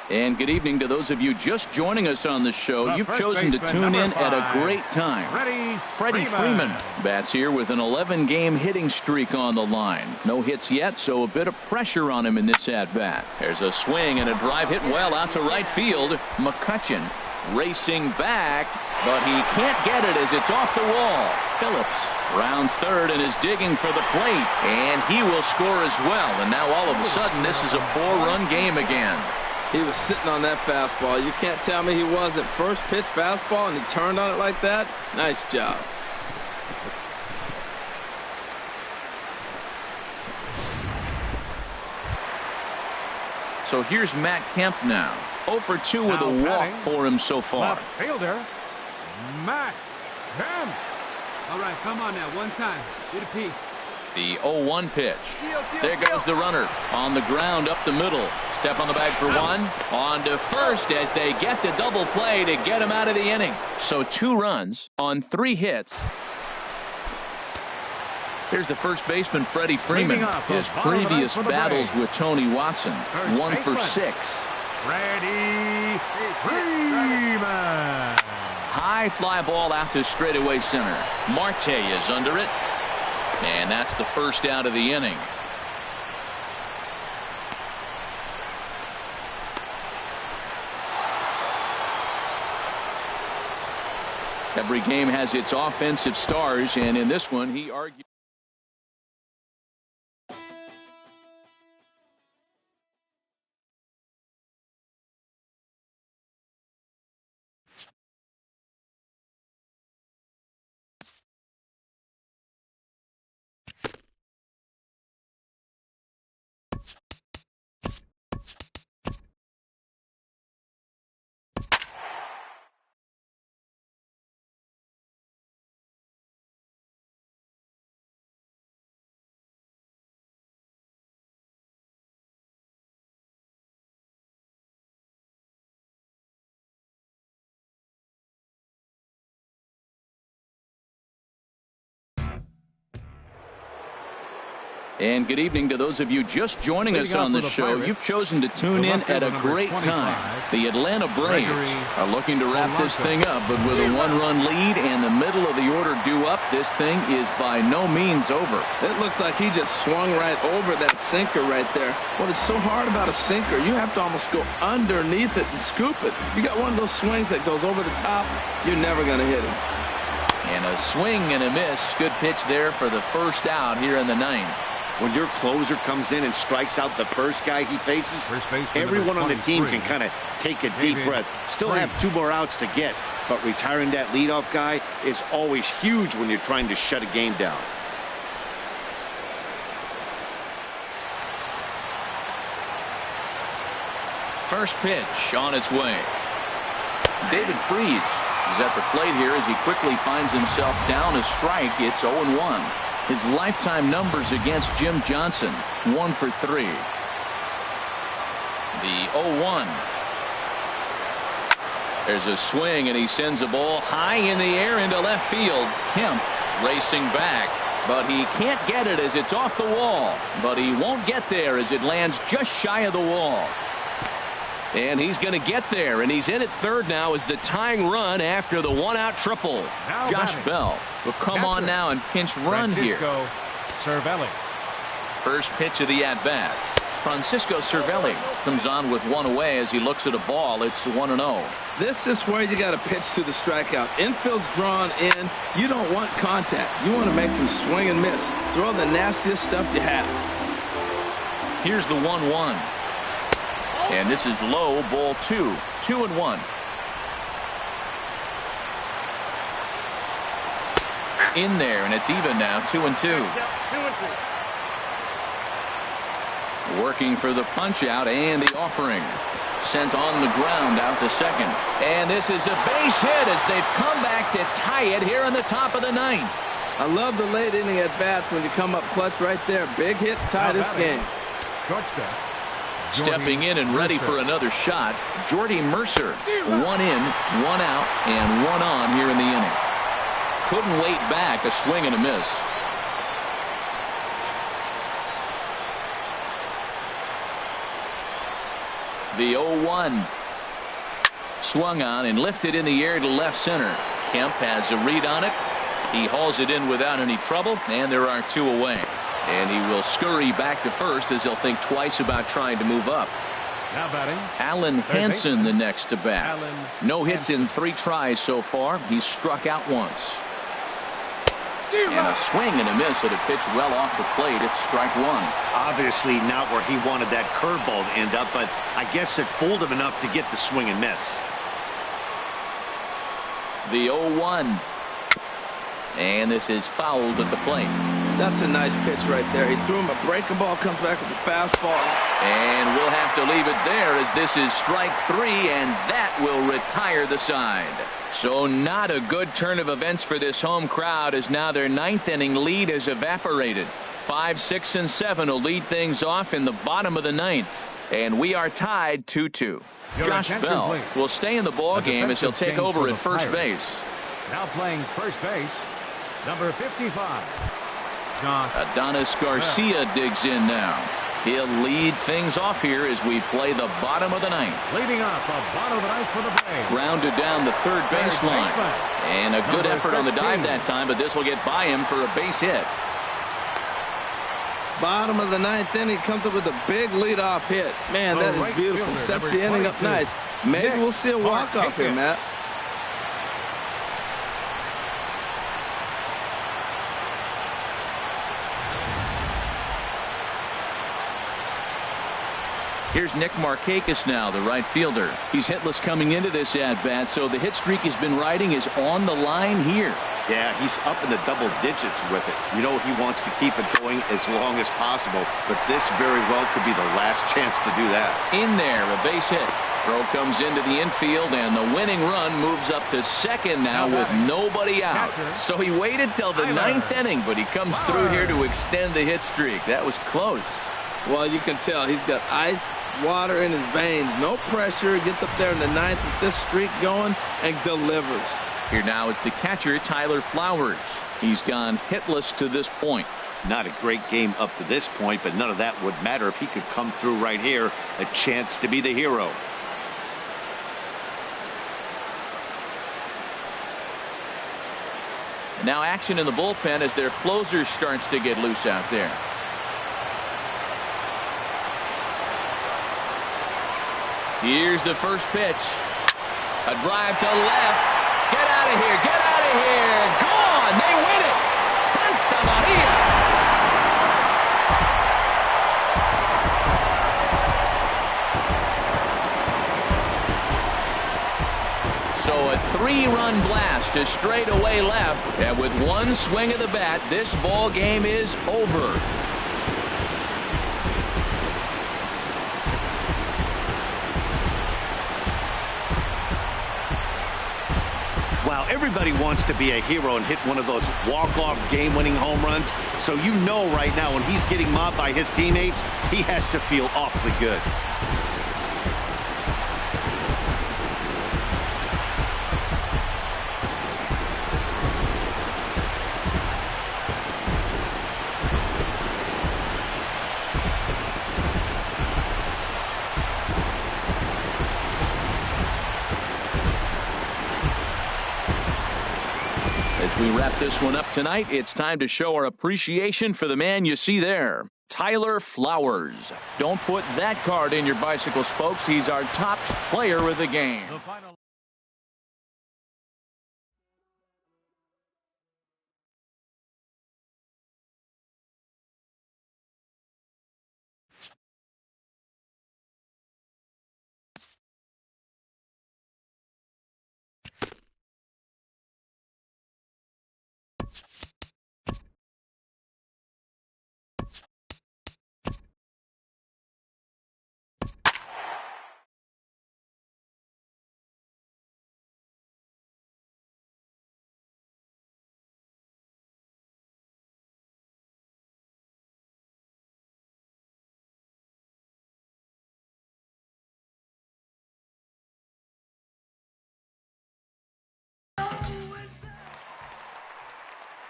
And good evening to those of you just joining us on the show. You've chosen to tune in at a great time. Freddie Freeman bats here with an 11-game hitting streak on the line. No hits yet, so a bit of pressure on him in this at-bat. There's a swing and a drive hit well out to right field. McCutcheon racing back, but he can't get it as it's off the wall. Phillips rounds third and is digging for the plate, and he will score as well. And now all of a sudden this is a 4-run game again. He was sitting on that fastball. You can't tell me he wasn't. First pitch fastball and he turned on it like that. Nice job. So here's Matt Kemp now. 0 for 2 with a walk for him so far. Left fielder, Matt Kemp. All right, come on now, one time. Get a piece. The 0-1 pitch. There goes the runner on the ground up the middle. Step on the bag for one. On to first as they get the double play to get him out of the inning. So 2 runs on 3 hits. Here's the first baseman, Freddie Freeman. His previous battles with Tony Watson. 1 for 6. Freddie Freeman. High fly ball out to straightaway center. Marte is under it. And that's the first out of the inning. Every game has its offensive stars, and in this one he argued. And good evening to those of you just joining us on the show. You've chosen to tune in at a great time. The Atlanta Braves are looking to wrap this thing up, but with a 1-run lead and the middle of the order due up, this thing is by no means over. It looks like he just swung right over that sinker right there. What is so hard about a sinker, you have to almost go underneath it and scoop it. You got one of those swings that goes over the top, you're never going to hit him. And a swing and a miss. Good pitch there for the first out here in the 9th. When your closer comes in and strikes out the first guy he faces, everyone on the team can kind of take a deep breath. Still have 2 more outs to get, but retiring that leadoff guy is always huge when you're trying to shut a game down. First pitch on its way. David Freese is at the plate here as he quickly finds himself down a strike. It's 0-1. His lifetime numbers against Jim Johnson, 1 for 3. The 0-1. There's a swing and he sends a ball high in the air into left field. Kemp racing back, but he can't get it as it's off the wall. But he won't get there as it lands just shy of the wall. And he's going to get there, and he's in at third now as the tying run after the 1-out triple. Josh Bell will come on now and pinch run here. First pitch of the at-bat. Francisco Cervelli comes on with 1 away as he looks at a ball. It's 1-0. This is where you got to pitch to the strikeout. Infield's drawn in. You don't want contact. You want to make them swing and miss. Throw the nastiest stuff you have. Here's the 1-1. And this is low, ball 2. 2-1. In there, and it's even now, 2-2. Working for the punch out and the offering. Sent on the ground out to second. And this is a base hit as they've come back to tie it here in the top of the 9th. I love the late inning at bats when you come up clutch right there. Big hit, tie this game. Stepping in and ready for another shot, Jordy Mercer. 1 in, 1 out, and 1 on here in the inning. Couldn't wait back, a swing and a miss. The 0-1. Swung on and lifted in the air to left center. Kemp has a read on it. He hauls it in without any trouble, and there are 2 away. And he will scurry back to first as he'll think twice about trying to move up. Now batting, Alan Hansen, the next to bat. No hits in 3 tries so far. He's struck out once. And a swing and a miss at a pitch well off the plate. It's strike 1. Obviously not where he wanted that curveball to end up, but I guess it fooled him enough to get the swing and miss. The 0-1. And this is fouled at the plate. That's a nice pitch right there. He threw him a breaking ball, comes back with a fastball. And we'll have to leave it there as this is strike 3, and that will retire the side. So not a good turn of events for this home crowd as now their 9th inning lead has evaporated. 5, 6, and 7 will lead things off in the bottom of the 9th. And we are tied 2-2. Josh Bell will stay in the ball game as he'll take over at first base. Now playing first base, number 55. Adonis Garcia digs in now. He'll lead things off here as we play the bottom of the 9th. Leading off the bottom of the 9th for the Braves. Grounded down the third baseline. And a good effort on the dive that time, but this will get by him for a base hit. Bottom of the 9th inning, comes up with a big leadoff hit. Man, that is beautiful. Sets the inning up nice. Maybe we'll see a walk-off here, Matt. Here's Nick Markakis now, the right fielder. He's hitless coming into this at-bat, so the hit streak he's been riding is on the line here. Yeah, he's up in the double digits with it. You know he wants to keep it going as long as possible, but this very well could be the last chance to do that. In there, a base hit. Throw comes into the infield, and the winning run moves up to second now with nobody out. So he waited till the 9th inning, but he comes through here to extend the hit streak. That was close. Well, you can tell he's got ice water in his veins. No pressure. Gets up there in the 9th with this streak going and delivers. Here now is the catcher, Tyler Flowers. He's gone hitless to this point. Not a great game up to this point, but none of that would matter if he could come through right here. A chance to be the hero. Now action in the bullpen as their closer starts to get loose out there. Here's the first pitch. A drive to left. Get out of here. Get out of here. Gone. They win it. Santa Maria. So a 3-run blast to straightaway left. And with one swing of the bat, this ball game is over. Wow, everybody wants to be a hero and hit one of those walk-off game-winning home runs. So you know right now when he's getting mobbed by his teammates, he has to feel awfully good. As we wrap this one up tonight, it's time to show our appreciation for the man you see there, Tyler Flowers. Don't put that card in your bicycle spokes. He's our top player of the game.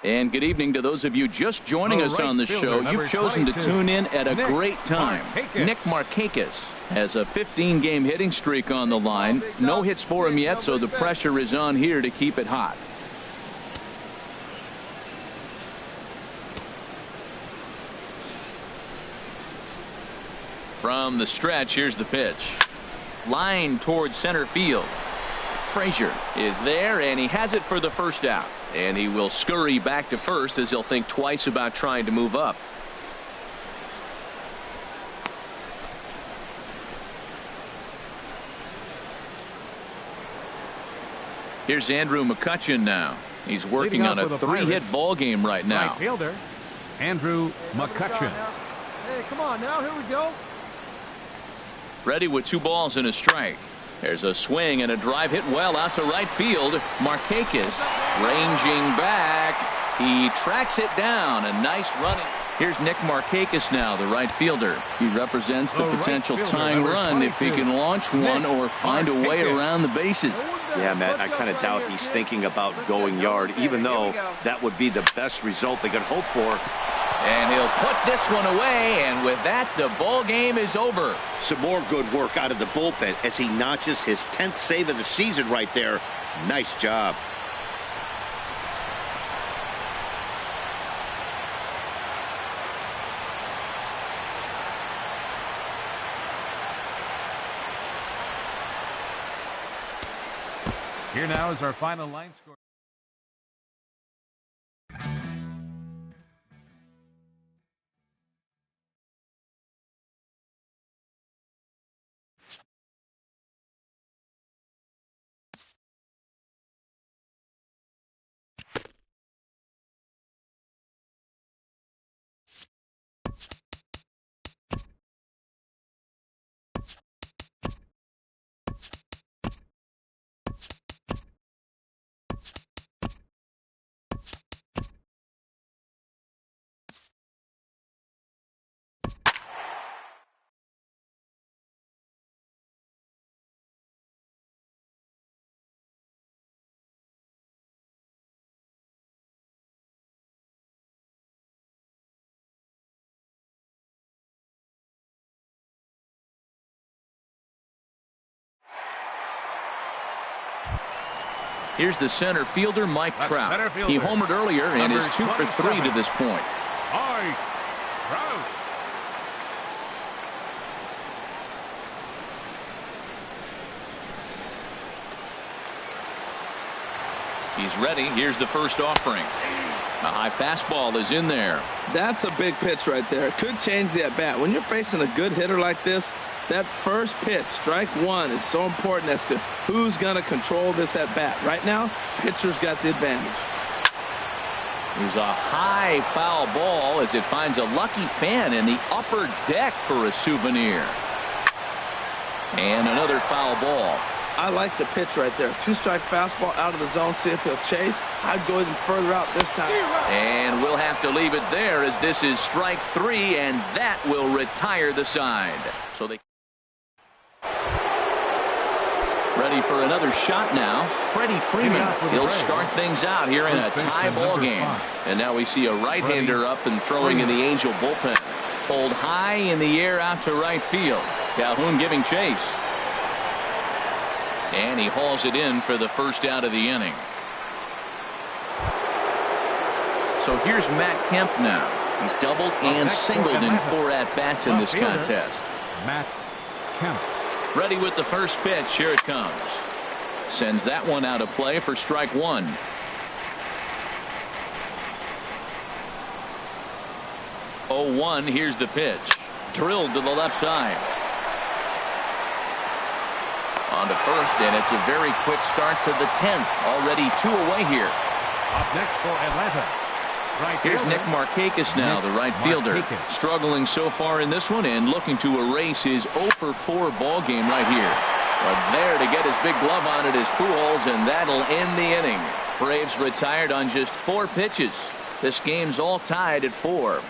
And good evening to those of you just joining us on the show. You've chosen to tune in at a great time. Nick Markakis has a 15-game hitting streak on the line. No hits for him yet, so the pressure is on here to keep it hot. From the stretch, here's the pitch. Line towards center field. Frazier is there, and he has it for the first out. And he will scurry back to first as he'll think twice about trying to move up. Here's Andrew McCutchen now. He's working on a 3-hit ball game right now. Right fielder, Andrew McCutchen. Hey, come on now, here we go. Ready with 2 balls and a strike. There's a swing and a drive hit well out to right field. Markakis ranging back. He tracks it down. A nice running. Here's Nick Markakis now, the right fielder. He represents the potential tying run if he can launch one or find a way around the bases. Yeah, Matt, I kind of doubt he's thinking about going yard, even though that would be the best result they could hope for. And he'll put this one away, and with that, the ball game is over. Some more good work out of the bullpen as he notches his 10th save of the season right there. Nice job. Here now is our final line score. Here's the center fielder, Mike Trout. He homered earlier and is 2 for 3 to this point. Mike Trout. He's ready. Here's the first offering. A high fastball is in there. That's a big pitch right there. Could change the at-bat. When you're facing a good hitter like this, that first pitch, strike one, is so important as to who's going to control this at-bat. Right now, pitcher's got the advantage. There's a high foul ball as it finds a lucky fan in the upper deck for a souvenir. And another foul ball. I like the pitch right there. 2-strike fastball out of the zone. See if he'll chase. I'd go even further out this time. And we'll have to leave it there as this is strike 3, and that will retire the side. So they ready for another shot now. Freddie Freeman. He'll start things out here in a tie ball game. And now we see a right-hander up and throwing in the Angel bullpen. Pulled high in the air out to right field. Calhoun giving chase. And he hauls it in for the first out of the inning. So here's Matt Kemp now. He's doubled and singled in 4 at-bats in this contest. Matt Kemp. Ready with the first pitch. Here it comes. Sends that one out of play for strike 1. Oh, 1. Here's the pitch. Drilled to the left side. On to first, and it's a very quick start to the 10th. Already 2 away here. Up next for Atlanta. Right Here's fielder. Nick Markakis now, the right fielder. Struggling so far in this one and looking to erase his 0 for 4 ball game right here. But there to get his big glove on it is Pujols, and that'll end the inning. Braves retired on just 4 pitches. This game's all tied at 4.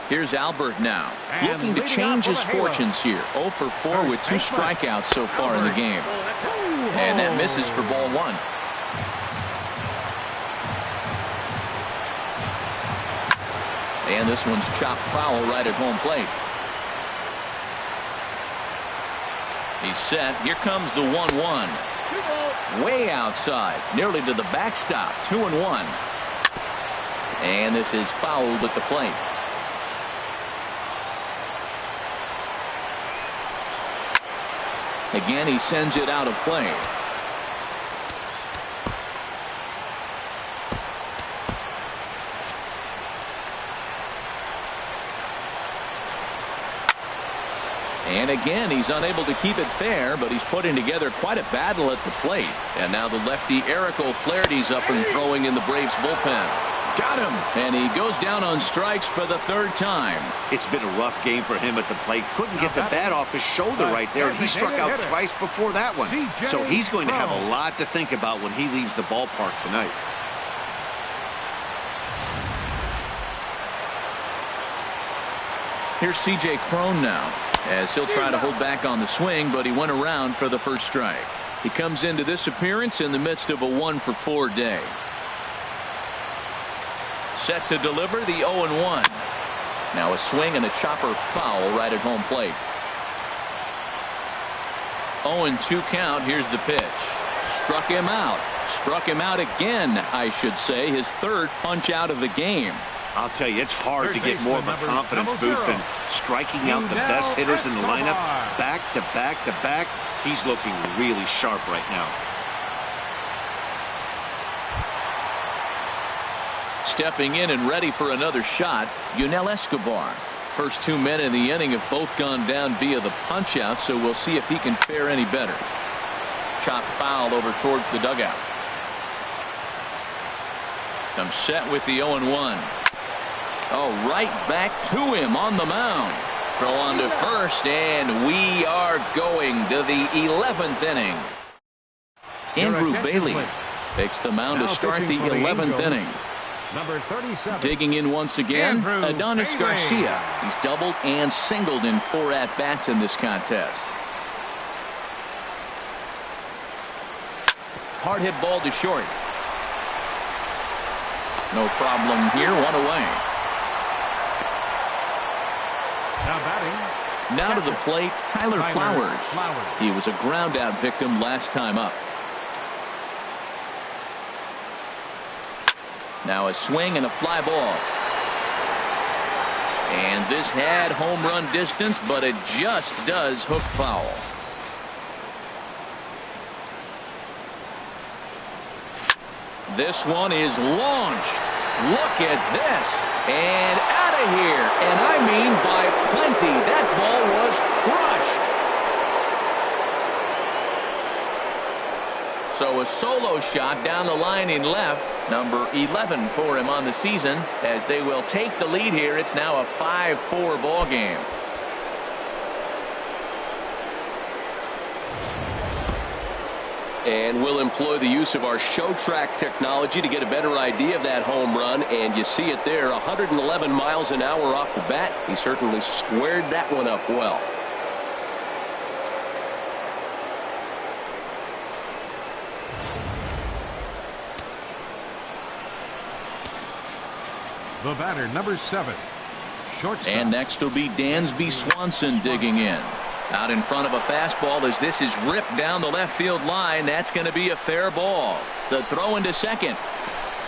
Here's Albert now, looking to change his fortunes here. 0 for 4 with 2 strikeouts so far in the game. And that misses for ball 1. And this one's chopped foul right at home plate. He's set. Here comes the 1-1. Way outside, nearly to the backstop. 2-1. And this is fouled at the plate. Again, he sends it out of play. And again, he's unable to keep it fair, but he's putting together quite a battle at the plate. And now the lefty Eric O'Flaherty's up and throwing in the Braves bullpen. Got him, and he goes down on strikes for the 3rd time. It's been a rough game for him at the plate. Couldn't get the bat off his shoulder right there, and he struck out twice before that one. So he's going to have a lot to think about when he leaves the ballpark tonight. Here's C.J. Cron now, as he'll try to hold back on the swing, but he went around for the first strike. He comes into this appearance in the midst of a 1 for 4 day. Set to deliver the 0-1. Now a swing and a chopper foul right at home plate. 0-2 count. Here's the pitch. Struck him out. Struck him out again, I should say. His 3rd punch out of the game. I'll tell you, it's hard to get more of a confidence boost than striking out the best hitters in the lineup. Back to back to back. He's looking really sharp right now. Stepping in and ready for another shot, Yunel Escobar. First 2 men in the inning have both gone down via the punch out, so we'll see if he can fare any better. Chop foul over towards the dugout. Comes set with the 0-1. Oh, right back to him on the mound. Throw on to first, and we are going to the 11th inning. Andrew Bailey takes the mound to start the 11th inning. Number 37. Digging in once again, Adonis Garcia. He's doubled and singled in 4 at-bats in this contest. Hard hit ball to short. No problem here. 1 away. Now batting. Now to the plate, Tyler Flowers. He was a ground out victim last time up. Now a swing and a fly ball. And this had home run distance, but it just does hook foul. This one is launched. Look at this. And out of here. And I mean by plenty. That ball was crushed. So a solo shot down the line in left. Number 11 for him on the season. As they will take the lead here. It's now a 5-4 ball game. And we'll employ the use of our show track technology to get a better idea of that home run. And you see it there, 111 miles an hour off the bat. He certainly squared that one up well. The batter, number 7. Shortstop. And next will be Dansby Swanson digging in. Out in front of a fastball as this is ripped down the left field line. That's going to be a fair ball. The throw into second.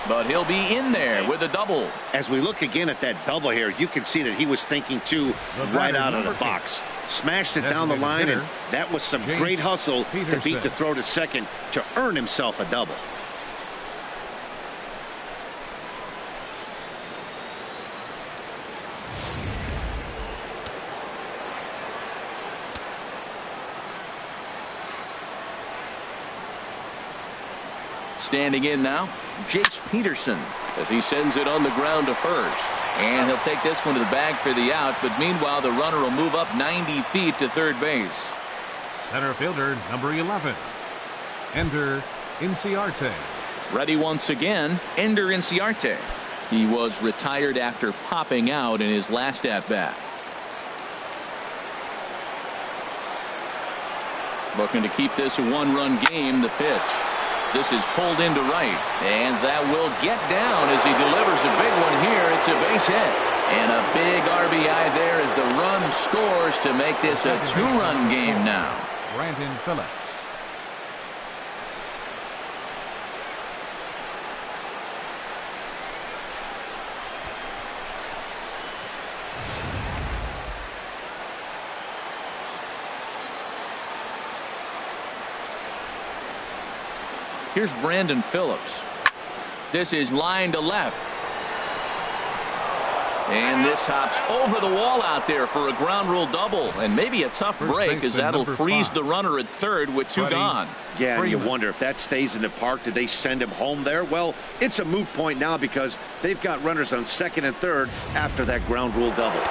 But he'll be in there with a double. As we look again at that double here, you can see that he was thinking too right out of the box. Smashed it down the line, and that was some great hustle to beat the throw to second to earn himself a double. Standing in now, Jace Peterson, as he sends it on the ground to first. And he'll take this one to the bag for the out, but meanwhile the runner will move up 90 feet to third base. Center fielder, number 11. Ender Inciarte. Ready once again, Ender Inciarte. He was retired after popping out in his last at-bat. Looking to keep this a one-run game. The pitch. This is pulled into right, and that will get down as he delivers a big one here. It's a base hit, and a big RBI there as the run scores to make this a two-run game now. Brandon Phillips. Here's Brandon Phillips. This is line to left. And this hops over the wall out there for a ground rule double. And maybe a tough break as that'll freeze the runner at third with two gone. Yeah, and you wonder if that stays in the park, did they send him home there? Well, it's a moot point now because they've got runners on second and third after that ground rule double.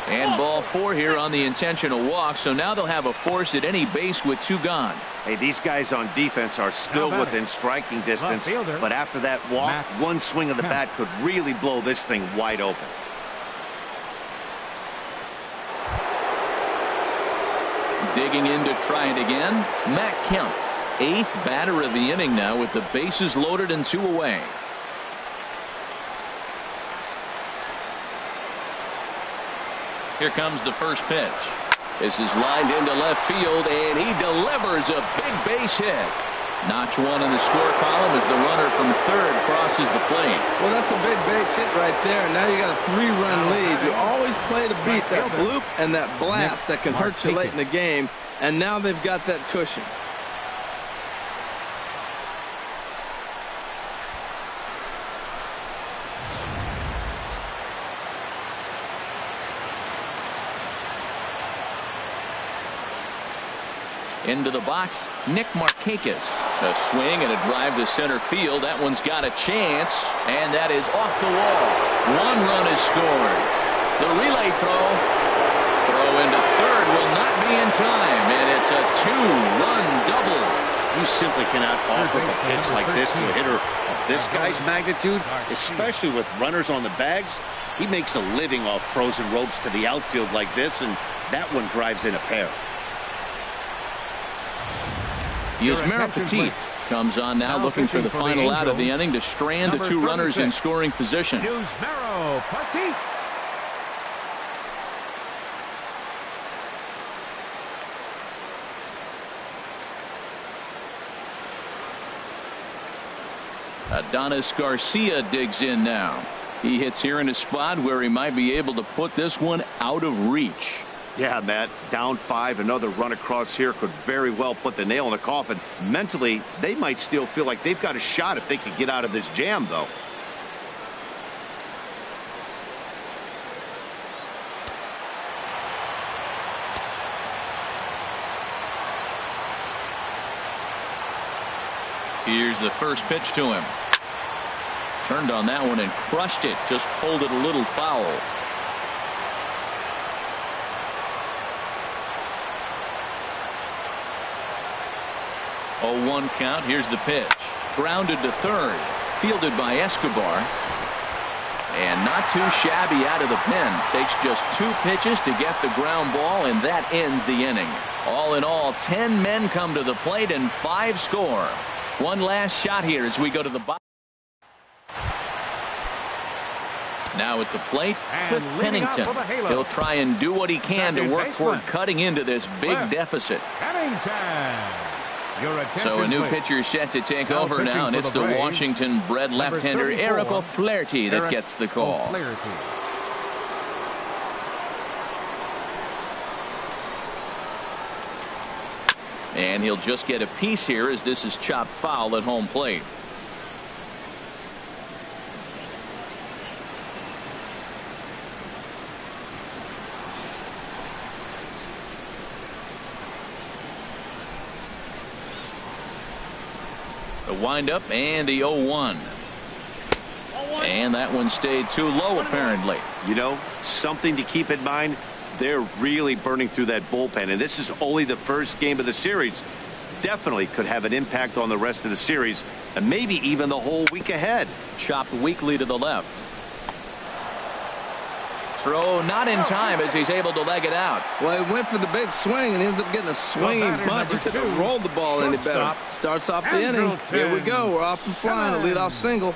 And ball four here on the intentional walk. So now they'll have a force at any base with two gone. Hey, these guys on defense are still within striking distance. But after that walk, one swing of the bat could really blow this thing wide open. Digging in to try it again. Matt Kemp, 8th batter of the inning now with the bases loaded and two away. Here comes the first pitch. This is lined into left field, and he delivers a big base hit. Notch one in the score column as the runner from third crosses the plate. Well, that's a big base hit right there. Now you got a 3-run lead. You always play to beat that bloop and that blast that can hurt you late in the game, and now they've got that cushion. Into the box, Nick Markakis. A swing and a drive to center field. That one's got a chance, and that is off the wall. One run is scored. The relay throw into third will not be in time, and it's a two-run double. You simply cannot offer a pitch like this to a hitter of this guy's magnitude, especially with runners on the bags. He makes a living off frozen ropes to the outfield like this, and that one drives in a pair. Joesph Marcotte comes on now looking for the final out of the inning to strand the two runners in scoring position. Joesph Marcotte. Adonis Garcia digs in now. He hits here in a spot where he might be able to put this one out of reach. Yeah, Matt, down 5, another run across here could very well put the nail in the coffin. Mentally, they might still feel like they've got a shot if they could get out of this jam, though. Here's the first pitch to him. Turned on that one and crushed it. Just pulled it a little foul. 0-1 count. Here's the pitch. Grounded to third. Fielded by Escobar. And not too shabby out of the pen. Takes just 2 pitches to get the ground ball, and that ends the inning. All in all, 10 men come to the plate and 5 score. One last shot here as we go to the bottom. Now at the plate, Cliff Pennington. He'll try and do what he can to work toward cutting into this big deficit. So a new pitcher set to take over now, and it's the Washington-bred left-hander Eric O'Flaherty that gets the call. And he'll just get a piece here as this is chopped foul at home plate. The windup and the 0-1. And that one stayed too low apparently. You know, something to keep in mind. They're really burning through that bullpen, and this is only the first game of the series. Definitely could have an impact on the rest of the series and maybe even the whole week ahead. Chopped weakly to the left. Throw not in time as he's able to leg it out. Well, he went for the big swing and ends up getting a swinging bunt. He could have rolled the ball any better. Starts off the inning. Here we go. We're off and flying. A leadoff single.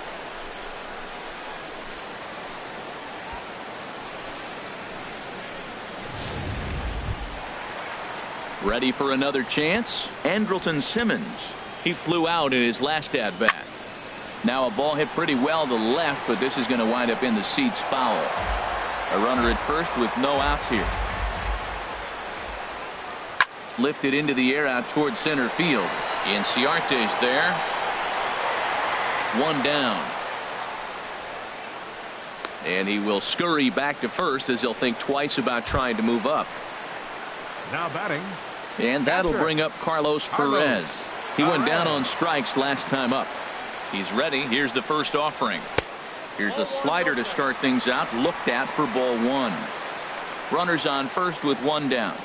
Ready for another chance? Andrelton Simmons. He flew out in his last at-bat. Now a ball hit pretty well to left, but this is going to wind up in the seats foul. A runner at first with no outs here. Lifted into the air out towards center field. Inciarte's there. One down. And he will scurry back to first as he'll think twice about trying to move up. Now batting. And that'll bring up Carlos Perez. He went down on strikes last time up. He's ready. Here's the first offering. Here's a slider to start things out. Looked at for ball one. Runners on first with one down.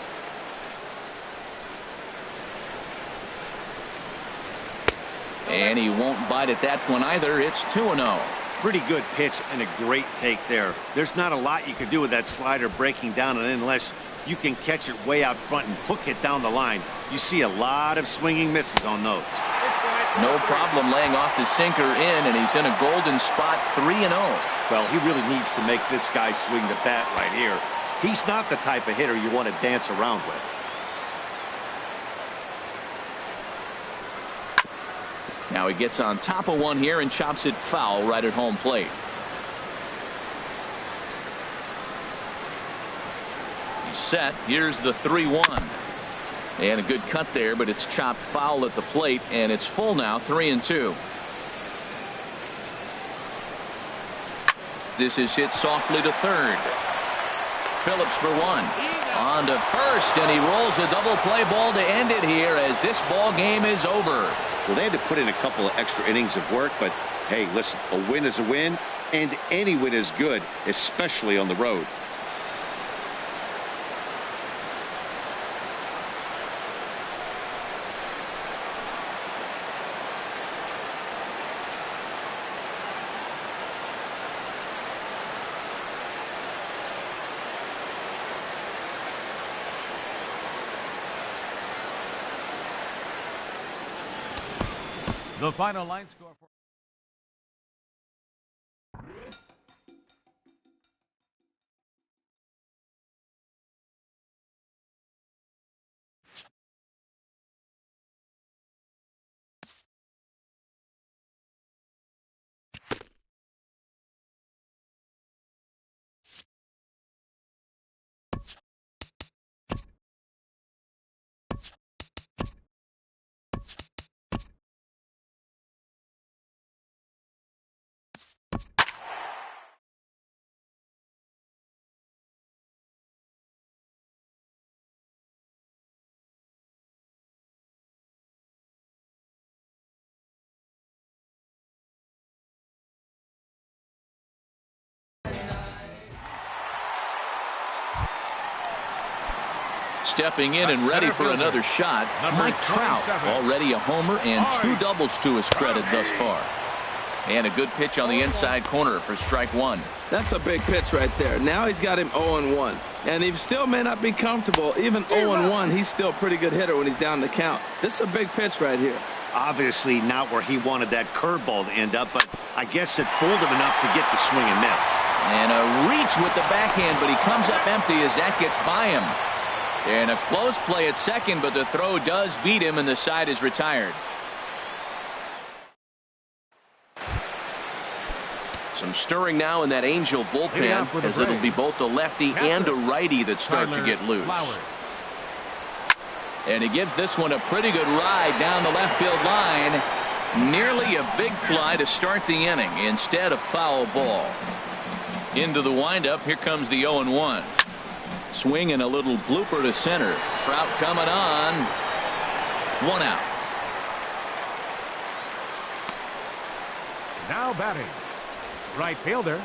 And he won't bite at that one either. It's 2-0. Pretty good pitch and a great take there. There's not a lot you can do with that slider breaking down, and unless you can catch it way out front and hook it down the line, you see a lot of swinging misses on those. No problem laying off the sinker in, and he's in a golden spot, 3-0. Well, he really needs to make this guy swing the bat right here. He's not the type of hitter you want to dance around with. Now he gets on top of one here and chops it foul right at home plate. He's set. Here's the 3-1. And a good cut there, but it's chopped foul at the plate, and it's full now, 3-2. This is hit softly to third. Phillips for one. On to first, and he rolls a double play ball to end it here as this ball game is over. Well, they had to put in a couple of extra innings of work, but hey, listen, a win is a win, and any win is good, especially on the road. The final line score for Stepping in and ready for another shot, Mike Trout, already a homer and 2 doubles to his credit thus far. And a good pitch on the inside corner for strike one. That's a big pitch right there. Now he's got him 0-1. And he still may not be comfortable. Even 0-1, he's still a pretty good hitter when he's down the count. This is a big pitch right here. Obviously not where he wanted that curveball to end up, but I guess it fooled him enough to get the swing and miss. And a reach with the backhand, but he comes up empty as that gets by him. And a close play at second, but the throw does beat him, and the side is retired. Some stirring now in that Angel bullpen, as it'll be both a lefty and a righty that start to get loose. And he gives this one a pretty good ride down the left field line. Nearly a big fly to start the inning. Instead, a foul ball. Into the windup. Here comes the 0-1. Swing and a little blooper to center. Trout coming on. 1 out. Now batting, right fielder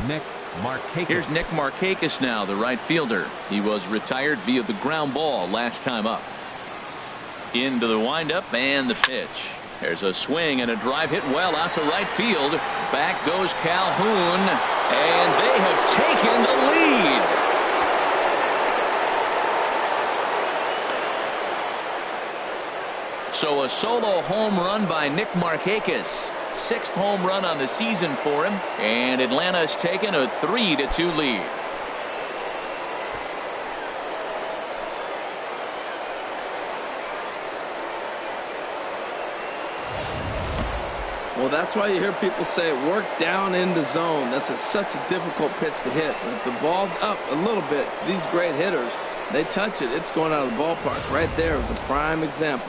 Nick Marcotte. Here's Nick Markakis now, the right fielder. He was retired via the ground ball last time up. Into the windup and the pitch. There's a swing and a drive hit well out to right field. Back goes Calhoun, and they have taken the lead. So a solo home run by Nick Markakis. 6th home run on the season for him, and Atlanta has taken a 3-2 lead. Well, that's why you hear people say work down in the zone. That's such a difficult pitch to hit. But if the ball's up a little bit, these great hitters, they touch it, it's going out of the ballpark. Right there is a prime example.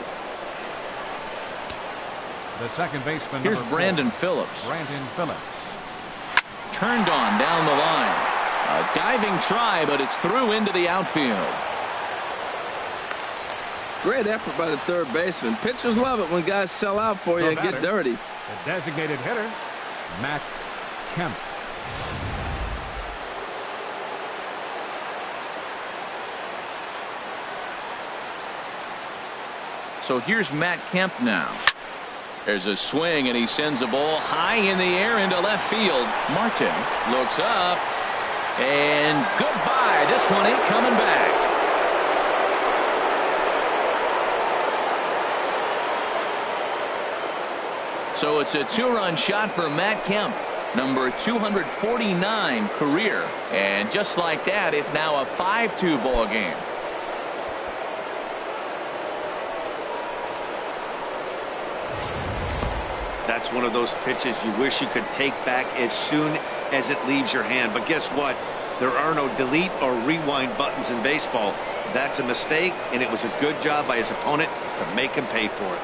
The second baseman. Here's Brandon Phillips. Brandon Phillips. Turned on down the line. A diving try, but it's through into the outfield. Great effort by the third baseman. Pitchers love it when guys sell out for you and get dirty. The designated hitter, Matt Kemp. So here's Matt Kemp now. There's a swing, and he sends a ball high in the air into left field. Martin looks up, and goodbye. This one ain't coming back. So it's a 2-run shot for Matt Kemp, number 249 career. And just like that, it's now a 5-2 ball game. That's one of those pitches you wish you could take back as soon as it leaves your hand. But guess what? There are no delete or rewind buttons in baseball. That's a mistake, and it was a good job by his opponent to make him pay for it.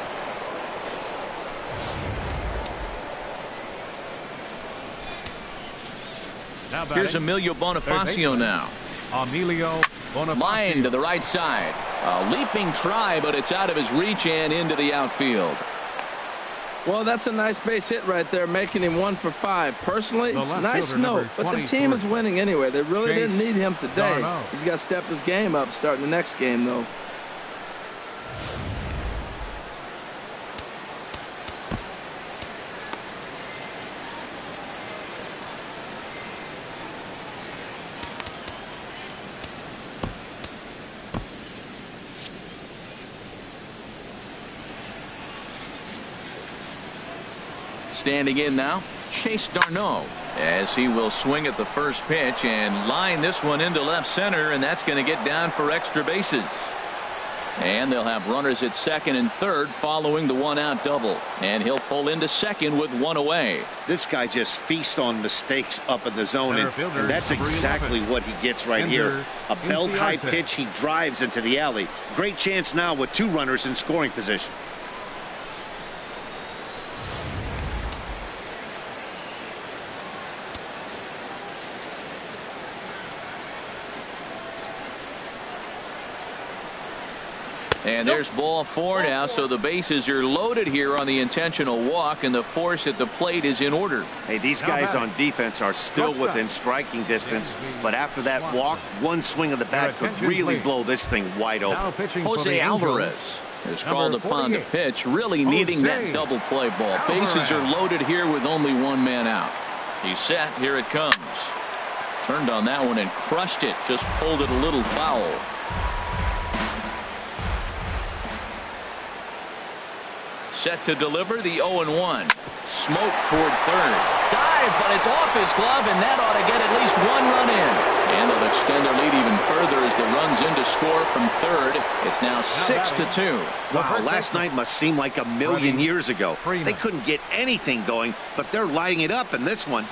Here's Emilio Bonifacio now. Emilio Bonifacio. Line to the right side. A leaping try, but it's out of his reach and into the outfield. Well, that's a nice base hit right there, making him 1 for 5. Personally, nice note, but the team is winning anyway. They really didn't need him today. He's got to step his game up starting the next game, though. Standing in now, Chase Darno, as he will swing at the first pitch and line this one into left center, and that's going to get down for extra bases. And they'll have runners at second and third following the 1-out double, and he'll pull into second with 1 away. This guy just feasts on mistakes up in the zone, and that's exactly what he gets right here. A belt high pitch, he drives into the alley. Great chance now with 2 runners in scoring position. And there's ball 4 now, so the bases are loaded here on the intentional walk, and the force at the plate is in order. Hey, these guys on defense are still within striking distance, but after that walk, one swing of the bat could really blow this thing wide open. Jose Alvarez is called upon to pitch, really needing that double play ball. Bases are loaded here with only 1 man out. He's set. Here it comes. Turned on that one and crushed it. Just pulled it a little foul. Set to deliver the 0-1. Smoke toward third. Dive, but it's off his glove, and that ought to get at least 1 run in. And they'll extend their lead even further as the runs in to score from third. It's now 6-2. Wow, last night must seem like a million years ago. They couldn't get anything going, but they're lighting it up in this one.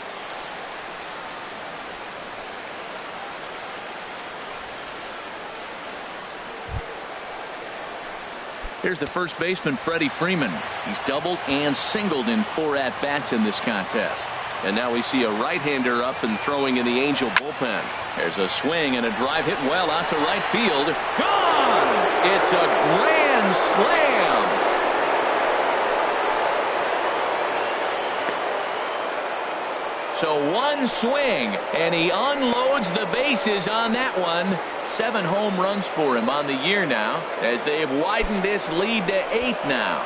Here's the first baseman, Freddie Freeman. He's doubled and singled in 4 at-bats in this contest. And now we see a right-hander up and throwing in the Angel bullpen. There's a swing and a drive hit well out to right field. Gone! It's a grand slam! So one swing, and he unloads the bases on that one. 7 home runs for him on the year now, as they've widened this lead to 8 now.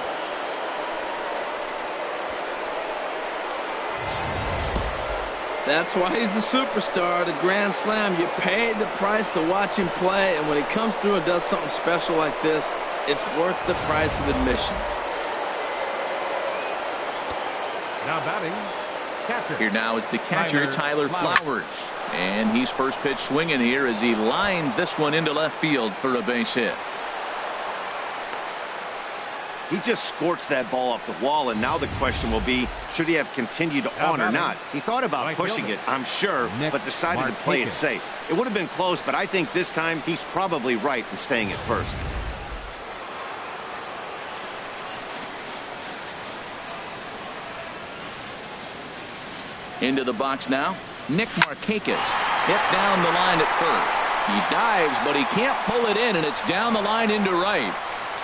That's why he's a superstar, the Grand Slam. You pay the price to watch him play, and when he comes through and does something special like this, it's worth the price of admission. Now batting, catcher. Here now is the catcher, Tyler Flowers. And he's first pitch swinging here as he lines this one into left field for a base hit. He just scorched that ball off the wall, and now the question will be, should he have continued on or not? He thought about pushing it, I'm sure, but decided to play it safe. It would have been close, but I think this time he's probably right in staying at first. Into the box now, Nick Markakis hit down the line at first. He dives, but he can't pull it in, and it's down the line into right.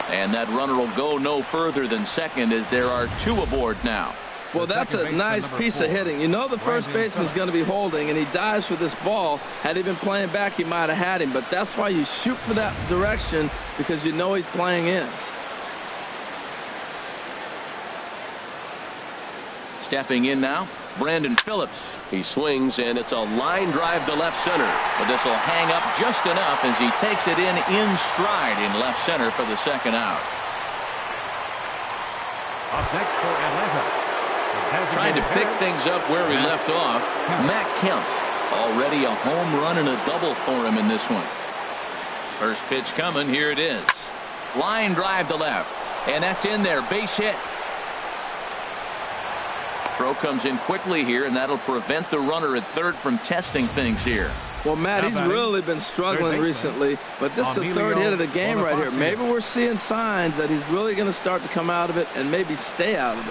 And that runner will go no further than second as there are 2 aboard now. Well, that's a nice piece of hitting. You know the first baseman's going to be holding, and he dives for this ball. Had he been playing back, he might have had him. But that's why you shoot for that direction, because you know he's playing in. Stepping in now, Brandon Phillips. He swings, and it's a line drive to left center. But this will hang up just enough as he takes it in stride in left center for the second out. Up next for Atlanta. Trying to pick things up where he left off, Matt Kemp. Already a home run and a double for him in this one. First pitch coming, here it is. Line drive to left, and that's in there, base hit. Throw comes in quickly here, and that'll prevent the runner at third from testing things here. Well, Matt, he's really been struggling recently, but this is the third hit of the game right here. Maybe we're seeing signs that he's really going to start to come out of it and maybe stay out of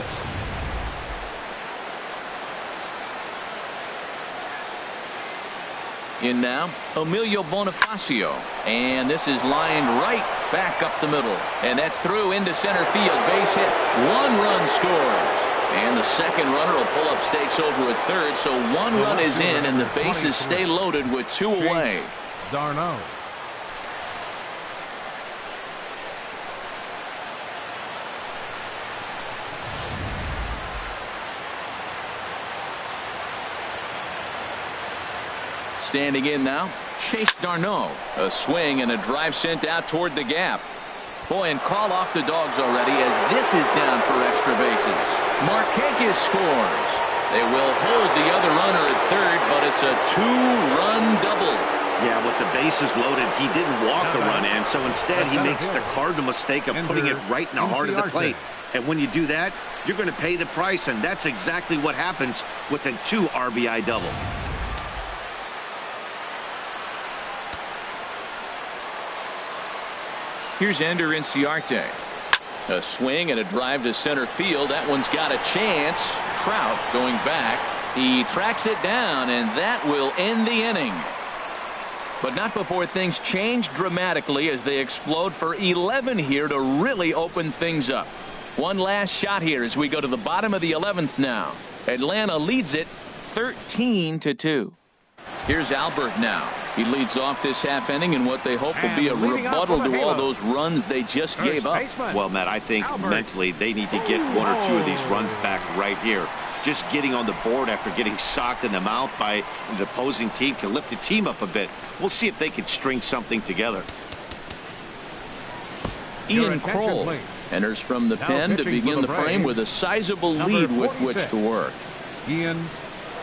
it. In now, Emilio Bonifacio. And this is lined right back up the middle. And that's through into center field. Base hit. 1 run scores. And the second runner will pull up stakes over at third. So 1 run is in, and the bases stay loaded with 2 away. Darno. Standing in now, Chase Darno. A swing and a drive sent out toward the gap. Boy, and call off the dogs already as this is down for extra bases. Markakis scores. They will hold the other runner at third, but it's a 2-run double. Yeah, with the bases loaded, he didn't walk a run in, so instead he makes the cardinal mistake of putting it right in the heart of the plate. And when you do that, you're going to pay the price, and that's exactly what happens with a 2 RBI double. Here's Ender Inciarte. A swing and a drive to center field. That one's got a chance. Trout going back. He tracks it down, and that will end the inning. But not before things change dramatically as they explode for 11 here to really open things up. One last shot here as we go to the bottom of the 11th now. Atlanta leads it 13-2. Here's Albert now. He leads off this half inning in what they hope will be a rebuttal to all those runs they just gave up. Well, Matt, I think mentally they need to get 1 or 2 of these runs back right here. Just getting on the board after getting socked in the mouth by the opposing team can lift the team up a bit. We'll see if they can string something together. Ian Kroll enters from the pen to begin the frame with a sizable lead with which to work. Ian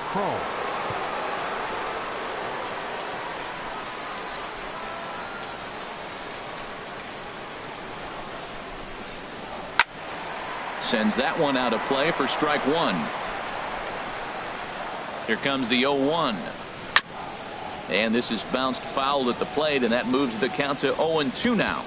Kroll. Sends that one out of play for strike 1. Here comes the 0-1. And this is bounced foul at the plate, and that moves the count to 0-2 now.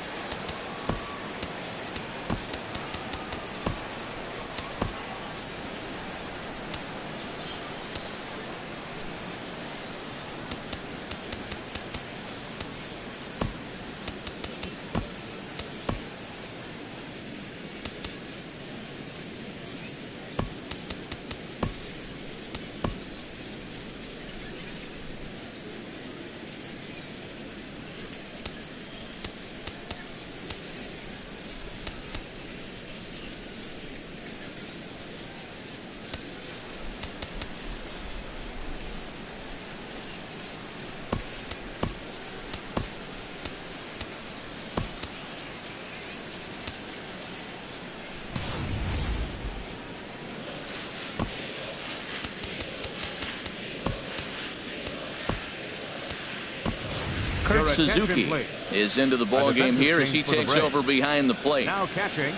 Kurt Suzuki is into the ball game here as he takes over behind the plate. Now catching,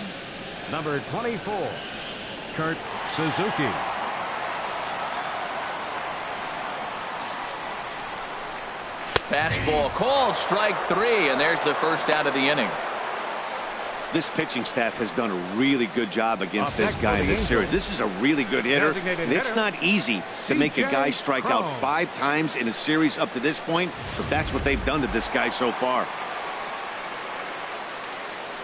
number 24, Kurt Suzuki. Fastball called, strike 3, and there's the first out of the inning. This pitching staff has done a really good job against this guy in this series. This is a really good hitter, and it's not easy to make a guy strike out 5 times in a series up to this point, but that's what they've done to this guy so far.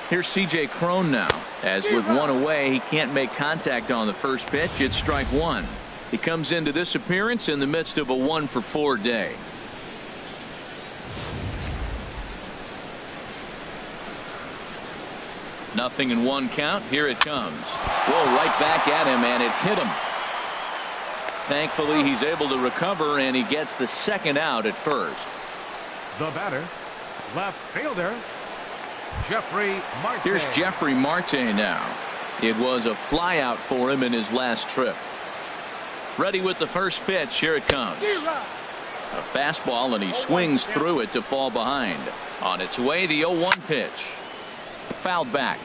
Here's C.J. Cron now, as with 1 away, he can't make contact on the first pitch. It's strike 1. He comes into this appearance in the midst of a 1-for-4 day. Nothing in 1 count. Here it comes. Whoa, right back at him, and it hit him. Thankfully, he's able to recover, and he gets the second out at first. The batter, left fielder, Joesph Marcotte. Here's Joesph Marcotte now. It was a flyout for him in his last trip. Ready with the first pitch. Here it comes. A fastball, and he swings through it to fall behind. On its way, the 0-1 pitch. Fouled back.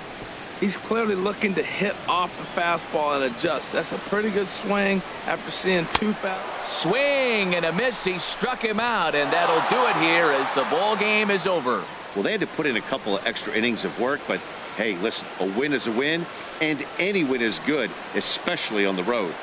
He's clearly looking to hit off the fastball and adjust. That's a pretty good swing after seeing 2 fouls. Swing and a miss. He struck him out, and that'll do it here as the ball game is over. Well, they had to put in a couple of extra innings of work, but hey, listen, a win is a win, and any win is good, especially on the road.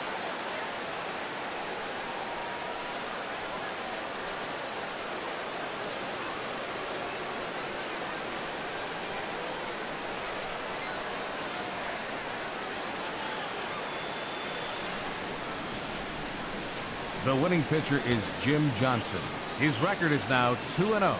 The winning pitcher is Jim Johnson. His record is now 2-0.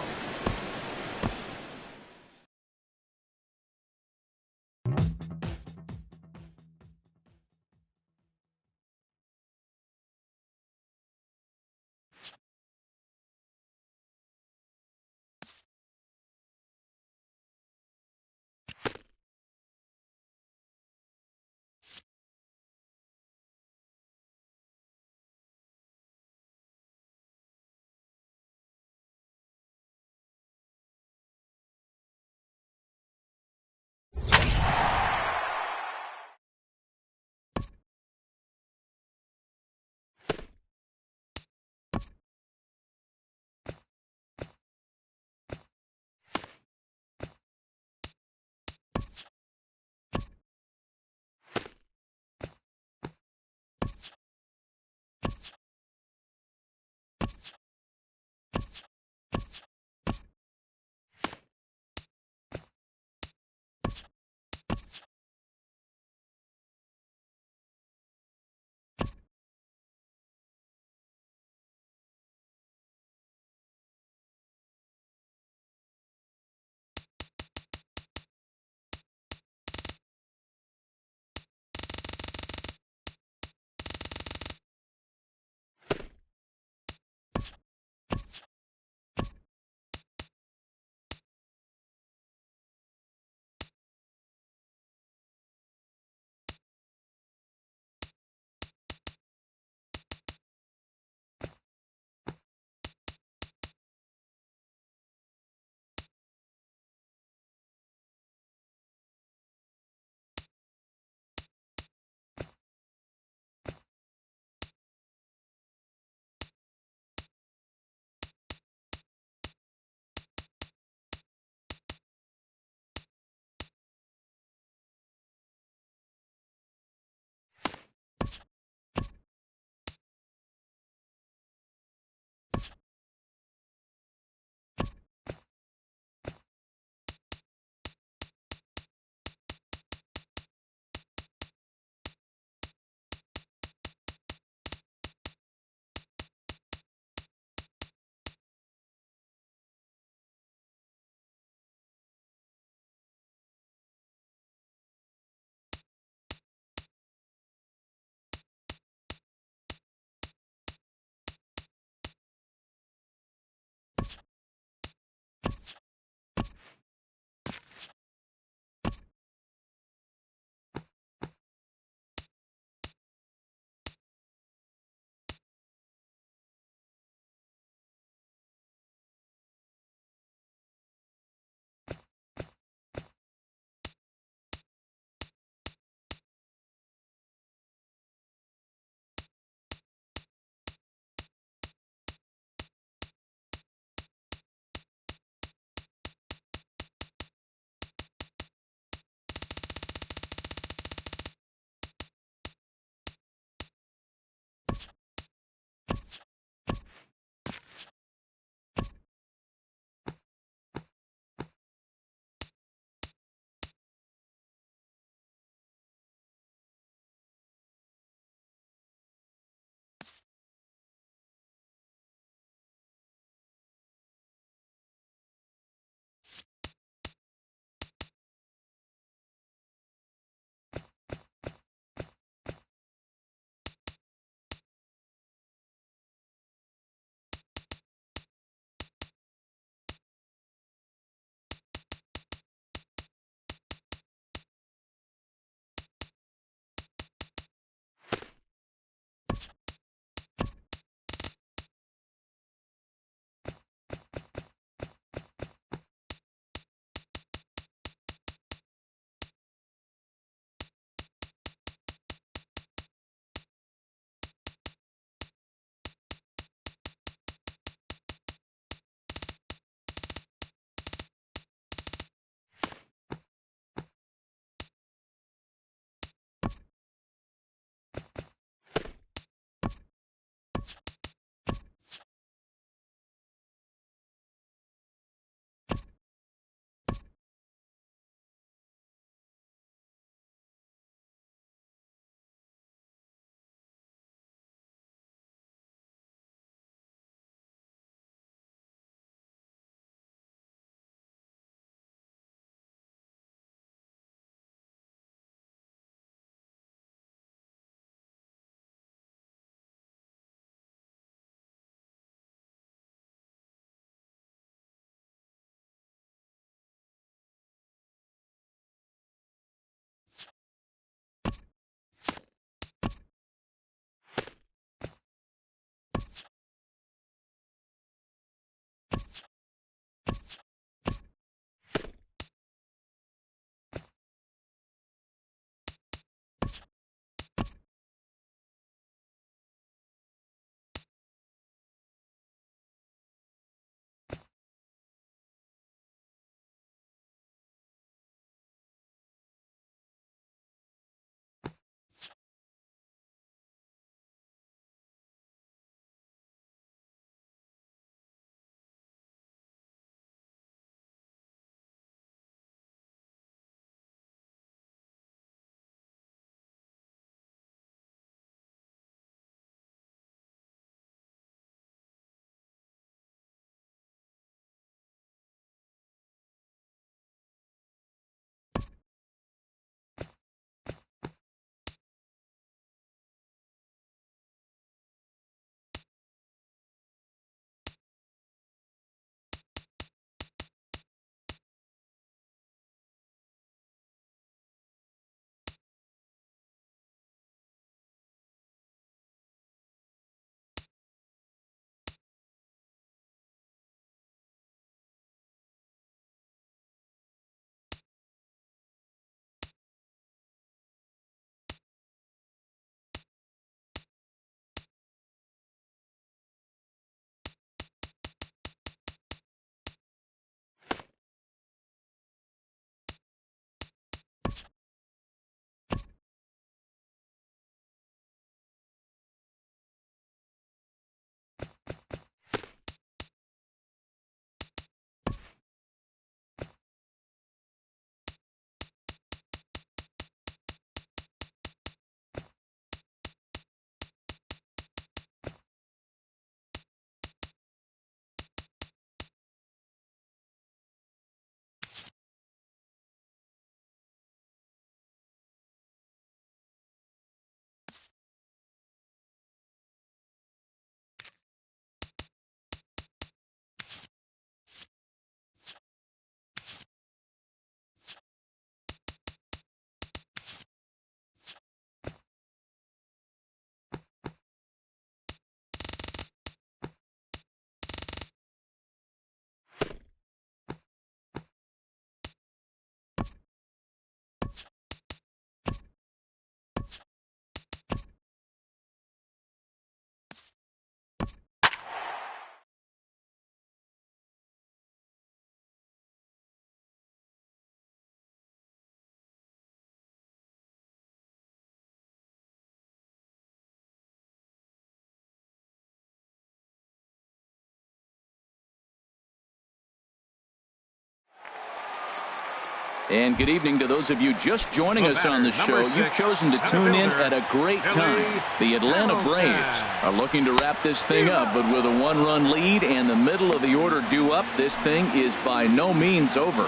And good evening to those of you just joining us on the show. You've chosen to tune in at a great time. The Atlanta Braves are looking to wrap this thing up, but with a 1-run lead and the middle of the order due up, this thing is by no means over.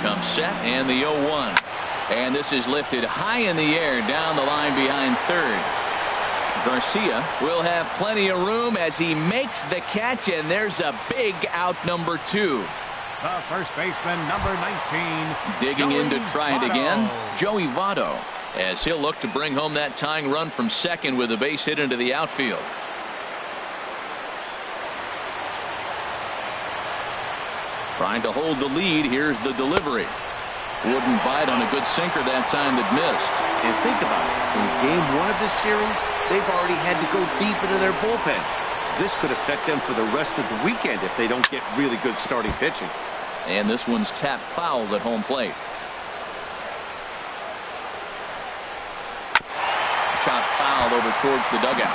Comes set and the 0-1. And this is lifted high in the air down the line behind third. Garcia will have plenty of room as he makes the catch, and there's a big out, number 2. The first baseman, number 19. Digging in to try it again, Joey Votto, as he'll look to bring home that tying run from second with a base hit into the outfield. Trying to hold the lead. Here's the delivery. Wouldn't bite on a good sinker that time that missed. And think about it. In game 1 of this series, they've already had to go deep into their bullpen. This could affect them for the rest of the weekend if they don't get really good starting pitching. And this one's tapped foul at home plate. Shot fouled over towards the dugout.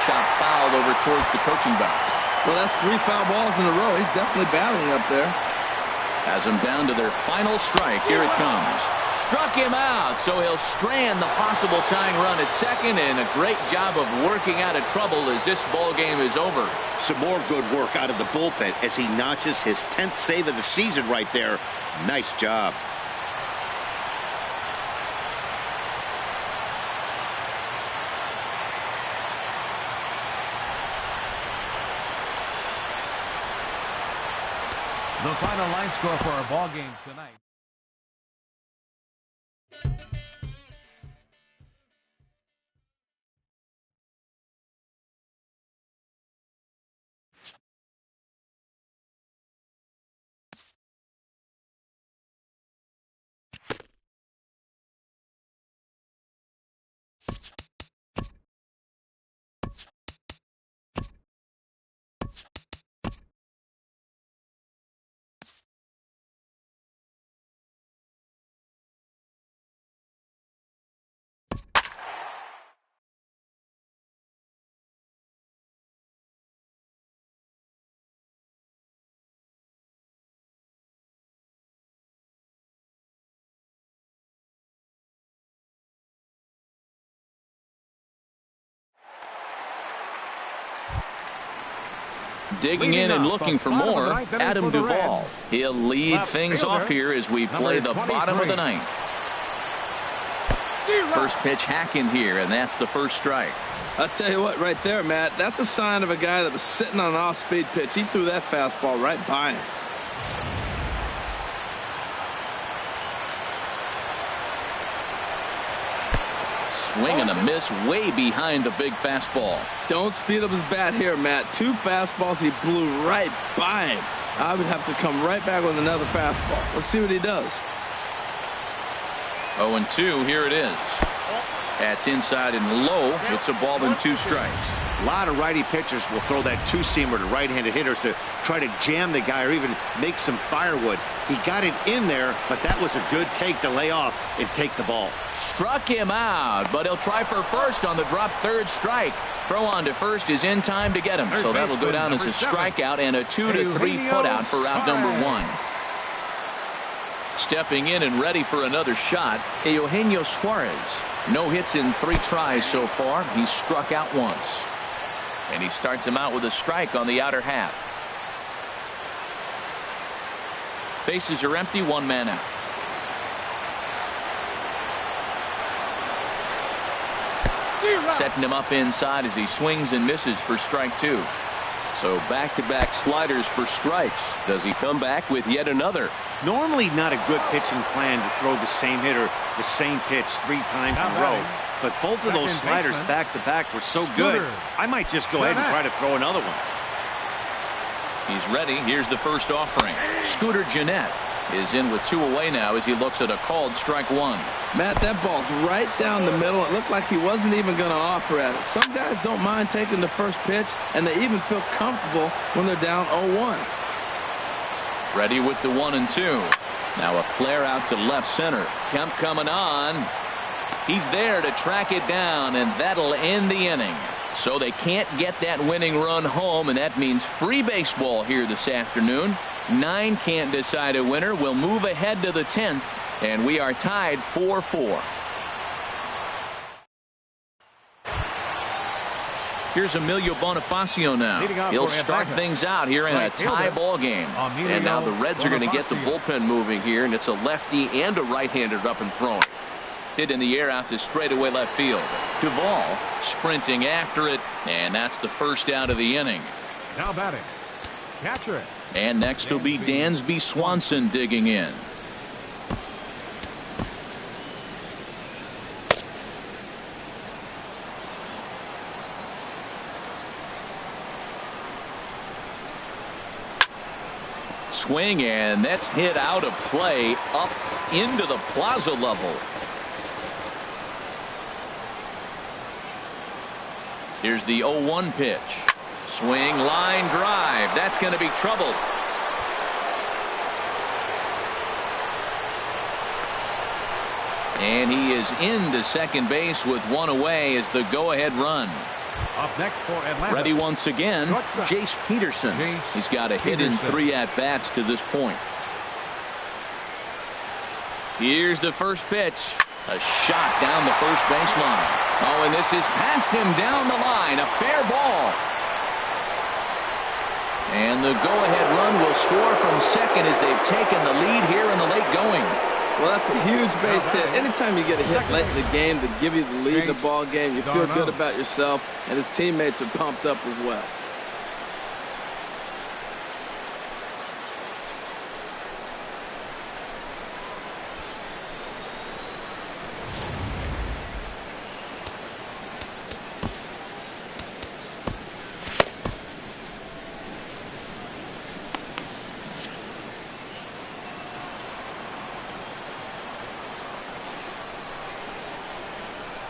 Shot fouled over towards the coaching box. Well, that's 3 foul balls in a row. He's definitely battling up there. Has them down to their final strike. Here it comes. Struck him out, so he'll strand the possible tying run at second, and a great job of working out of trouble as this ball game is over. Some more good work out of the bullpen as he notches his 10th save of the season right there. Nice job. The final line score for our ball game tonight. Digging in and looking for more, Adam Duvall. He'll lead things off here as we play the bottom of the ninth. First pitch hacking here, and that's the first strike. I'll tell you what, right there, Matt, that's a sign of a guy that was sitting on an off-speed pitch. He threw that fastball right by him. Swing and a miss way behind the big fastball. Don't speed up his bat here, Matt. 2 fastballs, he blew right by him. I would have to come right back with another fastball. Let's see what he does. 0-2, here it is. That's inside and low. It's a ball and 2 strikes. A lot of righty pitchers will throw that 2-seamer to right-handed hitters to try to jam the guy or even make some firewood. He got it in there, but that was a good take to lay off and take the ball. Struck him out, but he'll try for first on the drop third strike. Throw on to first is in time to get him, so that'll go down as a strikeout and a 2-3 putout for out number 1. Stepping in and ready for another shot, Eugenio Suarez. No hits in 3 tries so far. He's struck out once. And he starts him out with a strike on the outer half. Bases are empty, 1 man out. Setting him up inside as he swings and misses for strike 2. So back-to-back sliders for strikes. Does he come back with yet another? Normally not a good pitching plan to throw the same hitter the same pitch 3 times in a row. But both of those sliders back-to-back were so good, I might just go ahead and try to throw another one. He's ready. Here's the first offering. Scooter Gennett is in with 2 away now as he looks at a called strike 1. Matt, that ball's right down the middle. It looked like he wasn't even going to offer at it. Some guys don't mind taking the first pitch, and they even feel comfortable when they're down 0-1. Ready with the 1-2. Now a flare out to left center. Kemp coming on. He's there to track it down, and that'll end the inning. So they can't get that winning run home, and that means free baseball here this afternoon. 9 can't decide a winner. We'll move ahead to the 10th, and we are tied 4-4. Here's Emilio Bonifacio now. He'll start things out here in a tie ball game. And now the Reds are going to get the bullpen moving here, and it's a lefty and a right-hander up and throwing. Hit in the air out to straightaway left field. Duvall sprinting after it, and that's the first out of the inning. Now batting, catcher. And next will be Dansby Swanson digging in. Swing, and that's hit out of play up into the plaza level. Here's the 0-1 pitch. Swing, line drive. That's going to be trouble. And he is into second base with one away as the go-ahead run. Up next for Atlanta. Ready once again, Jace Peterson. He's got a hit in 3 at-bats to this point. Here's the first pitch. A shot down the first baseline. Oh, and this is past him down the line. A fair ball. And the go-ahead run will score from second as they've taken the lead here in the late going. Well, that's a huge base hit. Anytime you get a hit late in the game to give you the lead in the ball game, you feel good about yourself, and his teammates are pumped up as well.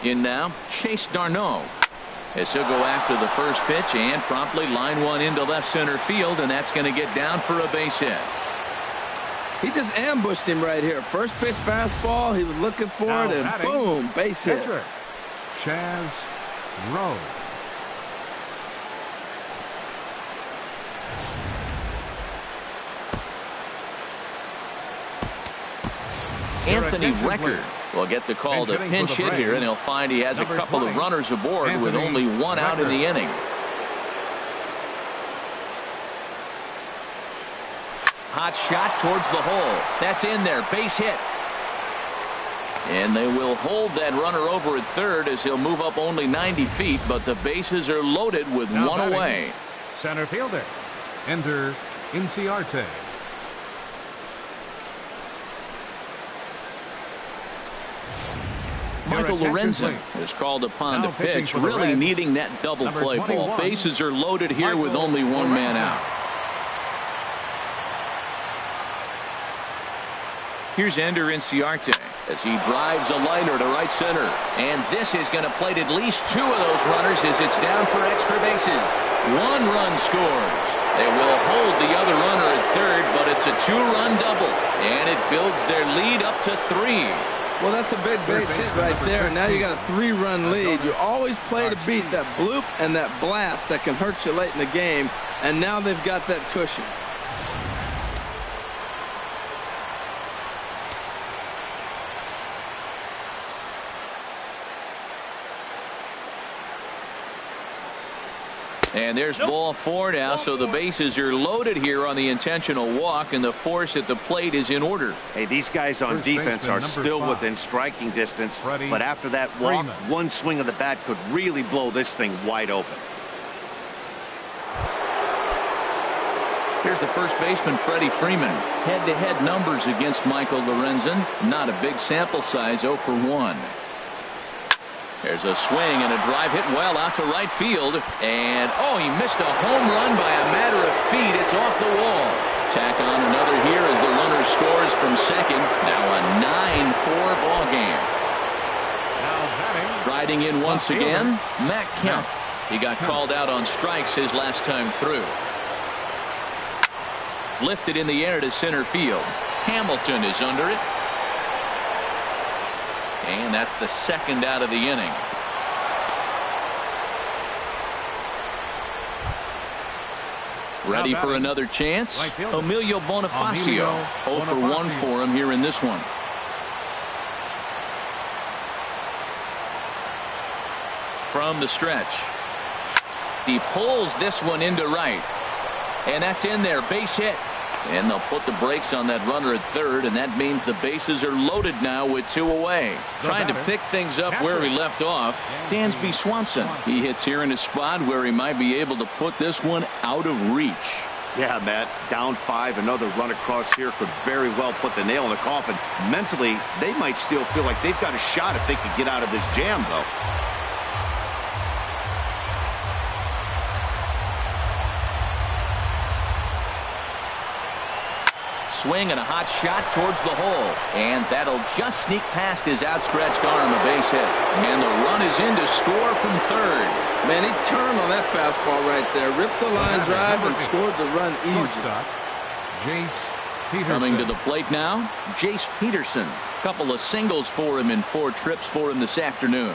In now, Chase Darno, as he'll go after the first pitch and promptly line one into left center field, and that's going to get down for a base hit. He just ambushed him right here. First pitch fastball, he was looking for it, and boom, base hit. Chaz Rowe. Anthony Record will get the call to pinch hit here, and he'll find he has a couple of runners aboard with only one out in the inning. Hot shot towards the hole. That's in there. Base hit. And they will hold that runner over at third as he'll move up only 90 feet, but the bases are loaded with one away. Center fielder, Ender Inciarte. Michael Lorenzen is called upon to pitch, really needing that double play ball. Bases are loaded here with only one man out. Here's Ender Inciarte as he drives a liner to right center. And this is going to plate at least 2 of those runners as it's down for extra bases. 1 run scores. They will hold the other runner at third, but it's a 2-run double. And it builds their lead up to 3. Well, that's a big base hit right there, and now you got a 3-run lead. You always play to beat that bloop and that blast that can hurt you late in the game, and now they've got that cushion. And there's ball 4 now, so the bases are loaded here on the intentional walk, and the force at the plate is in order. Hey, these guys on defense are still within striking distance, but after that walk, one swing of the bat could really blow this thing wide open. Here's the first baseman, Freddie Freeman. Head-to-head numbers against Michael Lorenzen. Not a big sample size, 0 for 1. There's a swing and a drive hit well out to right field. And, oh, he missed a home run by a matter of feet. It's off the wall. Tack on another here as the runner scores from second. Now a 9-4 ball game. Riding in once again, Matt Kemp. He got called out on strikes his last time through. Lifted in the air to center field. Hamilton is under it. And that's the second out of the inning. Ready for another chance? Emilio Bonifacio. 0 for 1 for him here in this one. From the stretch. He pulls this one into right. And that's in there. Base hit. And they'll put the brakes on that runner at third, and that means the bases are loaded now with 2 away. Trying to pick things up where he left off, Dansby Swanson. He hits here in a spot where he might be able to put this one out of reach. Yeah, Matt, down 5, another run across here could very well put the nail in the coffin. Mentally, they might still feel like they've got a shot if they could get out of this jam, though. Swing and a hot shot towards the hole, and that'll just sneak past his outstretched arm, a base hit, and the run is in to score from third. Man, he turned on that fastball right there, ripped the line drive and scored the run easy. Coming to the plate now, Joesph Peterson. Couple of singles for him in 4 trips for him this afternoon.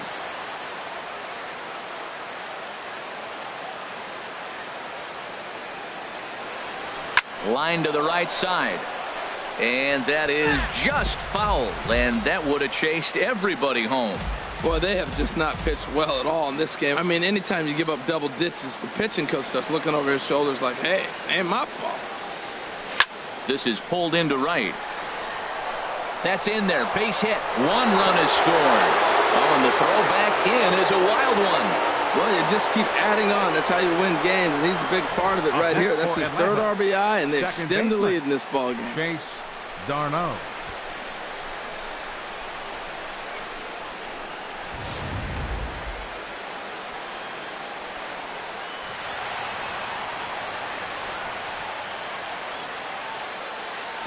Line to the right side. And that is just foul. And that would have chased everybody home. Boy, they have just not pitched well at all in this game. I mean, anytime you give up double ditches, the pitching coach starts looking over his shoulders like, hey, ain't my fault. This is pulled into right. That's in there. Base hit. 1 run is scored. Oh, and the throw back in is a wild one. Well, you just keep adding on. That's how you win games, and he's a big part of it right here. That's his 3rd RBI, and they extend the lead in this ballgame. Chase Darno.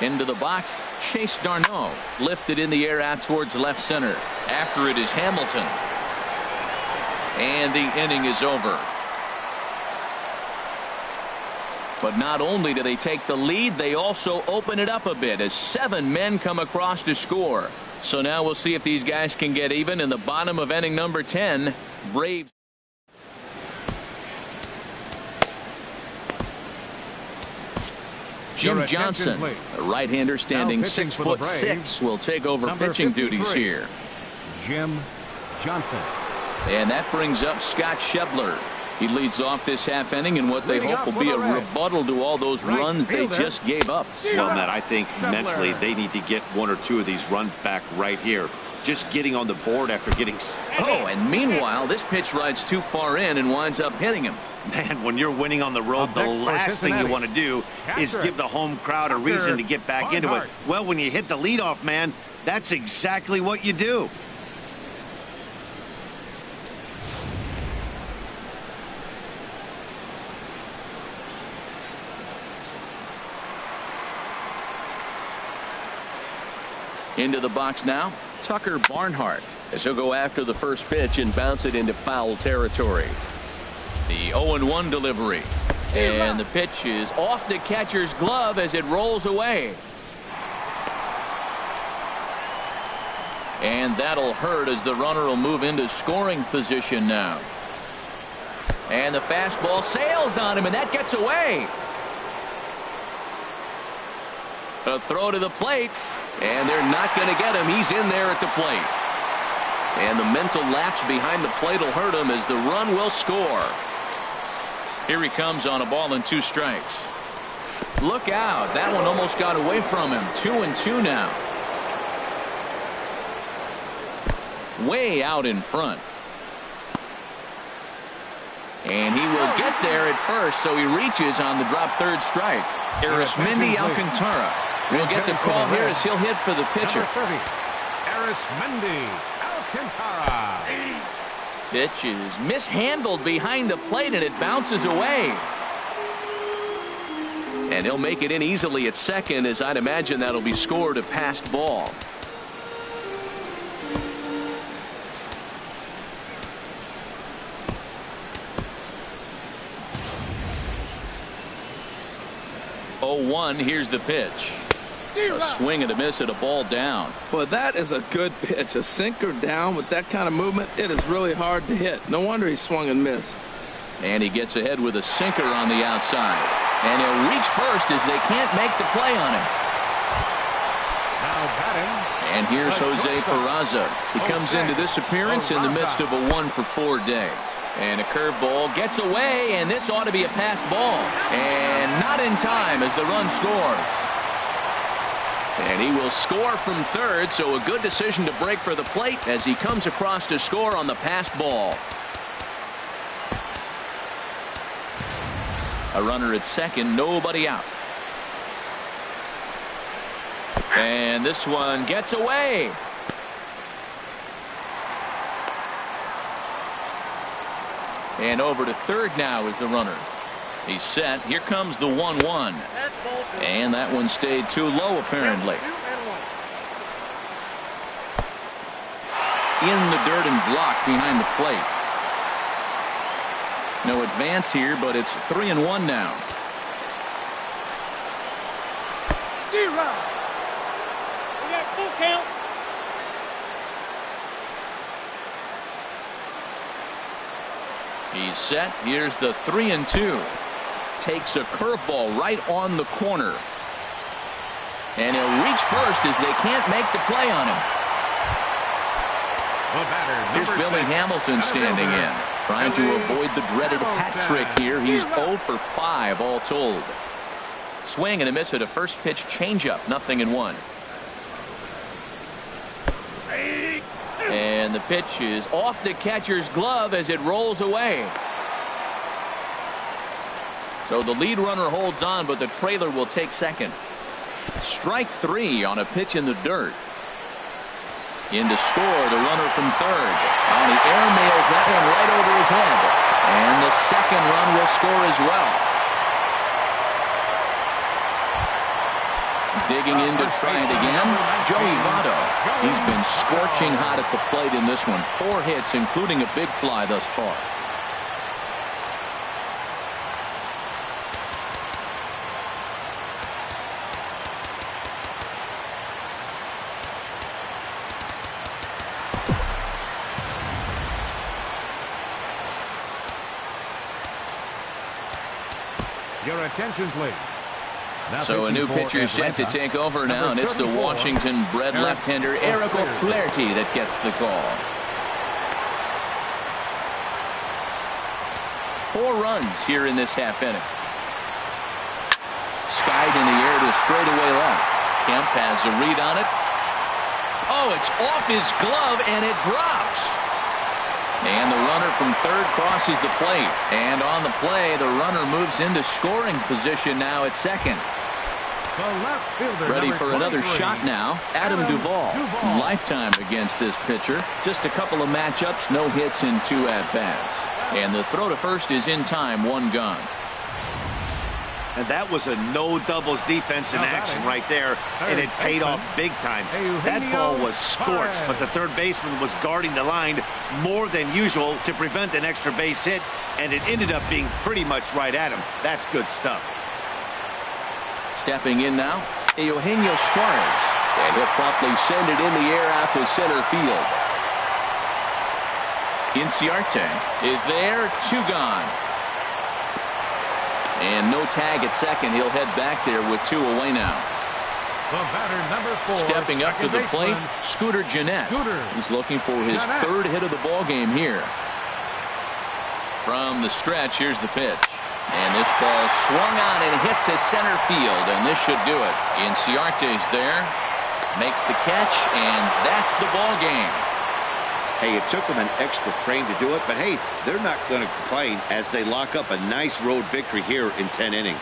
Into the box, Chase Darno. Lifted in the air out towards left center. After it is Hamilton. And the inning is over. But not only do they take the lead, they also open it up a bit as 7 men come across to score. So now we'll see if these guys can get even in the bottom of inning number 10. Braves. Jim Johnson, a right-hander standing 6'6", will take over pitching duties here. Jim Johnson. And that brings up Scott Schebler. He leads off this half inning in what they hope will be a rebuttal to all those runs they just gave up. Well, Matt, I think mentally they need to get 1 or 2 of these runs back right here. Just getting on the board after getting... Oh, and meanwhile, this pitch rides too far in and winds up hitting him. Man, when you're winning on the road, the last thing you want to do is give the home crowd a reason to get back into it. Well, when you hit the leadoff man, that's exactly what you do. Into the box now, Tucker Barnhart, as he'll go after the first pitch and bounce it into foul territory. The 0-1 delivery. And the pitch is off the catcher's glove as it rolls away. And that'll hurt as the runner will move into scoring position now. And the fastball sails on him, and that gets away. A throw to the plate. And they're not going to get him. He's in there at the plate. And the mental lapse behind the plate will hurt him as the run will score. Here he comes on a ball and 2 strikes. Look out. That one almost got away from him. 2-2 now. Way out in front. And he will get there at first, so he reaches on the drop third strike. Arismendi Alcantara will get the call here as he'll hit for the pitcher. Arismendi Alcantara. Pitch is mishandled behind the plate, and it bounces away. And he'll make it in easily at second, as I'd imagine that'll be scored a passed ball. Here's the pitch. A swing and a miss at a ball down. Well, that is a good pitch. A sinker down with that kind of movement, it is really hard to hit. No wonder he swung and missed. And he gets ahead with a sinker on the outside. And he'll reach first as they can't make the play on him. Now batting. And here's Jose Peraza. He comes into this appearance in the midst of a 1-for-4 day. And a curveball gets away, and this ought to be a pass ball. And not in time as the run scores. And he will score from third, so a good decision to break for the plate as he comes across to score on the passed ball. A runner at second, nobody out. And this one gets away. And over to third now is the runner. He's set. Here comes the 1-1. And that one stayed too low, apparently. In the dirt and blocked behind the plate. No advance here, but it's 3-1 now. Zero. We got full count. He's set. Here's the 3-2. Takes a curveball right on the corner. And he'll reach first as they can't make the play on him. Here's Billy Hamilton standing in, trying to avoid the dreaded hat trick here. He's 0 for 5 all told. Swing and a miss at a first pitch changeup, 0-1. And the pitch is off the catcher's glove as it rolls away. So the lead runner holds on, but the trailer will take second. Strike 3 on a pitch in the dirt. In to score, the runner from third. On the air, mails that one right over his head. And the second run will score as well. Digging in to try it again, Joey Votto. He's been scorching hot at the plate in this one. 4 hits, including a big fly thus far. Your attention, please. Now So a new pitcher set to take over now, and it's the Washington-bred left-hander Eric O'Flaherty that gets the call. 4 runs here in this half inning. Skied in the air to straightaway left. Kemp has a read on it. Oh, it's off his glove, and it drops. And the runner from third crosses the plate. And on the play, the runner moves into scoring position now at second. Ready for another shot now. Adam Duvall. Lifetime against this pitcher. Just a couple of matchups, no hits in 2 at-bats. And the throw to first is in time, 1 gone. And that was a no doubles defense in action right there, and it paid off big time. That ball was scorched, but the third baseman was guarding the line more than usual to prevent an extra base hit, and it ended up being pretty much right at him. That's good stuff. Stepping in now, Eugenio Suarez. And he'll promptly send it in the air out to center field. Inciarte is there, 2 gone. And no tag at second. He'll head back there with 2 away now. The batter, number 4. Stepping up to the plate, Scooter Gennett. He's looking for his 3rd hit of the ball game here. From the stretch, here's the pitch. And this ball swung on and hit to center field, and this should do it. Inciarte's there, makes the catch, and that's the ball game. Hey, it took them an extra frame to do it, but hey, they're not going to complain as they lock up a nice road victory here in 10 innings.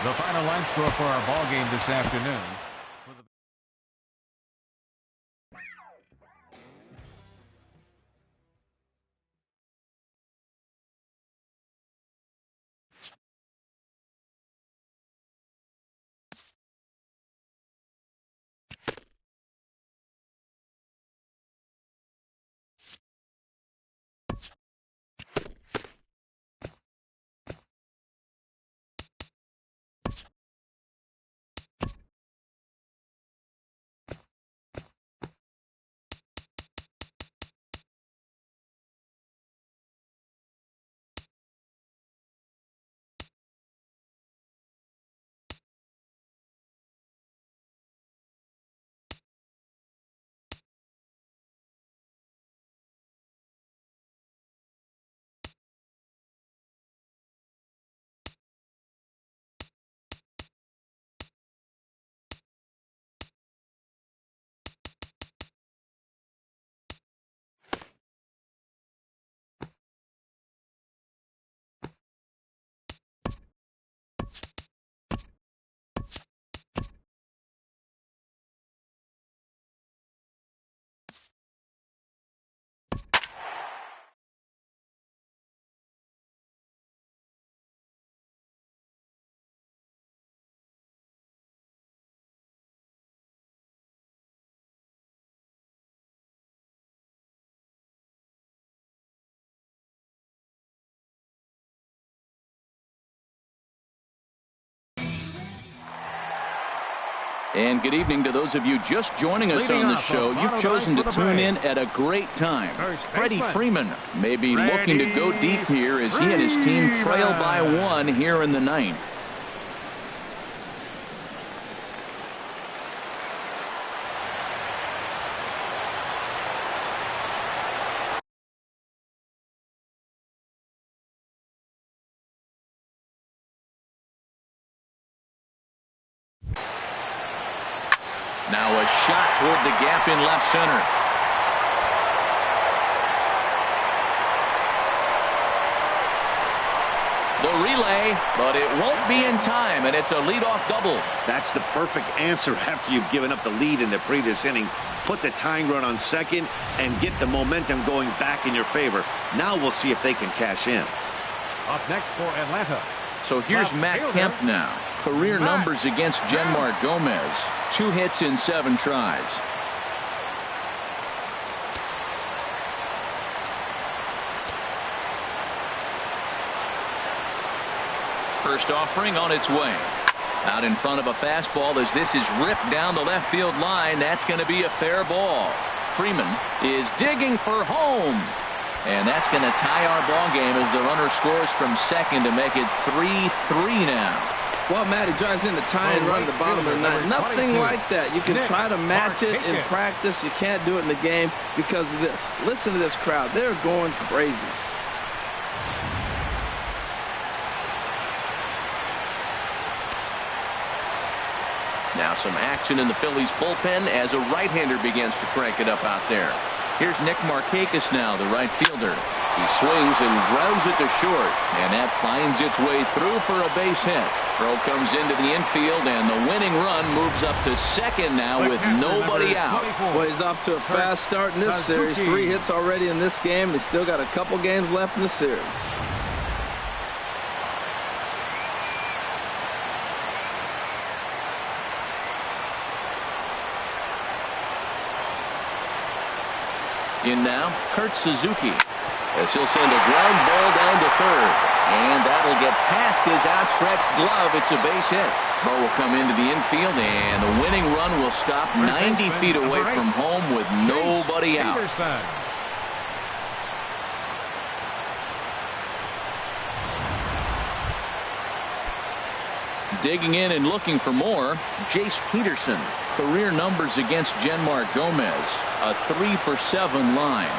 The final line score for our ball game this afternoon. And good evening to those of you just joining us on the show. You've chosen to tune in at a great time. Freddie Freeman may be looking to go deep here as he and his team trail by 1 here in the 9th. Now a shot toward the gap in left center. The relay, but it won't be in time, and it's a leadoff double. That's the perfect answer after you've given up the lead in the previous inning. Put the tying run on second and get the momentum going back in your favor. Now we'll see if they can cash in. Up next for Atlanta. So here's Matt Kemp now. Career numbers against Joesph Gomez. 2 hits in 7 tries. First offering on its way. Out in front of a fastball as this is ripped down the left field line. That's going to be a fair ball. Freeman is digging for home. And that's going to tie our ball game as the runner scores from second to make it 3-3 now. Well, Matt, he drives in the tying run at the bottom of the 9th. Nothing like that. You can try to match it in practice. You can't do it in the game because of this. Listen to this crowd. They're going crazy. Now some action in the Phillies bullpen as a right-hander begins to crank it up out there. Here's Nick Markakis now, the right fielder. He swings and grounds it to short, and that finds its way through for a base hit. Throw comes into the infield, and the winning run moves up to second now with nobody out. Well, he's off to a fast start in this series. 3 hits already in this game. He's still got a couple games left in the series. In now, Kurt Suzuki, as he'll send a ground ball down to third. And that'll get past his outstretched glove. It's a base hit. Ball will come into the infield, and the winning run will stop 90 feet away from home with nobody out. Digging in and looking for more, Jace Peterson. Career numbers against Joesph Gomez. A 3-for-7 line.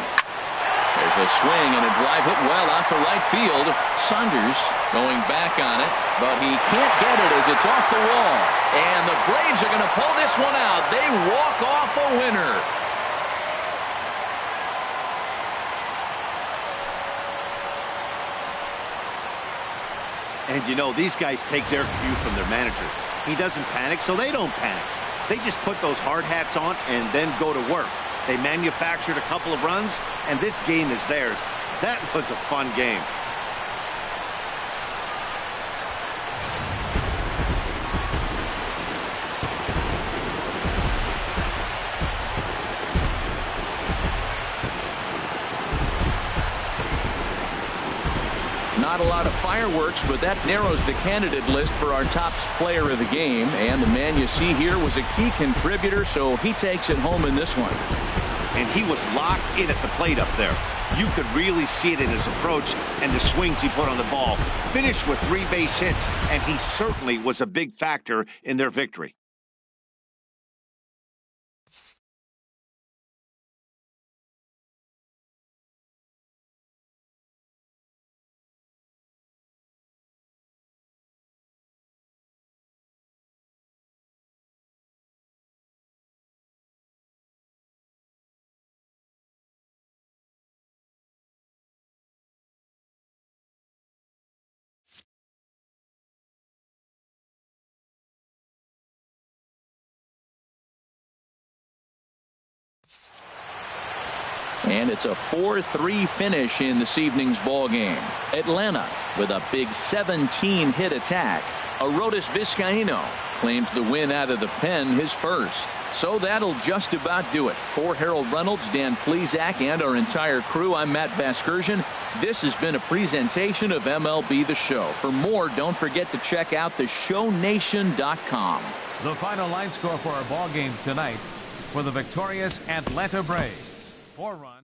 There's a swing and a drive hit well out to right field. Saunders going back on it, but he can't get it as it's off the wall. And the Braves are going to pull this one out. They walk off a winner. And you know, these guys take their cue from their manager. He doesn't panic, so they don't panic. They just put those hard hats on and then go to work. They manufactured a couple of runs, and this game is theirs. That was a fun game. Not a lot of fireworks, but that narrows the candidate list for our top player of the game. And the man you see here was a key contributor, so he takes it home in this one. And he was locked in at the plate up there. You could really see it in his approach and the swings he put on the ball. Finished with 3 base hits, and he certainly was a big factor in their victory. And it's a 4-3 finish in this evening's ball game. Atlanta with a big 17-hit attack. Arodys Vizcaíno claims the win out of the pen, his first. So that'll just about do it. For Harold Reynolds, Dan Plezak, and our entire crew, I'm Matt Vasgersian. This has been a presentation of MLB The Show. For more, don't forget to check out theshownation.com. The final line score for our ball game tonight for the victorious Atlanta Braves. 4 runs.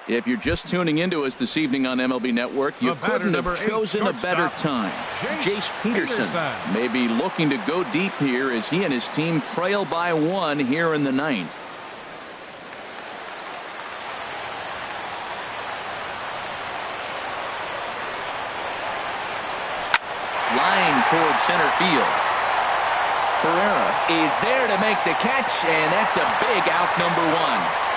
If you're just tuning into us this evening on MLB Network, you couldn't have chosen a better time. Joesph Peterson may be looking to go deep here as he and his team trail by 1 here in the 9th. Line toward center field. Pereira is there to make the catch, and that's a big out, number 1.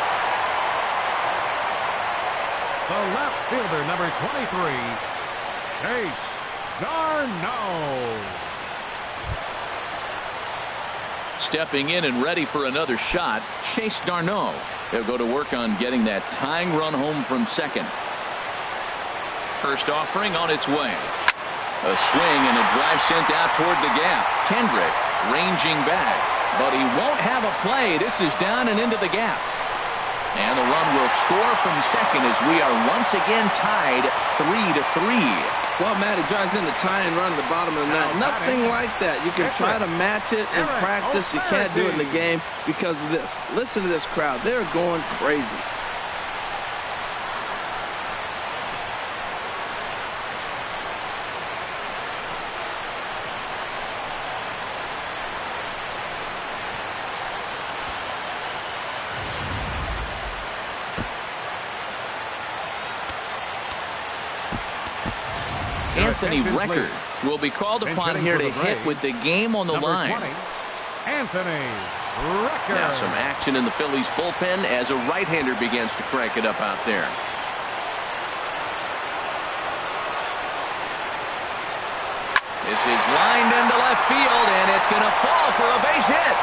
The left fielder, number 23, Chase Darno. Stepping in and ready for another shot, Chase Darno. He'll go to work on getting that tying run home from second. First offering on its way. A swing and a drive sent out toward the gap. Kendrick ranging back, but he won't have a play. This is down and into the gap. And the run will score from second as we are once again tied 3-3. Well, Matt, he drives in the tying run at the bottom of the ninth. Nothing like that. You can try to match it in practice. You can't do it in the game because of this. Listen to this crowd. They're going crazy. Anthony Record will be called upon here to hit with the game on the line. 20, Anthony Record. Now some action in the Phillies bullpen as a right-hander begins to crank it up out there. This is lined into left field, and it's going to fall for a base hit.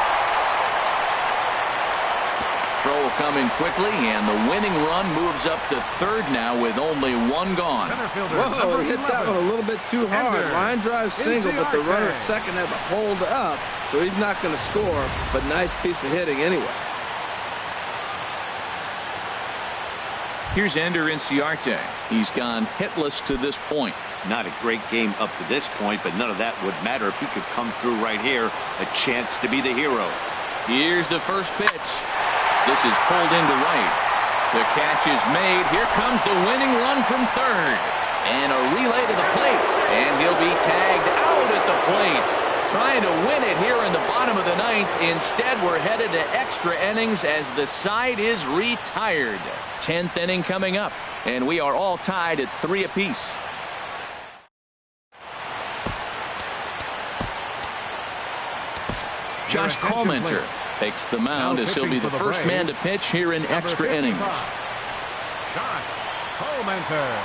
throw coming quickly, and the winning run moves up to third now with only one gone. Whoa, he hit that one a little bit too hard. Line drive single, but the runner at second had to hold up, so he's not going to score, but nice piece of hitting anyway. Here's Ender Inciarte. He's gone hitless to this point. Not a great game up to this point, but none of that would matter if he could come through right here. A chance to be the hero. Here's the first pitch. This is pulled into right. The catch is made. Here comes the winning run from third. And a relay to the plate. And he'll be tagged out at the plate. Trying to win it here in the bottom of the ninth. Instead, we're headed to extra innings as the side is retired. 10th inning coming up. And we are all tied at 3 apiece. Josh Marcotte takes the mound as he'll be the first man to pitch here in extra innings. Josh Marcotte.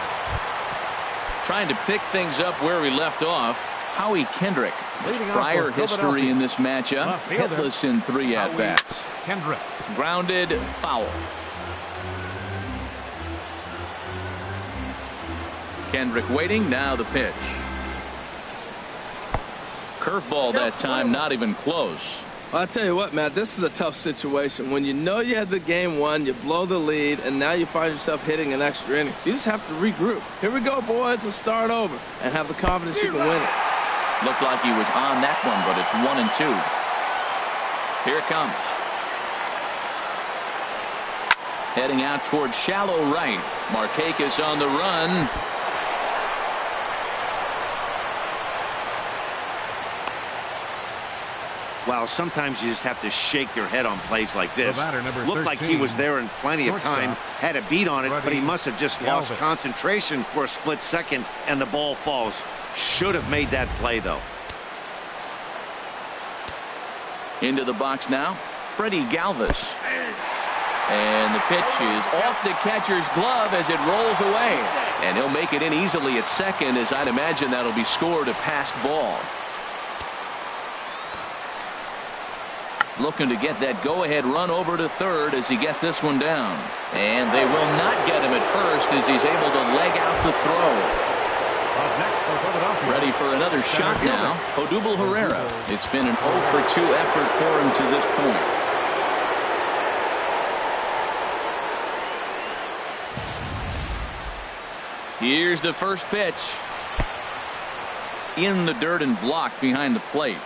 Trying to pick things up where we left off. Howie Kendrick, his prior history in this matchup, hitless in 3 at-bats. Kendrick. Grounded, foul. Kendrick waiting, now the pitch. Curveball that time, not even close. I'll tell you what, Matt, this is a tough situation. When you know you had the game won, you blow the lead, and now you find yourself hitting an extra innings. You just have to regroup. Here we go, boys. Let's start over and have the confidence you can win it. Looked like he was on that one, but it's 1-2. Here it comes. Heading out towards shallow right. Markakis on the run. Well, sometimes you just have to shake your head on plays like this. Looked like he was there in plenty of time, had a beat on it, but he must have just lost concentration for a split second, and the ball falls. Should have made that play, though. Into the box now, Freddie Galvis. And the pitch is off the catcher's glove as it rolls away. And he'll make it in easily at second, as I'd imagine that'll be scored a passed ball. Looking to get that go-ahead run over to third as he gets this one down. And they will not get him at first as he's able to leg out the throw. Ready for another shot now, Odubel Herrera. It's been an 0-for-2 effort for him to this point. Here's the first pitch. In the dirt and blocked behind the plate.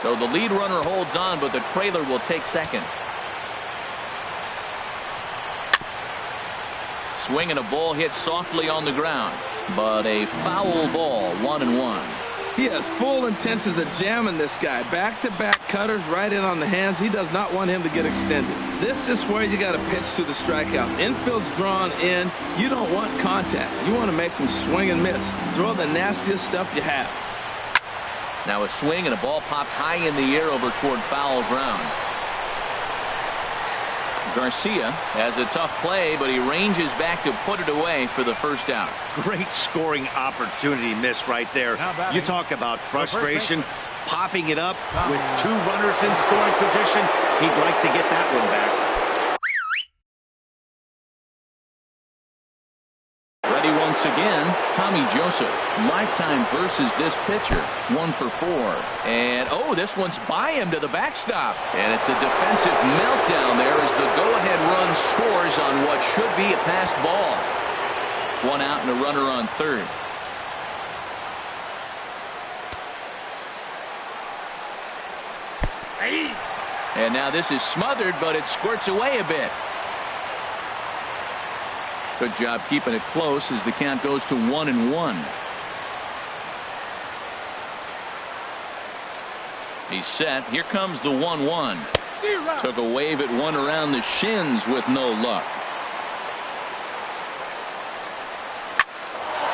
So the lead runner holds on, but the trailer will take second. Swing and a ball hit softly on the ground, but a foul ball, 1-1. He has full intentions of jamming this guy. Back-to-back cutters right in on the hands. He does not want him to get extended. This is where you got to pitch to the strikeout. Infield's drawn in. You don't want contact. You want to make them swing and miss. Throw the nastiest stuff you have. Now a swing and a ball popped high in the air over toward foul ground. Garcia has a tough play, but he ranges back to put it away for the first out. Great scoring opportunity miss right there. You talk about frustration, popping it up with 2 runners in scoring position. He'd like to get that one back. Ready once again, Tommy Joesph. Lifetime versus this pitcher, 1-for-4. And, oh, this one's by him to the backstop. And it's a defensive meltdown there as the go-ahead run scores on what should be a passed ball. 1 out and a runner on third. And now this is smothered, but it squirts away a bit. Good job keeping it close as the count goes to 1-1. He's set. Here comes the 1-1. Took a wave at one around the shins with no luck.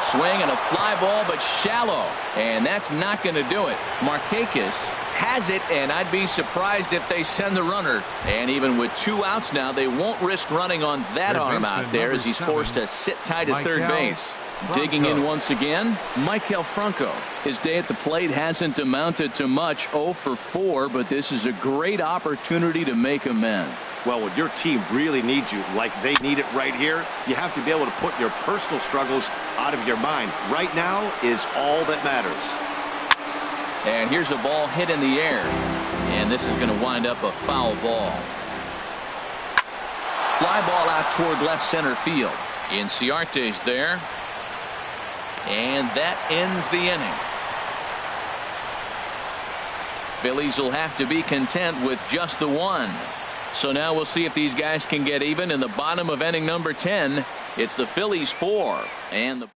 Swing and a fly ball, but shallow. And that's not going to do it. Markakis has it, and I'd be surprised if they send the runner. And even with 2 outs now, they won't risk running on that arm out there as he's forced to sit tight at third base. Digging in once again, Michael Franco. His day at the plate hasn't amounted to much, 0 for 4, but this is a great opportunity to make amends. Well, when your team really needs you, like they need it right here, you have to be able to put your personal struggles out of your mind. Right now is all that matters. And here's a ball hit in the air. And this is going to wind up a foul ball. Fly ball out toward left center field. Inciarte's there. And that ends the inning. Phillies will have to be content with just the one. So now we'll see if these guys can get even in the bottom of inning number 10. It's the Phillies 4 and the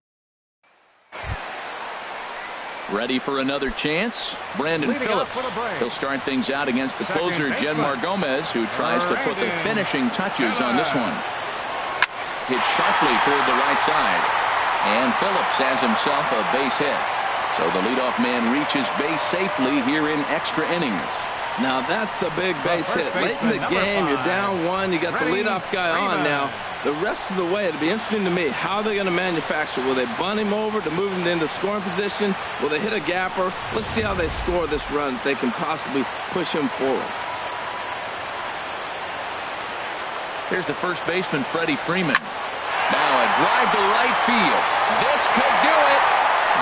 ready for another chance. Brandon Phillips. He'll start things out against the closer Joesph Gomez, who tries to put the finishing touches on this one. Hit sharply toward the right side, and Phillips has himself a base hit. So the leadoff man reaches base safely here in extra innings. Now that's a big base hit. Late in the game, you're down 1. You got the leadoff guy on now. The rest of the way, it'll be interesting to me how they're going to manufacture. Will they bunt him over to move him into scoring position? Will they hit a gapper? Let's see how they score this run if they can possibly push him forward. Here's the first baseman, Freddie Freeman. Now a drive to right field. This could do it.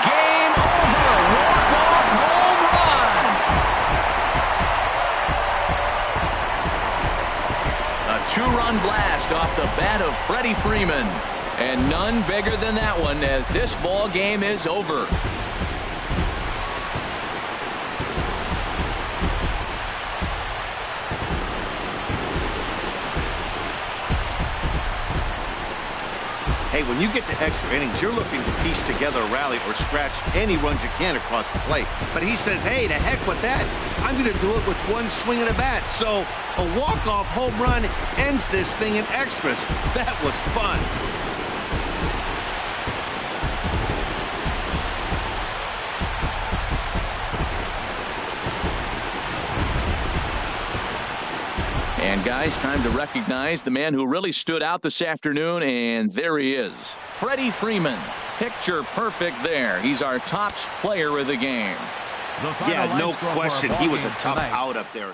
Game over. Walk-off home run. A 2-run blast off the bat of Freddie Freeman. And none bigger than that one as this ball game is over. Hey, when you get to extra innings, you're looking to piece together a rally or scratch any runs you can across the plate. But he says, hey, to heck with that. I'm going to do it with one swing of the bat. So a walk-off home run ends this thing in extras. That was fun. And guys, time to recognize the man who really stood out this afternoon, and there he is. Freddie Freeman. Picture perfect there. He's our top player of the game. Yeah, no question. He was a tough out up there.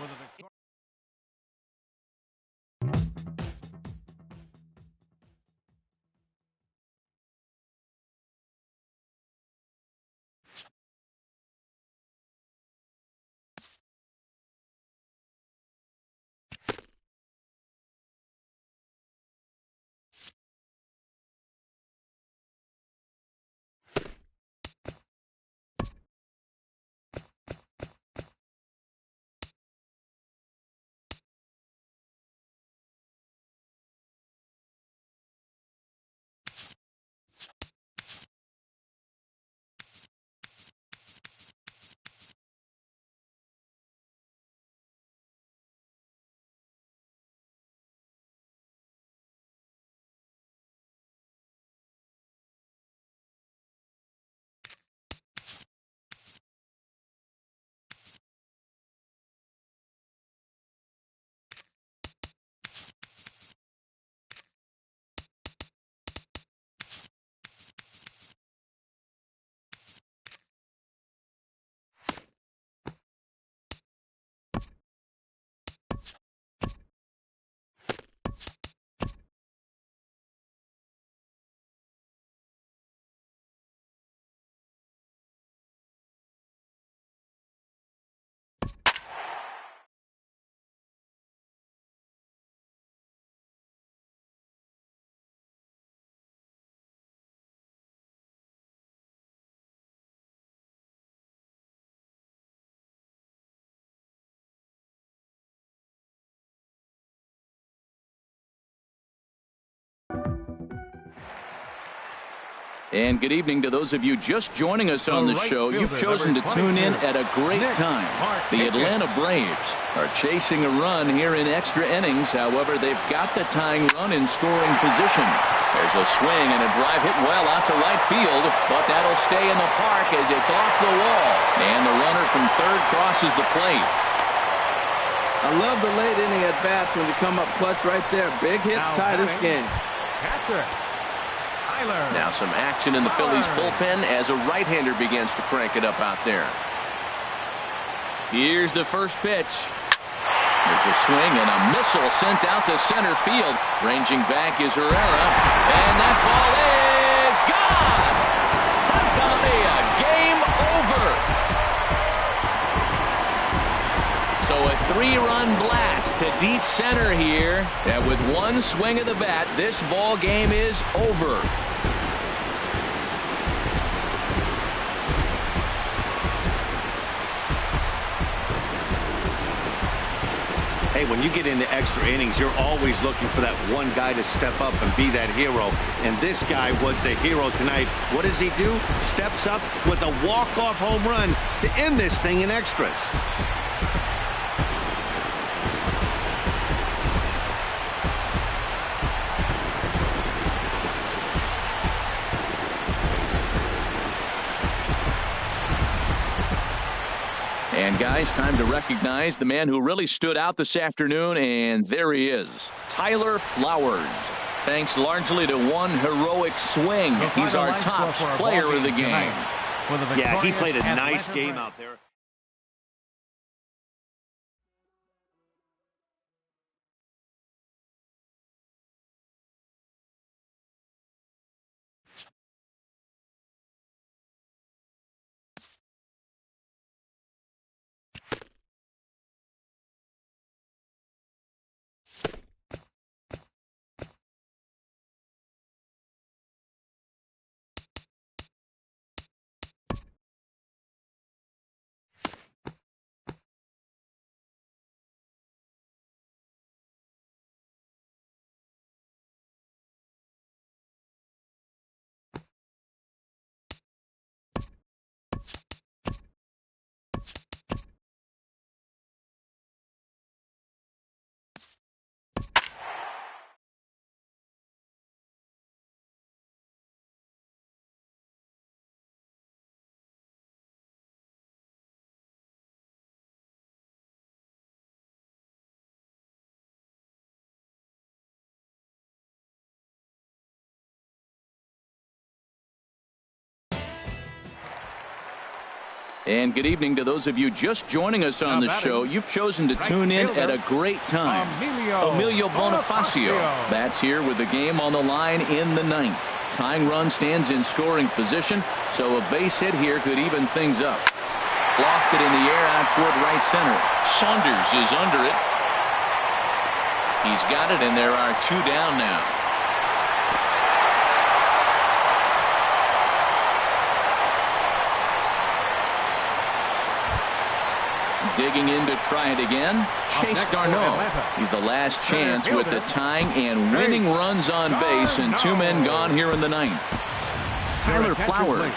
And good evening to those of you just joining us on the show. You've chosen to tune in at a great time. The Atlanta Braves are chasing a run here in extra innings. However, they've got the tying run in scoring position. There's a swing and a drive hit well out to right field, but that'll stay in the park as it's off the wall. And the runner from third crosses the plate. I love the late inning at-bats when you come up clutch right there. Big hit, tie this game. Catcher. Now some action in the Phillies bullpen as a right-hander begins to crank it up out there. Here's the first pitch. There's a swing and a missile sent out to center field. Ranging back is Herrera, and that ball is gone. Santa Maria, game over. So a 3-run blast to deep center here. And with one swing of the bat, this ball game is over. Hey, when you get into extra innings, you're always looking for that one guy to step up and be that hero. And this guy was the hero tonight. What does he do? Steps up with a walk-off home run to end this thing in extras. And guys, time to recognize the man who really stood out this afternoon, and there he is, Tyler Flowers. Thanks largely to one heroic swing. He's our top player of the game. Yeah, he played a nice game out there. And good evening to those of you just joining us on the show. You've chosen to tune in at a great time. Emilio Bonifacio bats here with the game on the line in the ninth. Tying run stands in scoring position, so a base hit here could even things up. Lofted in the air out toward right center. Saunders is under it. He's got it, and there are 2 down now. Digging in to try it again, Chase Darno. He's the last chance with the tying and winning runs on base, and 2 men gone here in the ninth. Tyler Flowers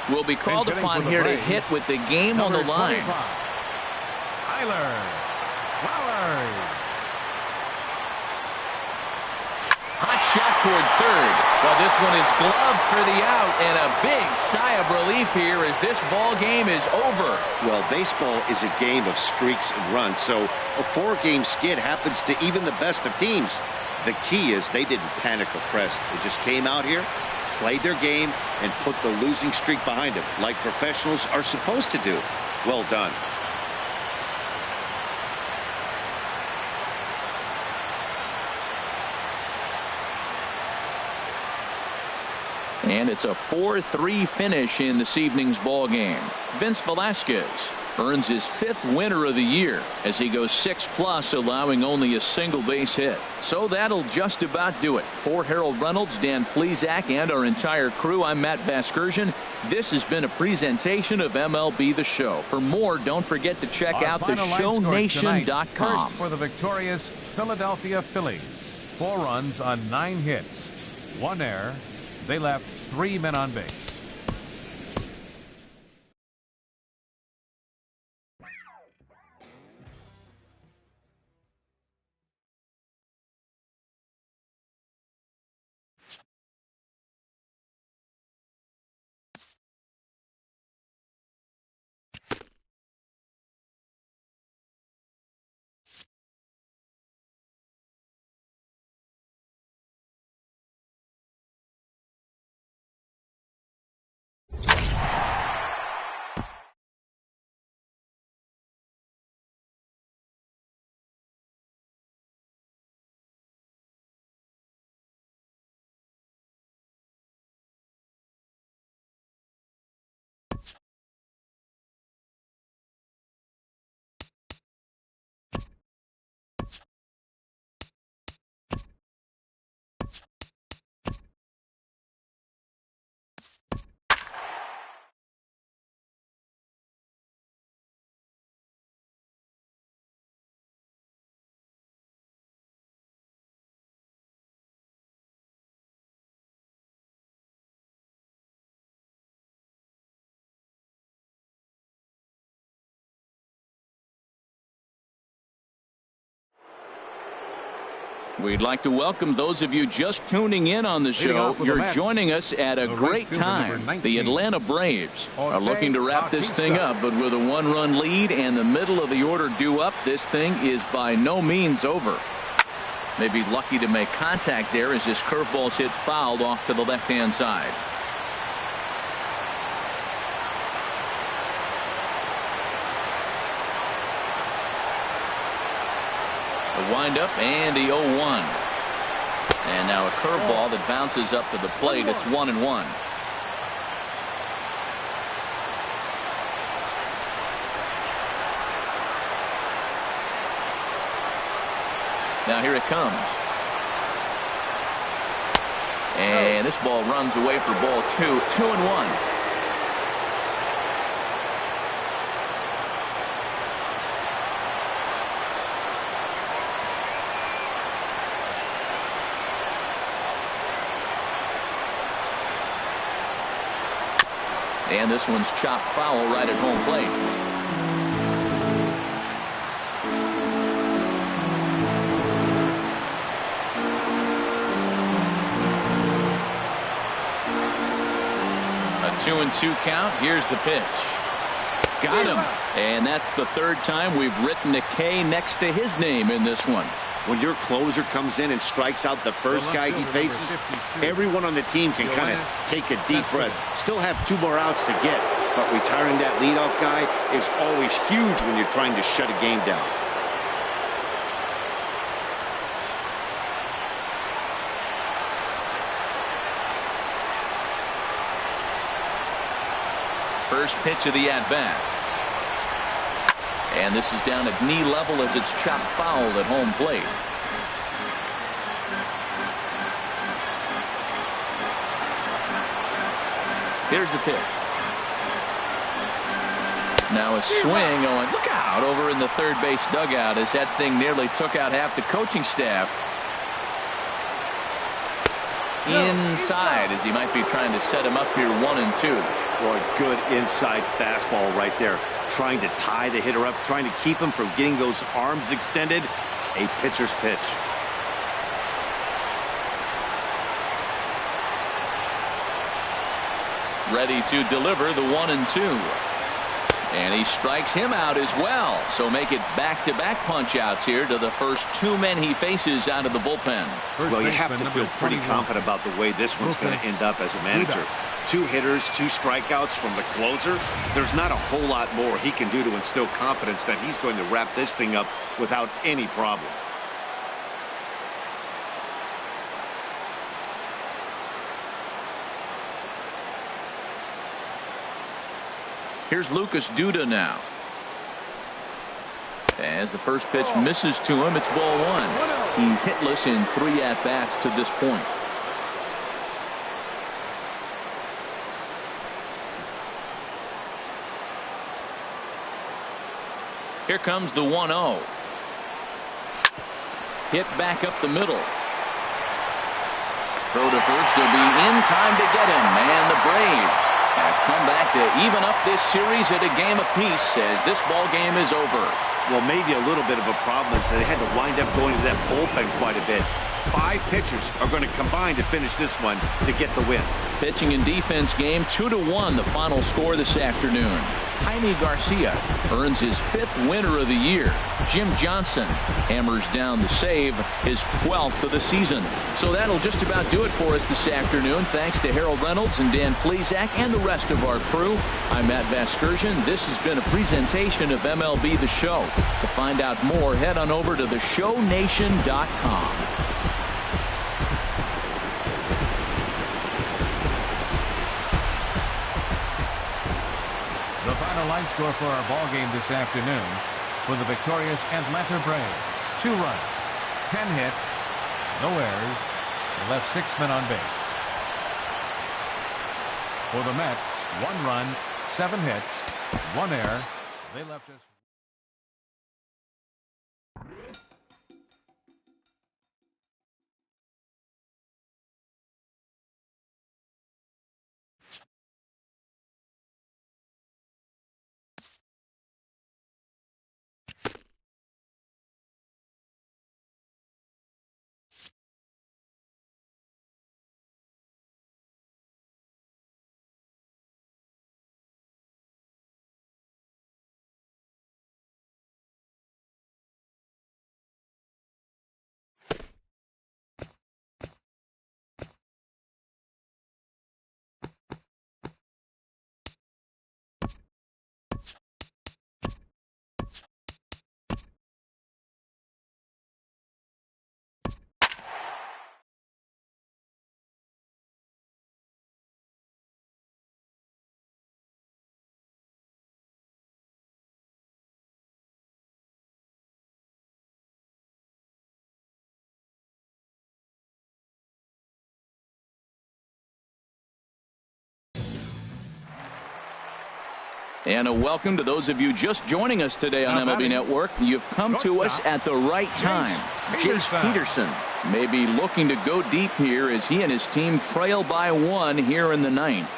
will be called upon here to hit with the game on the line. Tyler Flowers. Hot shot toward third. Well, this one is gloved for the out, and a big sigh of relief here as this ball game is over. Well, baseball is a game of streaks and runs, so a 4-game skid happens to even the best of teams. The key is they didn't panic or press. They just came out here, played their game, and put the losing streak behind them, like professionals are supposed to do. Well done. And it's a 4-3 finish in this evening's ball game. Vince Velasquez earns his 5th winner of the year as he goes 6+, allowing only a single base hit. So that'll just about do it. For Harold Reynolds, Dan Plezak, and our entire crew, I'm Matt Vasgersian. This has been a presentation of MLB The Show. For more, don't forget to check out theshownation.com. For the victorious Philadelphia Phillies, 4 runs on 9 hits, 1 error. They left 3 men on base. We'd like to welcome those of you just tuning in on the show. You're joining us at a great time. The Atlanta Braves are looking to wrap this thing up, but with a one-run lead and the middle of the order due up, this thing is by no means over. Maybe lucky to make contact there as this curveball's hit fouled off to the left-hand side. The windup and the 0-1. And now a curveball that bounces up to the plate. It's 1-1. Now here it comes. And this ball runs away for ball 2. 2-1. And this one's chopped foul right at home plate. A 2-2 count. Here's the pitch. Got him. And that's the third time we've written a K next to his name in this one. When your closer comes in and strikes out the first guy he faces, everyone on the team can kind of take a deep breath. Still have 2 more outs to get, but retiring that leadoff guy is always huge when you're trying to shut a game down. First pitch of the at-bat. And this is down at knee level as it's chopped foul at home plate. Here's the pitch. Now a swing going. Look out over in the third base dugout as that thing nearly took out half the coaching staff. Inside as he might be trying to set him up here 1-2. Boy, good inside fastball right there. Trying to tie the hitter up, trying to keep him from getting those arms extended. A pitcher's pitch. Ready to deliver the 1-2. And he strikes him out as well. So make it back-to-back punch-outs here to the first 2 men he faces out of the bullpen. Well, you have to feel pretty confident about the way this one's going to end up as a manager. 2 hitters, 2 strikeouts from the closer. There's not a whole lot more he can do to instill confidence that he's going to wrap this thing up without any problem. Here's Lucas Duda now. As the first pitch misses to him, it's ball 1. He's hitless in 3 at-bats to this point. Here comes the 1-0. Hit back up the middle. Throw to first will be in time to get him. And the Braves have come back to even up this series at a game apiece as this ball game is over. Well, maybe a little bit of a problem is they had to wind up going to that bullpen quite a bit. 5 pitchers are going to combine to finish this one to get the win. Pitching and defense game 2-1 the final score this afternoon. Jaime Garcia earns his 5th winner of the year. Jim Johnson hammers down the save, his 12th of the season. So that'll just about do it for us this afternoon. Thanks to Harold Reynolds and Dan Plz and the rest of our crew. I'm Matt Vasgersian. This has been a presentation of MLB The Show. To find out more, head on over to theshownation.com. The final line score for our ball game this afternoon for the victorious Atlanta Braves: 2 runs, 10 hits, no errors. They left 6 men on base. For the Mets, 1 run, 7 hits, 1 error. They left us And a welcome to those of you just joining us today on MLB Network. You've come to us at the right time. Joesph Peterson may be looking to go deep here as he and his team trail by 1 here in the 9th.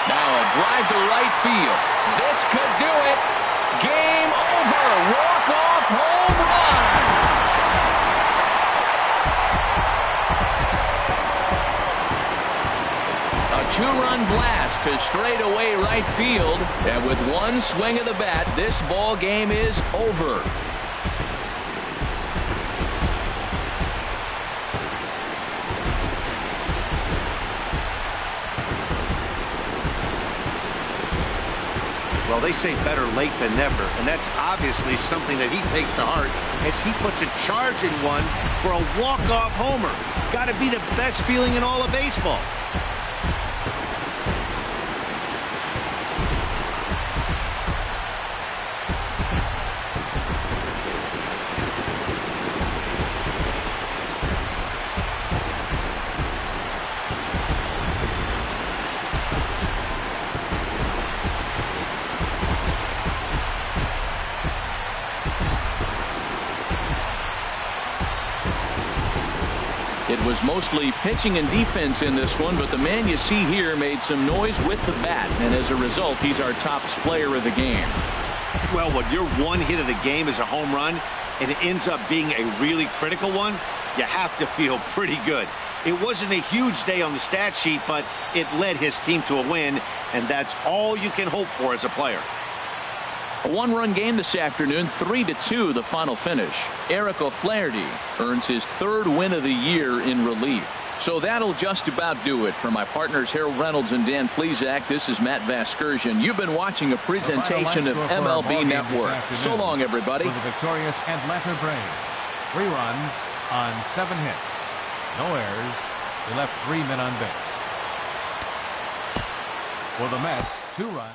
Now a drive to right field. This could do it. Game over. Walk-off home run. A 2-run blast to straightaway right field. And with one swing of the bat, this ball game is over. Well, they say better late than never, and that's obviously something that he takes to heart as he puts a charge in one for a walk-off homer. Got to be the best feeling in all of baseball. It was mostly pitching and defense in this one, but the man you see here made some noise with the bat, and as a result, he's our top player of the game. Well, when your one hit of the game is a home run, and it ends up being a really critical one, you have to feel pretty good. It wasn't a huge day on the stat sheet, but it led his team to a win, and that's all you can hope for as a player. A 1-run game this afternoon, 3-2 the final finish. Eric O'Flaherty earns his 3rd win of the year in relief. So that'll just about do it. For my partners Harold Reynolds and Dan Plezak, this is Matt Vasgersian. You've been watching a presentation of MLB Network. So long, everybody. For the victorious Atlanta Braves. 3 runs on 7 hits. No errors. They left 3 men on base. For the Mets, 2 runs.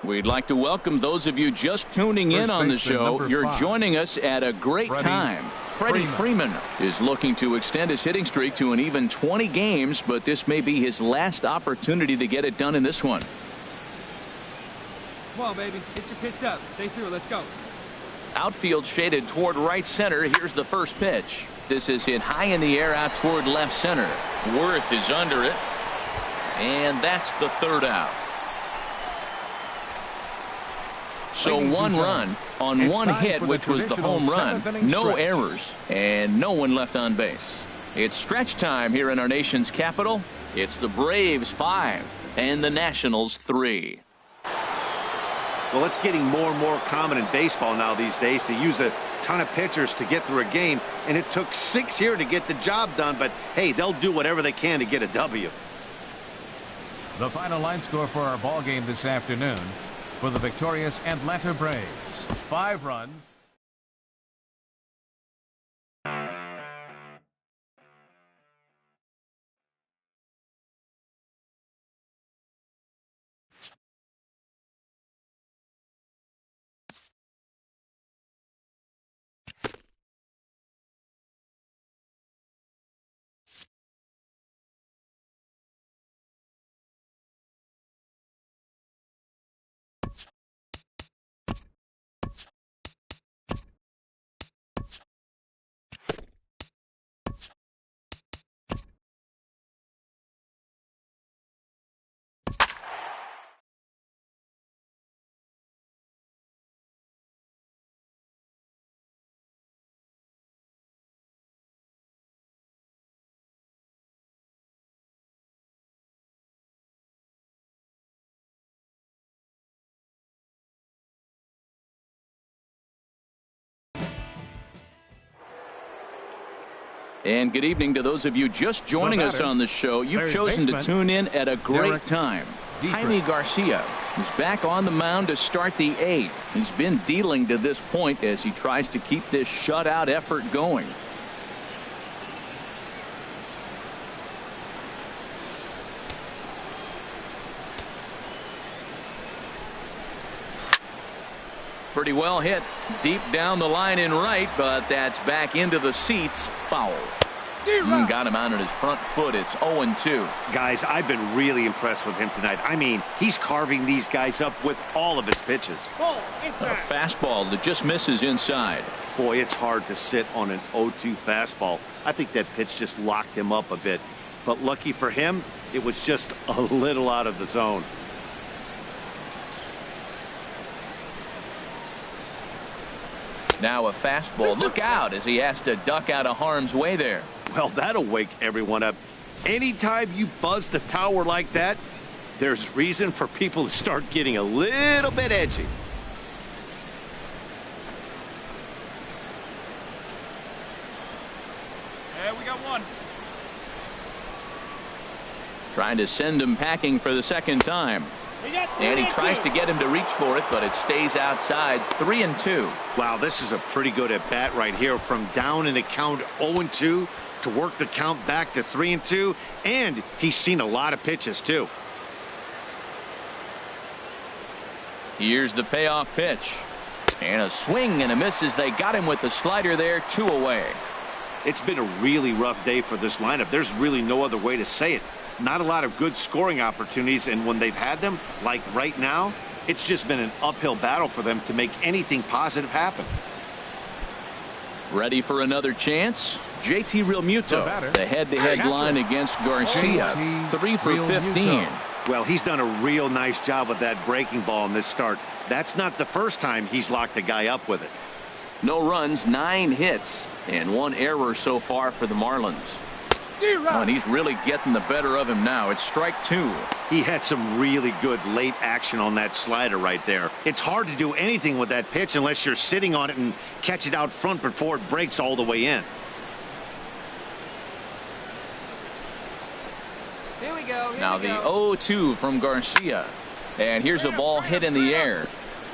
We'd like to welcome those of you just tuning in on the show. You're joining us at a great time. Freddie Freeman is looking to extend his hitting streak to an even 20 games, but this may be his last opportunity to get it done in this one. Come on, baby. Get your pitch up. Stay through. Let's go. Outfield shaded toward right center. Here's the first pitch. This is hit high in the air out toward left center. Worth is under it. And that's the 3rd out. So 1 run on 1 hit, which was the home run. No errors and no one left on base. It's stretch time here in our nation's capital. It's the Braves 5 and the Nationals 3. Well, it's getting more and more common in baseball now these days to use a ton of pitchers to get through a game, and it took 6 here to get the job done, but hey, they'll do whatever they can to get a W. The final line score for our ball game this afternoon. For the victorious Atlanta Braves, 5 runs. And good evening to those of you just joining us on the show. You've chosen to tune in at a great time. Jaime Garcia is back on the mound to start the 8th. He's been dealing to this point as he tries to keep this shutout effort going. Pretty well hit deep down the line in right, but that's back into the seats. Foul. Got him out on his front foot. It's 0-2. Guys, I've been really impressed with him tonight. I mean, he's carving these guys up with all of his pitches. A fastball that just misses inside. Boy, it's hard to sit on an 0-2 fastball. I think that pitch just locked him up a bit. But lucky for him, it was just a little out of the zone. Now a fastball. Look out as he has to duck out of harm's way there. Well, that'll wake everyone up. Anytime you buzz the tower like that, there's reason for people to start getting a little bit edgy. Yeah, we got one. Trying to send him packing for the second time. And he tries to get him to reach for it, but it stays outside. 3-2. Wow, this is a pretty good at bat right here. From down in the count 0-2 to work the count back to 3-2. And he's seen a lot of pitches, too. Here's the payoff pitch. And a swing and a miss as they got him with the slider there. 2 away. It's been a really rough day for this lineup. There's really no other way to say it. Not a lot of good scoring opportunities, and when they've had them, like right now, it's just been an uphill battle for them to make anything positive happen. Ready for another chance? JT Realmuto, the head-to-head line against Garcia. 3 for 15. Well, he's done a real nice job with that breaking ball in this start. That's not the first time he's locked a guy up with it. No runs, 9 hits, and 1 error so far for the Marlins. Oh, and he's really getting the better of him now. It's strike 2. He had some really good late action on that slider right there. It's hard to do anything with that pitch unless you're sitting on it and catch it out front before it breaks all the way in. Here we go. Now the 0-2 from Garcia. And here's a ball hit in the air.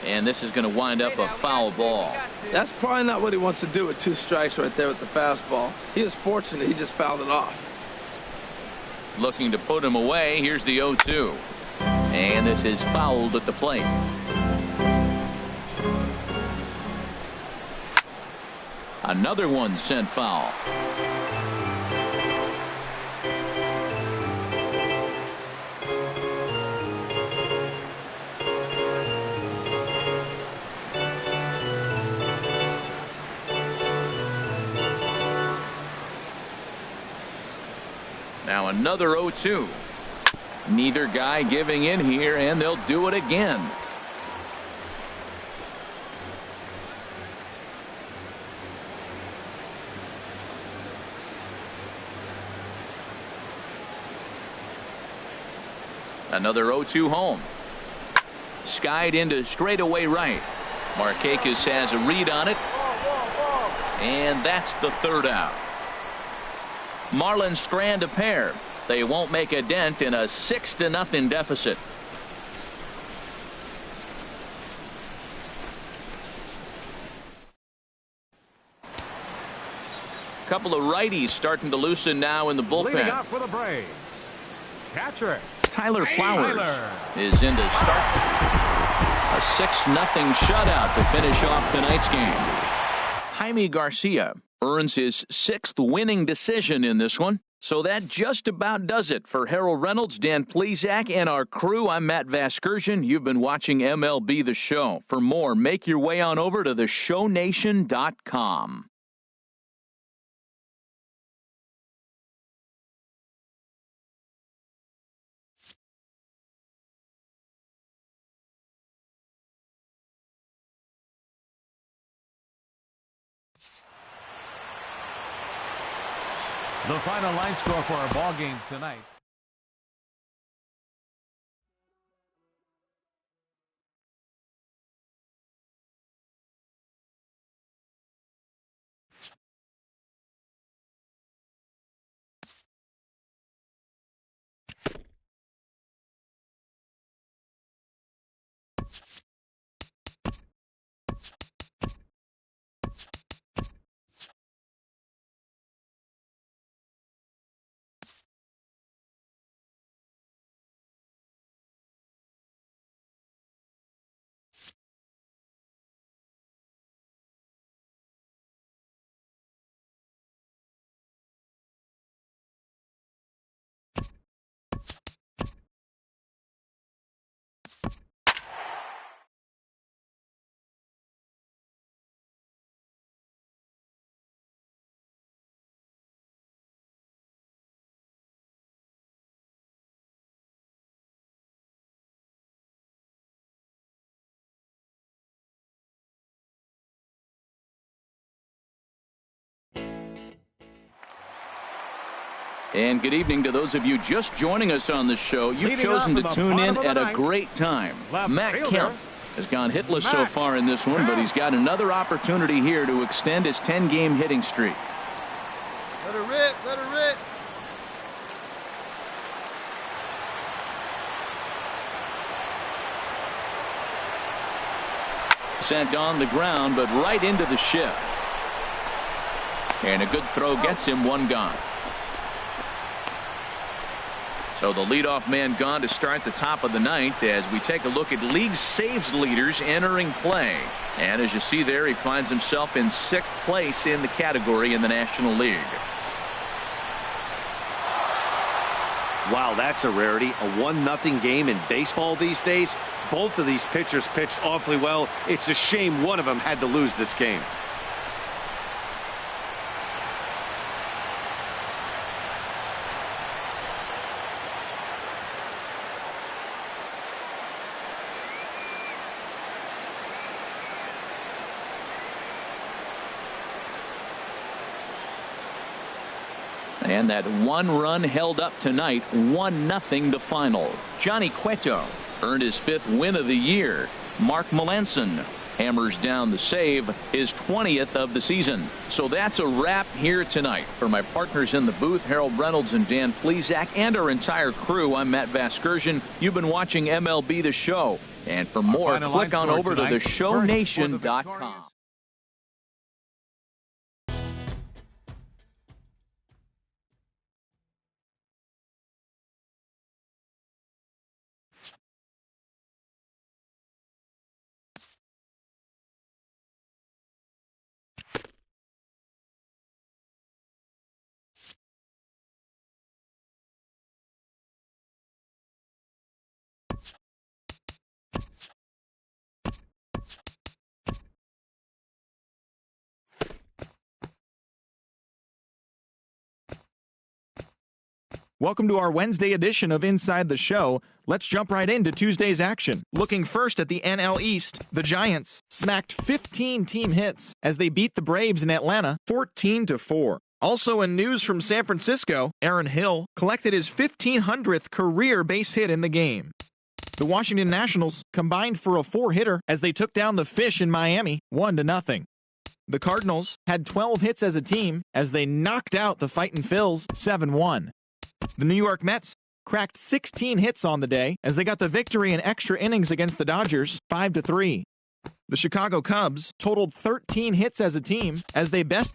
And this is going to wind up a foul ball. That's probably not what he wants to do with 2 strikes right there with the fastball. He is fortunate he just fouled it off. Looking to put him away. Here's the 0-2. And this is fouled at the plate. Another one sent foul. Now another 0-2. Neither guy giving in here, and they'll do it again. Another 0-2 home. Skied into straightaway right. Marcotte has a read on it. And that's the 3rd out. Marlins strand a pair. They won't make a dent in a 6-0 deficit. Couple of righties starting to loosen now in the bullpen. Leading off for the Braves, catcher Tyler Flowers is in to start a 6-0 shutout to finish off tonight's game. Jaime Garcia earns his 6th winning decision in this one. So that just about does it for Harold Reynolds, Dan Plezak, and our crew. I'm Matt Vasgersian. You've been watching MLB The Show. For more, make your way on over to theshownation.com. The final line score for our ball game tonight. And good evening to those of you just joining us on the show. You've chosen to tune in at a great time. Matt Kemp has gone hitless so far in this one, but he's got another opportunity here to extend his 10-game hitting streak. Let her rip, let her rip. Sent on the ground, but right into the shift. And a good throw gets him one gone. So the leadoff man gone to start the top of the ninth as we take a look at league saves leaders entering play. And as you see there, he finds himself in 6th place in the category in the National League. Wow, that's a rarity. A 1-0 game in baseball these days. Both of these pitchers pitched awfully well. It's a shame one of them had to lose this game. And that one run held up tonight, 1-0 the final. Johnny Cueto earned his 5th win of the year. Mark Melanson hammers down the save, his 20th of the season. So that's a wrap here tonight. For my partners in the booth, Harold Reynolds and Dan Plezak, and our entire crew, I'm Matt Vasgersian. You've been watching MLB The Show. And for more, click on over to theshownation.com. Welcome to our Wednesday edition of Inside the Show. Let's jump right into Tuesday's action. Looking first at the NL East, the Giants smacked 15 team hits as they beat the Braves in Atlanta 14-4. Also in news from San Francisco, Aaron Hill collected his 1,500th career base hit in the game. The Washington Nationals combined for a 4-hitter as they took down the Fish in Miami 1-0. The Cardinals had 12 hits as a team as they knocked out the Fightin' Phils 7-1. The New York Mets cracked 16 hits on the day as they got the victory in extra innings against the Dodgers 5-3. The Chicago Cubs totaled 13 hits as a team as they best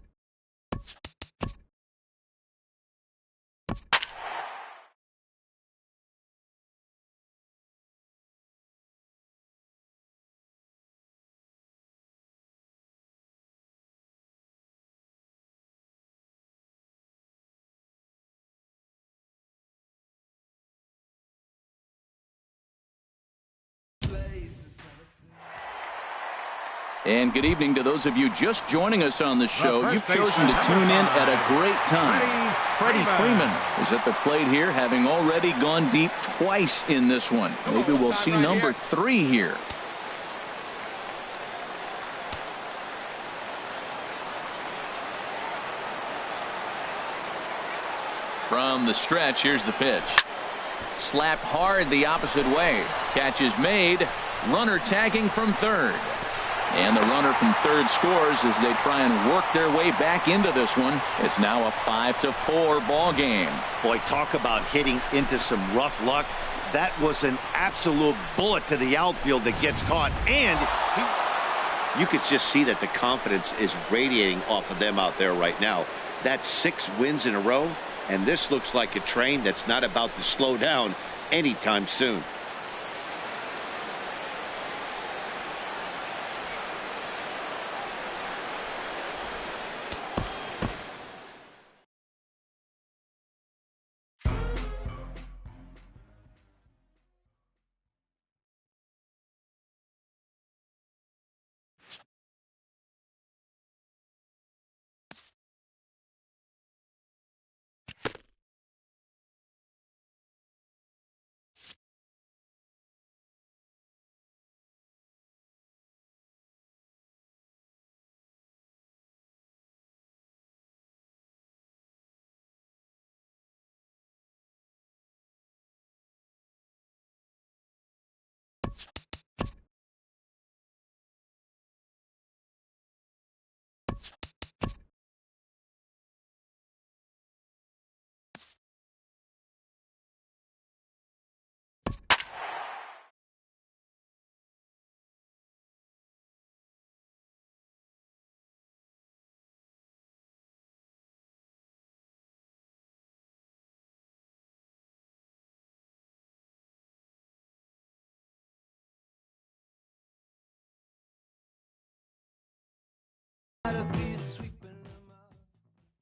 And good evening to those of you just joining us on the show. You've chosen to tune in at a great time. Freddie Freeman is at the plate here, having already gone deep twice in this one. Maybe we'll see number 3 here. From the stretch, here's the pitch. Slapped hard the opposite way. Catch is made. Runner tagging from third. And the runner from third scores as they try and work their way back into this one. It's now a 5-4 ball game. Boy, talk about hitting into some rough luck. That was an absolute bullet to the outfield that gets caught. And you could just see that the confidence is radiating off of them out there right now. That's 6 wins in a row. And this looks like a train that's not about to slow down anytime soon.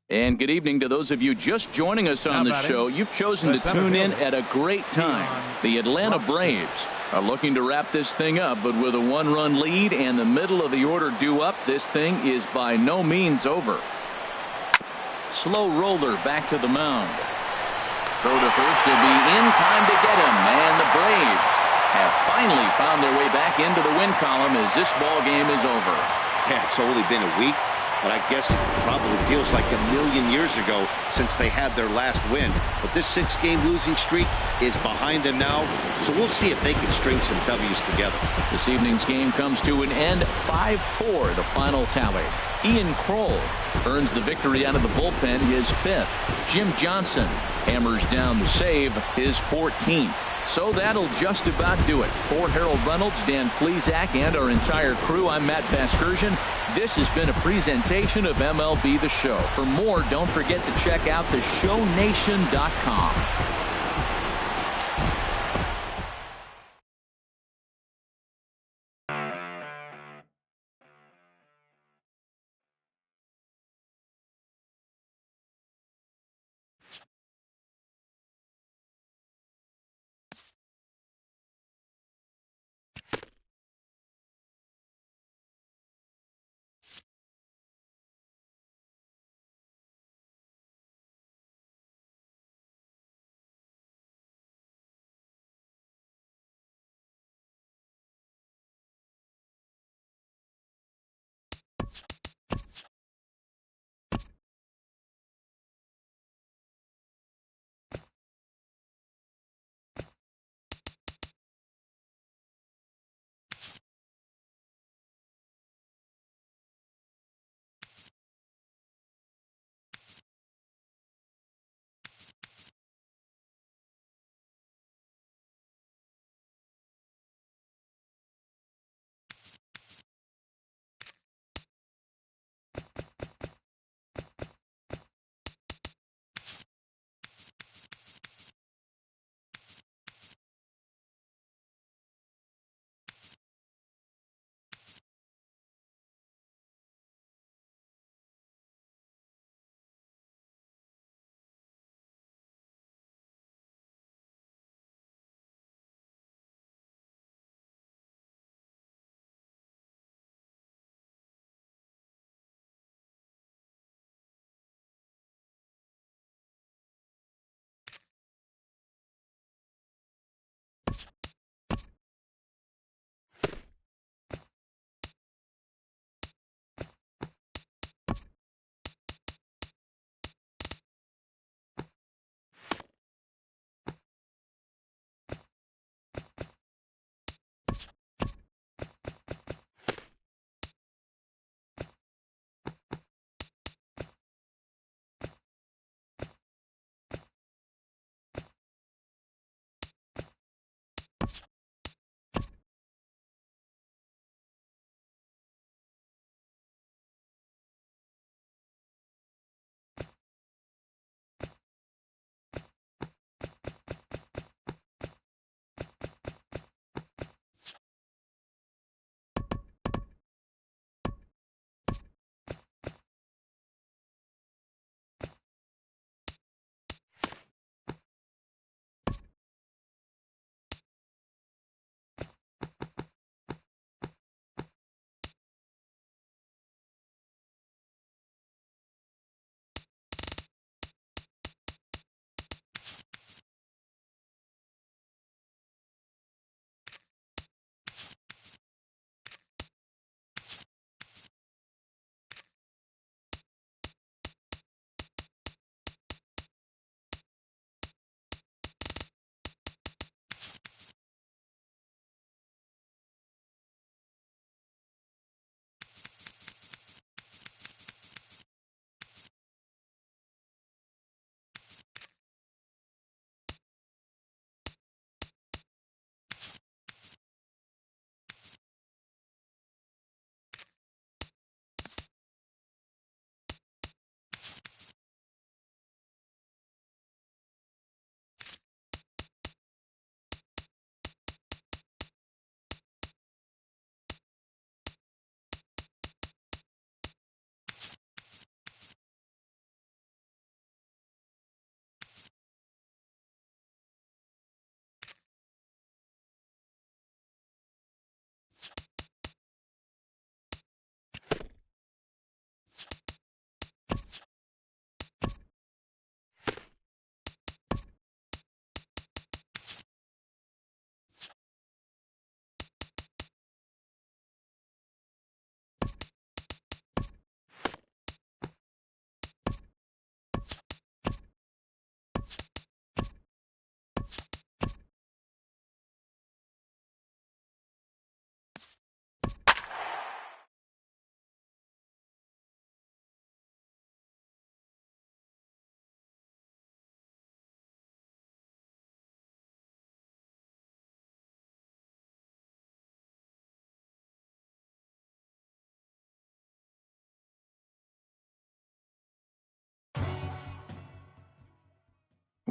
And good evening to those of you just joining us on the show. You've chosen to tune in at a great time. The Atlanta Braves are looking to wrap this thing up, but with a one-run lead and the middle of the order due up, this thing is by no means over. Slow roller back to the mound. Throw to first will be in time to get him, and the Braves have finally found their way back into the win column as this ball game is over. Yeah, it's only been a week, but I guess it probably feels like a million years ago since they had their last win. But this 6-game losing streak is behind them now, so we'll see if they can string some W's together. This evening's game comes to an end, 5-4 the final tally. Ian Kroll earns the victory out of the bullpen, his 5th. Jim Johnson hammers down the save, his 14th. So that'll just about do it. For Harold Reynolds, Dan Plezak, and our entire crew, I'm Matt Vasgersian. This has been a presentation of MLB The Show. For more, don't forget to check out theshownation.com.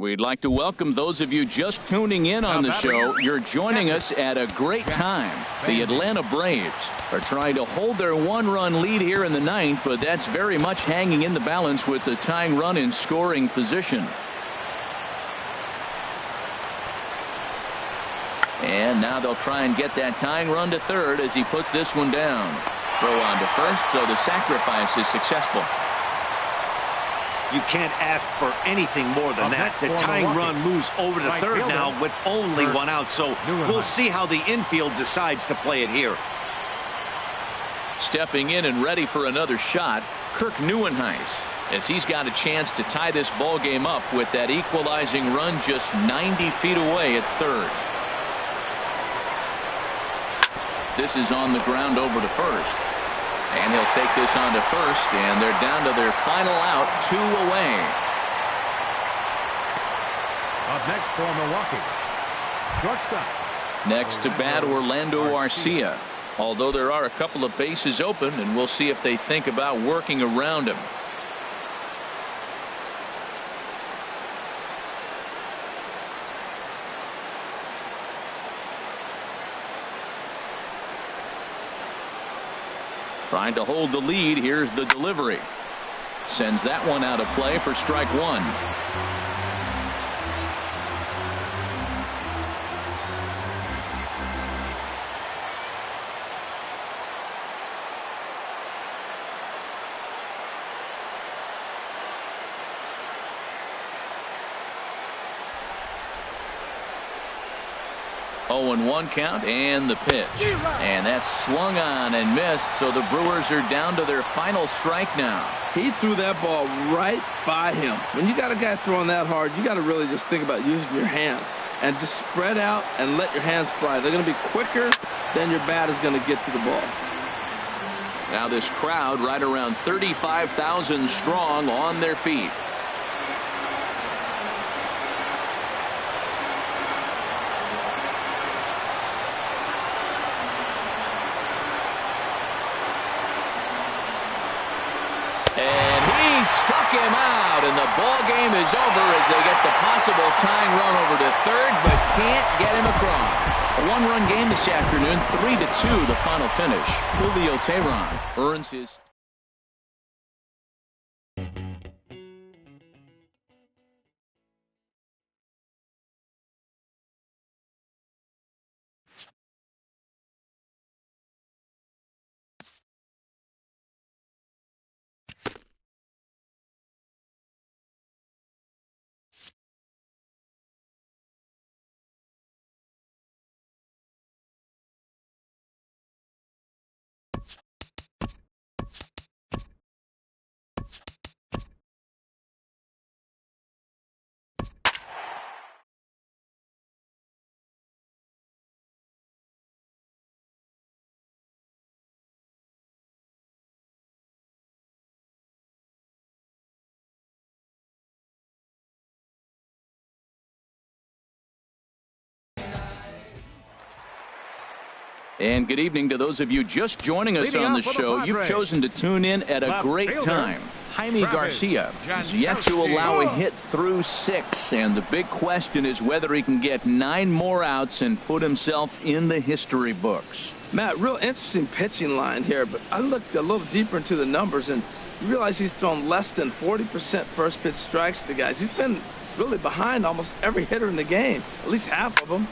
We'd like to welcome those of you just tuning in on the show. You're joining us at a great time. The Atlanta Braves are trying to hold their one-run lead here in the ninth, but that's very much hanging in the balance with the tying run in scoring position. And now they'll try and get that tying run to third as he puts this one down. Throw on to first, so the sacrifice is successful. You can't ask for anything more than that. The tying run moves over to third now with only one out, so we'll see how the infield decides to play it here. Stepping in and ready for another shot, Kirk Neuenhuis, as he's got a chance to tie this ball game up with that equalizing run just 90 feet away at third. This is on the ground over to first. And he'll take this on to first, and they're down to their final out, 2 away. Up next for Milwaukee, shortstop. Next to bat, Orlando Arcia. Although there are a couple of bases open, and we'll see if they think about working around him. Trying to hold the lead. Here's the delivery. Sends that one out of play for strike one. Oh, and 1 count, and the pitch. And that's swung on and missed, so the Brewers are down to their final strike now. He threw that ball right by him. When you got a guy throwing that hard, you got to really just think about using your hands and just spread out and let your hands fly. They're going to be quicker than your bat is going to get to the ball. Now this crowd right around 35,000 strong on their feet. Struck him out, and the ball game is over as they get the possible tying run over to third, but can't get him across. A one-run game this afternoon, 3-2 the final finish. Julio Teheran earns his. And good evening to those of you just joining us on the show. You've chosen to tune in at a great time. Jaime Garcia is yet to allow a hit through 6, and the big question is whether he can get 9 more outs and put himself in the history books. Matt, real interesting pitching line here, but I looked a little deeper into the numbers, and you realize he's thrown less than 40% first pitch strikes to guys. He's been really behind almost every hitter in the game, at least half of them.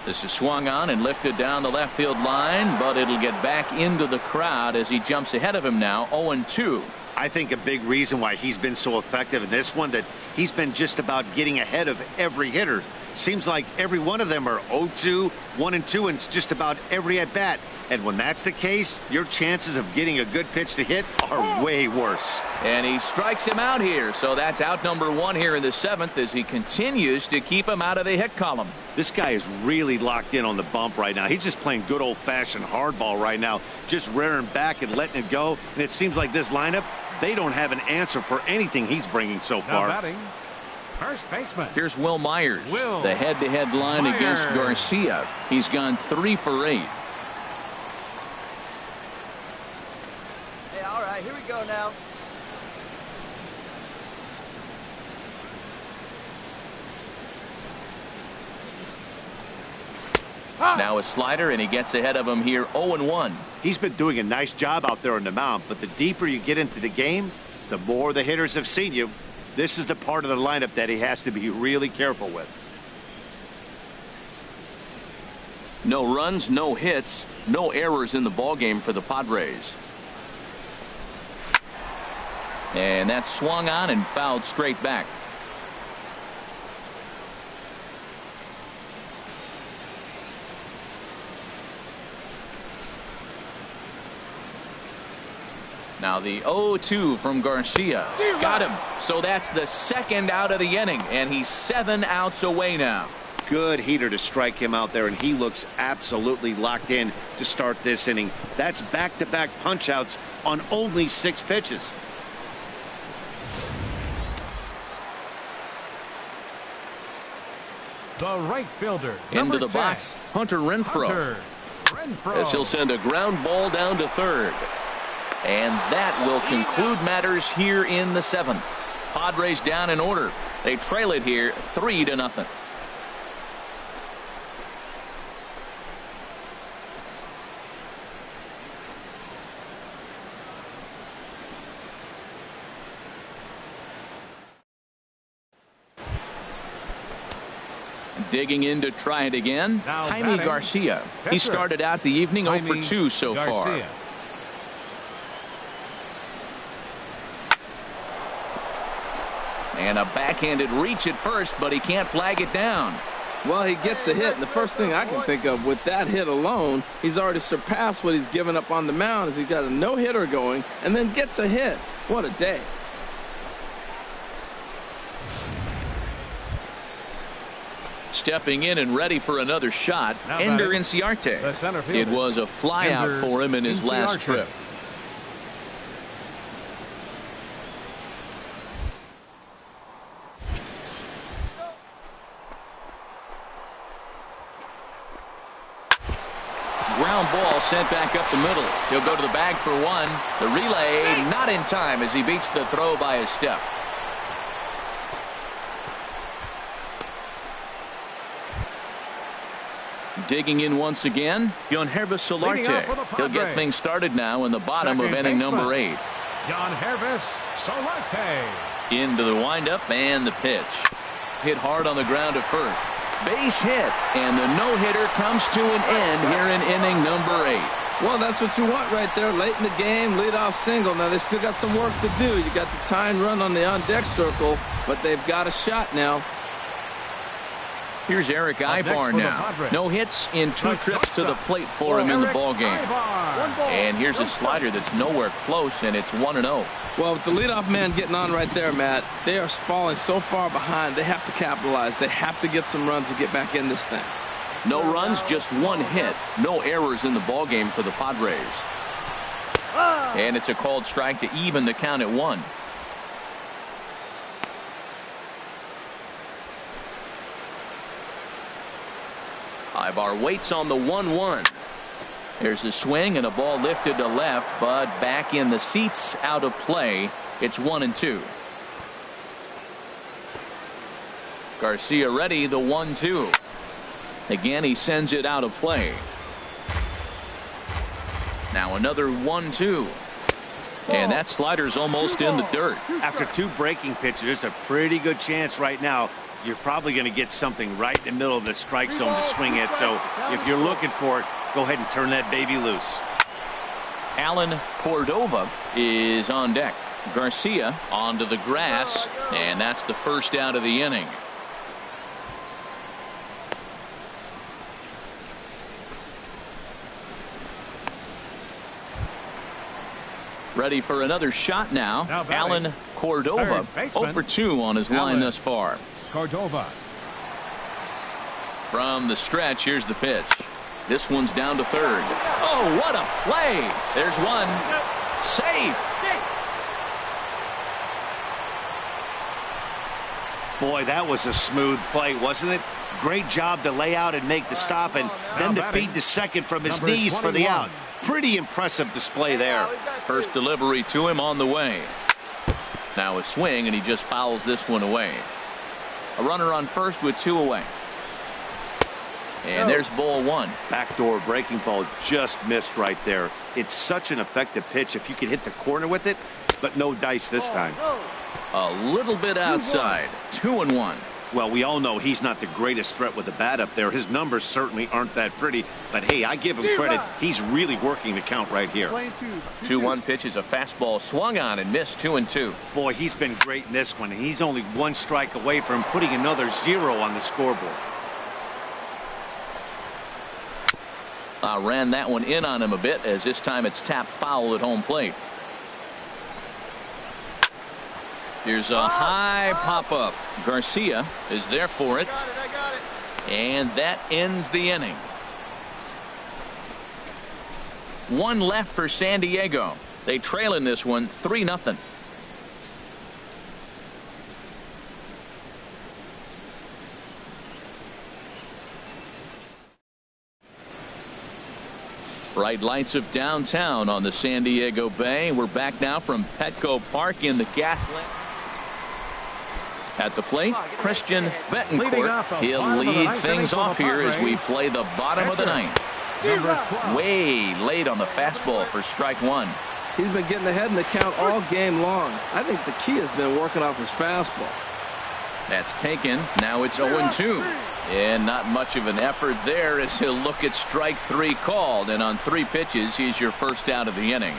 This is swung on and lifted down the left field line, but it'll get back into the crowd as he jumps ahead of him now, 0-2. I think a big reason why he's been so effective in this one, that he's been just about getting ahead of every hitter. Seems like every one of them are 0-2, 1-2, and it's just about every at bat. And when that's the case, your chances of getting a good pitch to hit are way worse. And he strikes him out here, so that's out number 1 here in the 7th as he continues to keep him out of the hit column. This guy is really locked in on the bump right now. He's just playing good old-fashioned hardball right now, just rearing back and letting it go. And it seems like this lineup, they don't have an answer for anything he's bringing so far. Now batting, first baseman. Here's Will Myers, the head-to-head line against Garcia. He's gone 3 for 8. Hey, all right, here we go now. Now a slider, and he gets ahead of him here 0-1. He's been doing a nice job out there on the mound, but the deeper you get into the game, the more the hitters have seen you. This is the part of the lineup that he has to be really careful with. No runs, no hits, no errors in the ballgame for the Padres. And that's swung on and fouled straight back. Now the 0-2 from Garcia. Got him. So that's the second out of the inning, and he's 7 outs away now. Good heater to strike him out there, and he looks absolutely locked in to start this inning. That's back-to-back punch-outs on only 6 pitches. The right fielder. Into the 10. box, Hunter Renfroe. As he'll send a ground ball down to third. And that will conclude matters here in the 7th. Padres down in order. They trail it here 3-0. Digging in to try it again, Jaime Garcia. He started out the evening 0-2 so far. And a backhanded reach at first, but he can't flag it down. Well, he gets a hit, and the first thing I can think of with that hit alone, he's already surpassed what he's given up on the mound as he got a no-hitter going and then gets a hit. What a day. Stepping in and ready for another shot, Ender Inciarte. It was a flyout for him in his last trip. Ground ball sent back up the middle. He'll go to the bag for one. The relay not in time as he beats the throw by a step. Digging in once again, Joesph Solarte. He'll get things started now in the bottom of inning number 8. Joesph Solarte. Into the windup and the pitch. Hit hard on the ground at first. Base hit, and the no-hitter comes to an end here in inning number 8. Well, that's what you want right there. Late in the game, leadoff single. Now, they still got some work to do. You got the tying run on the on-deck circle, but they've got a shot now. Here's Eric Ibar now. No hits in 2 trips to the plate for him in the ballgame. And here's a slider that's nowhere close, and it's 1-0. Well, with the leadoff man getting on right there, Matt, they are falling so far behind. They have to capitalize. They have to get some runs to get back in this thing. No runs, just 1 hit. No errors in the ballgame for the Padres. And it's a called strike to even the count at 1. Ibar waits on the 1-1. There's a swing and a ball lifted to left, but back in the seats, out of play. It's 1-2. Garcia ready, the 1-2. Again, he sends it out of play. Now another 1-2. And that slider's almost in the dirt. After 2 breaking pitches, there's a pretty good chance right now you're probably going to get something right in the middle of the strike zone to swing at. So if you're looking for it, go ahead and turn that baby loose. Alan Cordova is on deck. Garcia onto the grass, and that's the first out of the inning. Ready for another shot now. Alan Cordova 0-for-2 on his line thus far. Cordova. From the stretch, here's the pitch. This one's down to third. Oh, what a play. There's one. Safe. Boy, that was a smooth play, wasn't it? Great job to lay out and make the stop, and then to feed the second from his knees for the out. Pretty impressive display there. First delivery to him on the way. Now a swing, and he just fouls this one away. A runner on first with 2 away. And there's ball one. Backdoor breaking ball just missed right there. It's such an effective pitch if you can hit the corner with it, but no dice this time. A little bit outside. 2-1. Well, we all know he's not the greatest threat with the bat up there. His numbers certainly aren't that pretty, but hey, I give him credit. He's really working the count right here. 2-1 pitch is a fastball swung on and missed. 2-2. Boy, he's been great in this one, and he's only one strike away from putting another 0 on the scoreboard. Ran that one in on him a bit, as this time it's tapped foul at home plate. Here's a high pop-up. Garcia is there for it. I got it. And that ends the inning. One left for San Diego. They trail in this one 3-0. Bright lights of downtown on the San Diego Bay. We're back now from Petco Park in the Gaslamp. At the plate, Christian Betancourt. He'll lead things off here as we play the bottom of the ninth. Way late on the fastball for strike one. He's been getting ahead in the count all game long. I think the key has been working off his fastball. That's taken. Now it's 0-2. And not much of an effort there as he'll look at strike three called. And on 3 pitches, he's your first out of the inning.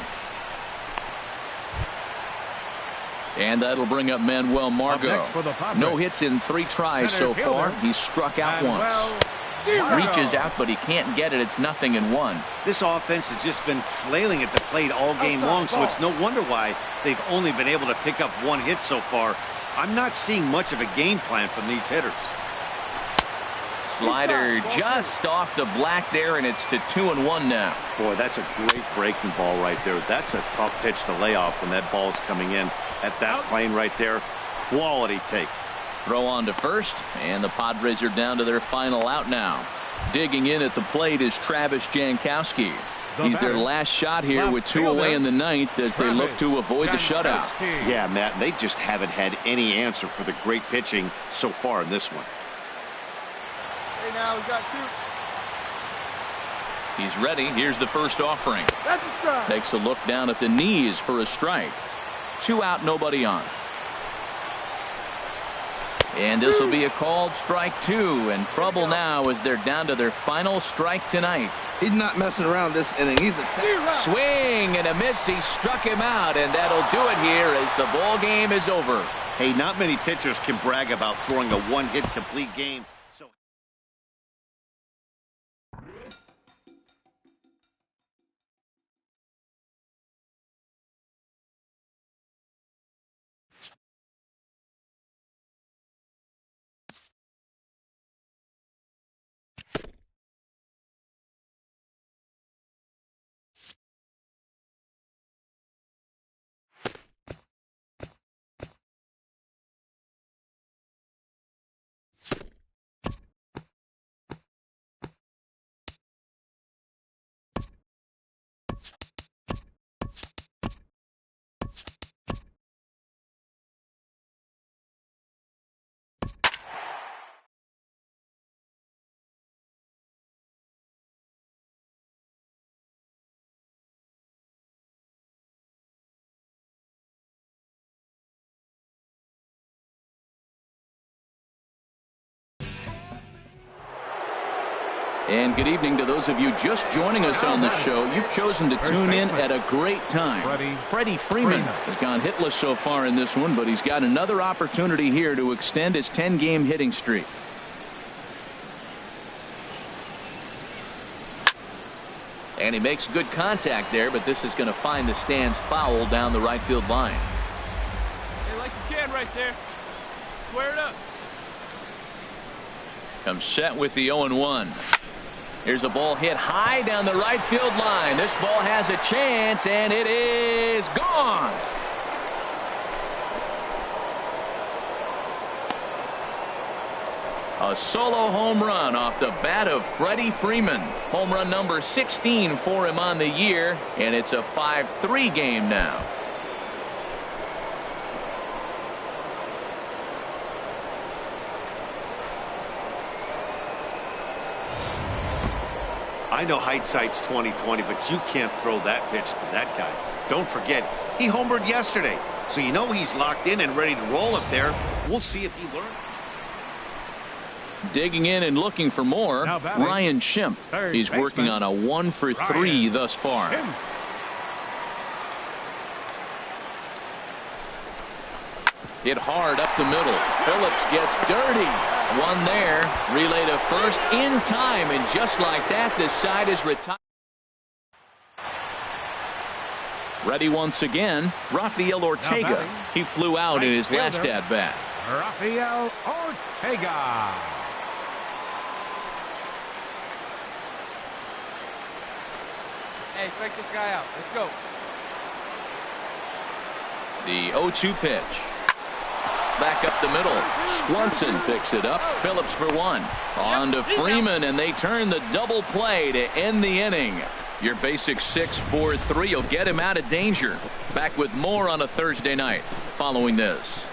And that'll bring up Manuel Margot. No hits in 3 tries so far. He's struck out once. Reaches out, but he can't get it. It's 0-1. This offense has just been flailing at the plate all game long, so it's no wonder why they've only been able to pick up 1 hit so far. I'm not seeing much of a game plan from these hitters. Slider just off the black there, and it's to 2-1 now. Boy, that's a great breaking ball right there. That's a tough pitch to lay off when that ball's coming in at that plane right there. Quality take. Throw on to first, and the Padres are down to their final out now. Digging in at the plate is Travis Jankowski. He's their last shot here with 2 away in the ninth as they look to avoid the shutout. Yeah, Matt, they just haven't had any answer for the great pitching so far in this one. Hey, now we got 2. He's ready. Here's the first offering. That's a strike. Takes a look down at the knees for a strike. 2 out, nobody on. And this will be a called strike 2, and trouble now as they're down to their final strike tonight. He's not messing around this inning. He's a swing and a miss. He struck him out, and that'll do it here as the ball game is over. Hey, not many pitchers can brag about throwing a 1-hit complete game. And good evening to those of you just joining us on the show. You've chosen to tune in at a great time. Freddie Freeman has gone hitless so far in this one, but he's got another opportunity here to extend his 10-game hitting streak. And he makes good contact there, but this is going to find the stands foul down the right field line. Hey, like you can right there. Square it up. Comes set with the 0-1. Here's a ball hit high down the right field line. This ball has a chance, and it is gone. A solo home run off the bat of Freddie Freeman. Home run number 16 for him on the year, and it's a 5-3 game now. I know hindsight's 20/20, but you can't throw that pitch to that guy. Don't forget, he homered yesterday, so you know he's locked in and ready to roll up there. We'll see if he learns. Digging in and looking for more, Ryan Schimpf. He's working on a 1 for 3 thus far. Hit hard up the middle. Phillips gets dirty. One there. Relay to first in time, and just like that, this side is retired. Ready once again, Rafael Ortega. He flew out in his last at-bat. Rafael Ortega. Hey, strike this guy out. Let's go. The 0-2 pitch. Back up the middle. Swanson picks it up. Phillips for 1. On to Freeman, and they turn the double play to end the inning. Your basic 6-4-3 will get him out of danger. Back with more on a Thursday night following this.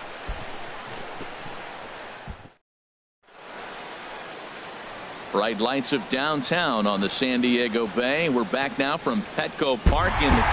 Bright lights of downtown on the San Diego Bay. We're back now from Petco Park in the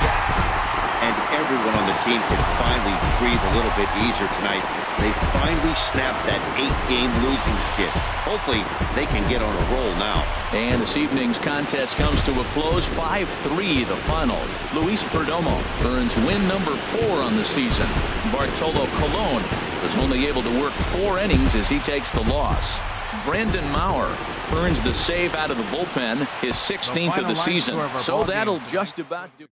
and everyone on the team can finally breathe a little bit easier tonight. They finally snapped that 8-game losing skid. Hopefully they can get on a roll now. And this evening's contest comes to a close. 5-3 the final. Luis Perdomo earns win number 4 on the season. Bartolo Colon was only able to work 4 innings as he takes the loss. Brandon Maurer earns the save out of the bullpen, his 16th of the season. So that'll just about do.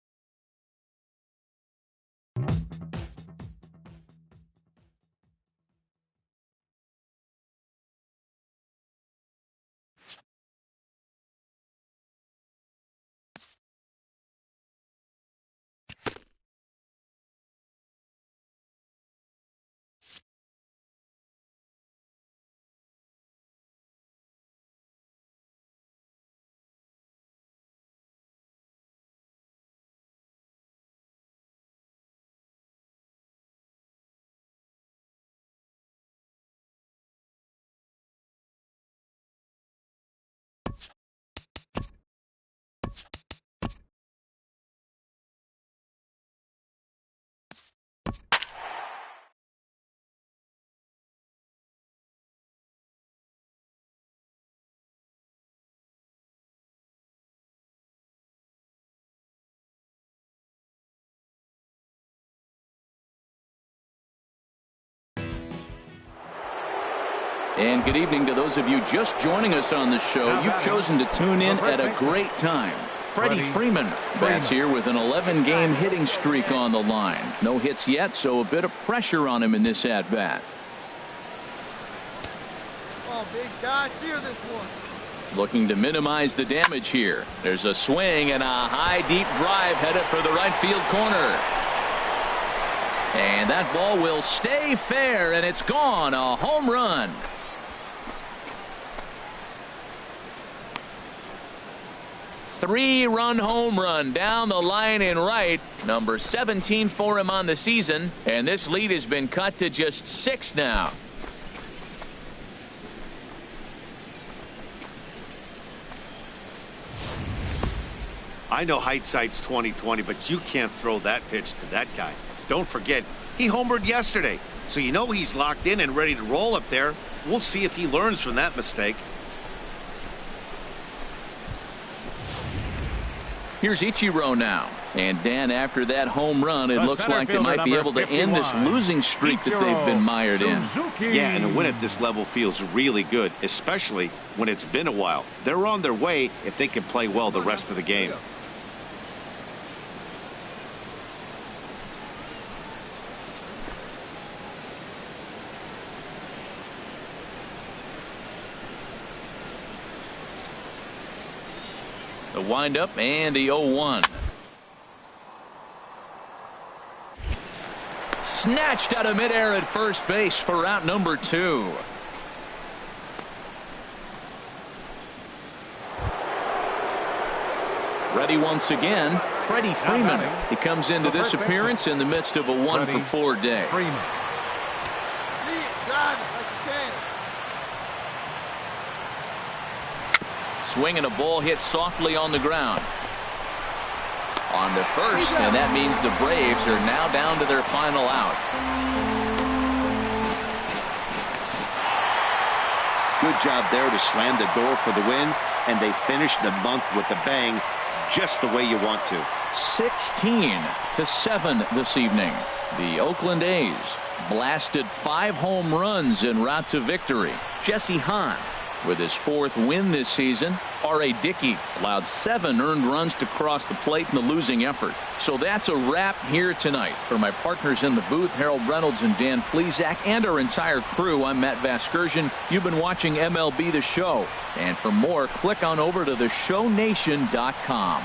And good evening to those of you just joining us on the show. You've chosen to tune in at a great time. Freddie Freeman bats here with an 11-game hitting streak on the line. No hits yet, so a bit of pressure on him in this at-bat. Oh, big guy, steer this one. Looking to minimize the damage here. There's a swing and a high, deep drive headed for the right field corner. And that ball will stay fair, and it's gone. A home run. Three-run home run down the line in right. Number 17 for him on the season. And this lead has been cut to just 6 now. I know hindsight's 20/20, but you can't throw that pitch to that guy. Don't forget, he homered yesterday, so you know he's locked in and ready to roll up there. We'll see if he learns from that mistake. Here's Ichiro now. And Dan, after that home run, it looks like they might be able to end this losing streak that they've been mired in. Yeah, and a win at this level feels really good, especially when it's been a while. They're on their way if they can play well the rest of the game. The windup and the 0-1. Snatched out of midair at first base for out number 2. Ready once again, Freddie Freeman. He comes into this appearance in the midst of a 1-for-4 day. Swing and a ball hit softly on the ground. On the first, and that means the Braves are now down to their final out. Good job there to slam the door for the win, and they finished the month with a bang, just the way you want to. 16-7 this evening. The Oakland A's blasted 5 home runs en route to victory. Jesse Hahn with his 4th win this season. R.A. Dickey allowed 7 earned runs to cross the plate in the losing effort. So that's a wrap here tonight. For my partners in the booth, Harold Reynolds and Dan Plezak, and our entire crew, I'm Matt Vasgersian. You've been watching MLB The Show. And for more, click on over to theshownation.com.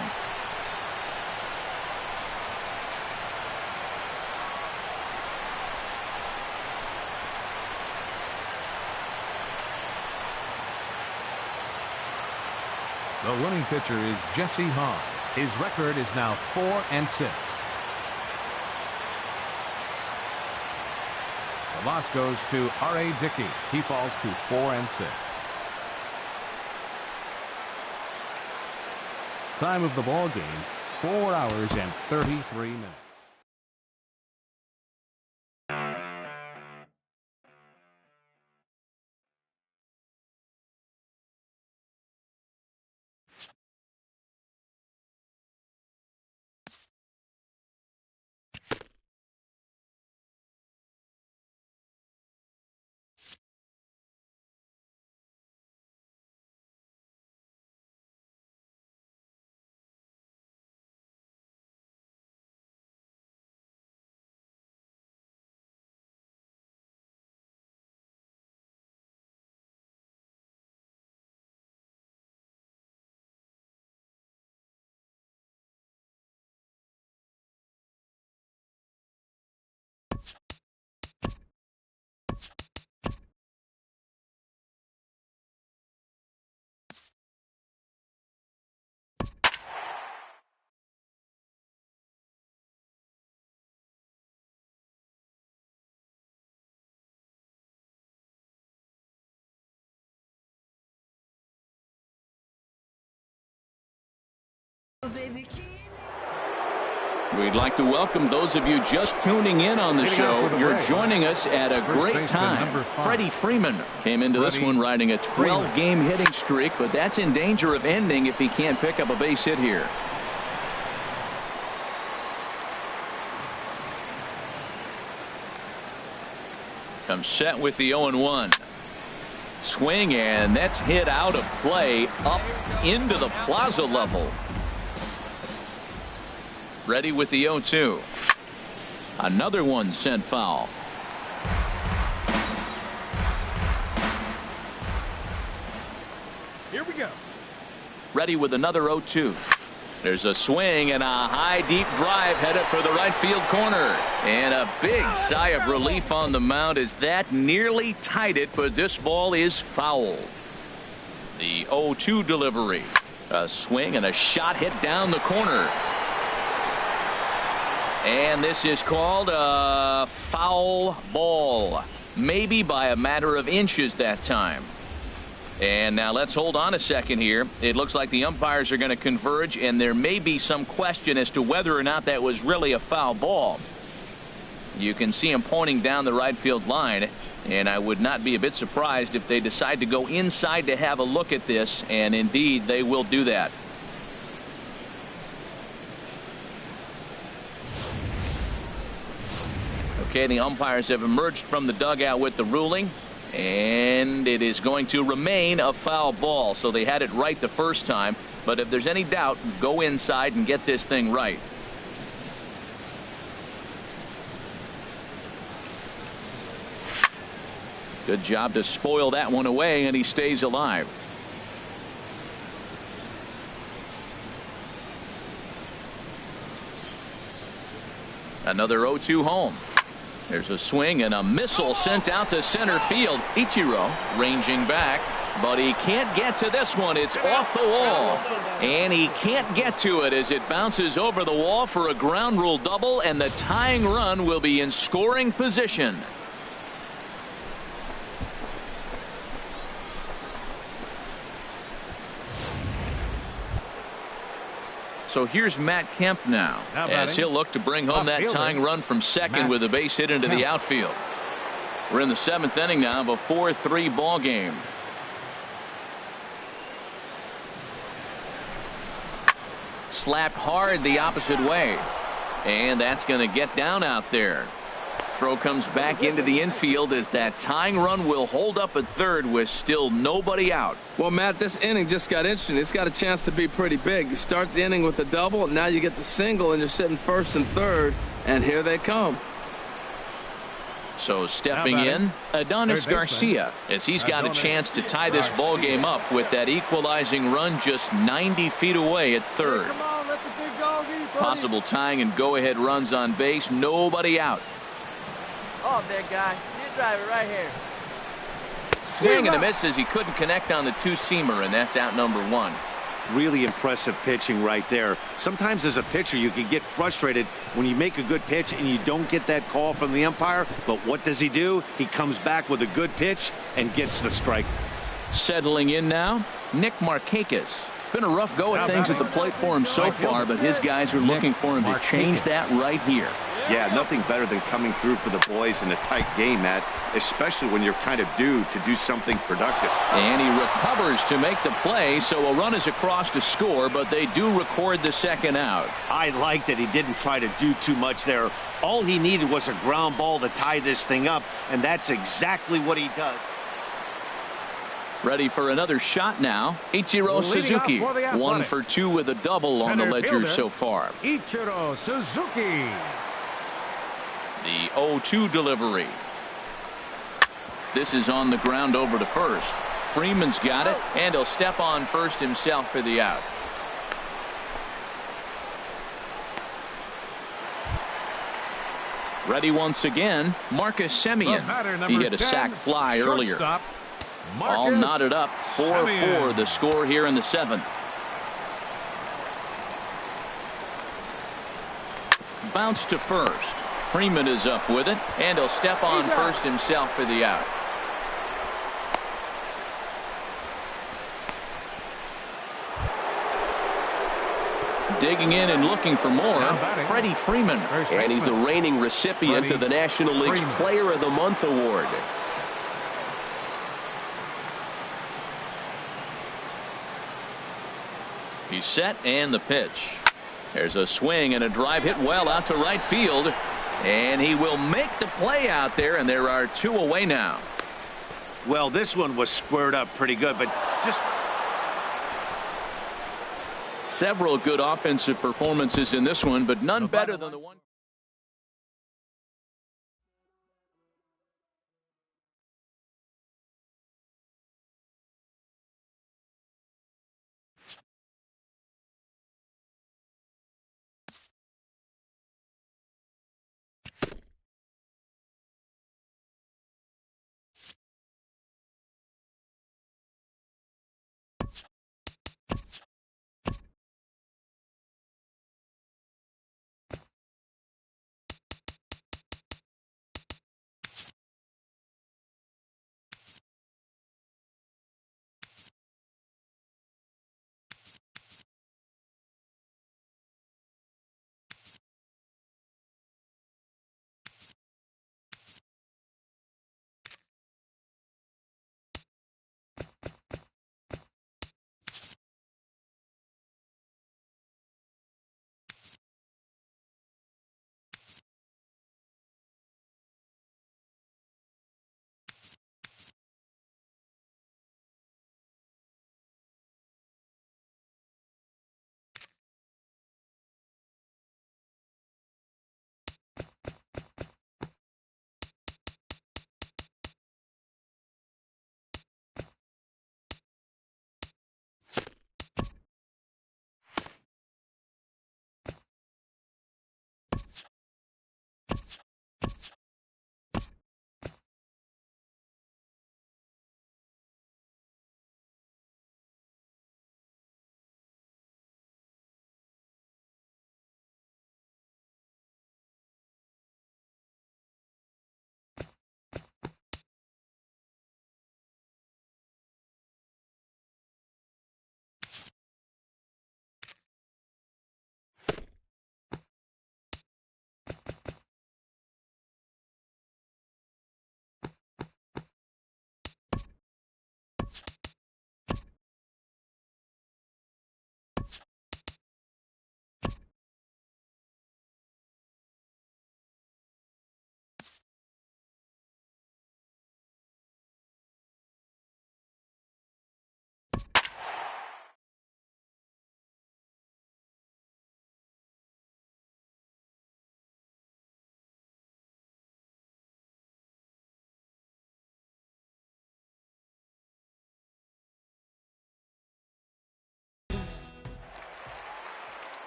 The winning pitcher is Jesse Hahn. His record is now 4-6. The loss goes to R.A. Dickey. He falls to 4-6. Time of the ball game, 4 hours and 33 minutes. We'd like to welcome those of you just tuning in on the show. You're joining us at a great time. Freddie Freeman came into this one riding a 12-game hitting streak, but that's in danger of ending if he can't pick up a base hit here. Comes set with the 0-1. Swing, and that's hit out of play up into the plaza level. Ready with the 0-2. Another one sent foul. Here we go. Ready with another 0-2. There's a swing and a high deep drive headed for the right field corner. And a big sigh of relief on the mound as that nearly tied it, but this ball is foul. The 0-2 delivery. A swing and a shot hit down the corner. And this is called a foul ball. Maybe by a matter of inches that time. And now let's hold on a second here. It looks like the umpires are going to converge, and there may be some question as to whether or not that was really a foul ball. You can see him pointing down the right field line, and I would not be a bit surprised if they decide to go inside to have a look at this, and indeed they will do that. Okay, the umpires have emerged from the dugout with the ruling, and it is going to remain a foul ball. So they had it right the first time, but if there's any doubt, go inside and get this thing right. Good job to spoil that one away, and he stays alive. Another 0-2 home. There's a swing and a missile sent out to center field. Ichiro ranging back, but he can't get to this one. It's off the wall, and he can't get to it as it bounces over the wall for a ground rule double, and the tying run will be in scoring position. So here's Matt Kemp now as he'll look to bring home that tying run from second with a base hit into the outfield. We're in the 7th inning now of a 4-3 ball game. Slapped hard the opposite way, and that's going to get down out there. Throw comes back into the infield as that tying run will hold up at third with still nobody out. Well, Matt, this inning just got interesting. It's got a chance to be pretty big. You start the inning with a double, and now you get the single, and you're sitting first and third, and here they come. So stepping in, Adonis Garcia, as he's got a chance to tie this ball game up with that equalizing run just 90 feet away at third. Come on, let the big dog eat, buddy. Possible tying and go-ahead runs on base, nobody out. Oh, big guy, you drive it right here. Swing and a miss as he couldn't connect on the two-seamer, and that's out number one. Really impressive pitching right there. Sometimes as a pitcher you can get frustrated when you make a good pitch and you don't get that call from the umpire, but what does he do? He comes back with a good pitch and gets the strike. Settling in now, Nick Markakis. Been a rough go at things at the plate for him so far, but his guys are looking for him to change that right here. Yeah, nothing better than coming through for the boys in a tight game, Matt, especially when you're kind of due to do something productive. And he recovers to make the play, so a run is across to score, but they do record the second out. I like that he didn't try to do too much there. All he needed was a ground ball to tie this thing up, and that's exactly what he does. Ready for another shot now. Ichiro Suzuki, 1 for 2 with a double on the ledger so far. Ichiro Suzuki. The 0-2 delivery. This is on the ground over to first. Freeman's got it, and he'll step on first himself for the out. Ready once again, Marcus Semien. He hit a sac fly earlier. All knotted up, 4-4 the score here in the 7th. Bounce to first. Freeman is up with it, and he'll step on first himself for the out. Digging in and looking for more, Freddie Freeman. And he's the reigning recipient of the National League's Player of the Month award. He's set, and the pitch. There's a swing and a drive hit well out to right field. And he will make the play out there, and there are 2 away now. Well, this one was squared up pretty good, but just several good offensive performances in this one, but none better than the one.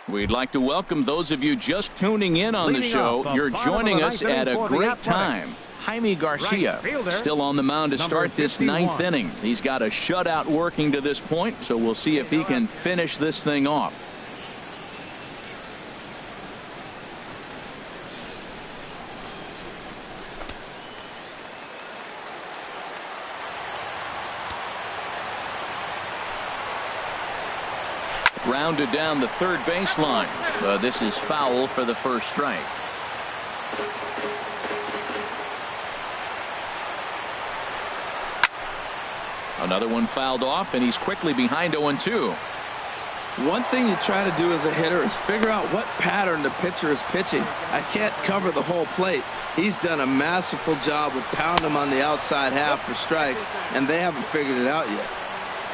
We'd like to welcome those of you just tuning in on the show. You're joining us at a great time. Jaime Garcia still on the mound to start this ninth inning. He's got a shutout working to this point, so we'll see if he can finish this thing off. Rounded down the third baseline. This is foul for the first strike. Another one fouled off, and he's quickly behind 0-2. One thing you try to do as a hitter is figure out what pattern the pitcher is pitching. I can't cover the whole plate. He's done a masterful job of pounding him on the outside half for strikes, and they haven't figured it out yet.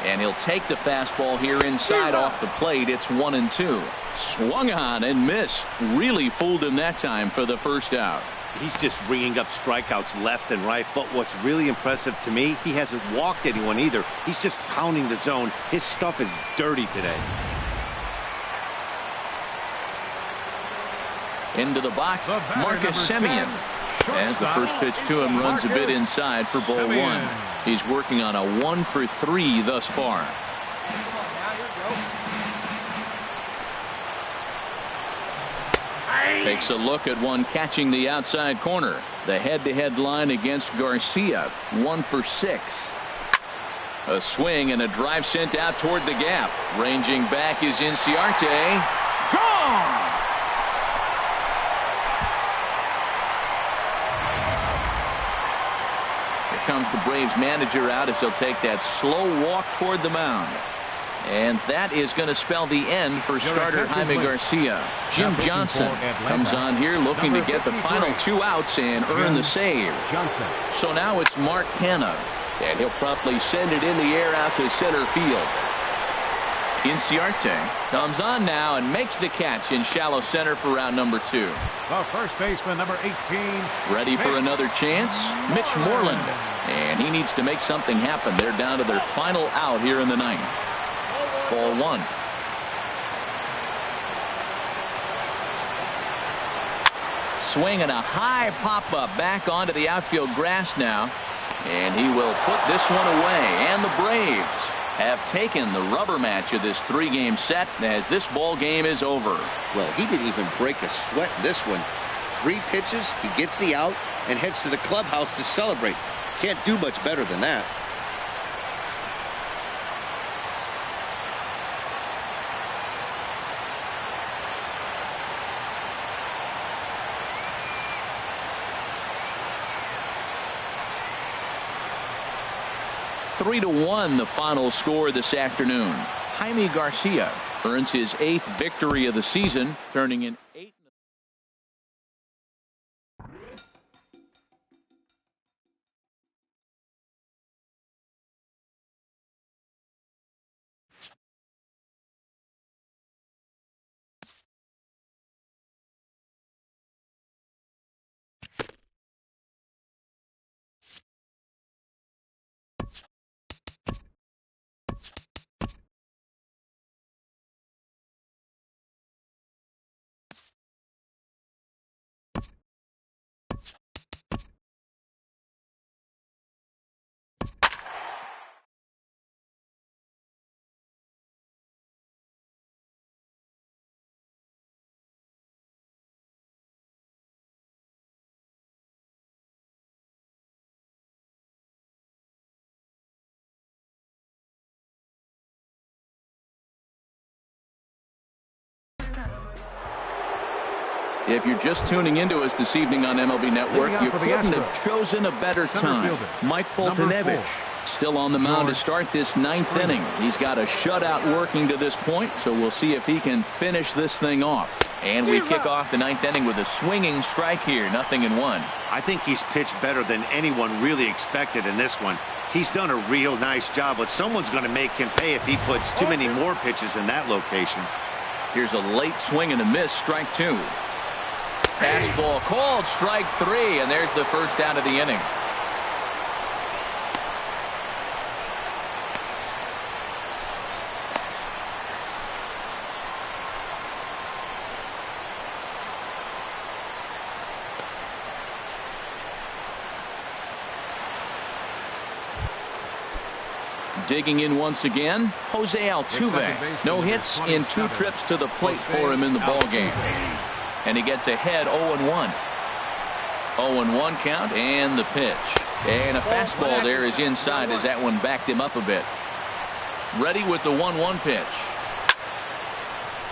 And he'll take the fastball here inside off the plate. It's 1-2. Swung on and missed. Really fooled him that time for the first out. He's just ringing up strikeouts left and right. But what's really impressive to me, he hasn't walked anyone either. He's just pounding the zone. His stuff is dirty today. Into the box, Marcus Semien. As the first pitch to him runs a bit inside for ball one. He's working on a 1-for-3 thus far. Takes a look at one catching the outside corner. The head-to-head line against Garcia, 1-for-6. A swing and a drive sent out toward the gap. Ranging back is Inciarte. Gone! Comes the Braves manager out as he'll take that slow walk toward the mound. And that is going to spell the end for starter Jaime Garcia. Jim Johnson comes on here looking to get the final 2 outs and earn the save. So now it's Mark Canha, and he'll promptly send it in the air out to center field. Inciarte comes on now and makes the catch in shallow center for round number 2. The first baseman, number 18. Ready for another chance, Mitch Moreland. And he needs to make something happen. They're down to their final out here in the ninth. Ball 1. Swing and a high pop-up back onto the outfield grass now. And he will put this one away. And the Braves have taken the rubber match of this 3-game set as this ball game is over. Well, he didn't even break a sweat in this one. 3 pitches, he gets the out and heads to the clubhouse to celebrate. Can't do much better than that. Three to 1 the final score this afternoon. Jaime Garcia earns his 8th victory of the season, turning in 8. If you're just tuning into us this evening on MLB Network, you couldn't have chosen a better time. Mike Foltynewicz still on the mound to start this 9th inning. He's got a shutout working to this point, so we'll see if he can finish this thing off. And we kick off the 9th inning with a swinging strike here, 0-1. I think he's pitched better than anyone really expected in this one. He's done a real nice job, but someone's going to make him pay if he puts too many more pitches in that location. Here's a late swing and a miss, strike 2. Fastball called, strike 3, and there's the first out of the inning. Digging in once again, Jose Altuve. No hits in 2 trips to the plate for him in the ball game. And he gets ahead 0-1. 0-1 count and the pitch. And a fastball there is inside as that one backed him up a bit. Ready with the 1-1 pitch.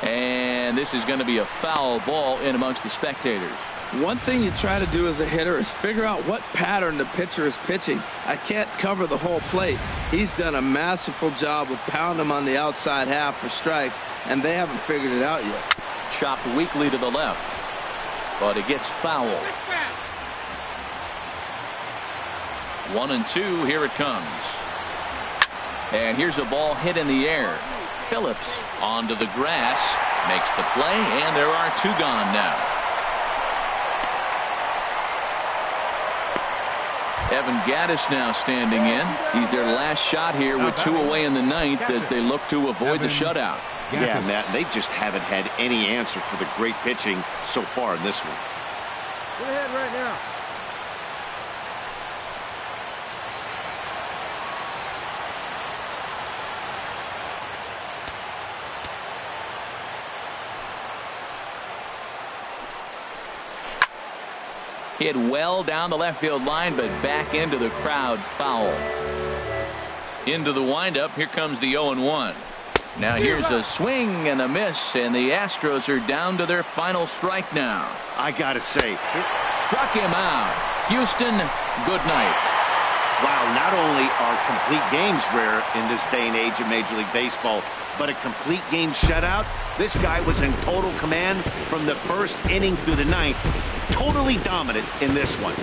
And this is going to be a foul ball in amongst the spectators. One thing you try to do as a hitter is figure out what pattern the pitcher is pitching. I can't cover the whole plate. He's done a masterful job of pounding them on the outside half for strikes, and they haven't figured it out yet. Chopped weakly to the left, but it gets foul. 1-2, here it comes. And here's a ball hit in the air. Phillips onto the grass, makes the play, and there are 2 gone now. Evan Gattis now standing in. He's their last shot here with 2 away in the 9th as they look to avoid the shutout. Yeah, Matt, they just haven't had any answer for the great pitching so far in this one. Go ahead right now. Hit well down the left field line, but back into the crowd, foul. Into the windup, here comes the 0-1. Now here's a swing and a miss, and the Astros are down to their final strike now. I gotta say, struck him out. Houston, good night. Wow, not only are complete games rare in this day and age of Major League Baseball, but a complete game shutout. This guy was in total command from the 1st inning through the 9th. Totally dominant in this one.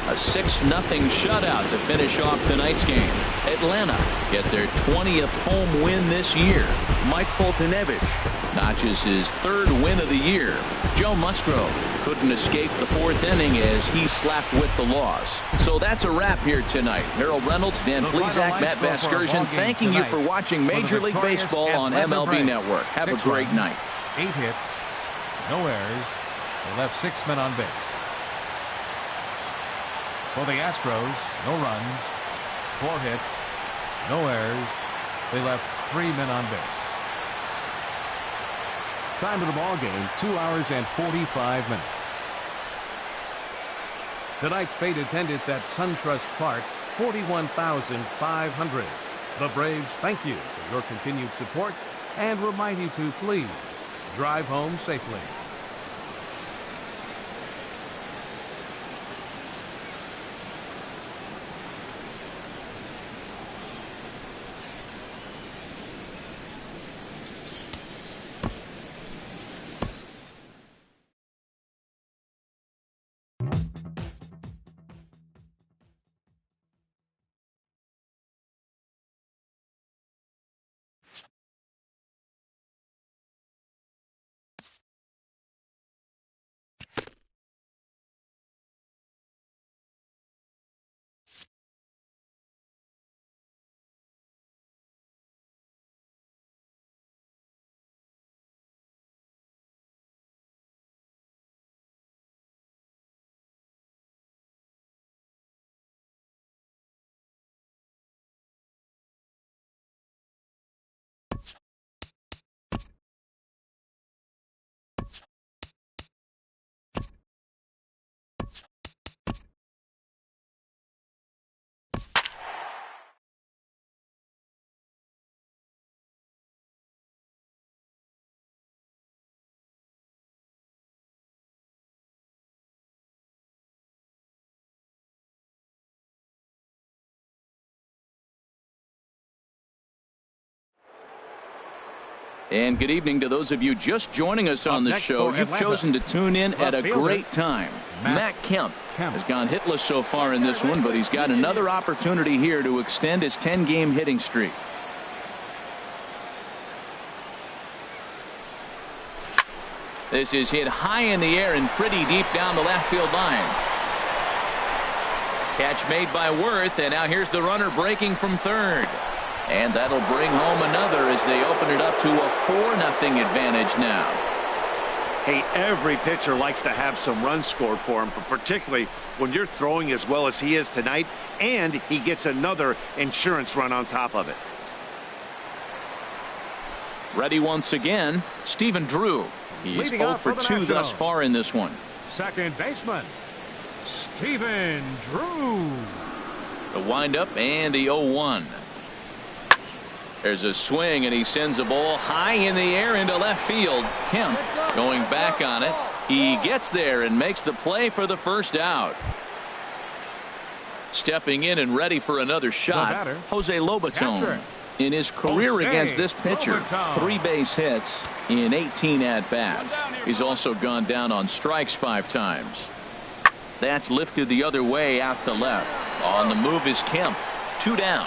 A 6-0 shutout to finish off tonight's game. Atlanta get their 20th home win this year. Mike Foltynewicz notches his 3rd win of the year. Joe Musgrove couldn't escape the 4th inning as he slapped with the loss. So that's a wrap here tonight. Harold Reynolds, Dan Plesac, Matt Vasgersian, thanking you for watching Major League Baseball on MLB Network. Have a great night. 8 hits, no errors. They left 6 men on base. For the Astros, no runs, 4 hits, no errors. They left 3 men on base. Time of the ball game, 2 hours and 45 minutes. Tonight's paid attendance at SunTrust Park, 41,500. The Braves thank you for your continued support and remind you to please drive home safely. And good evening to those of you just joining us on the show. You've chosen to tune in at a great time. Matt Kemp has gone hitless so far in this one, but he's got another opportunity here to extend his 10-game hitting streak. This is hit high in the air and pretty deep down the left field line. Catch made by Worth, and now here's the runner breaking from third. And that'll bring home another as they open it up to a 4-0 advantage now. Hey, every pitcher likes to have some runs scored for him, but particularly when you're throwing as well as he is tonight, and he gets another insurance run on top of it. Ready once again, Stephen Drew. He's 0 for 2 thus far in this one. Second baseman, Stephen Drew. The windup and the 0-1. There's a swing, and he sends a ball high in the air into left field. Kemp going back on it. He gets there and makes the play for the first out. Stepping in and ready for another shot, Jose Lobaton. In his career against this pitcher, 3 base hits in 18 at-bats. He's also gone down on strikes 5 times. That's lifted the other way out to left. On the move is Kemp. 2 down.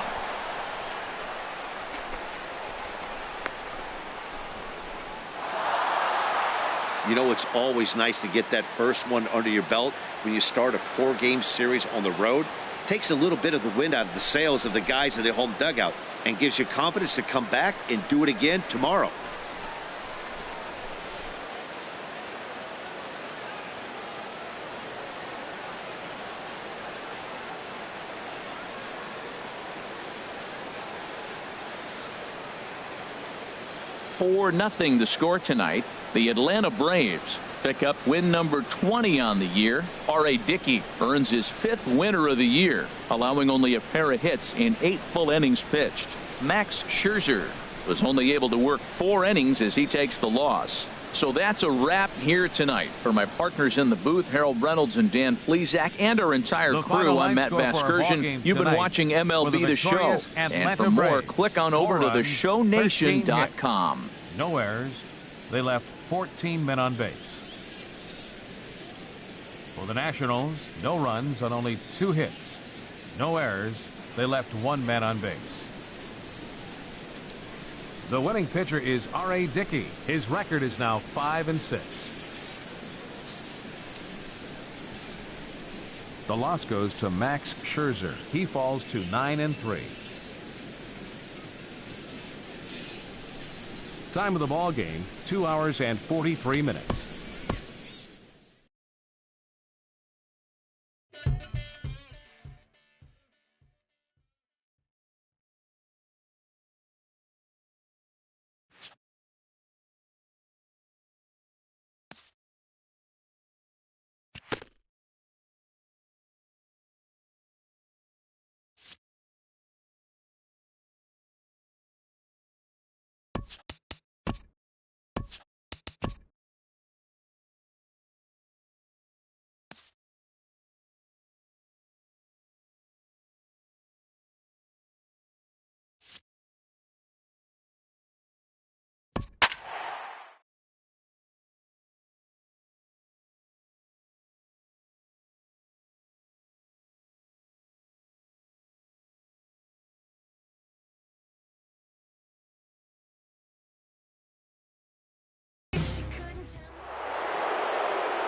You know, it's always nice to get that first one under your belt when you start a 4-game series on the road. Takes a little bit of the wind out of the sails of the guys in the home dugout and gives you confidence to come back and do it again tomorrow. Nothing the score tonight. The Atlanta Braves pick up win number 20 on the year. R.A. Dickey earns his 5th winner of the year, allowing only a pair of hits in 8 full innings pitched. Max Scherzer was only able to work 4 innings as he takes the loss. So that's a wrap here tonight. For my partners in the booth, Harold Reynolds and Dan Plesac, and our entire crew, I'm Matt Vasgersian. You've been watching MLB The Show. And for more, click on over to theshownation.com. No errors. They left 14 men on base. For the Nationals, no runs on only 2 hits. No errors. They left 1 man on base. The winning pitcher is R.A. Dickey. His record is now 5-6. The loss goes to Max Scherzer. He falls to 9-3. Time of the ball game, 2 hours and 43 minutes.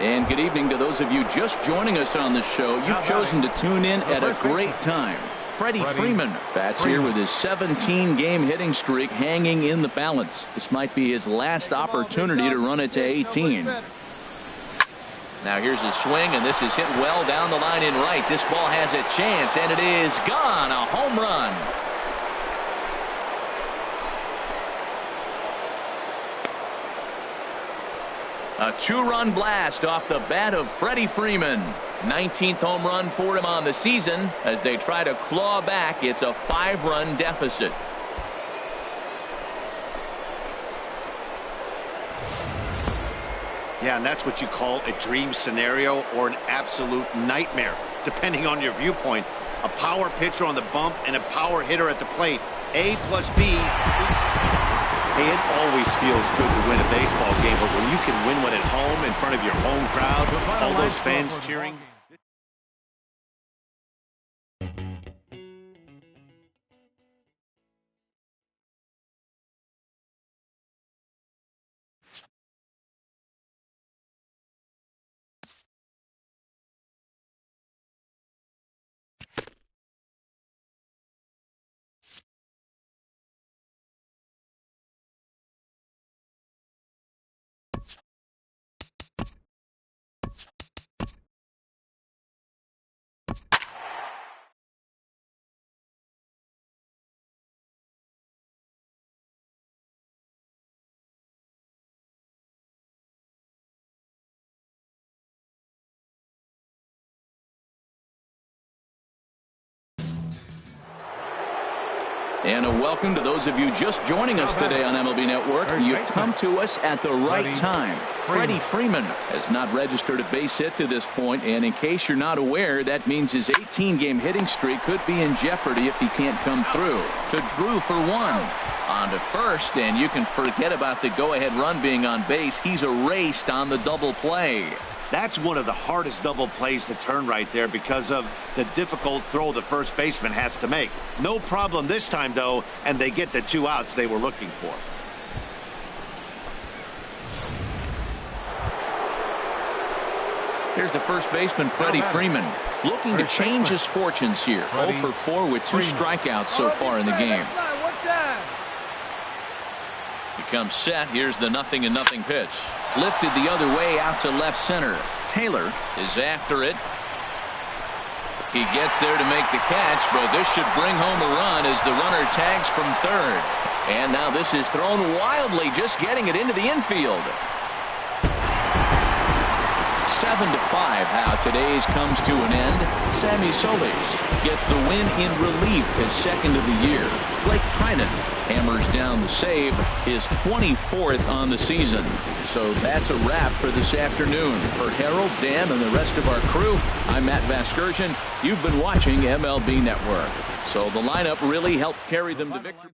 And good evening to those of you just joining us on the show. You've chosen to tune in at a great time. Freddie Freeman bats here with his 17-game hitting streak hanging in the balance. This might be his last opportunity to run it to 18. Now here's a swing, and this is hit well down the line in right. This ball has a chance, and it is gone. A home run. A 2-run blast off the bat of Freddie Freeman. 19th home run for him on the season as they try to claw back. It's a 5-run deficit. Yeah, and that's what you call a dream scenario or an absolute nightmare, depending on your viewpoint. A power pitcher on the bump and a power hitter at the plate. A plus B. Hey, it always feels good to win a baseball game, but when you can win one at home in front of your home crowd, all those fans cheering. And a welcome to those of you just joining us today on MLB Network. You've come to us at the right time. Freddie Freeman has not registered a base hit to this point, and in case you're not aware, that means his 18-game hitting streak could be in jeopardy if he can't come through. To Drew for one. On to first, and you can forget about the go-ahead run being on base. He's erased on the double play. That's one of the hardest double plays to turn right there because of the difficult throw the first baseman has to make. No problem this time, though, and they get the 2 outs they were looking for. Here's the first baseman, Freddie Freeman, looking to change his fortunes here. 0 for 4 with 2 strikeouts so far in the game. He comes set. Here's the 0-0 pitch. Lifted the other way out to left center. Taylor is after it. He gets there to make the catch, but this should bring home a run as the runner tags from third. And now this is thrown wildly, just getting it into the infield. 7-5, how today's comes to an end. Sammy Solis gets the win in relief, his second of the year. Blake Trinan hammers down the save, his 24th on the season. So that's a wrap for this afternoon. For Harold, Dan, and the rest of our crew, I'm Matt Vasgersian. You've been watching MLB Network. So the lineup really helped carry them to victory.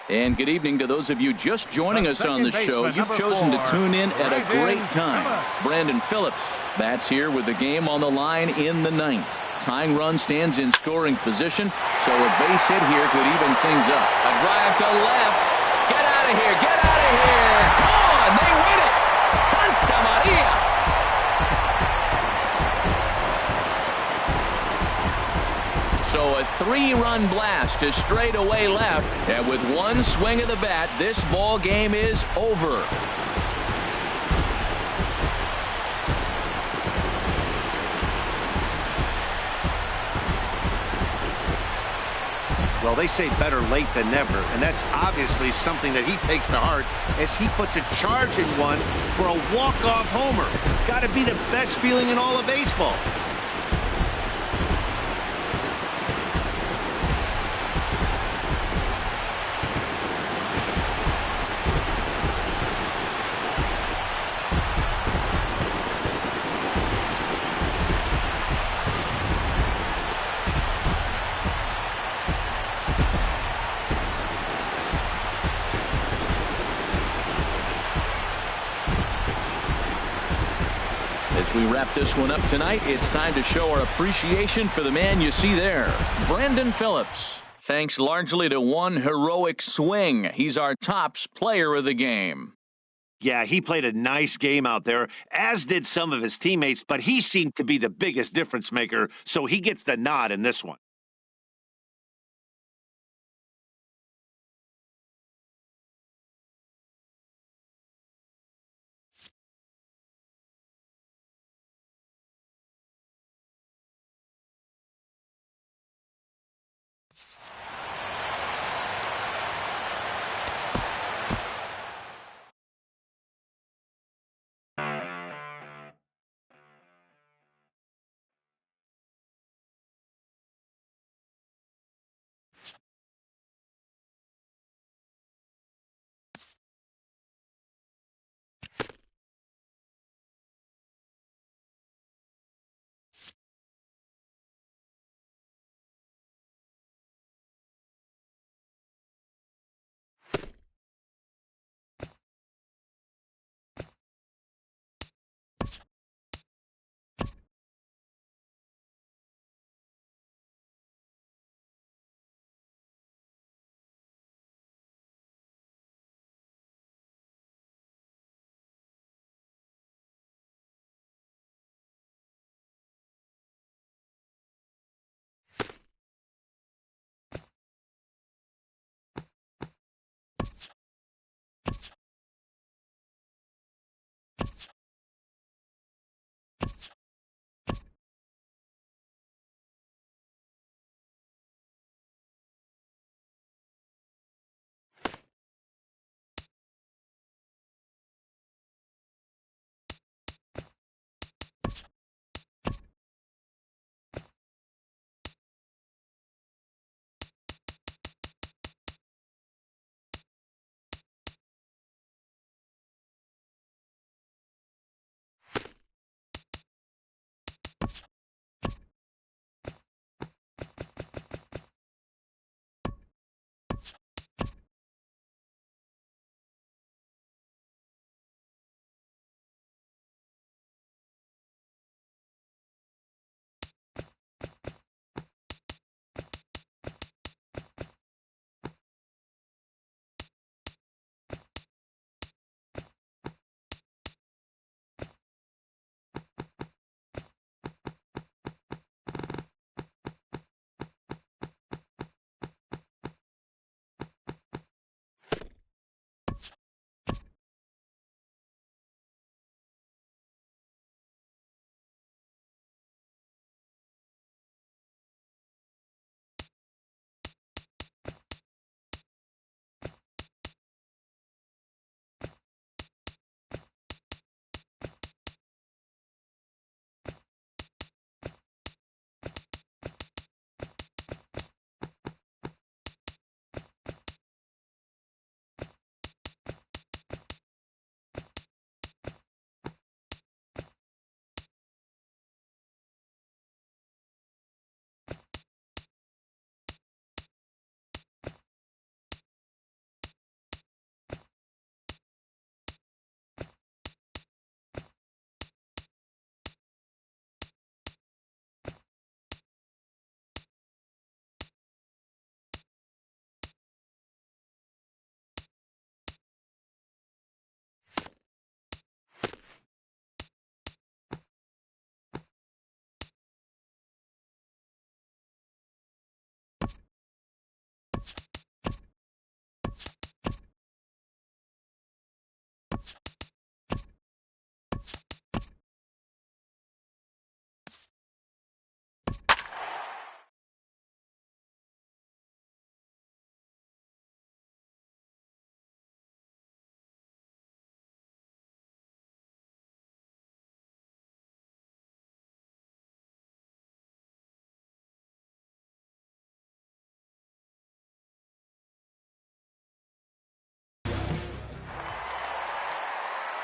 And good evening to those of you just joining us on the show. You've chosen to tune in at a great time. Brandon Phillips bats here with the game on the line in the ninth. Tying run stands in scoring position, so a base hit here could even things up. A drive to left. Get out of here. Get out of here. Come on. They win it. Santa Maria. So a 3-run blast to straightaway left, and with one swing of the bat, this ball game is over. Well, they say better late than never, and that's obviously something that he takes to heart as he puts a charge in one for a walk-off homer. Got to be the best feeling in all of baseball. As we wrap this one up tonight, it's time to show our appreciation for the man you see there, Brandon Phillips. Thanks largely to one heroic swing. He's our tops player of the game. Yeah, he played a nice game out there, as did some of his teammates, but he seemed to be the biggest difference maker, so he gets the nod in this one.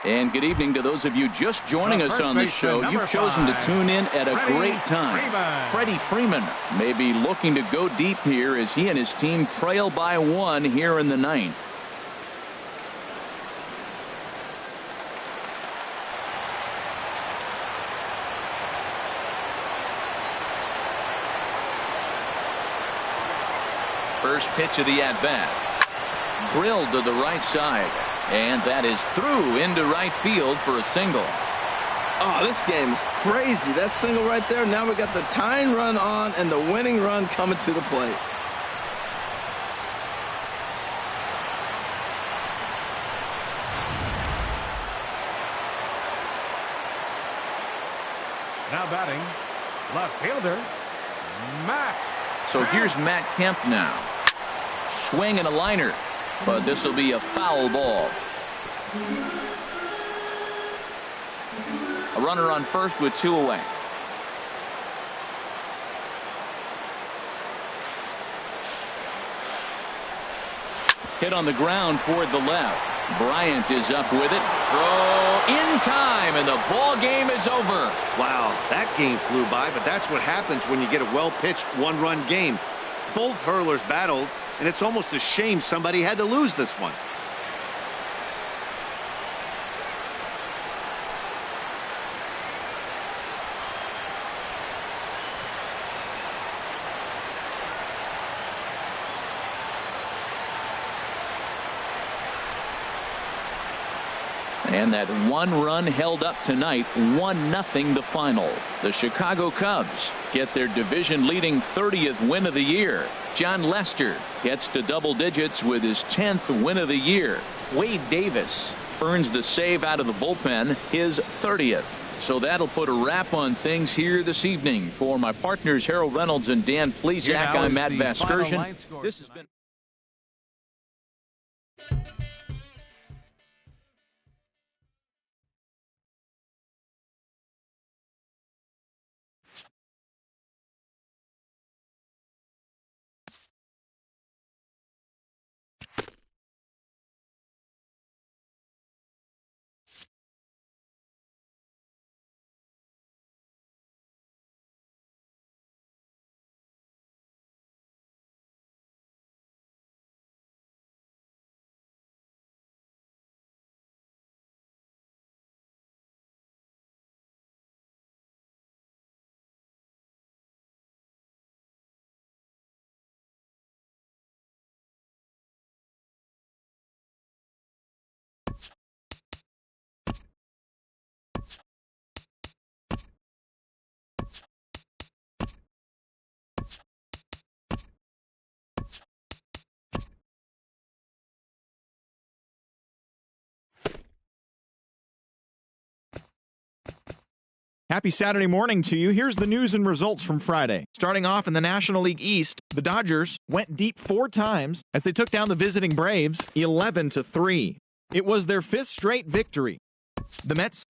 And good evening to those of you just joining us on the show. You've chosen to tune in at a great time. Freddie Freeman may be looking to go deep here as he and his team trail by 1 here in the 9th. First pitch of the at-bat. Drilled to the right side. And that is through into right field for a single. Oh, this game is crazy. That single right there. Now we got the tying run on and the winning run coming to the plate. Now batting, left fielder, Matt. So here's Matt Kemp now. Swing and a liner. But this will be a foul ball. A runner on first with 2 away. Hit on the ground toward the left. Bryant is up with it. Throw in time, and the ball game is over. Wow, that game flew by, but that's what happens when you get a well-pitched one-run game. Both hurlers battled, and it's almost a shame somebody had to lose this one. And that 1 run held up tonight, 1-0 the final. The Chicago Cubs get their division-leading 30th win of the year. John Lester gets to double digits with his 10th win of the year. Wade Davis earns the save out of the bullpen, his 30th. So that'll put a wrap on things here this evening. For my partners Harold Reynolds and Dan Plezak, I'm Matt Vasgersian. This has been Happy Saturday morning to you. Here's the news and results from Friday. Starting off in the National League East, the Dodgers went deep 4 times as they took down the visiting Braves 11-3. It was their 5th straight victory. The Mets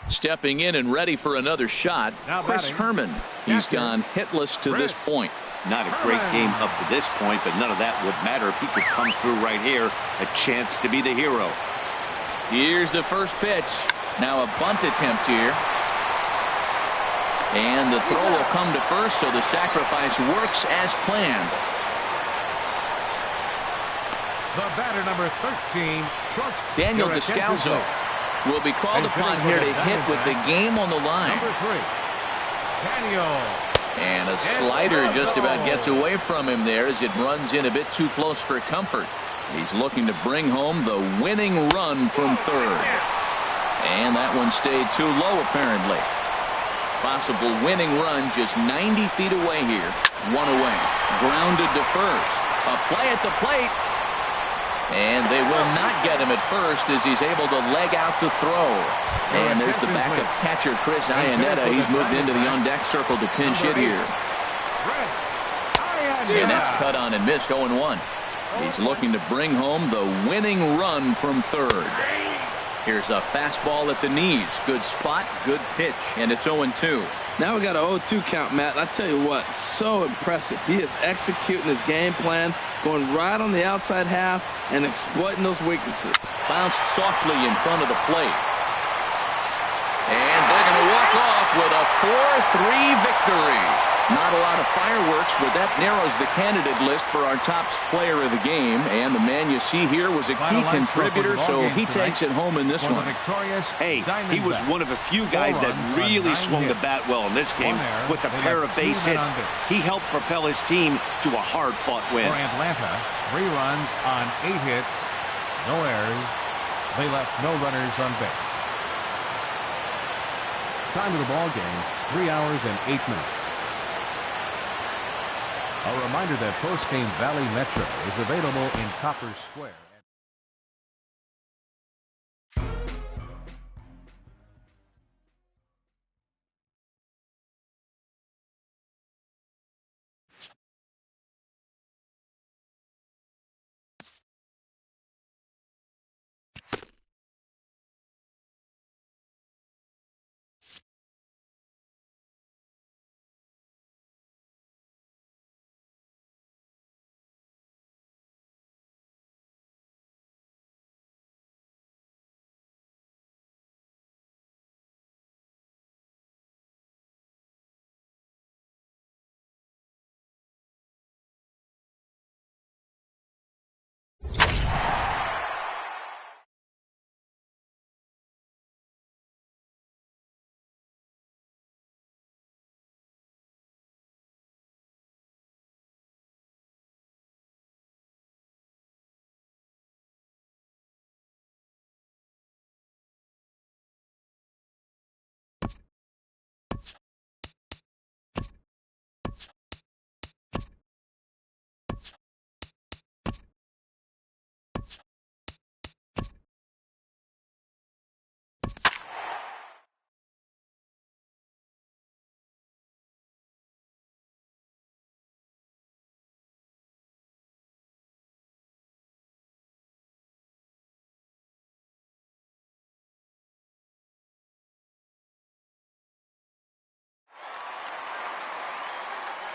Stepping in and ready for another shot, Chris Herman. He's gone hitless to this point. Not a great game up to this point, but none of that would matter if he could come through right here. A chance to be the hero. Here's the first pitch. Now a bunt attempt here. And the throw will come to first, so the sacrifice works as planned. The batter, number 13, shortstop Daniel Descalso will be called upon here to hit with the game on the line. Number 3, Daniel. And a slider just about gets away from him there as it runs in a bit too close for comfort. He's looking to bring home the winning run from third. And that one stayed too low, apparently. Possible winning run just 90 feet away here. One away. Grounded to first. A play at the plate. And they will not get him at first as he's able to leg out the throw. And there's the backup catcher, Chris Iannetta. He's moved into the on-deck circle to pinch hit here. And that's cut on and missed, 0-1. He's looking to bring home the winning run from third. Here's a fastball at the knees. Good spot, good pitch, and it's 0-2. Now we got an 0-2 count, Matt. I tell you what, so impressive. He is executing his game plan, going right on the outside half and exploiting those weaknesses. Bounced softly in front of the plate. And they're going to walk off with a 4-3 victory. Not a lot of fireworks, but that narrows the candidate list for our top player of the game. And the man you see here was a key contributor, so he takes it home in this one. Hey, he was one of a few guys that really swung the bat well in this game with a pair of base hits. He helped propel his team to a hard-fought win. For Atlanta, 3 runs on 8 hits, no errors. They left no runners on base. Time of the ball game, 3 hours and 8 minutes. A reminder that post-game Valley Metro is available in Copper Square.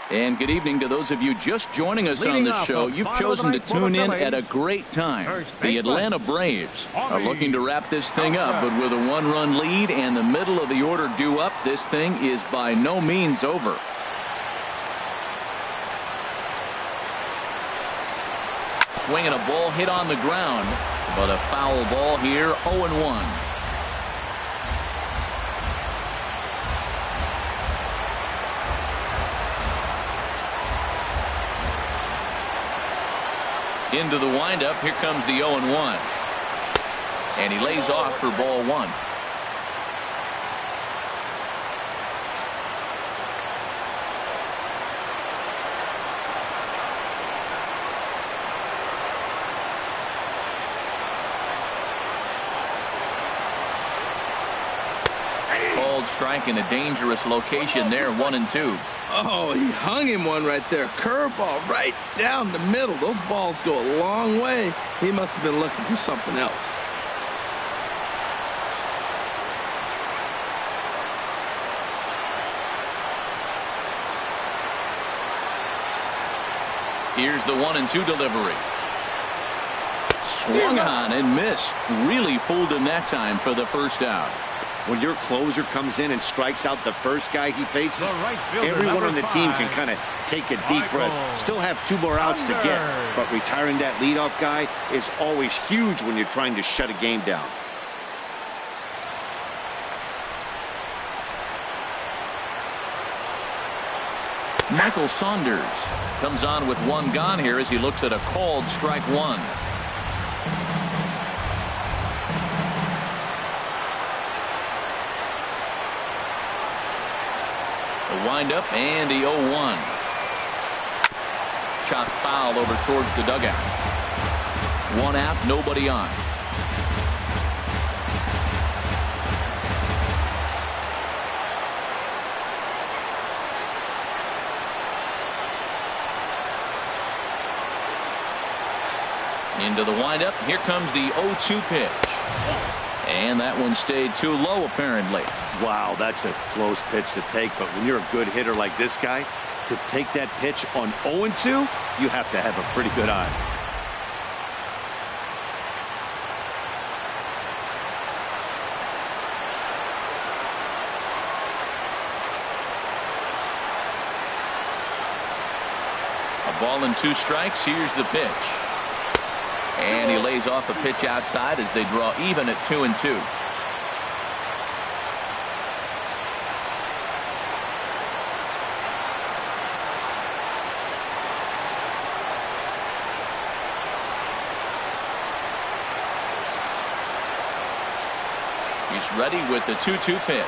And good evening to those of you just joining us on the show. You've chosen to tune in at a great time. The Atlanta Braves are looking to wrap this thing up, but with a 1-run lead and the middle of the order due up, this thing is by no means over. Swinging a ball hit on the ground, but a foul ball here, 0-1. Into the windup. Here comes the 0-1. And he lays off for ball 1. Called strike in a dangerous location there, 1-2. Oh, he hung him one right there. Curveball right down the middle. Those balls go a long way. He must have been looking for something else. Here's the 1-2 delivery. Swung on and missed. Really fooled him that time for the first out. When your closer comes in and strikes out the first guy he faces, everyone on the team can kind of take a deep breath. Still have 2 more outs to get, but retiring that leadoff guy is always huge when you're trying to shut a game down. Michael Saunders comes on with 1 gone here as he looks at a called strike 1. The windup and the 0-1. Chopped foul over towards the dugout. 1 out, nobody on. Into the windup. Here comes the 0-2 pitch. And that one stayed too low, apparently. Wow, that's a close pitch to take. But when you're a good hitter like this guy, to take that pitch on 0-2, you have to have a pretty good eye. A ball and 2 strikes. Here's the pitch. And he lays off a pitch outside as they draw even at 2-2. He's ready with the 2-2 pitch.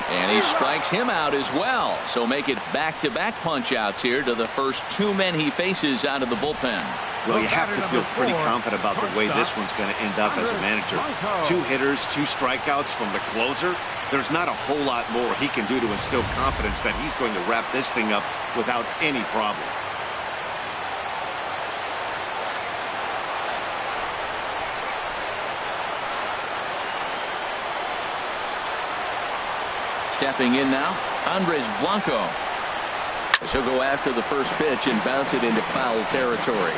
And he strikes him out as well. So make it back-to-back punch-outs here to the first 2 men he faces out of the bullpen. Well, you have to feel pretty confident about the way this one's going to end up as a manager. 2 hitters, 2 strikeouts from the closer. There's not a whole lot more he can do to instill confidence that he's going to wrap this thing up without any problem. Stepping in now, Andres Blanco. He'll go after the first pitch and bounce it into foul territory.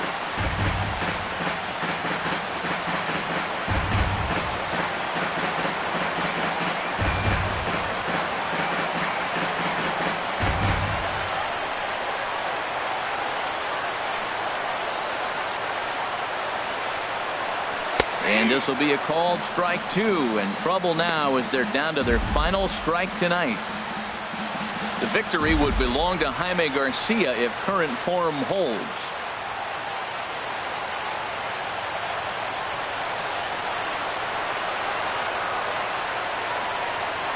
And this will be a called strike 2, and trouble now as they're down to their final strike tonight. The victory would belong to Jaime Garcia if current form holds.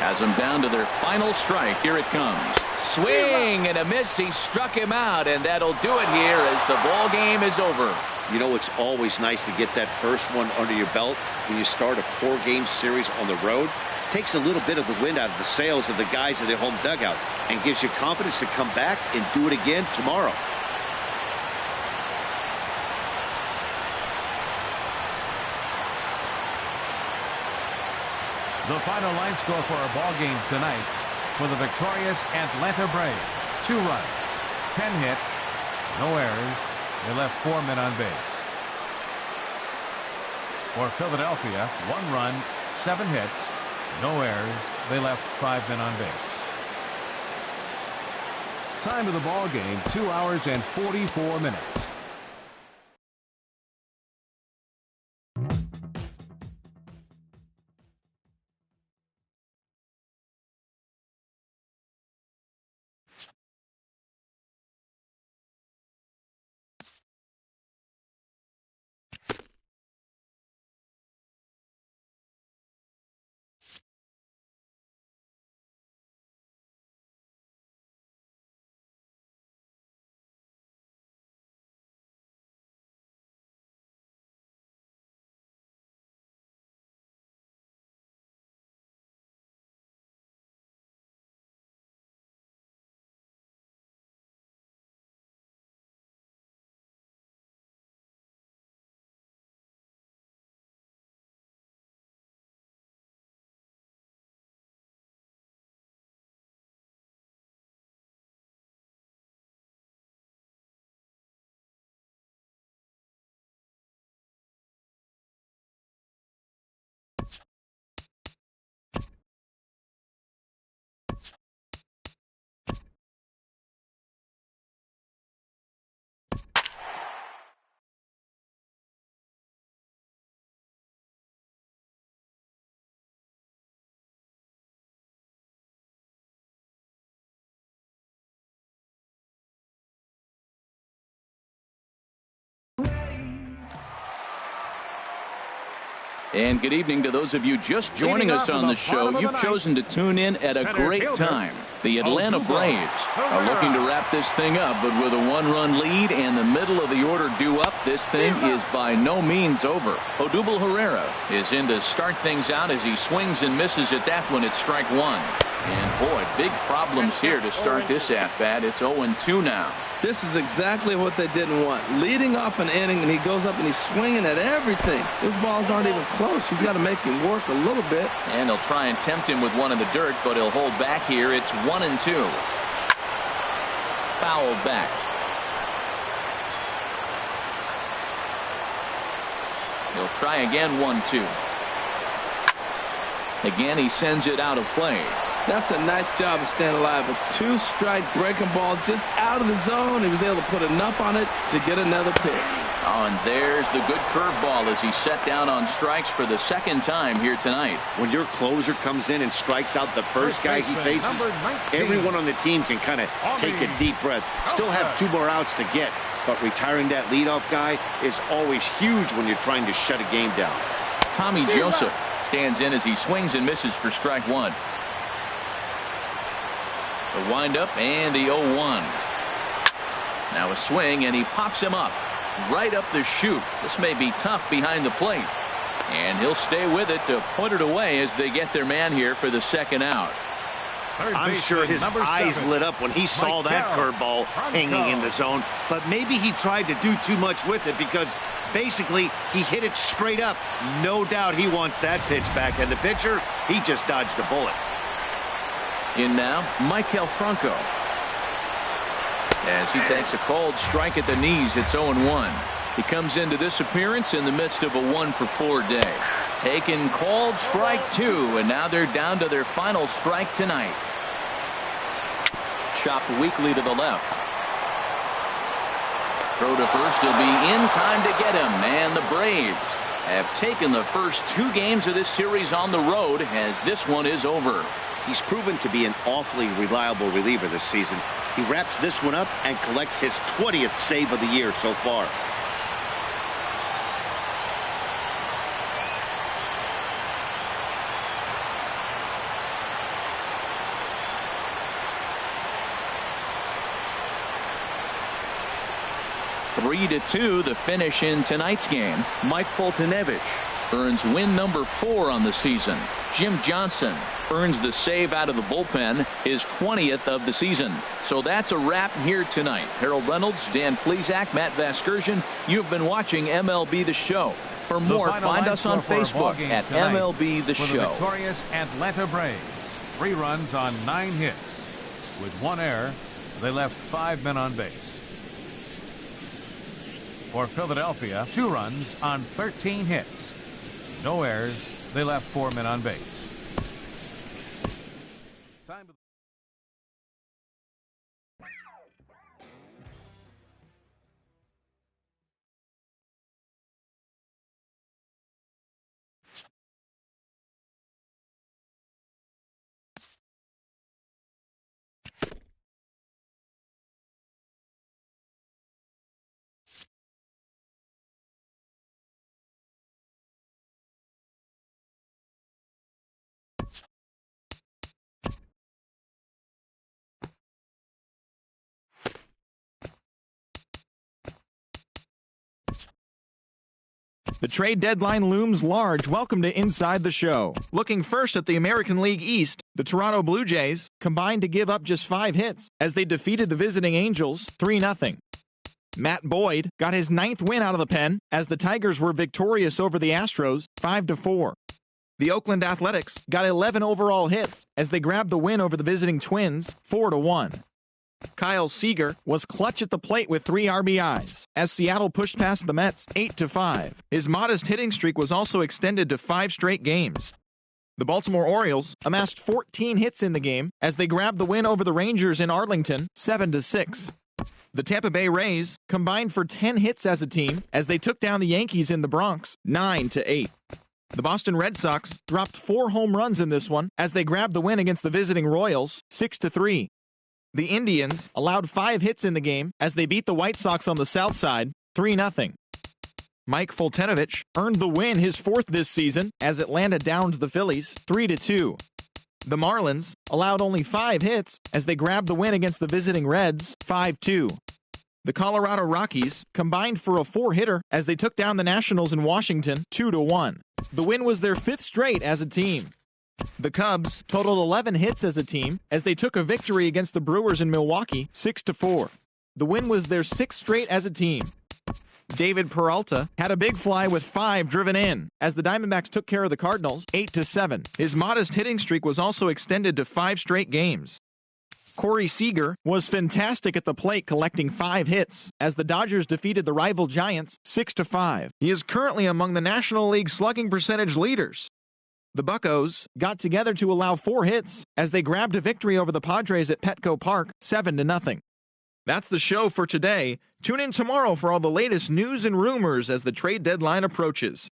Has them down to their final strike. Here it comes. Swing and a miss. He struck him out, and that'll do it here as the ball game is over. You know, it's always nice to get that first one under your belt when you start a 4-game series on the road. Takes a little bit of the wind out of the sails of the guys in their home dugout and gives you confidence to come back and do it again tomorrow. The final line score for our ball game tonight for the victorious Atlanta Braves: 2 runs, 10 hits, no errors. They left 4 men on base. For Philadelphia, 1 run, 7 hits, no errors. They left 5 men on base. Time of the ball game, 2 hours and 44 minutes. And good evening to those of you just joining us on the show. You've chosen to tune in at a great time. The Atlanta Braves are looking to wrap this thing up, but with a one-run lead and the middle of the order due up, this thing is by no means over. Odubel Herrera is in to start things out as he swings and misses at that one at strike one. And boy, big problems here to start this at-bat. It's 0-2 now. This is exactly what they didn't want. Leading off an inning, and he goes up and he's swinging at everything. Those balls aren't even close. He's got to make him work a little bit. And they'll try and tempt him with one in the dirt, but he'll hold back here. It's 1-2. Fouled back. He'll try again, 1-2. Again, he sends it out of play. That's a nice job of staying alive. A two-strike breaking ball just out of the zone. He was able to put enough on it to get another pick. Oh, and there's the good curveball as he set down on strikes for the second time here tonight. When your closer comes in and strikes out the first guy he faces, everyone on the team can kind of take a deep breath. Still have 2 more outs to get, but retiring that leadoff guy is always huge when you're trying to shut a game down. Tommy Joesph stands in as he swings and misses for strike one. The windup and the 0-1. Now a swing, and he pops him up right up the chute. This may be tough behind the plate, and he'll stay with it to put it away as they get their man here for the second out. I'm sure his eyes lit up when he saw that curveball hanging in the zone, but maybe he tried to do too much with it because basically he hit it straight up. No doubt he wants that pitch back, and the pitcher, he just dodged a bullet. In now, Michael Franco. As he takes a cold strike at the knees, it's 0-1. He comes into this appearance in the midst of a 1-for-4 day. Taking cold strike 2, and now they're down to their final strike tonight. Chopped weakly to the left. Throw to first will be in time to get him, and the Braves have taken the first 2 games of this series on the road as this one is over. He's proven to be an awfully reliable reliever this season. He wraps this one up and collects his 20th save of the year so far. Three to 2, the finish in tonight's game. Mike Foltynewicz earns win number 4 on the season. Jim Johnson earns the save out of the bullpen, his 20th of the season. So that's a wrap here tonight. Harold Reynolds, Dan Plezak, Matt Vasgersian. You've been watching MLB The Show. For more, find us on Facebook at MLB The Show. The victorious Atlanta Braves, 3 runs on 9 hits. With 1 error, they left 5 men on base. For Philadelphia, 2 runs on 13 hits. No errors. They left 4 men on base. The trade deadline looms large. Welcome to Inside the Show. Looking first at the American League East, the Toronto Blue Jays combined to give up just 5 hits as they defeated the visiting Angels 3-0. Matt Boyd got his 9th win out of the pen as the Tigers were victorious over the Astros 5-4. The Oakland Athletics got 11 overall hits as they grabbed the win over the visiting Twins 4-1. Kyle Seager was clutch at the plate with 3 RBIs as Seattle pushed past the Mets 8-5. His modest hitting streak was also extended to 5 straight games. The Baltimore Orioles amassed 14 hits in the game as they grabbed the win over the Rangers in Arlington 7-6. The Tampa Bay Rays combined for 10 hits as a team as they took down the Yankees in the Bronx 9-8. The Boston Red Sox dropped 4 home runs in this one as they grabbed the win against the visiting Royals 6-3. The Indians allowed 5 hits in the game as they beat the White Sox on the south side 3-0. Mike Foltynewicz earned the win, his fourth this season, as Atlanta downed the Phillies 3-2. The Marlins allowed only 5 hits as they grabbed the win against the visiting Reds 5-2. The Colorado Rockies combined for a 4-hitter as they took down the Nationals in Washington 2-1. The win was their 5th straight as a team. The Cubs totaled 11 hits as a team as they took a victory against the Brewers in Milwaukee 6-4. The win was their 6th straight as a team. David Peralta had a big fly with 5 driven in as the Diamondbacks took care of the Cardinals 8-7. His modest hitting streak was also extended to 5 straight games. Corey Seager was fantastic at the plate, collecting 5 hits as the Dodgers defeated the rival Giants 6-5. He is currently among the National League slugging percentage leaders. The Buccos got together to allow 4 hits as they grabbed a victory over the Padres at Petco Park 7-0. That's the show for today. Tune in tomorrow for all the latest news and rumors as the trade deadline approaches.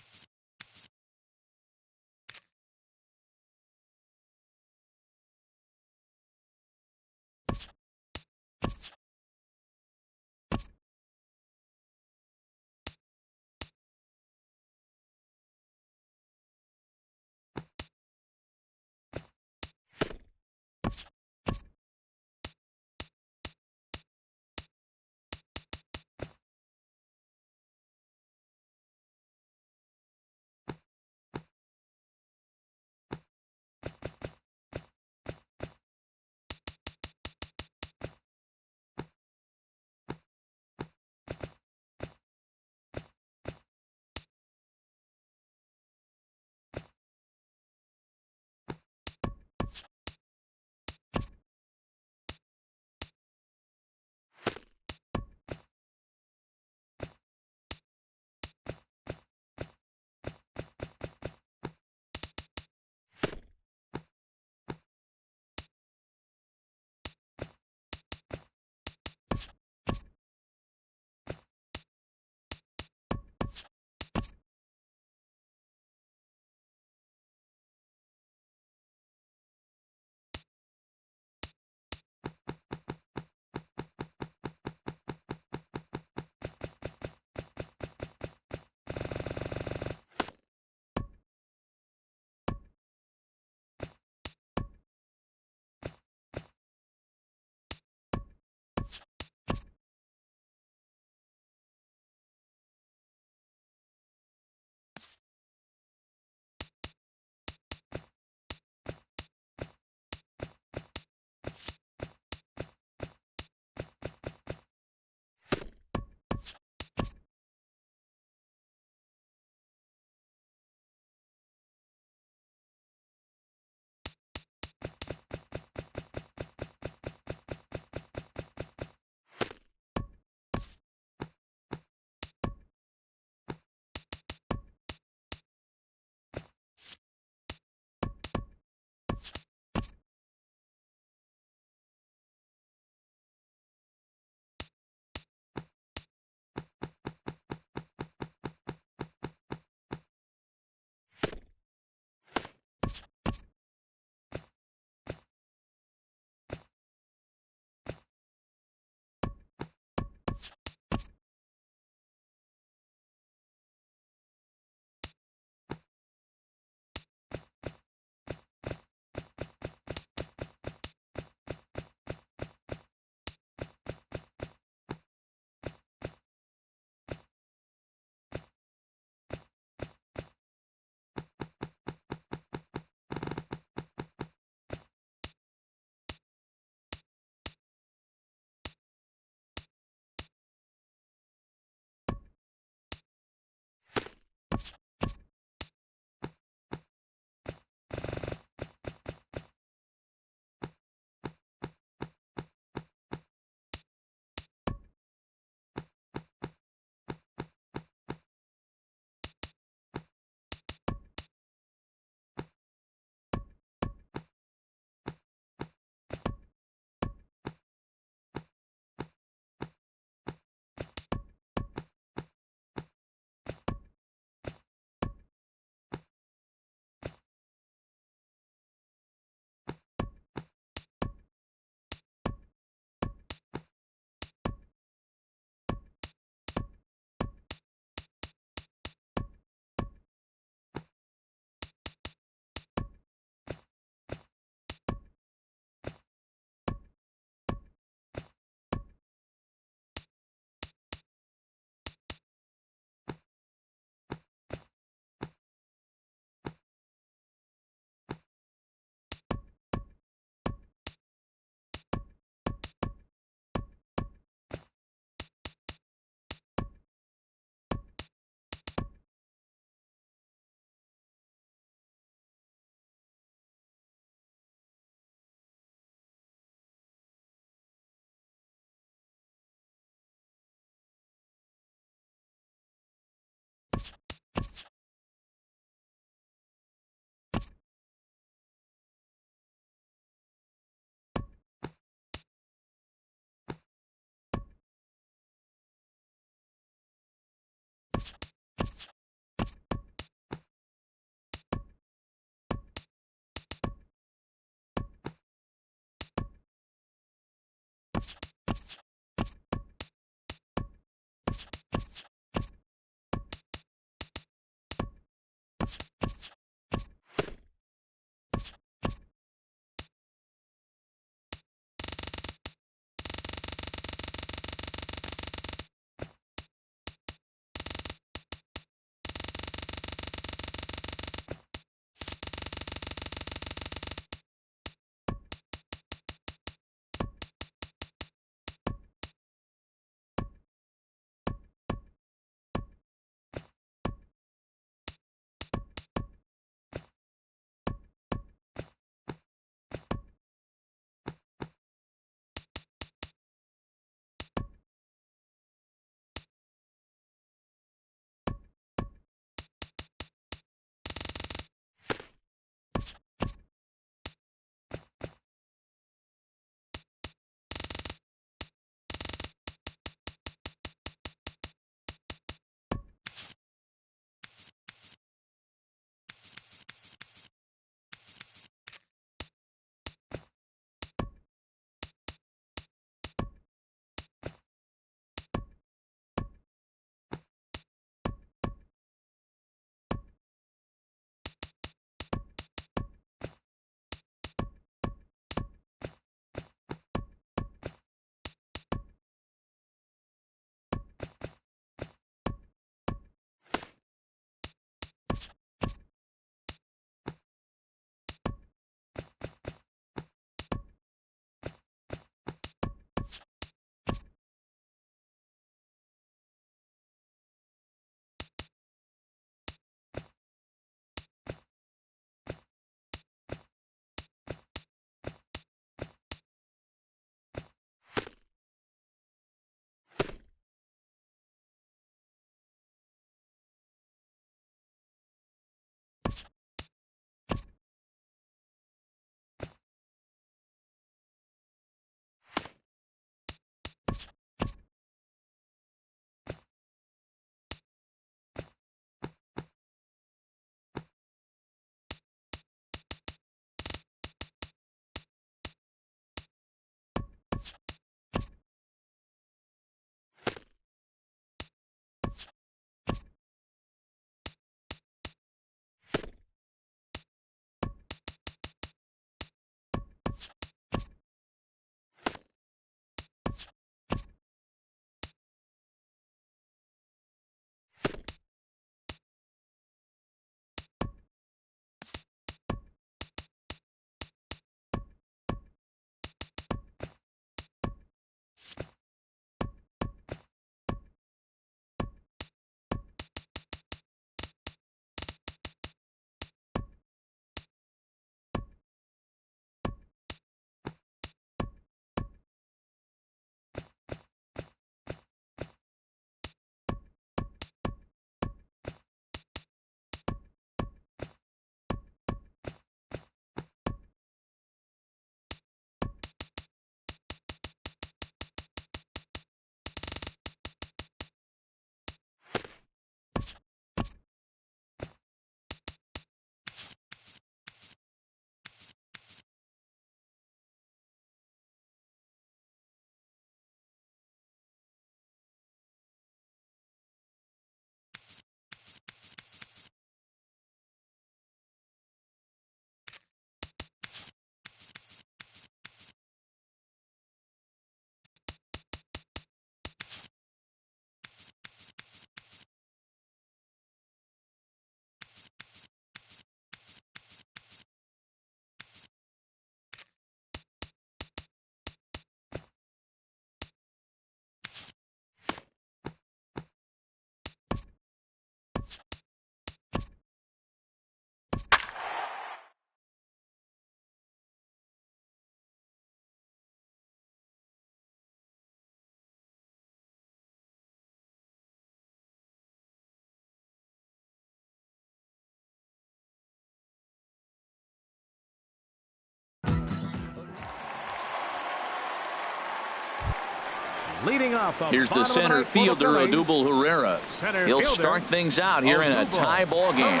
Leading off Here's the center fielder, Odubel Herrera. He'll start things out here in a tie ball game.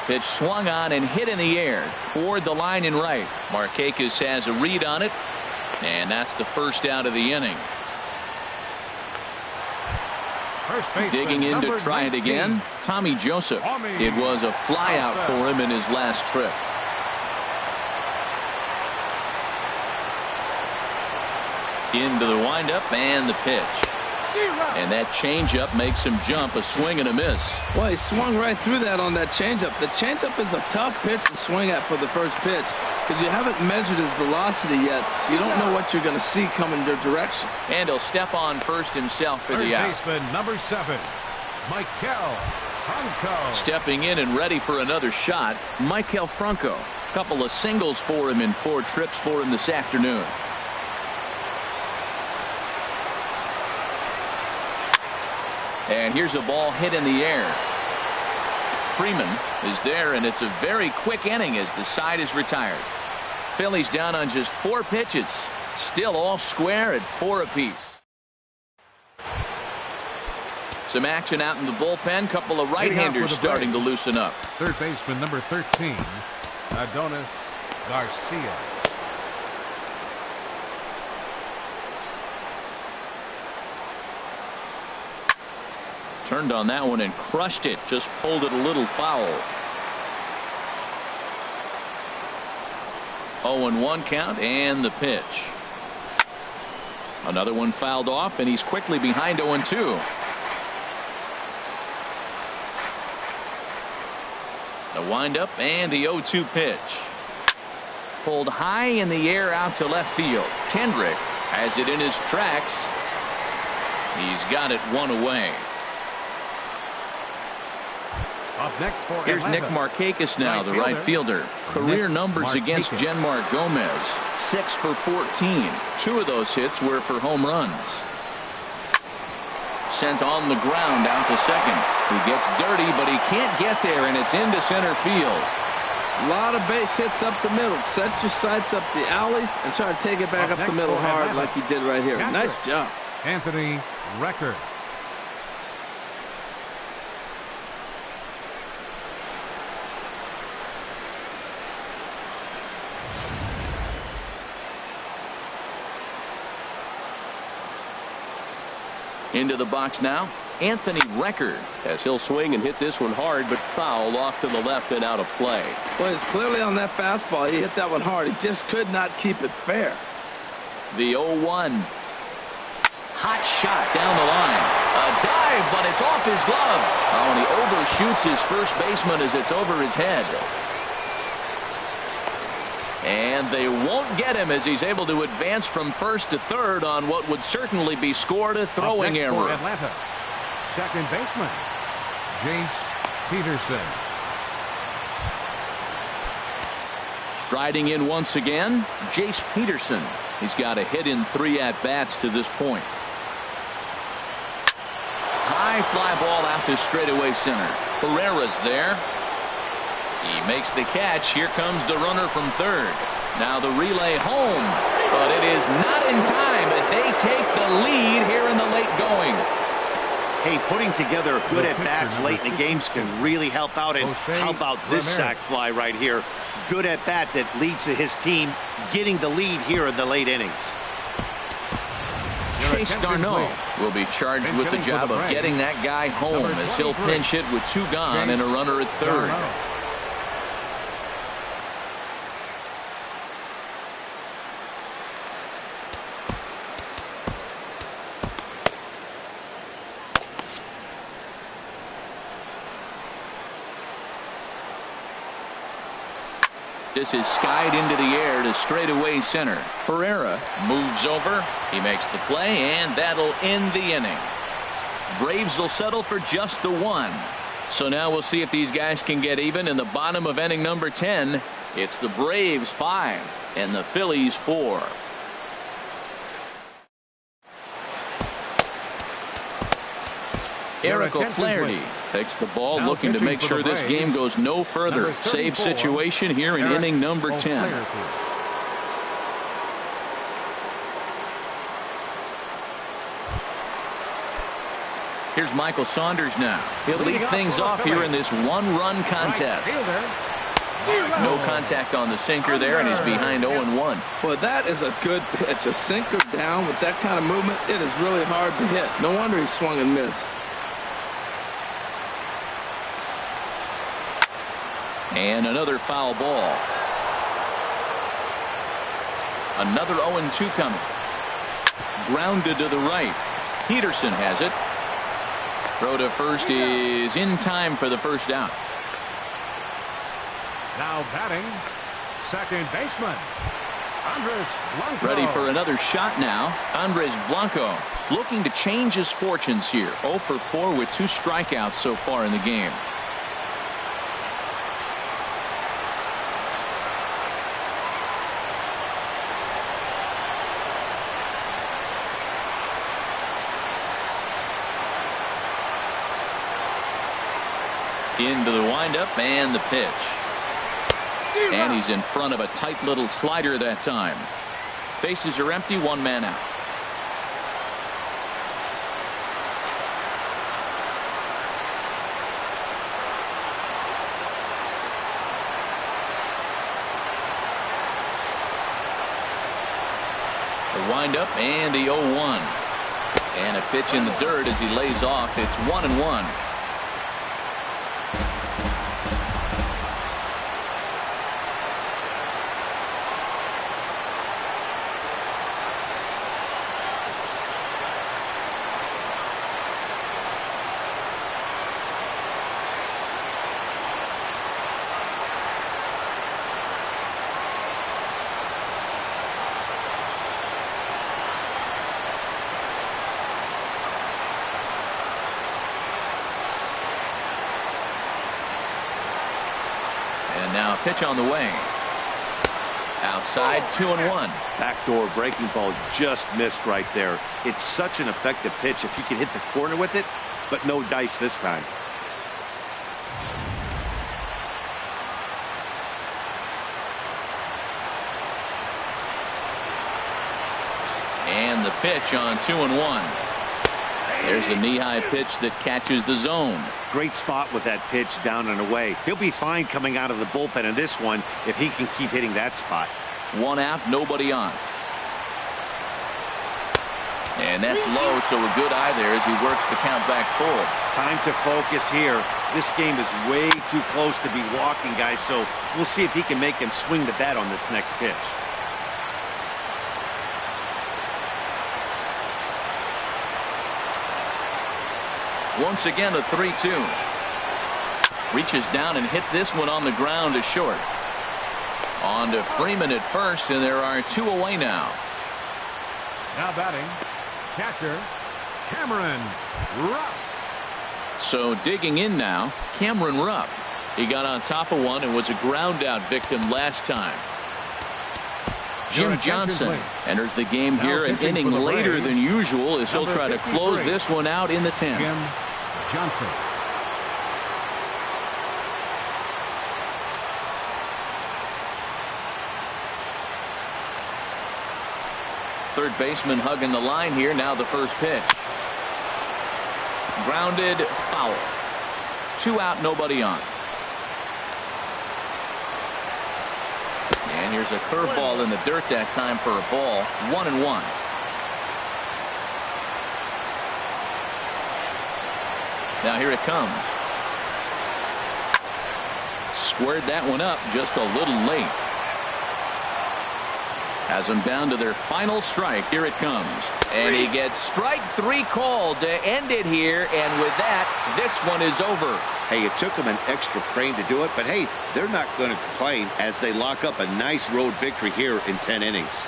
Pitch swung on and hit in the air toward the line and right. Marcotte has a read on it, and that's the first out of the inning. Digging in to try it again, Tommy Joesph. It was a flyout for him in his last trip. Into the windup and the pitch. And that changeup makes him jump, a swing and a miss. Well, he swung right through that on that changeup. The changeup is a tough pitch to swing at for the first pitch because you haven't measured his velocity yet. So you don't know what you're going to see coming their direction. And he'll step on first himself for the out. Baseman number 7, Maikel Franco. Stepping in and ready for another shot, Maikel Franco. A couple of singles for him in 4 trips for him this afternoon. And here's a ball hit in the air. Freeman is there, and it's a very quick inning as the side is retired. Phillies down on just 4 pitches. Still all square at 4 apiece. Some action out in the bullpen. Couple of right-handers starting to loosen up. Third baseman number 13, Adonis Garcia. Turned on that one and crushed it. Just pulled it a little foul. 0-1 count and the pitch. Another one fouled off, and he's quickly behind 0-2. The windup and the 0-2 pitch. Pulled high in the air out to left field. Kendrick has it in his tracks. He's got it 1 away. Up next for Here's Atlanta. Nick Markakis now, the right fielder. Career numbers against Genmar Gomez. 6 for 14. 2 of those hits were for home runs. Sent on the ground out to second. He gets dirty, but he can't get there, and it's into center field. A lot of base hits up the middle. Set your sights up the alleys and try to take it back up the middle hard like he did right here. Nice job. Anthony Recker. Into the box now, Anthony Recker, as he'll swing and hit this one hard, but foul off to the left and out of play. Well, it's clearly on that fastball. He hit that one hard. He just could not keep it fair. The 0-1. Hot shot down the line. A dive, but it's off his glove. Oh, and he overshoots his first baseman as it's over his head. And they won't get him as he's able to advance from first to third on what would certainly be scored a throwing error. For Atlanta, second baseman, Joesph Peterson. Striding in once again, Joesph Peterson. He's got a hit in 3 at-bats to this point. High fly ball out to straightaway center. Herrera's there. He makes the catch. Here comes the runner from third. Now the relay home, but it is not in time as they take the lead here in the late going. Hey, putting together good at-bats late in the games can really help out. And how about this sac fly right here? Good at-bat that leads to his team getting the lead here in the late innings. Chase Darno will be charged with the job of getting that guy home as he'll pinch hit with 2 gone and a runner at third. This is skied into the air to straightaway center. Herrera moves over. He makes the play, and that'll end the inning. Braves will settle for just the 1. So now we'll see if these guys can get even in the bottom of inning number 10. It's the Braves 5 and the Phillies 4. Eric O'Flaherty takes the ball, looking to make sure this game goes no further. Save situation here in inning number 10. Here's Michael Saunders now. He'll lead things off here in this one-run contest. No contact on the sinker there, and he's behind 0-1. Well, that is a good pitch. A sinker down with that kind of movement, it is really hard to hit. No wonder he swung and missed. And another foul ball. Another 0-2 coming. Grounded to the right. Peterson has it. Throw to first is in time for the first out. Now batting, second baseman, Andres Blanco. Ready for another shot now. Andres Blanco looking to change his fortunes here. 0 for 4 with 2 strikeouts so far in the game. Into the windup and the pitch. And he's in front of a tight little slider that time. Bases are empty, 1 man out. The windup and the 0-1. And a pitch in the dirt as he lays off. It's 1-1. Now a pitch on the way. Outside, 2-1. Backdoor breaking ball just missed right there. It's such an effective pitch if you can hit the corner with it, but no dice this time. And the pitch on 2-1. There's a knee-high pitch that catches the zone. Great spot with that pitch down and away. He'll be fine coming out of the bullpen in this one if he can keep hitting that spot. 1 out, nobody on. And that's low, so a good eye there as he works the count back full. Time to focus here. This game is way too close to be walking, guys, so we'll see if he can make him swing the bat on this next pitch. Once again, a 3-2. Reaches down and hits this one on the ground to short. On to Freeman at first, and there are 2 away now. Now batting, catcher, Cameron Rupp. So digging in now, Cameron Rupp. He got on top of one and was a ground out victim last time. Jim Johnson enters the game here an inning later than usual as he'll try to close this one out in the 10th. Jim Johnson. Third baseman hugging the line here. Now the first pitch. Grounded, foul. 2 out, nobody on. And here's a curveball in the dirt that time for a ball. 1-1. Now here it comes. Squared that one up just a little late. Has them down to their final strike. Here it comes. And he gets strike 3 called to end it here. And with that, this one is over. Hey, it took them an extra frame to do it, but hey, they're not going to complain as they lock up a nice road victory here in 10 innings.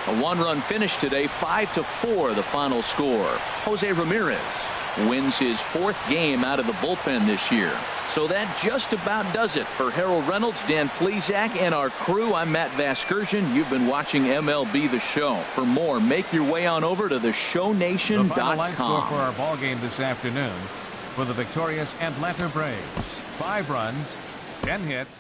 A 1-run finish today, 5-4 the final score. Jose Ramirez wins his 4th game out of the bullpen this year. So that just about does it for Harold Reynolds, Dan Plezak, and our crew. I'm Matt Vasgersian. You've been watching MLB The Show. For more, make your way on over to theshownation.com. The final line score for our ball game this afternoon for the victorious Atlanta Braves. 5 runs, 10 hits.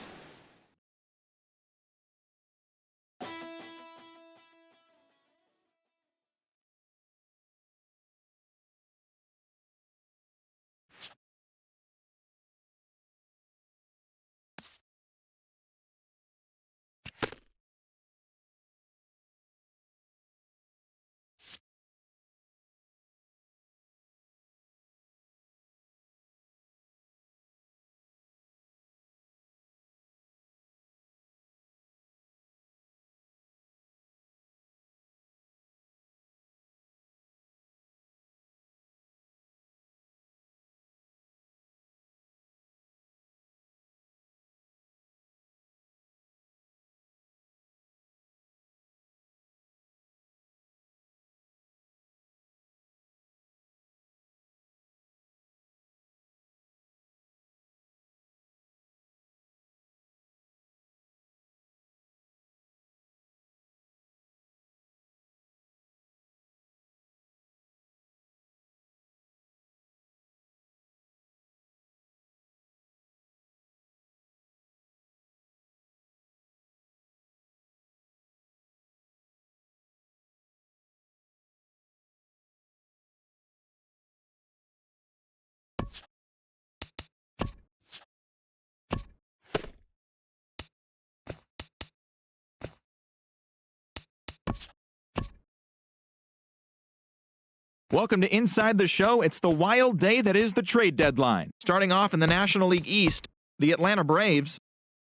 Welcome to Inside the Show. It's the wild day that is the trade deadline. Starting off in the National League East, the Atlanta Braves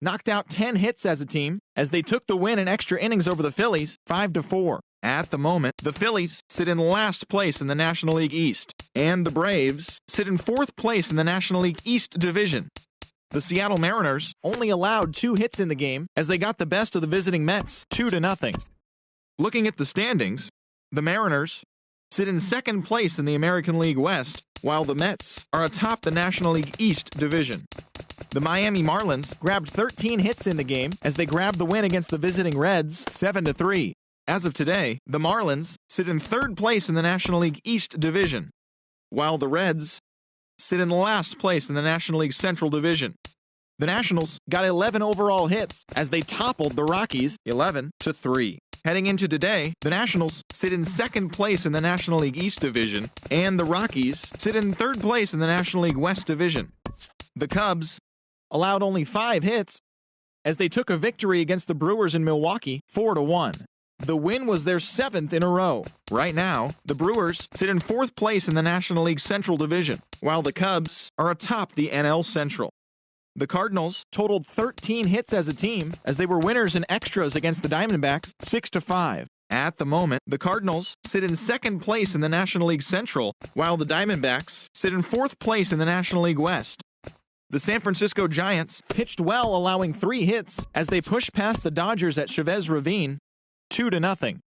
knocked out 10 hits as a team as they took the win in extra innings over the Phillies, 5-4. At the moment, the Phillies sit in last place in the National League East, and the Braves sit in 4th place in the National League East division. The Seattle Mariners only allowed 2 hits in the game as they got the best of the visiting Mets, 2-0. Looking at the standings, the Mariners sit in 2nd place in the American League West, while the Mets are atop the National League East division. The Miami Marlins grabbed 13 hits in the game as they grabbed the win against the visiting Reds, 7-3. As of today, the Marlins sit in 3rd place in the National League East division, while the Reds sit in last place in the National League Central division. The Nationals got 11 overall hits as they toppled the Rockies 11-3. Heading into today, the Nationals sit in 2nd place in the National League East division, and the Rockies sit in 3rd place in the National League West division. The Cubs allowed only 5 hits as they took a victory against the Brewers in Milwaukee, 4-1. The win was their 7th in a row. Right now, the Brewers sit in 4th place in the National League Central division, while the Cubs are atop the NL Central. The Cardinals totaled 13 hits as a team as they were winners in extras against the Diamondbacks, 6-5. At the moment, the Cardinals sit in 2nd place in the National League Central, while the Diamondbacks sit in 4th place in the National League West. The San Francisco Giants pitched well, allowing 3 hits as they pushed past the Dodgers at Chavez Ravine, 2-0.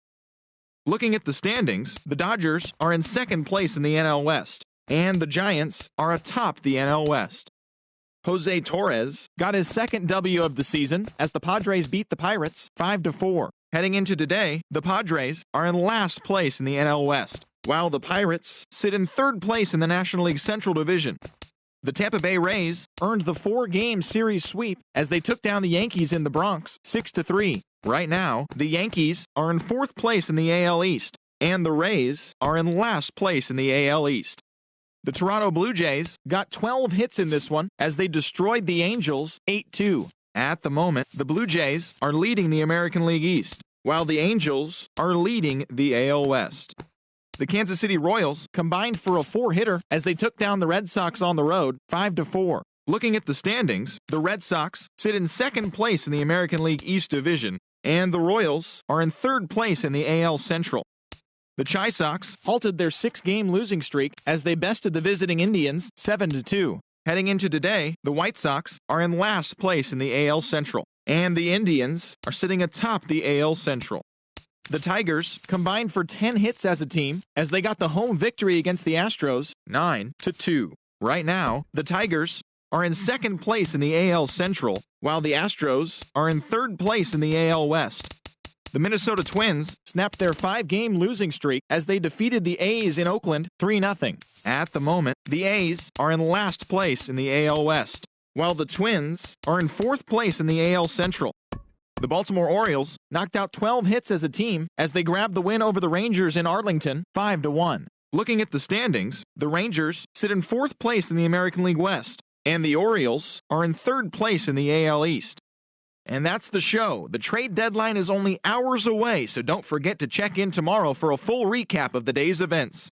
Looking at the standings, the Dodgers are in 2nd place in the NL West, and the Giants are atop the NL West. Jose Torres got his 2nd W of the season as the Padres beat the Pirates 5-4. Heading into today, the Padres are in last place in the NL West, while the Pirates sit in 3rd place in the National League Central division. The Tampa Bay Rays earned the 4-game series sweep as they took down the Yankees in the Bronx 6-3. Right now, the Yankees are in 4th place in the AL East, and the Rays are in last place in the AL East. The Toronto Blue Jays got 12 hits in this one as they destroyed the Angels 8-2. At the moment, the Blue Jays are leading the American League East, while the Angels are leading the AL West. The Kansas City Royals combined for a 4-hitter as they took down the Red Sox on the road 5-4. Looking at the standings, the Red Sox sit in 2nd place in the American League East division, and the Royals are in 3rd place in the AL Central. The Chi Sox halted their 6-game losing streak as they bested the visiting Indians 7-2. Heading into today, the White Sox are in last place in the AL Central, and the Indians are sitting atop the AL Central. The Tigers combined for 10 hits as a team as they got the home victory against the Astros 9-2. Right now, the Tigers are in second place in the AL Central, while the Astros are in third place in the AL West. The Minnesota Twins snapped their 5-game losing streak as they defeated the A's in Oakland 3-0. At the moment, the A's are in last place in the AL West, while the Twins are in fourth place in the AL Central. The Baltimore Orioles knocked out 12 hits as a team as they grabbed the win over the Rangers in Arlington 5-1. Looking at the standings, the Rangers sit in fourth place in the American League West, and the Orioles are in third place in the AL East. And that's the show. The trade deadline is only hours away, so don't forget to check in tomorrow for a full recap of the day's events.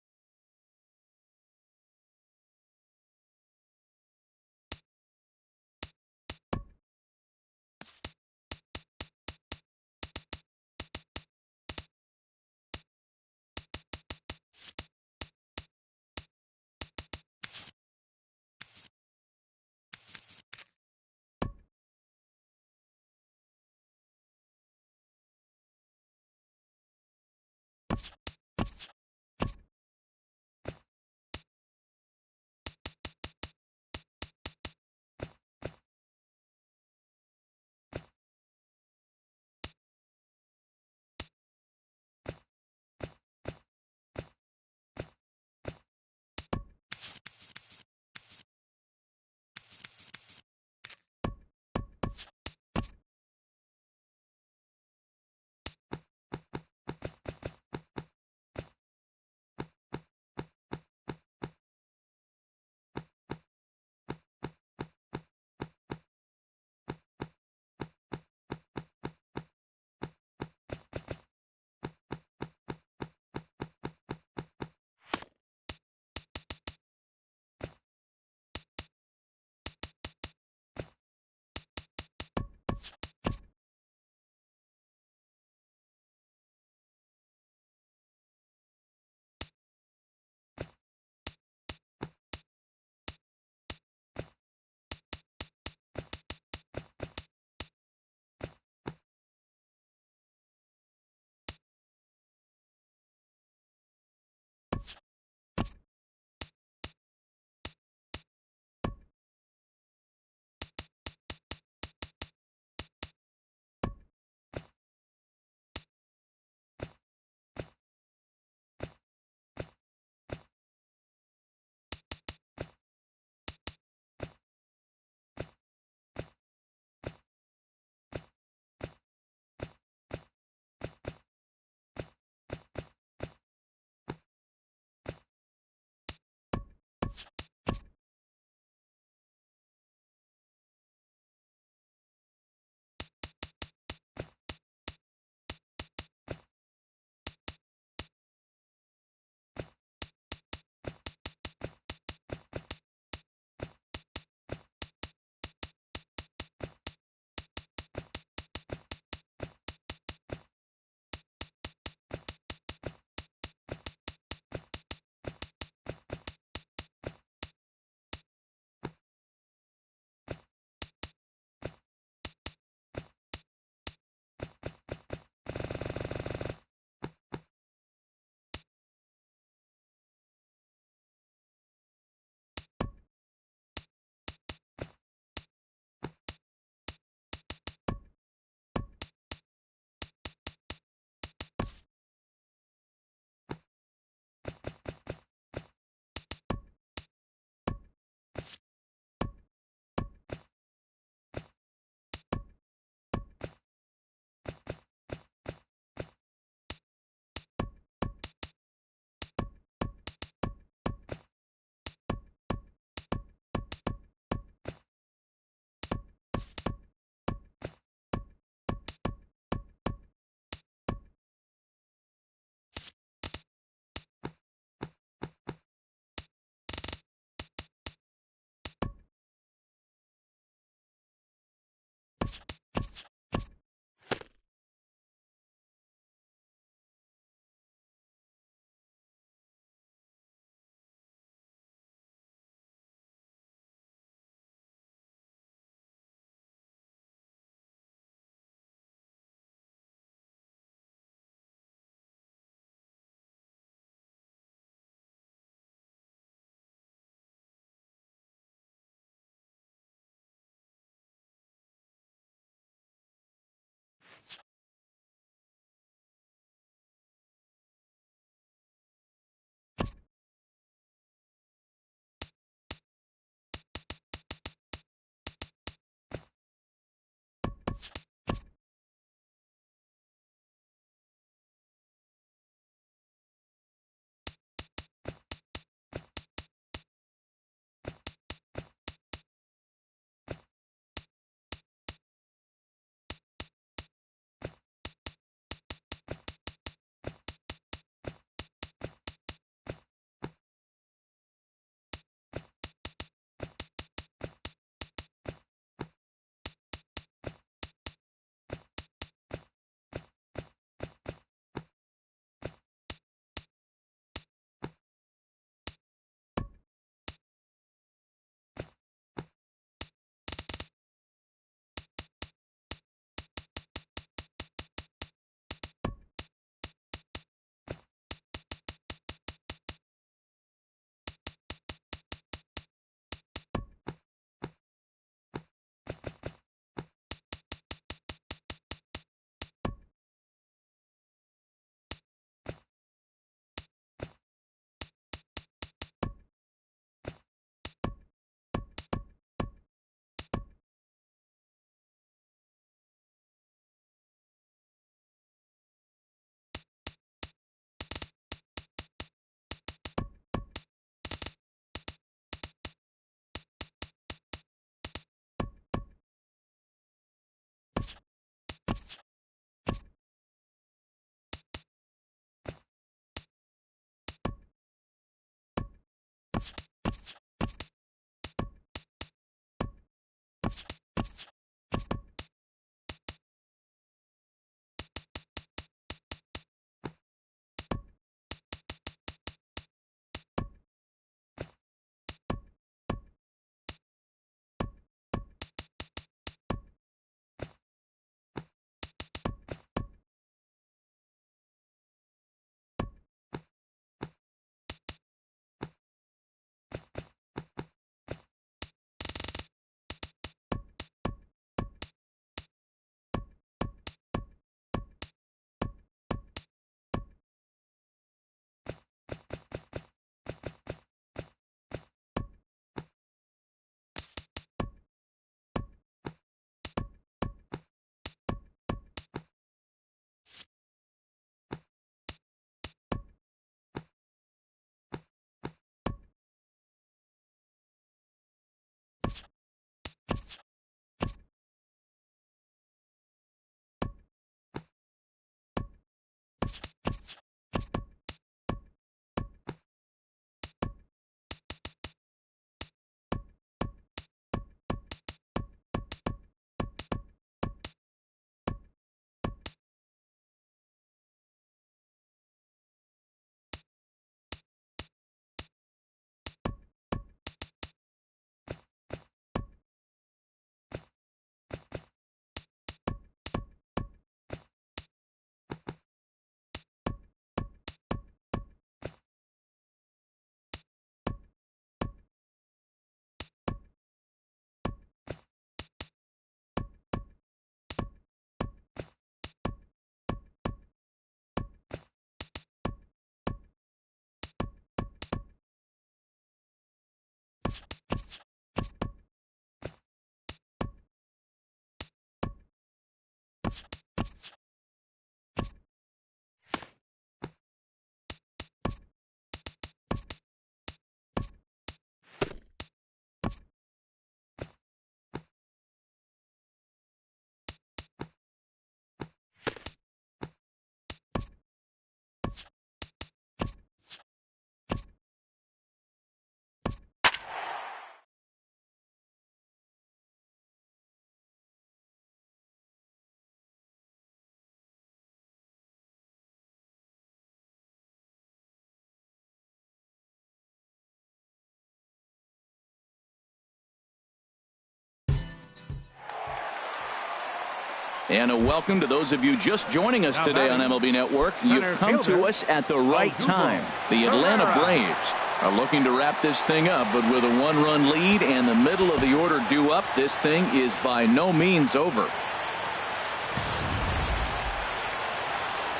And a welcome to those of you just joining us today on MLB Network. You've come to us at the right time. The Atlanta Braves are looking to wrap this thing up, but with a one-run lead and the middle of the order due up, this thing is by no means over.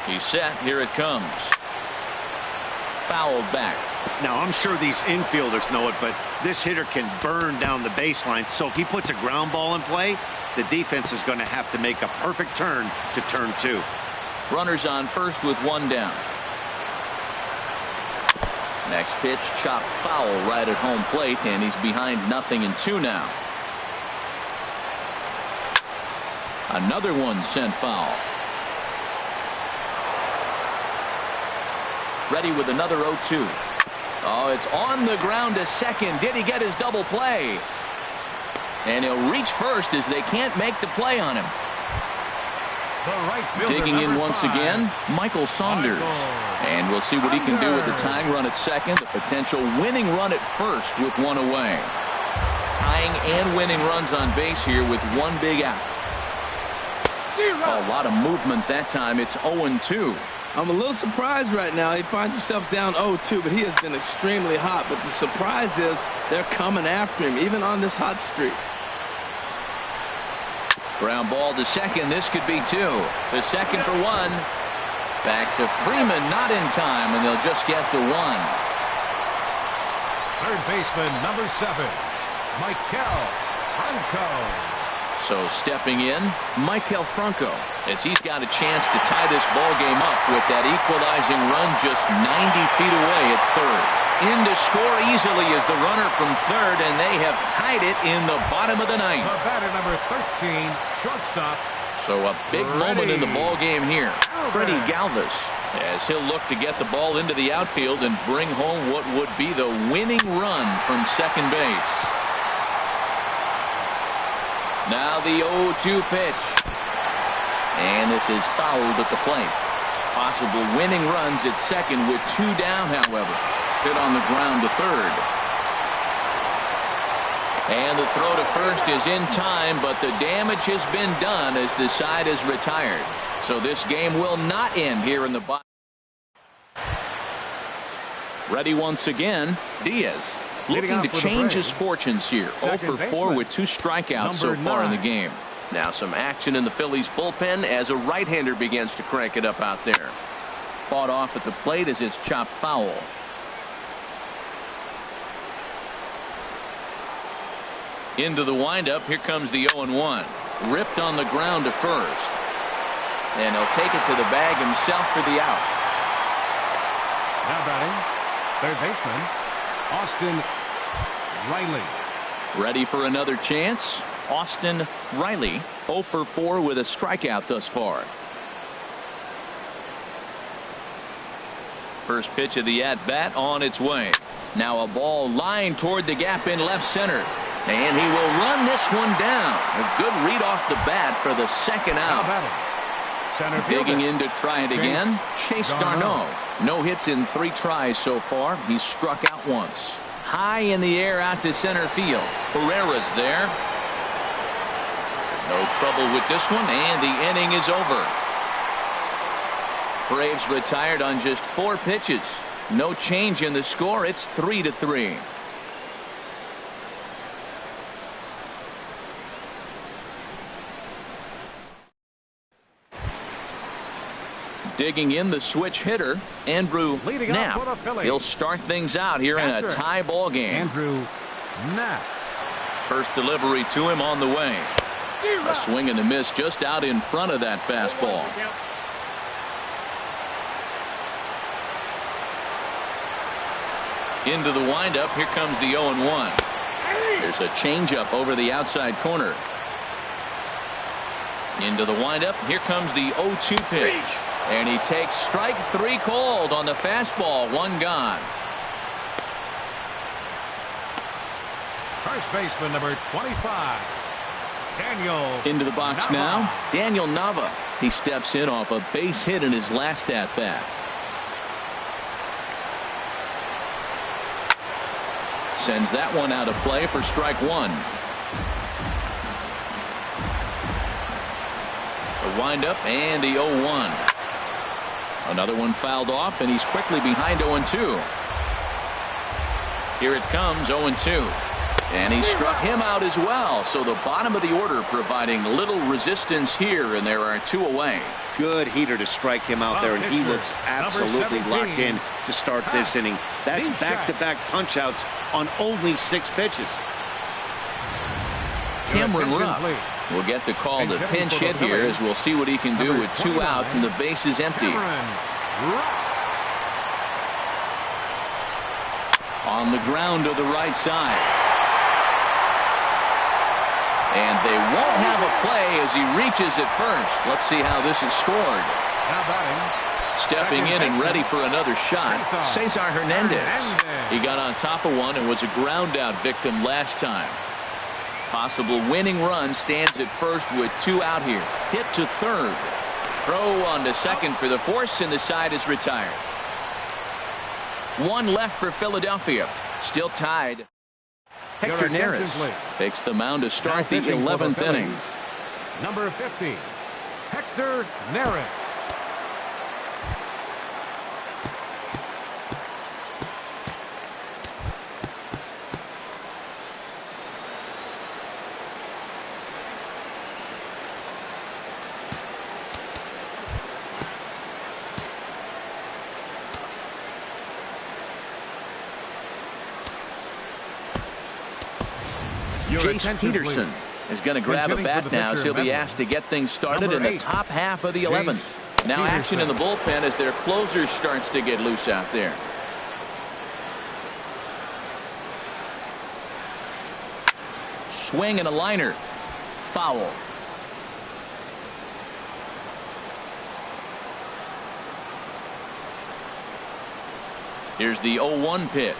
He's set. Here it comes. Fouled back. Now, I'm sure these infielders know it, but this hitter can burn down the baseline. So if he puts a ground ball in play, the defense is going to have to make a perfect turn to turn two. Runners on first with one down. Next pitch, chopped foul right at home plate, and he's behind 0-2 now. Another one sent foul. Ready with another 0-2. Oh, it's on the ground to second. Did he get his double play? And he'll reach first as they can't make the play on him. Digging in once again, Michael Saunders. And we'll see what he can do with the tying run at second. A potential winning run at first with one away. Tying and winning runs on base here with one big out. A lot of movement that time. It's 0-2. I'm a little surprised right now. He finds himself down 0-2, but he has been extremely hot. But the surprise is they're coming after him, even on this hot streak. Ground ball to second. This could be two. The second for one. Back to Freeman, not in time, and they'll just get the one. Third baseman, number 7, Maikel Franco. So stepping in, Maikel Franco, as he's got a chance to tie this ball game up with that equalizing run just 90 feet away at third. In to score easily is the runner from third, and they have tied it in the bottom of the ninth. The batter, number 13, shortstop. So a big moment in the ball game here. Freddie Galvis as he'll look to get the ball into the outfield and bring home what would be the winning run from second base. Now the 0-2 pitch. And this is fouled at the plate. Possible winning runs at second with 2 down, however. Hit on the ground to third. And the throw to first is in time, but the damage has been done as the side is retired. So this game will not end here in the bottom. Ready once again, Diaz. Looking to change his fortunes here. 0 for 4 with 2 strikeouts so far in the game. Now some action in the Phillies bullpen as a right-hander begins to crank it up out there. Fought off at the plate as it's chopped foul. Into the windup. Here comes the 0-1. Ripped on the ground to first. And he'll take it to the bag himself for the out. Now batting, third baseman, Austin Riley. Ready for another chance. Austin Riley, 0 for 4 with a strikeout thus far. First pitch of the at-bat on its way. Now a ball lined toward the gap in left center. And he will run this one down. A good read off the bat for the second out. Digging in to try it again, Chase Garneau. No hits in 3 tries so far. He's struck out once. High in the air out to center field. Herrera's there. No trouble with this one, and the inning is over. Braves retired on just 4 pitches. No change in the score. It's 3-3. Digging in the switch hitter, Andrew Knapp. He'll start things out here in a tie ball game. Andrew Knapp. First delivery to him on the way. A swing and a miss just out in front of that fastball. Into the windup. Here comes the 0-1. There's a changeup over the outside corner. Into the windup. Here comes the 0-2 pitch. And he takes strike 3 called on the fastball. 1 gone. First baseman number 25. Daniel. Into the box Nava. now. Daniel Nava. He steps in off a base hit in his last at bat. Sends that one out of play for strike 1. The windup and the 0-1. Another one fouled off, and he's quickly behind 0-2. Here it comes, 0-2. And he struck him out as well. So the bottom of the order providing little resistance here, and there are 2 away. Good heater to strike him out there, and he looks absolutely locked in to start this inning. That's back-to-back punch-outs on only 6 pitches. Cameron Rupp will get the call to pinch hit here, as we'll see what he can do with 2 out and the base is empty. On the ground to the right side. And they won't have a play as he reaches at first. Let's see how this is scored. Stepping in and ready for another shot, Cesar Hernandez. He got on top of one and was a ground out victim last time. Possible winning run stands at first with 2 out here. Hit to third. Throw on to second for the force, and the side is retired. 1 left for Philadelphia. Still tied. Hector Neris takes the mound to start the 11th inning. Number 50, Hector Neris. Jace Peterson is going to grab a bat now, as he'll be asked to get things started in the top half of the 11th. Now action in the bullpen as their closer starts to get loose out there. Swing and a liner. Foul. Here's the 0-1 pitch.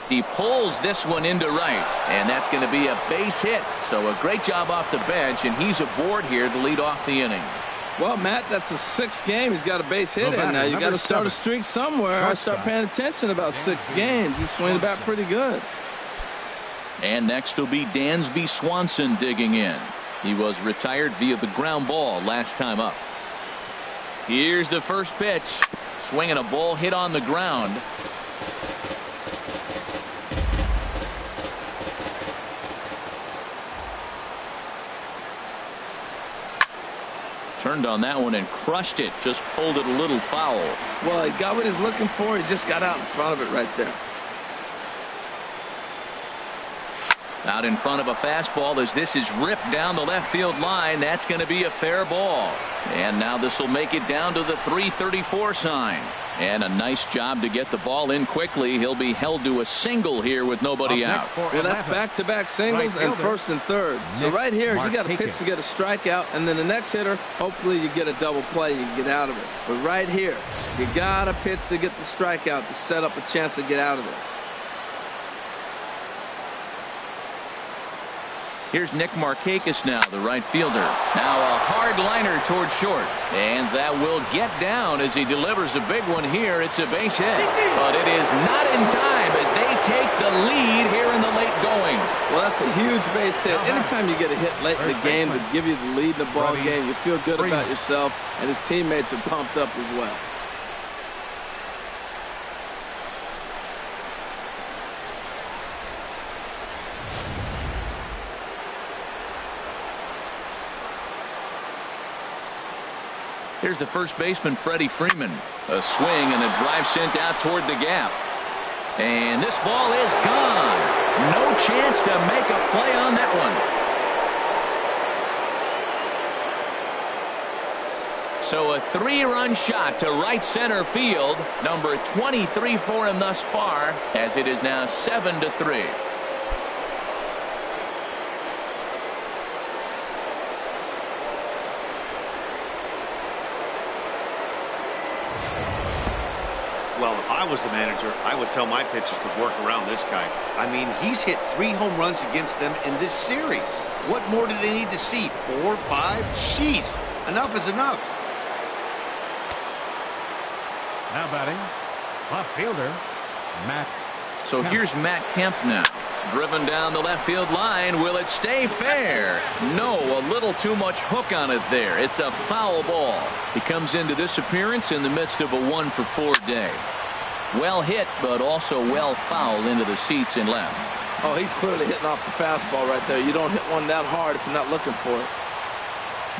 He pulls this one into right, and that's going to be a base hit. So a great job off the bench, and he's aboard here to lead off the inning. Well, Matt, that's the 6th game. He's got a base hit in now. You got to start a streak somewhere. I start paying attention about 6 games. He's swinging the bat pretty good. And next will be Dansby Swanson digging in. He was retired via the ground ball last time up. Here's the first pitch. Swinging a ball hit on the ground. Turned on that one and crushed it. Just pulled it a little foul. Well, he got what he's looking for. He just got out in front of it right there. Out in front of a fastball as this is ripped down the left field line. That's going to be a fair ball. And now this will make it down to the 334 sign. And a nice job to get the ball in quickly. He'll be held to a single here with nobody out. Well, that's back-to-back singles and first and third. So right here, you got a pitch to get a strikeout, and then the next hitter, hopefully you get a double play, you can get out of it. But right here, you got a pitch to get the strikeout to set up a chance to get out of this. Here's Nick Markakis now, the right fielder. Now a hard liner toward short. And that will get down as he delivers a big one here. It's a base hit. But it is not in time as they take the lead here in the late going. Well, that's a huge base hit. Anytime you get a hit late in the game to give you the lead in the ball game, you feel good about yourself, and his teammates are pumped up as well. Here's the first baseman, Freddie Freeman. A swing and a drive sent out toward the gap. And this ball is gone. No chance to make a play on that one. So a 3-run shot to right center field. Number 23 for him thus far, as it is now 7-3. Well, if I was the manager, I would tell my pitchers to work around this guy. I mean, he's hit 3 home runs against them in this series. What more do they need to see? 4, 5? Jeez, enough is enough. Now batting, left fielder, Matt. So here's Matt Kemp now. Driven down the left field line. Will it stay fair? No, a little too much hook on it there. It's a foul ball. He comes into this appearance in the midst of a 1-for-4 day. Well hit, but also well fouled into the seats in left. Oh, he's clearly hitting off the fastball right there. You don't hit one that hard if you're not looking for it.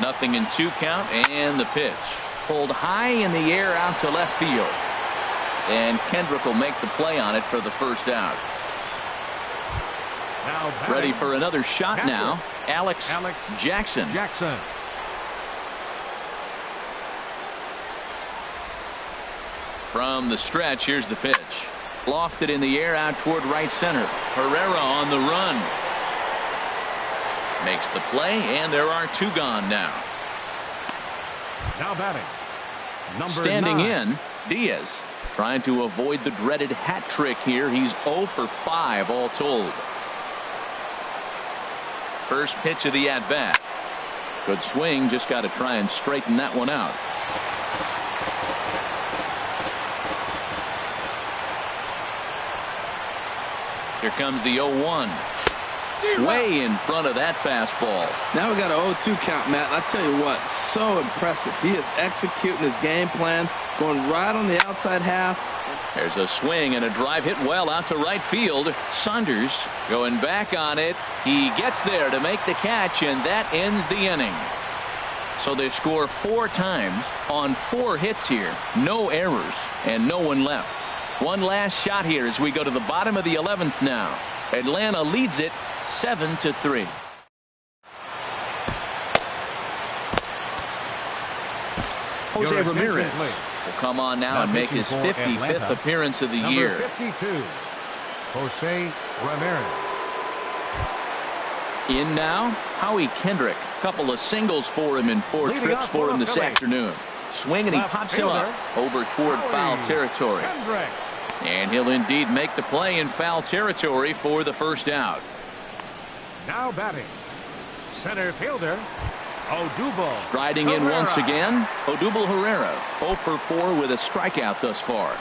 Nothing in 2 count, and the pitch. Pulled high in the air out to left field. And Kendrick will make the play on it for the first out. Ready for another shot now. Alex Jackson. From the stretch, here's the pitch. Lofted in the air out toward right center. Herrera on the run. Makes the play, and there are 2 gone now. Now batting, number Standing 9. in, Diaz. Trying to avoid the dreaded hat trick here. He's 0 for 5 all told. First pitch of the at-bat. Good swing. Just got to try and straighten that one out. Here comes the 0-1. Way in front of that fastball. Now we got an 0-2 count, Matt. I tell you what, so impressive. He is executing his game plan, going right on the outside half. There's a swing and a drive hit well out to right field. Saunders going back on it. He gets there to make the catch, and that ends the inning. So they score 4 times on 4 hits here. No errors and no one left. One last shot here as we go to the bottom of the 11th now. Atlanta leads it 7-3. Jose Ramirez will come on now and make his 55th appearance of the year. 52, Jose Ramirez. In now, Howie Kendrick. Couple of singles for him in 4 trips for him this afternoon. Swing and he pops him up over toward foul territory. And he'll indeed make the play in foul territory for the first out. Now batting, center fielder, Odubel. Striding in once again, Odubel Herrera, 0 for 4 with a strikeout thus far.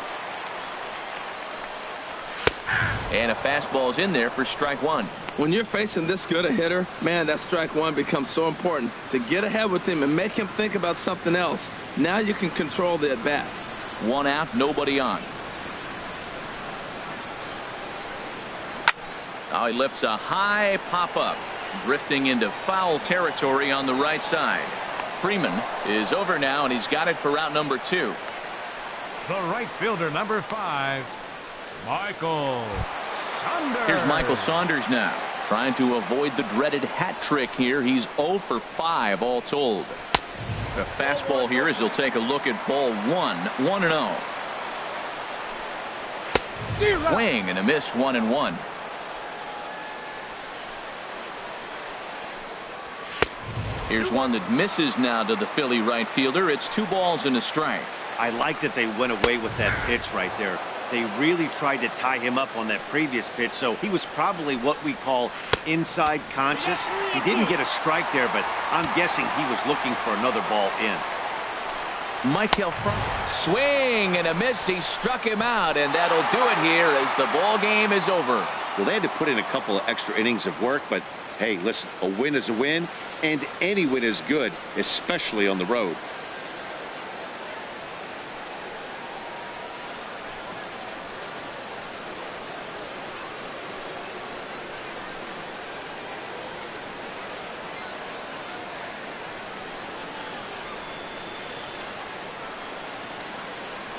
And a fastball's in there for strike one. When you're facing this good a hitter, man, that strike one becomes so important to get ahead with him and make him think about something else. Now you can control the at bat. One out, nobody on. Now he lifts a high pop up, drifting into foul territory on the right side. Freeman is over now, and he's got it for out number 2. The right fielder, number 5, Michael Saunders. Here's Michael Saunders now, trying to avoid the dreaded hat trick here. He's 0 for 5 all told. The fastball here as he'll take a look at ball 1, 1-0. Swing and a miss, 1-1. Here's one that misses now to the Philly right fielder. It's 2 balls and a strike. I like that they went away with that pitch right there. They really tried to tie him up on that previous pitch, so he was probably what we call inside conscious. He didn't get a strike there, but I'm guessing he was looking for another ball in. Michael swing and a miss. He struck him out, and that'll do it here as the ball game is over. Well, they had to put in a couple of extra innings of work, but hey, listen, a win is a win, and any win is good, especially on the road.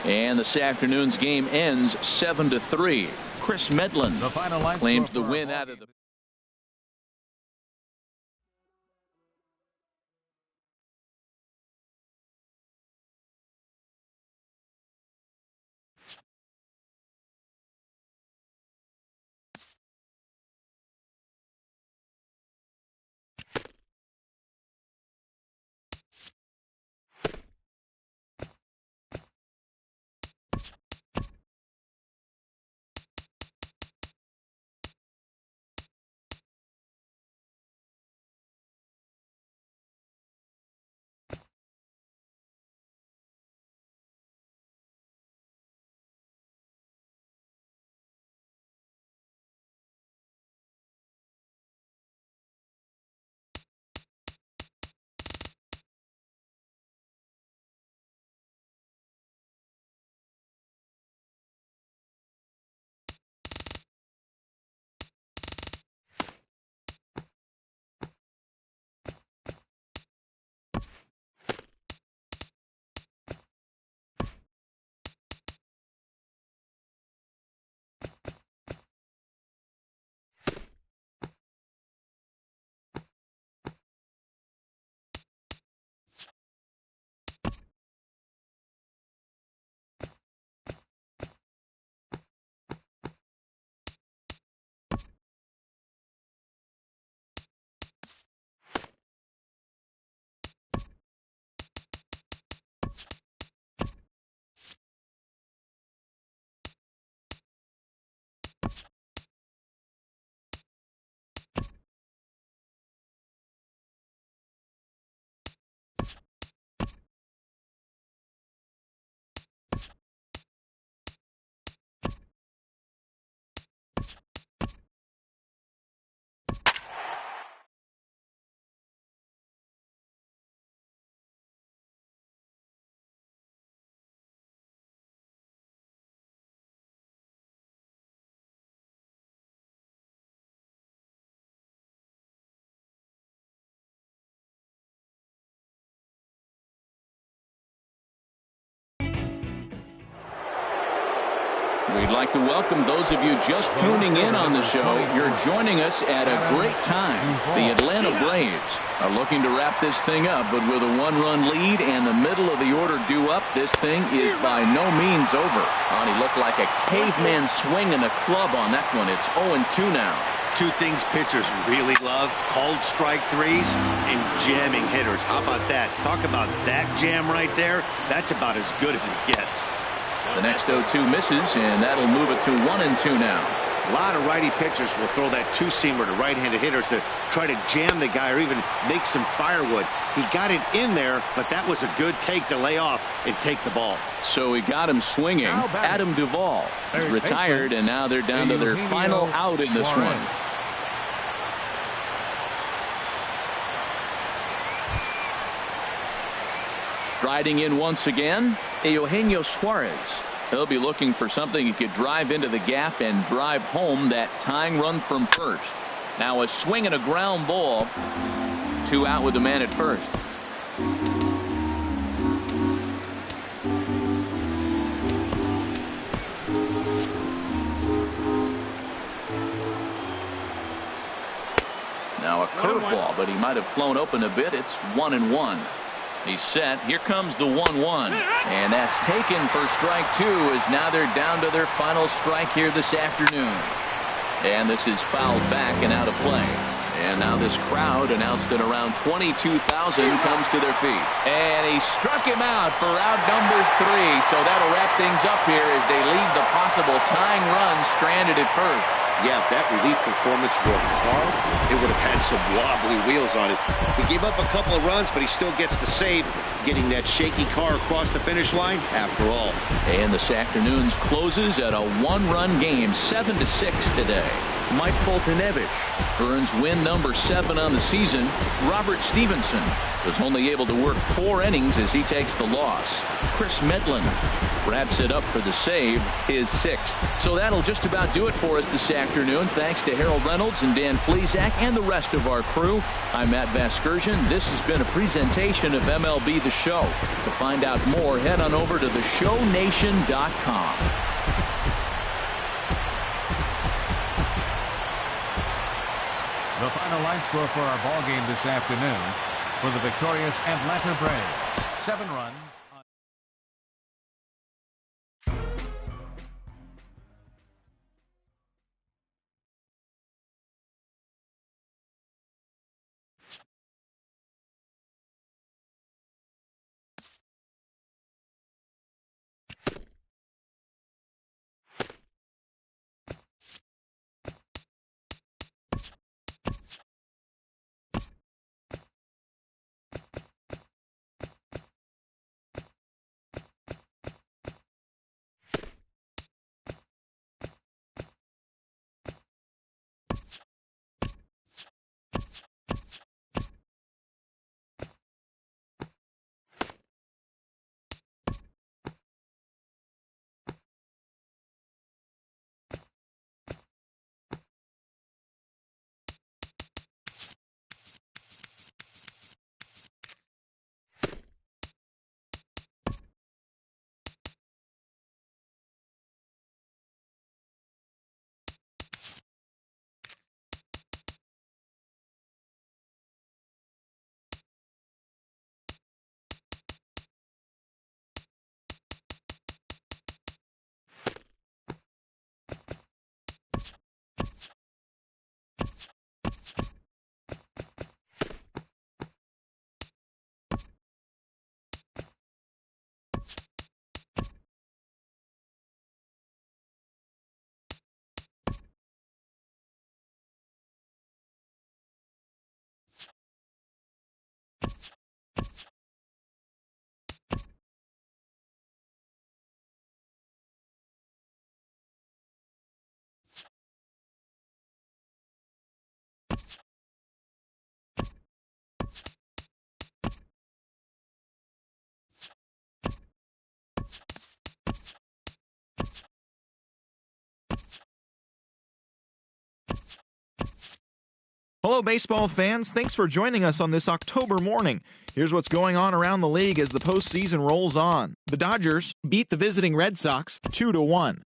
And this afternoon's game ends 7-3. Chris Medlin claims the win out of the We'd like to welcome those of you just tuning in on the show. You're joining us at a great time. The Atlanta Braves are looking to wrap this thing up, but with a 1-run lead and the middle of the order due up, this thing is by no means over. And he looked like a caveman swinging a club on that one. It's 0-2 now. Two things pitchers really love: called strike threes and jamming hitters. How about that? Talk about that jam right there. That's about as good as it gets. The next 0-2 misses, and that'll move it to 1-2 now. A lot of righty pitchers will throw that two-seamer to right-handed hitters to try to jam the guy or even make some firewood. He got it in there, but that was a good take to lay off and take the ball. So he got him swinging. Adam Duvall is retired, and now they're down to their final out in this one. Striding in once again, Eugenio Suarez. He'll be looking for something he could drive into the gap and drive home that tying run from first. Now a swing and a ground ball. 2 out with the man at first. Now a curveball, but he might have flown open a bit. It's 1-1. He's set. Here comes the 1-1. And that's taken for strike 2, as now they're down to their final strike here this afternoon. And this is fouled back and out of play. And now this crowd, announced at around 22,000, comes to their feet. And he struck him out for out number 3. So that'll wrap things up here as they leave the possible tying run stranded at first. Yeah, if that relief performance were a car, it would have had some wobbly wheels on it. He gave up a couple of runs, but he still gets the save, getting that shaky car across the finish line after all. And this afternoon's closes at a 1-run game, 7-6 today. Mike Foltynewicz earns win number 7 on the season. Robert Stevenson was only able to work 4 innings as he takes the loss. Chris Medlin wraps it up for the save, his 6th. So that'll just about do it for us this afternoon. Thanks to Harold Reynolds and Dan Plezak and the rest of our crew. I'm Matt Vasgersian. This has been a presentation of MLB The Show. To find out more, head on over to theshownation.com. The final line score for our ball game this afternoon for the victorious Atlanta Braves. 7 runs. Hello, baseball fans. Thanks for joining us on this October morning. Here's what's going on around the league as the postseason rolls on. The Dodgers beat the visiting Red Sox 2-1.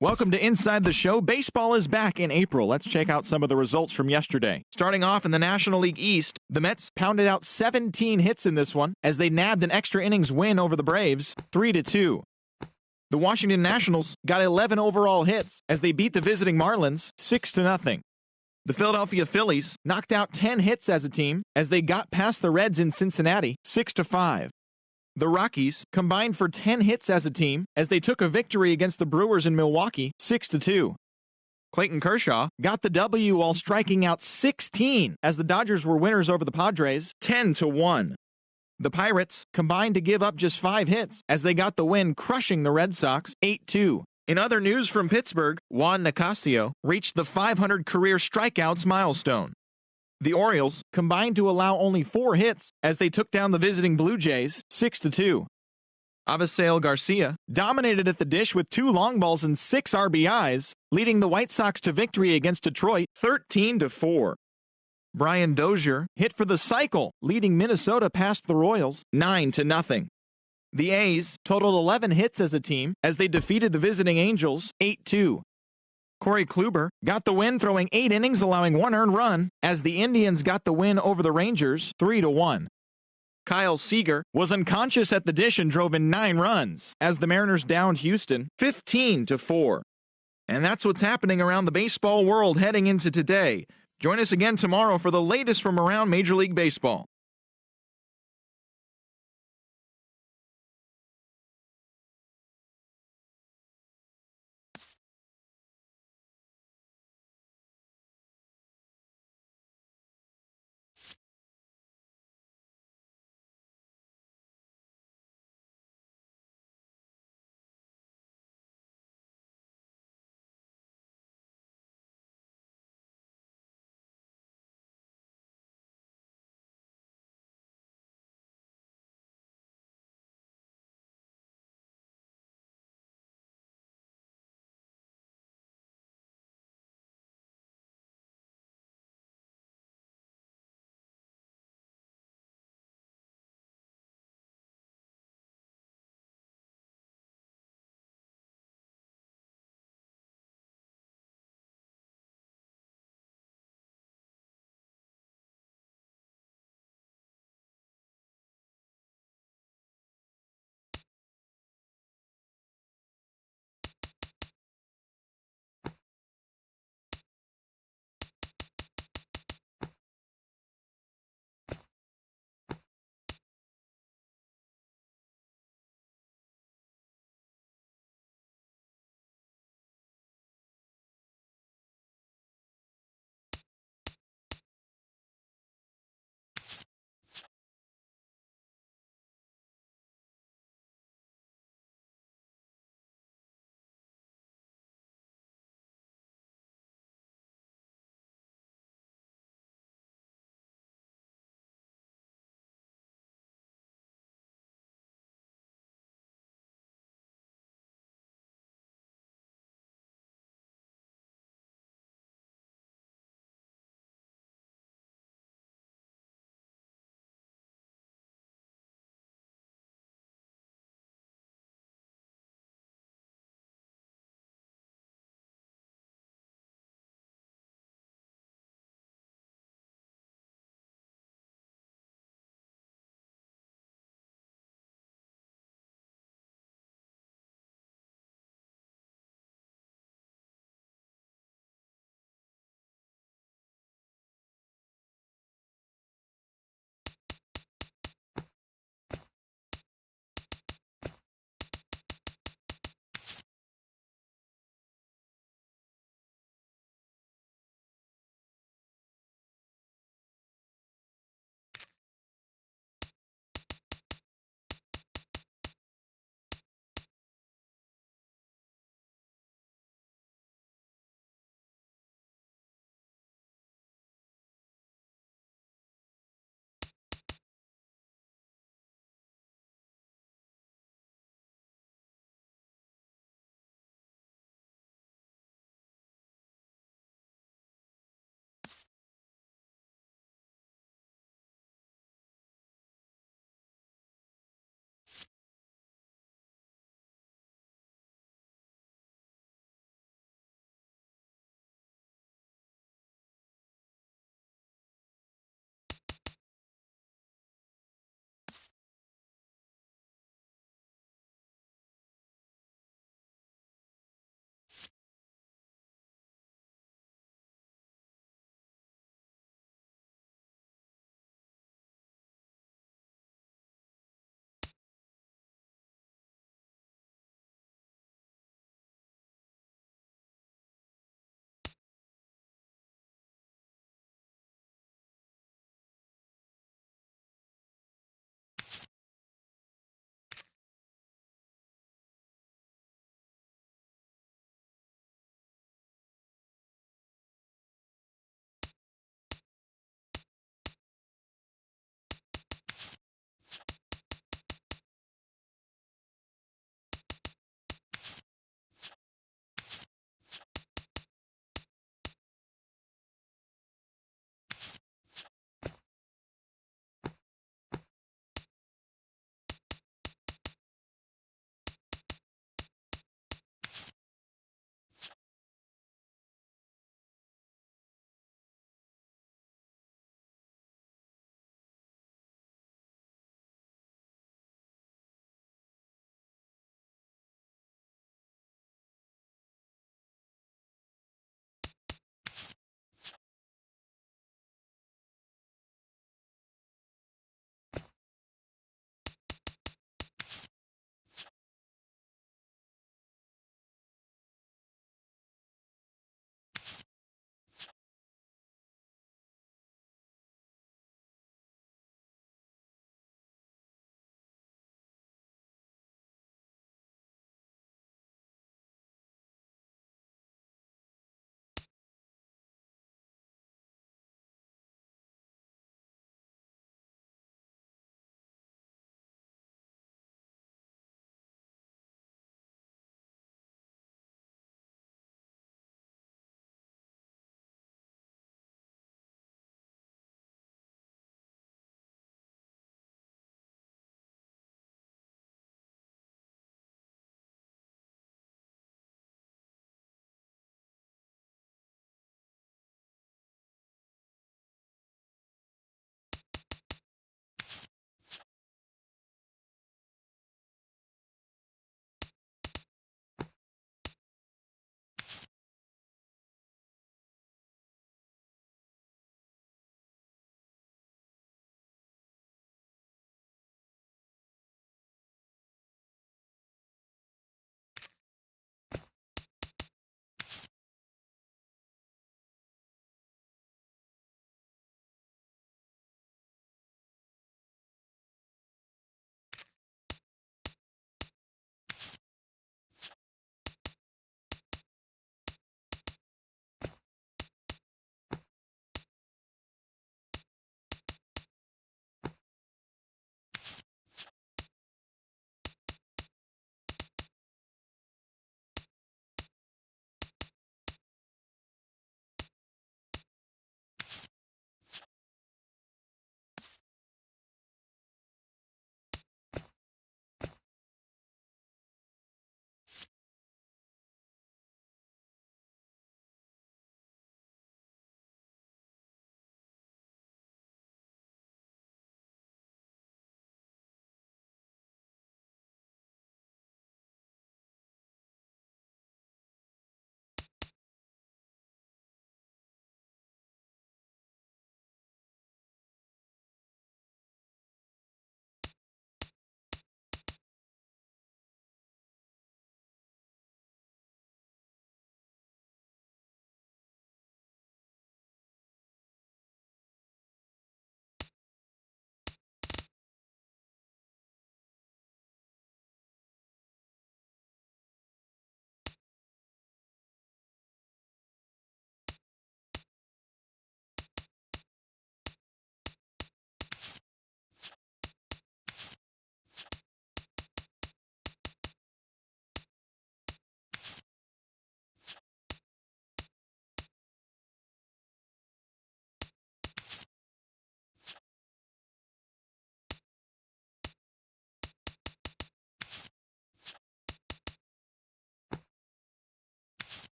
Welcome to Inside the Show. Baseball is back in April. Let's check out some of the results from yesterday. Starting off in the National League East, the Mets pounded out 17 hits in this one as they nabbed an extra innings win over the Braves, 3-2. The Washington Nationals got 11 overall hits as they beat the visiting Marlins, 6-0. The Philadelphia Phillies knocked out 10 hits as a team as they got past the Reds in Cincinnati, 6-5. The Rockies combined for 10 hits as a team as they took a victory against the Brewers in Milwaukee, 6-2. Clayton Kershaw got the W while striking out 16 as the Dodgers were winners over the Padres, 10-1. The Pirates combined to give up just 5 hits as they got the win, crushing the Red Sox, 8-2. In other news from Pittsburgh, Juan Nicasio reached the 500 career strikeouts milestone. The Orioles combined to allow only 4 hits as they took down the visiting Blue Jays, 6-2. Avisail Garcia dominated at the dish with 2 long balls and 6 RBIs, leading the White Sox to victory against Detroit, 13-4. Brian Dozier hit for the cycle, leading Minnesota past the Royals, 9-0. The A's totaled 11 hits as a team as they defeated the visiting Angels, 8-2. Corey Kluber got the win, throwing 8 innings, allowing 1 earned run, as the Indians got the win over the Rangers, 3-1. Kyle Seager was unconscious at the dish and drove in 9 runs, as the Mariners downed Houston, 15-4. And that's what's happening around the baseball world heading into today. Join us again tomorrow for the latest from around Major League Baseball.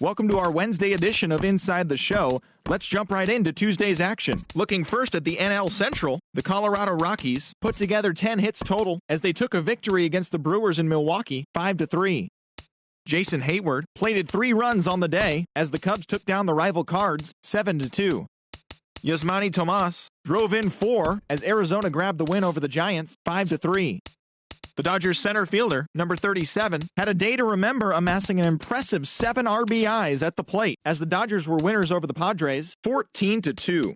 Welcome to our Wednesday edition of Inside the Show. Let's jump right into Tuesday's action. Looking first at the NL Central, the Colorado Rockies put together 10 hits total as they took a victory against the Brewers in Milwaukee, 5-3. Jason Hayward plated 3 runs on the day as the Cubs took down the rival Cards, 7-2. Yasmani Tomas drove in 4 as Arizona grabbed the win over the Giants, 5-3. The Dodgers center fielder, number 37, had a day to remember, amassing an impressive 7 RBIs at the plate as the Dodgers were winners over the Padres, 14-2.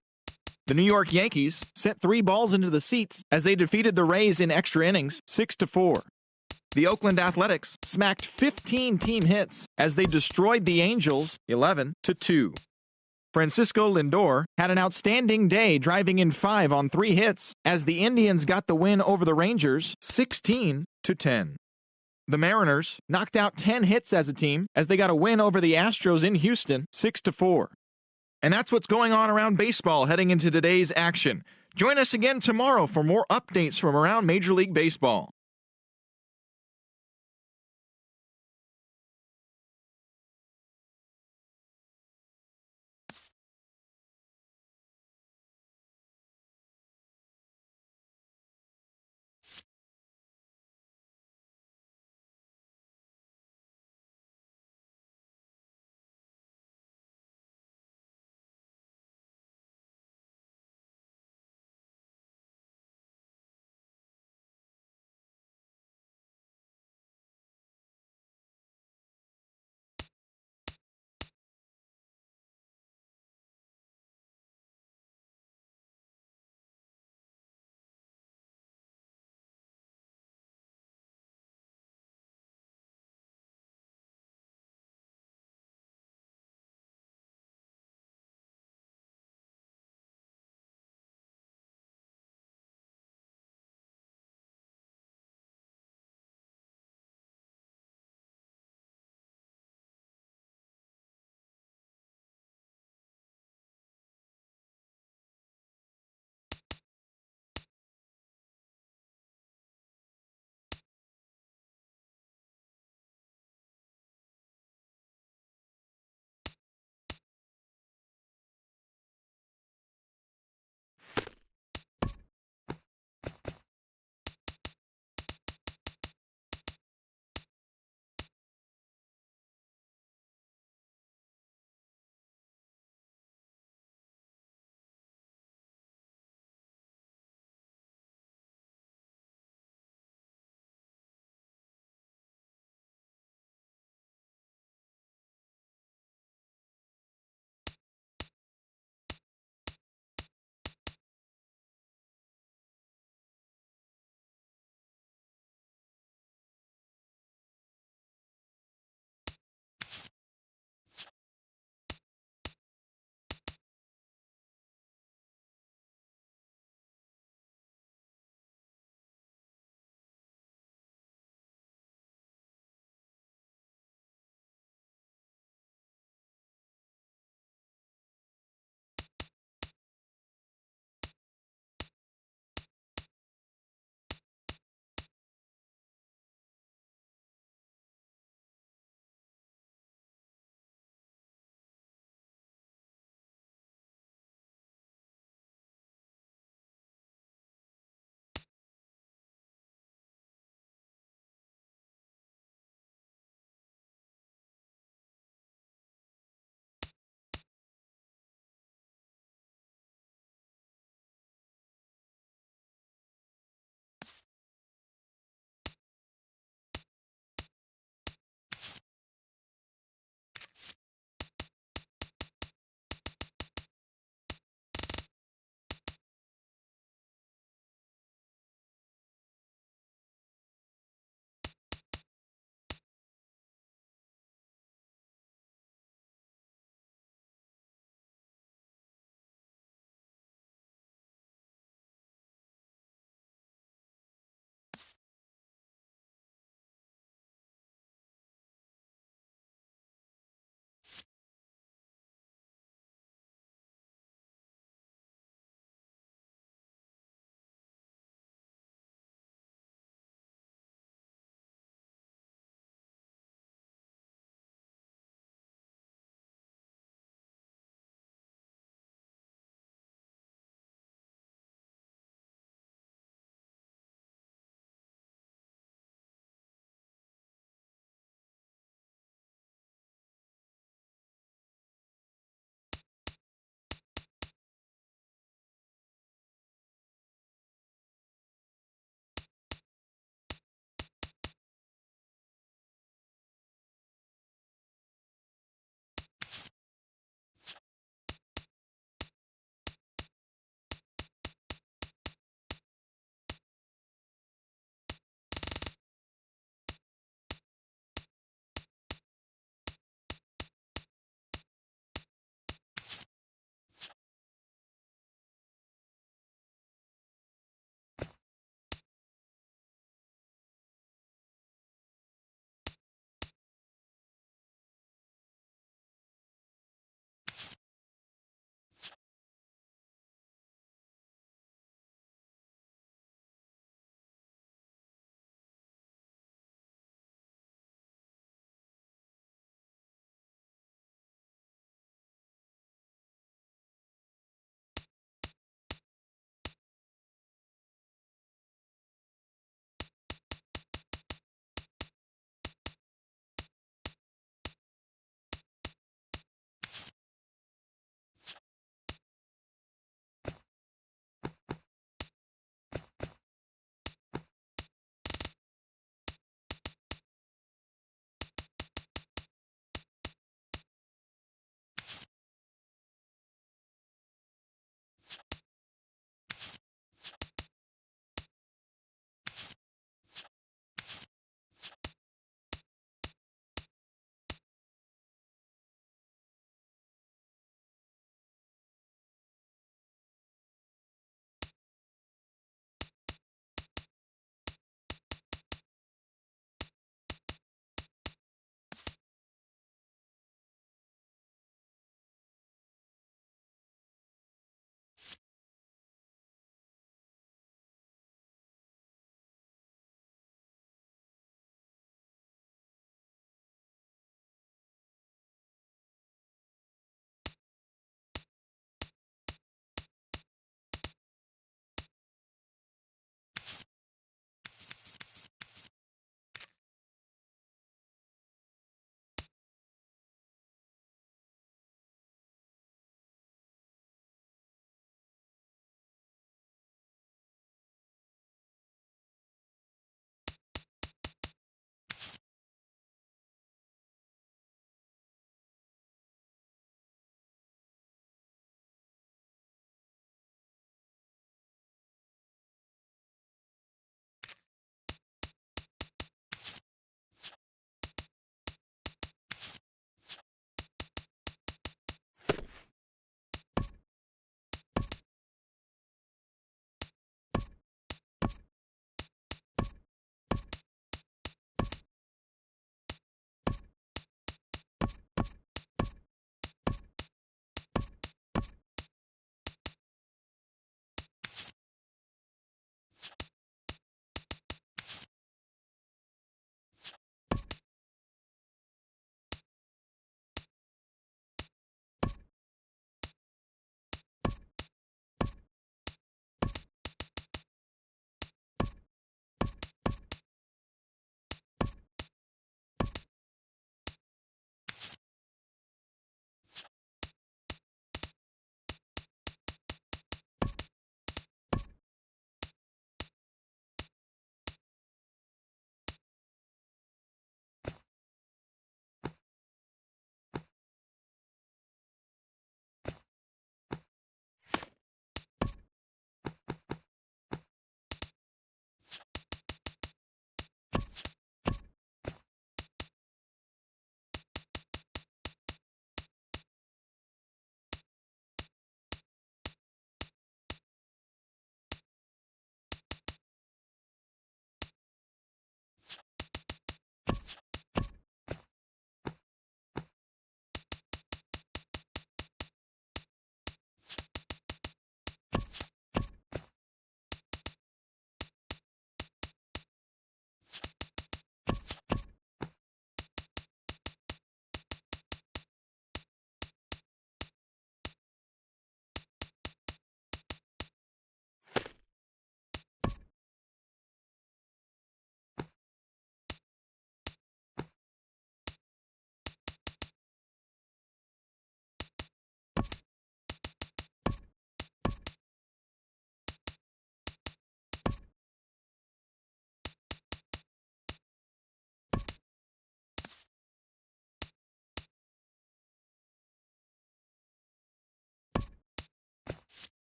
The New York Yankees sent 3 balls into the seats as they defeated the Rays in extra innings, 6-4. The Oakland Athletics smacked 15 team hits as they destroyed the Angels, 11-2. Francisco Lindor had an outstanding day, driving in 5 on 3 hits as the Indians got the win over the Rangers, 16-10. The Mariners knocked out 10 hits as a team as they got a win over the Astros in Houston, 6-4. And that's what's going on around baseball heading into today's action. Join us again tomorrow for more updates from around Major League Baseball.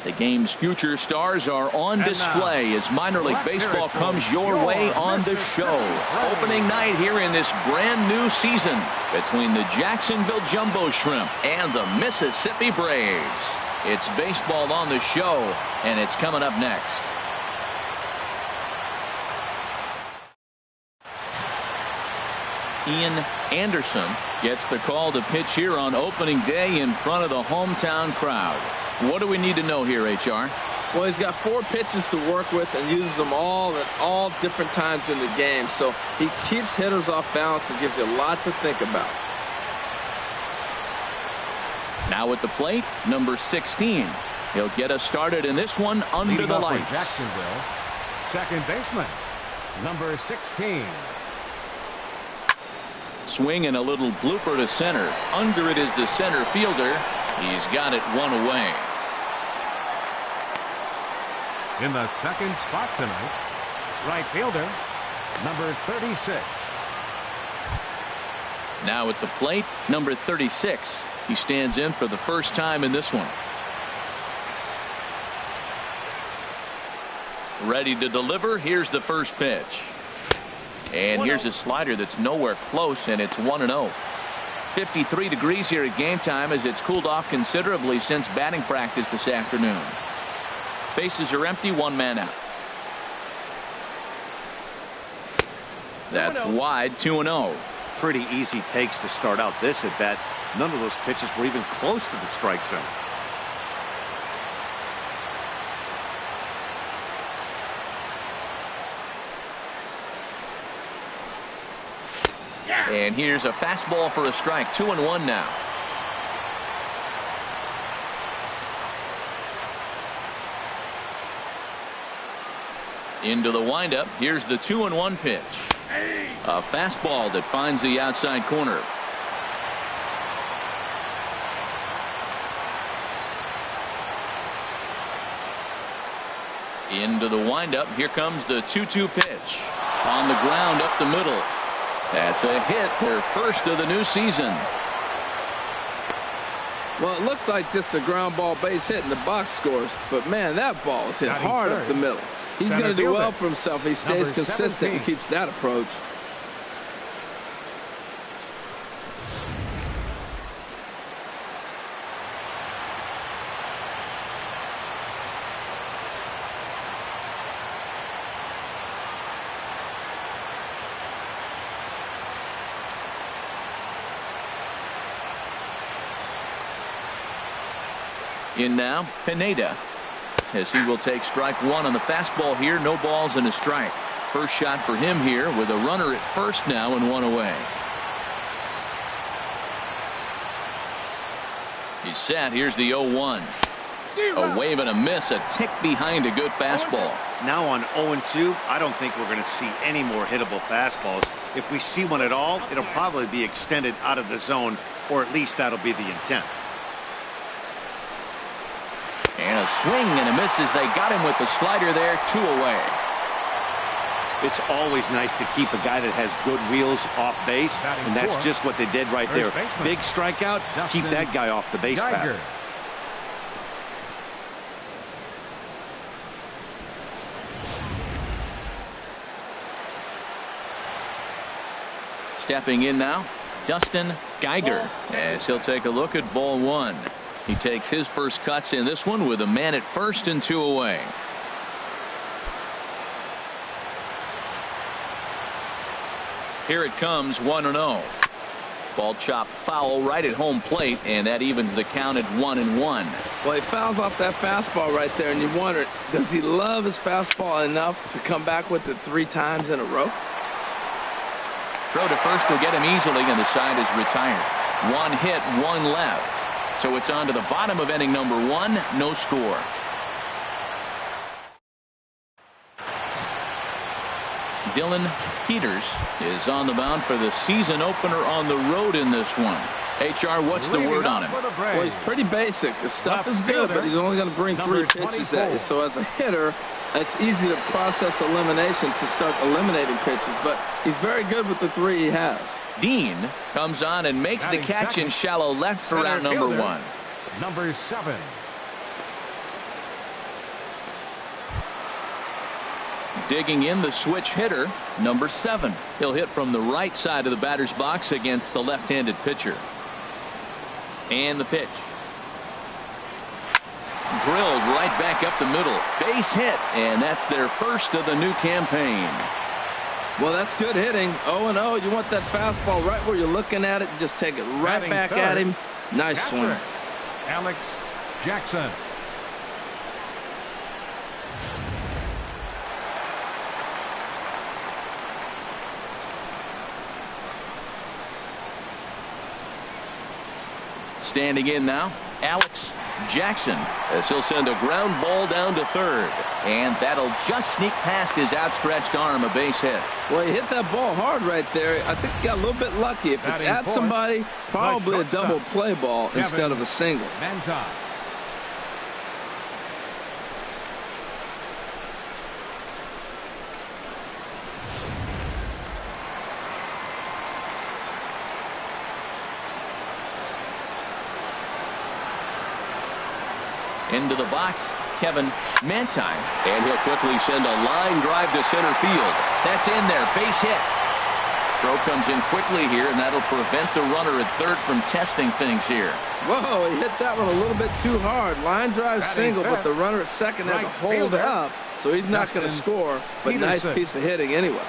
The game's future stars are on display as minor league baseball comes your way on the show. Opening night here in this brand new season between the Jacksonville Jumbo Shrimp and the Mississippi Braves. It's baseball on the show, and it's coming up next. Ian Anderson gets the call to pitch here on opening day in front of the hometown crowd. What do we need to know here, HR? Well, he's got 4 pitches to work with and uses them all at all different times in the game. So he keeps hitters off balance and gives you a lot to think about. Now at the plate, number 16. He'll get us started in this one under the lights. Jacksonville, second baseman, number 16. Swing and a little blooper to center. Under it is the center fielder. He's got it 1 away. In the second spot tonight, right fielder, number 36. Now at the plate, number 36. He stands in for the first time in this one. Ready to deliver. Here's the first pitch. And here's a slider that's nowhere close, and it's 1-0. 53 degrees here at game time as it's cooled off considerably since batting practice this afternoon. Bases are empty, 1 man out. That's wide, 2-0. Pretty easy takes to start out this at bat. None of those pitches were even close to the strike zone. And here's a fastball for a strike. 2-1 now. Into the windup. Here's the 2-1 pitch. A fastball that finds the outside corner. Into the windup. Here comes the 2-2 pitch. On the ground up the middle. That's a hit, their first of the new season. Well, it looks like just a ground ball base hit in the box scores, but man, that ball is hit hard up the middle. He's going to do well for himself. He stays consistent and keeps that approach. In now, Pineda, as he will take strike 1 on the fastball here. No balls and a strike. First shot for him here with a runner at first now and 1 away. He's set. Here's the 0-1. A wave and a miss, a tick behind a good fastball. Now on 0-2, I don't think we're going to see any more hittable fastballs. If we see one at all, it'll probably be extended out of the zone, or at least that'll be the intent. And a swing and a miss as they got him with the slider there. 2 away. It's always nice to keep a guy that has good wheels off base, and that's just what they did right there. Big strikeout, keep that guy off the base path. Stepping in now, Dustin Geiger, as he'll take a look at ball 1. He takes his first cuts in this one with a man at first and 2 away. Here it comes, 1-0. Ball chopped foul right at home plate, and that evens the count at 1-1. Well, he fouls off that fastball right there, and you wonder, does he love his fastball enough to come back with it 3 times in a row? Throw to first will get him easily, and the side is retired. 1 hit, 1 left. So it's on to the bottom of inning number 1. No score. Dylan Peters is on the mound for the season opener on the road in this one. HR, what's the word on him? Well, he's pretty basic. The stuff is good, but he's only going to bring 3 pitches at you. So as a hitter, it's easy to process elimination to start eliminating pitches, but he's very good with the 3 he has. Dean comes on and makes the catch in shallow left for out number 1. Number 7. Digging in, the switch hitter, number 7. He'll hit from the right side of the batter's box against the left-handed pitcher. And the pitch. Drilled right back up the middle. Base hit, and that's their first of the new campaign. Well, that's good hitting. 0-0. You want that fastball right where you're looking at it. Just take it right back at him. Nice swing. Alex Jackson. Standing in now, Alex Jackson, as he'll send a ground ball down to third. And that'll just sneak past his outstretched arm, a base hit. Well, he hit that ball hard right there. I think he got a little bit lucky. If it's at somebody, probably a double play ball instead of a single. Into the box, Kevin Manti, and he'll quickly send a line drive to center field. That's in there, base hit. Throw comes in quickly here, and that'll prevent the runner at third from testing things here. Whoa, he hit that one a little bit too hard. Line drive single, but the runner at second had to hold up, so he's not going to score, but nice piece of hitting anyway.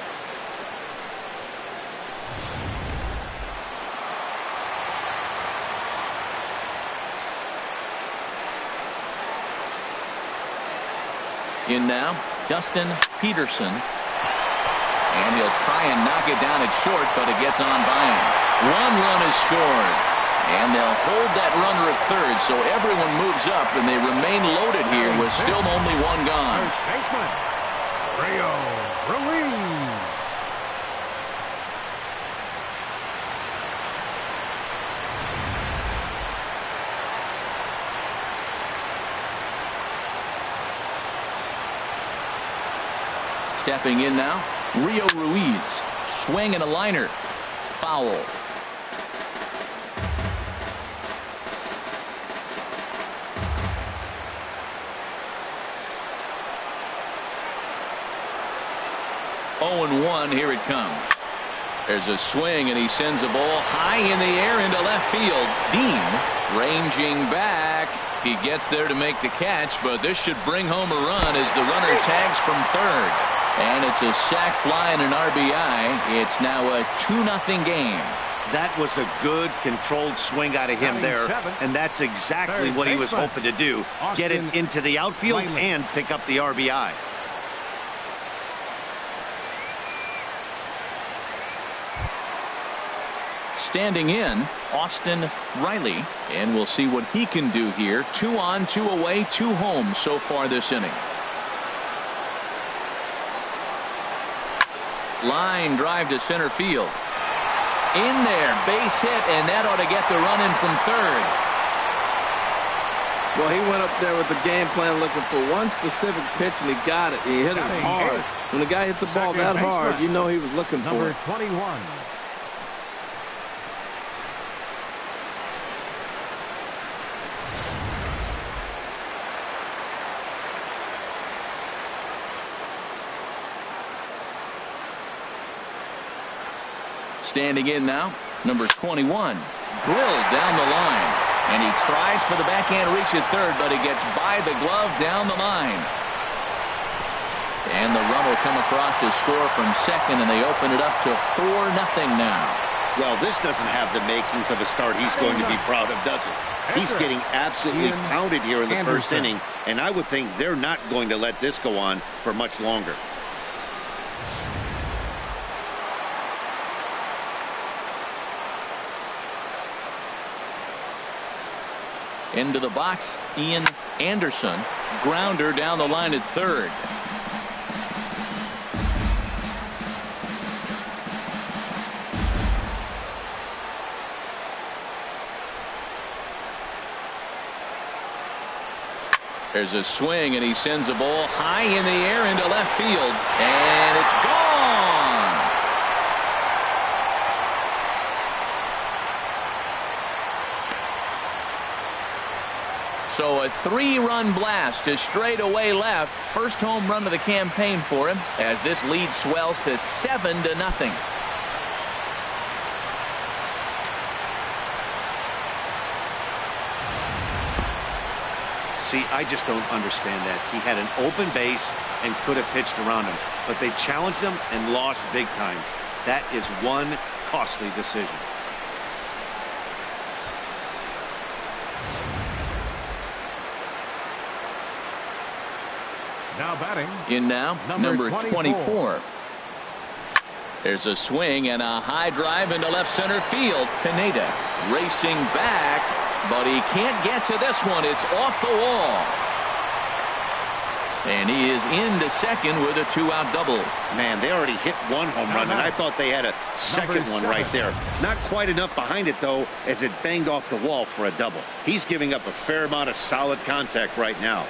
In now, Dustin Peterson. And he'll try and knock it down at short, but it gets on by him. 1 run is scored. And they'll hold that runner at third, so everyone moves up, and they remain loaded here with still only 1 gone. Baseman, Rio Ruiz. Stepping in now, Rio Ruiz. Swing and a liner. Foul. Oh, and 1, here it comes. There's a swing, and he sends a ball high in the air into left field. Dean ranging back. He gets there to make the catch, but this should bring home a run as the runner tags from third. And it's a sac fly and an RBI. It's now a 2-0 game. That was a good controlled swing out of him there, and that's exactly what he was hoping to do. Get it into the outfield and pick up the RBI. Standing in, Austin Riley, and we'll see what he can do here. 2 on, 2 away, 2 home so far this inning. Line drive to center field. In there, base hit, and that ought to get the run in from third. Well, he went up there with the game plan looking for one specific pitch, and he got it. He hit it hard. When the guy hits the ball that hard, you know he was looking for it. Number 21. Standing in now, number 21. Drilled down the line. And he tries for the backhand reach at third, but he gets by the glove down the line. And the run will come across to score from second, and they open it up to 4-0 now. Well, this doesn't have the makings of a start he's going to be proud of, does it? He's getting absolutely pounded here in the first inning, and I would think they're not going to let this go on for much longer. Into the box, Ian Anderson. Grounder down the line at third. There's a swing, and he sends a ball high in the air into left field, and it's gone. So a 3-run blast to straightaway left. First home run of the campaign for him as this lead swells to 7-0. See, I just don't understand that. He had an open base and could have pitched around him, but they challenged him and lost big time. That is one costly decision. Now batting. In now, number 24. There's a swing and a high drive into left center field. Pineda racing back, but he can't get to this one. It's off the wall. And he is into second with a 2-out double. Man, they already hit one home run, and I thought they had a second one right there. Not quite enough behind it, though, as it banged off the wall for a double. He's giving up a fair amount of solid contact right now.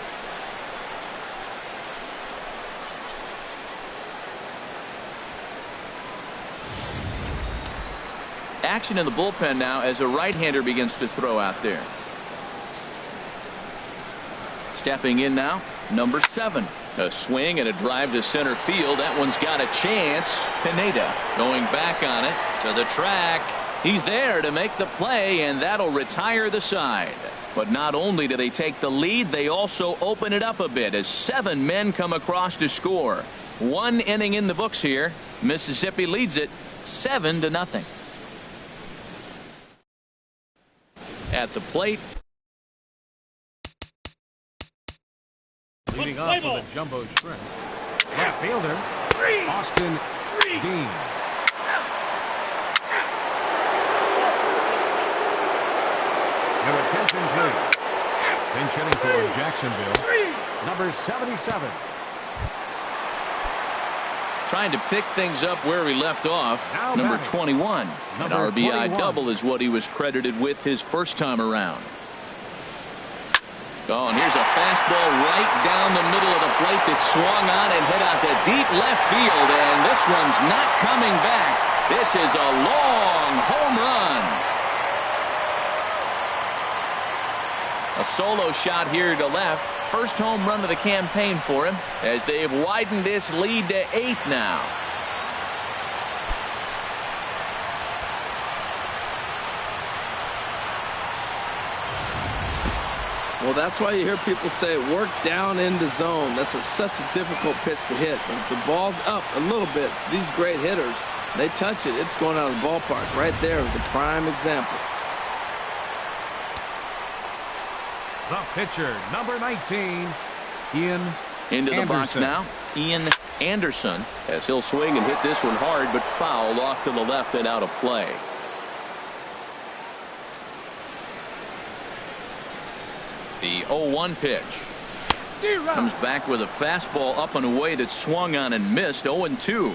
Action in the bullpen now as a right-hander begins to throw out there. Stepping in now, number 7. A swing and a drive to center field. That one's got a chance. Pineda going back on it to the track. He's there to make the play, and that'll retire the side. But not only do they take the lead, they also open it up a bit as 7 men come across to score. 1 inning in the books here. Mississippi leads it 7-0. At the plate, leading off with a jumbo shrimp. Left fielder, Austin Dean. Number 10-3. Pinch hitting for Jacksonville. Number 77. trying to pick things up where we left off. Number 21. An RBI double is what he was credited with his first time around. Oh, and here's a fastball right down the middle of the plate that swung on and hit out to deep left field, and this one's not coming back. This is a long home run. A solo shot here to left. First home run of the campaign for him as they've widened this lead to 8 now. Well, that's why you hear people say work down in the zone. That's such a difficult pitch to hit. But if the ball's up a little bit, these great hitters, they touch it, it's going out of the ballpark. Right there is a prime example. The pitcher, number 19, Ian into the Anderson. box now, Ian Anderson, as he'll swing and hit this one hard, but fouled off to the left and out of play. The 0-1 pitch. Comes back with a fastball up and away that swung on and missed. 0-2.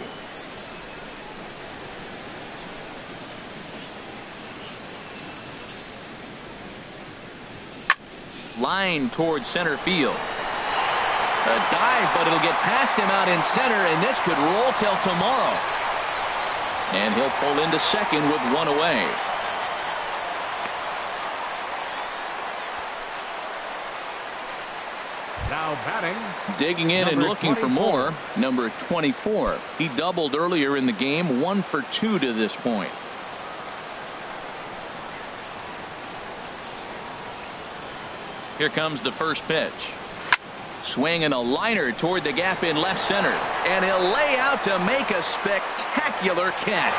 Line towards center field. A dive, but it'll get past him out in center, and this could roll till tomorrow. And he'll pull into second with one away. Now batting. Digging in and looking 24. for more. Number 24. He doubled earlier in the game. 1 for 2 to this point. Here comes the first pitch. Swing and a liner toward the gap in left center. And he'll lay out to make a spectacular catch.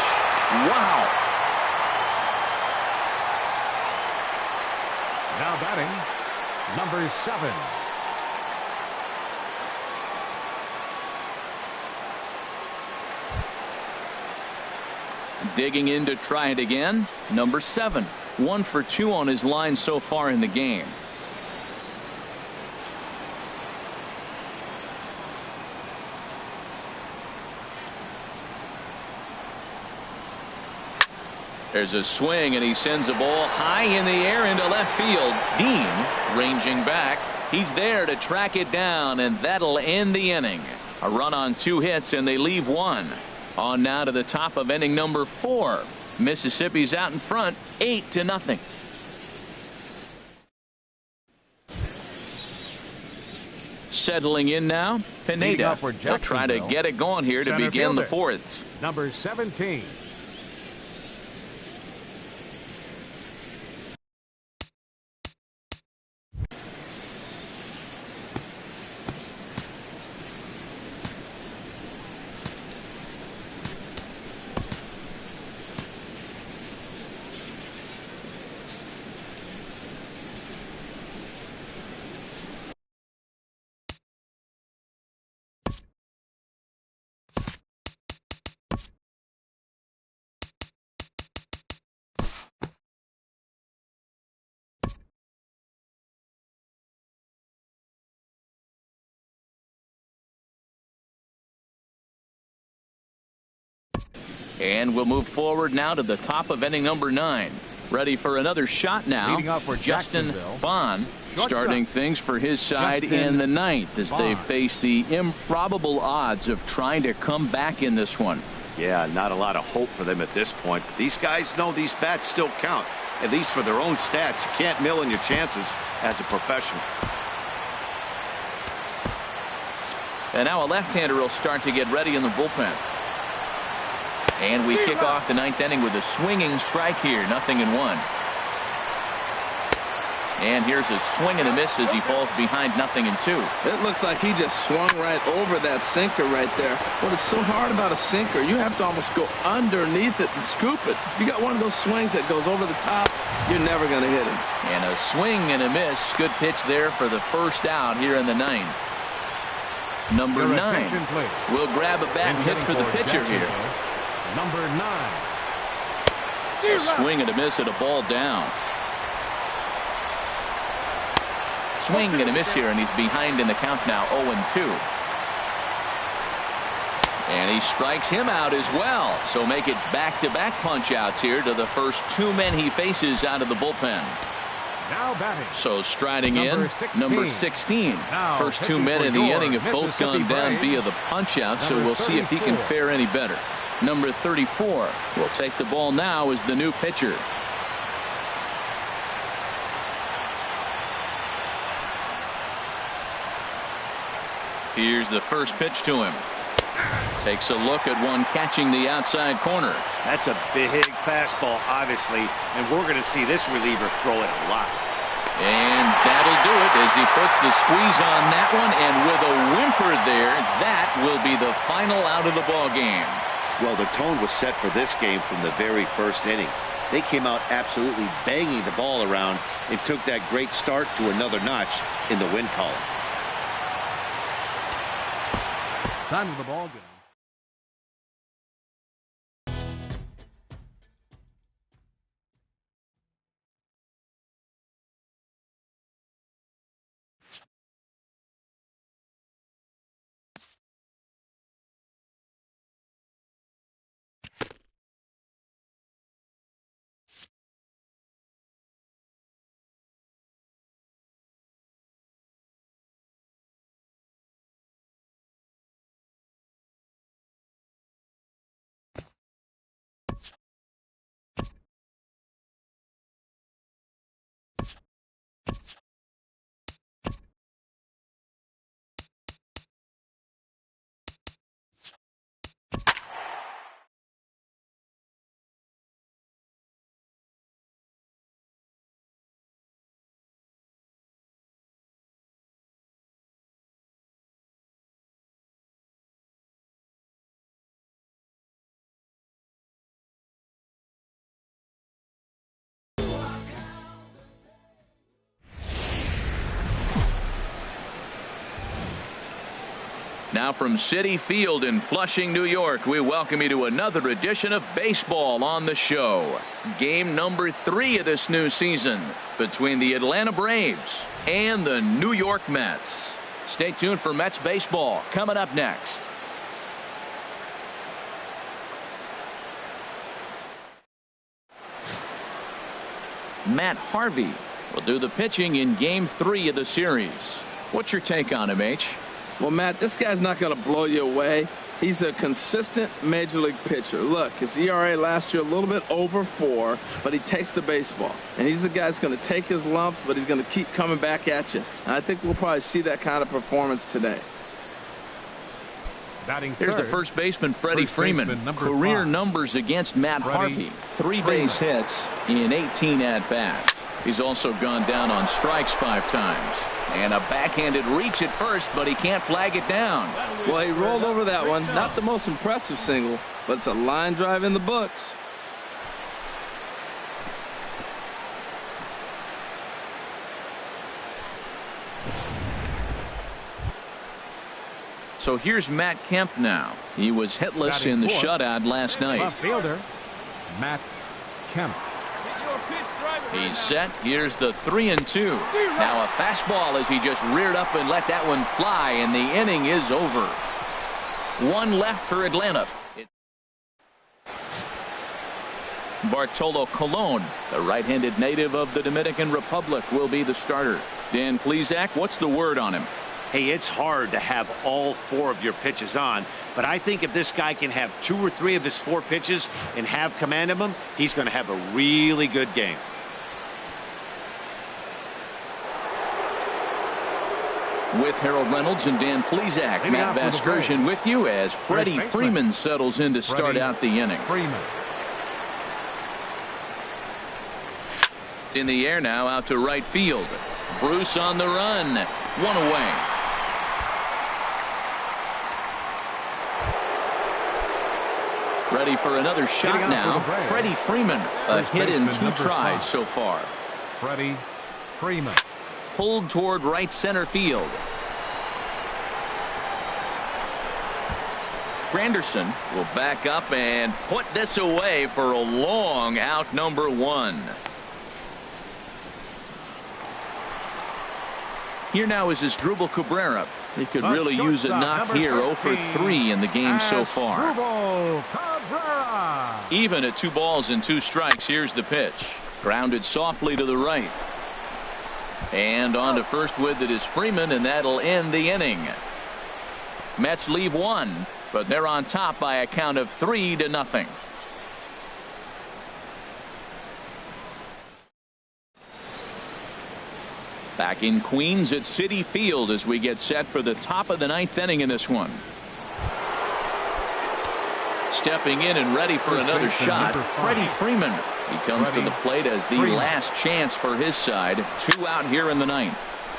Wow. Now batting, number 7. Digging in to try it again. Number 7. 1 for 2 on his line so far in the game. There's a swing, and he sends a ball high in the air into left field. Dean ranging back. He's there to track it down, and that'll end the inning. A run on 2 hits, and they leave 1. On now to the top of inning number 4. Mississippi's out in front, 8-0. settling in now. Pineda will try to get it going here to begin the fourth. Number 17. And we'll move forward now to the top of inning number 9. Ready for another shot now. Justin Bond starting things for his side in the 9th as they face the improbable odds of trying to come back in this one. Yeah, not a lot of hope for them at this point. But these guys know these bats still count, at least for their own stats. You can't mill in your chances as a professional. And now a left-hander will start to get ready in the bullpen. And we kick off the 9th inning with a swinging strike here, 0-1. And here's a swing and a miss as he falls behind 0-2. It looks like he just swung right over that sinker right there. What is so hard about a sinker, you have to almost go underneath it and scoop it. If you got one of those swings that goes over the top, you're never going to hit him. And a swing and a miss. Good pitch there for the first out here in the 9th. Number 9 will grab a bat and hit for the pitcher here. Number 9. A swing and a miss at a ball down. Swing and a miss here, and he's behind in the count now, 0-2. And he strikes him out as well. So make it back-to-back punch-outs here to the first 2 men he faces out of the bullpen. Now batting. So striding in, number 16. First 2 men in the inning have both gone down via the punch-out, so we'll see if he can fare any better. Number 34 will take the ball now as the new pitcher. Here's the first pitch to him. Takes a look at one catching the outside corner. That's a big fastball, obviously, and we're going to see this reliever throw it a lot. And that'll do it as he puts the squeeze on that one, and with a whimper there, that will be the final out of the ball game. Well, the tone was set for this game from the very first inning. They came out absolutely banging the ball around and took that great start to another notch in the win column. Time of the ball game. Now from Citi Field in Flushing, New York, we welcome you to another edition of baseball on the show. Game number 3 of this new season between the Atlanta Braves and the New York Mets. Stay tuned for Mets baseball coming up next. Matt Harvey will do the pitching in Game 3 of the series. What's your take on him, H? Well, Matt, this guy's not going to blow you away. He's a consistent major league pitcher. Look, his ERA last year a little bit over 4, but he takes the baseball. And he's a guy that's going to take his lumps, but he's going to keep coming back at you. And I think we'll probably see that kind of performance today. Here's the first baseman, Freddie Freeman. Career numbers against Matt Harvey. 3 base hits in 18 at-bats. He's also gone down on strikes 5 times. And a backhanded reach at first, but he can't flag it down. Well, he rolled over that one. Not the most impressive single, but it's a line drive in the books. So here's Matt Kemp now. He was hitless in the shutout last night. Left fielder, Matt Kemp. He's set. Here's the 3-2. Now a fastball as he just reared up and let that one fly, and the inning is over. 1 left for Atlanta. Bartolo Colon, the right-handed native of the Dominican Republic, will be the starter. Dan Plezak, what's the word on him? Hey, it's hard to have all 4 of your pitches on, but I think if this guy can have 2 or 3 of his 4 pitches and have command of them, he's going to have a really good game. With Harold Reynolds and Dan Plezak, Matt Vasgersian with you as Freddie Freeman settles in to start out the inning. In the air now, out to right field. Bruce on the run. 1 away. Ready for another shot now. Freddie Freeman, a hit in 2 tries so far. Freddie Freeman. Pulled toward right center field. Granderson will back up and put this away for a long out, number 1. Here now is Asdrubal Cabrera. He could really use a knock here. 0 for 3 in the game so far. Even at 2 balls and 2 strikes. Here's the pitch. Grounded softly to the right. And on to first with it is Freeman, and that'll end the inning. Mets leave 1, but they're on top by a count of 3-0. Back in Queens at Citi Field as we get set for the top of the 9th inning in this one. Stepping in and ready for another shot, Freddie Freeman. He comes to the plate as the last chance for his side. 2 out here in the 9th.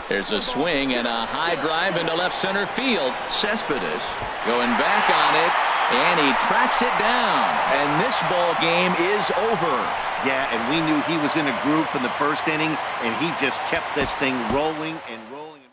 There's a swing and a high drive into left center field. Cespedes going back on it, and he tracks it down. And this ball game is over. Yeah, and we knew he was in a groove from the first inning, and he just kept this thing rolling and rolling and rolling.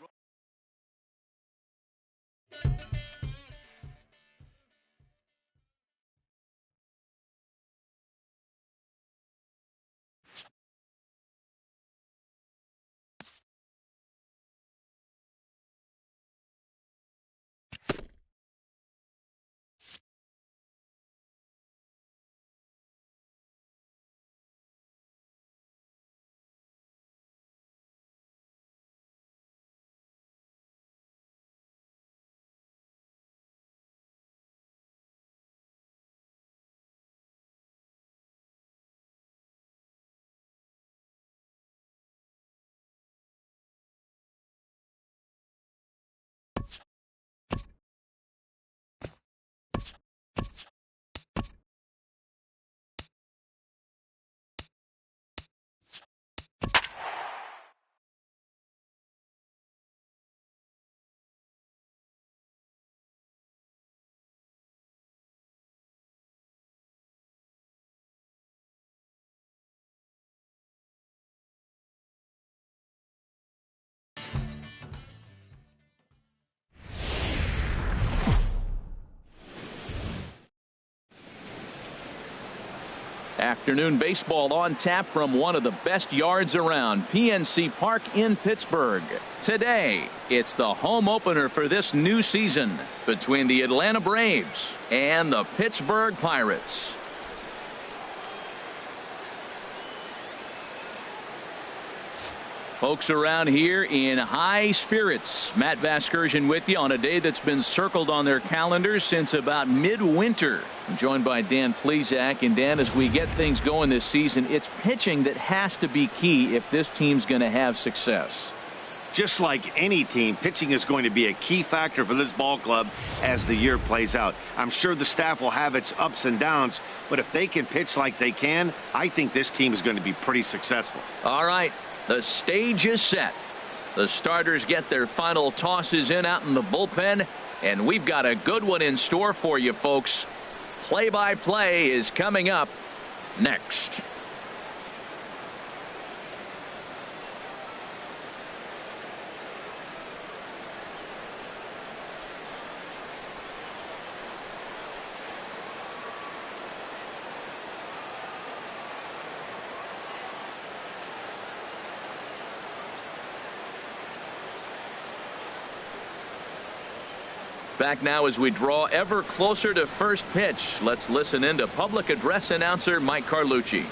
Afternoon baseball on tap from one of the best yards around, PNC Park in Pittsburgh. Today, it's the home opener for this new season between the Atlanta Braves and the Pittsburgh Pirates. Folks around here in high spirits. Matt Vasgersian with you on a day that's been circled on their calendars since about midwinter. I'm joined by Dan Plz. And Dan, as we get things going this season, it's pitching that has to be key if this team's going to have success. Just like any team, pitching is going to be a key factor for this ball club as the year plays out. I'm sure the staff will have its ups and downs, but if they can pitch like they can, I think this team is going to be pretty successful. All right. The stage is set. The starters get their final tosses in out in the bullpen, and we've got a good one in store for you, folks. Play-by-play is coming up next. Back now as we draw ever closer to first pitch. Let's listen in to public address announcer Mike Carlucci.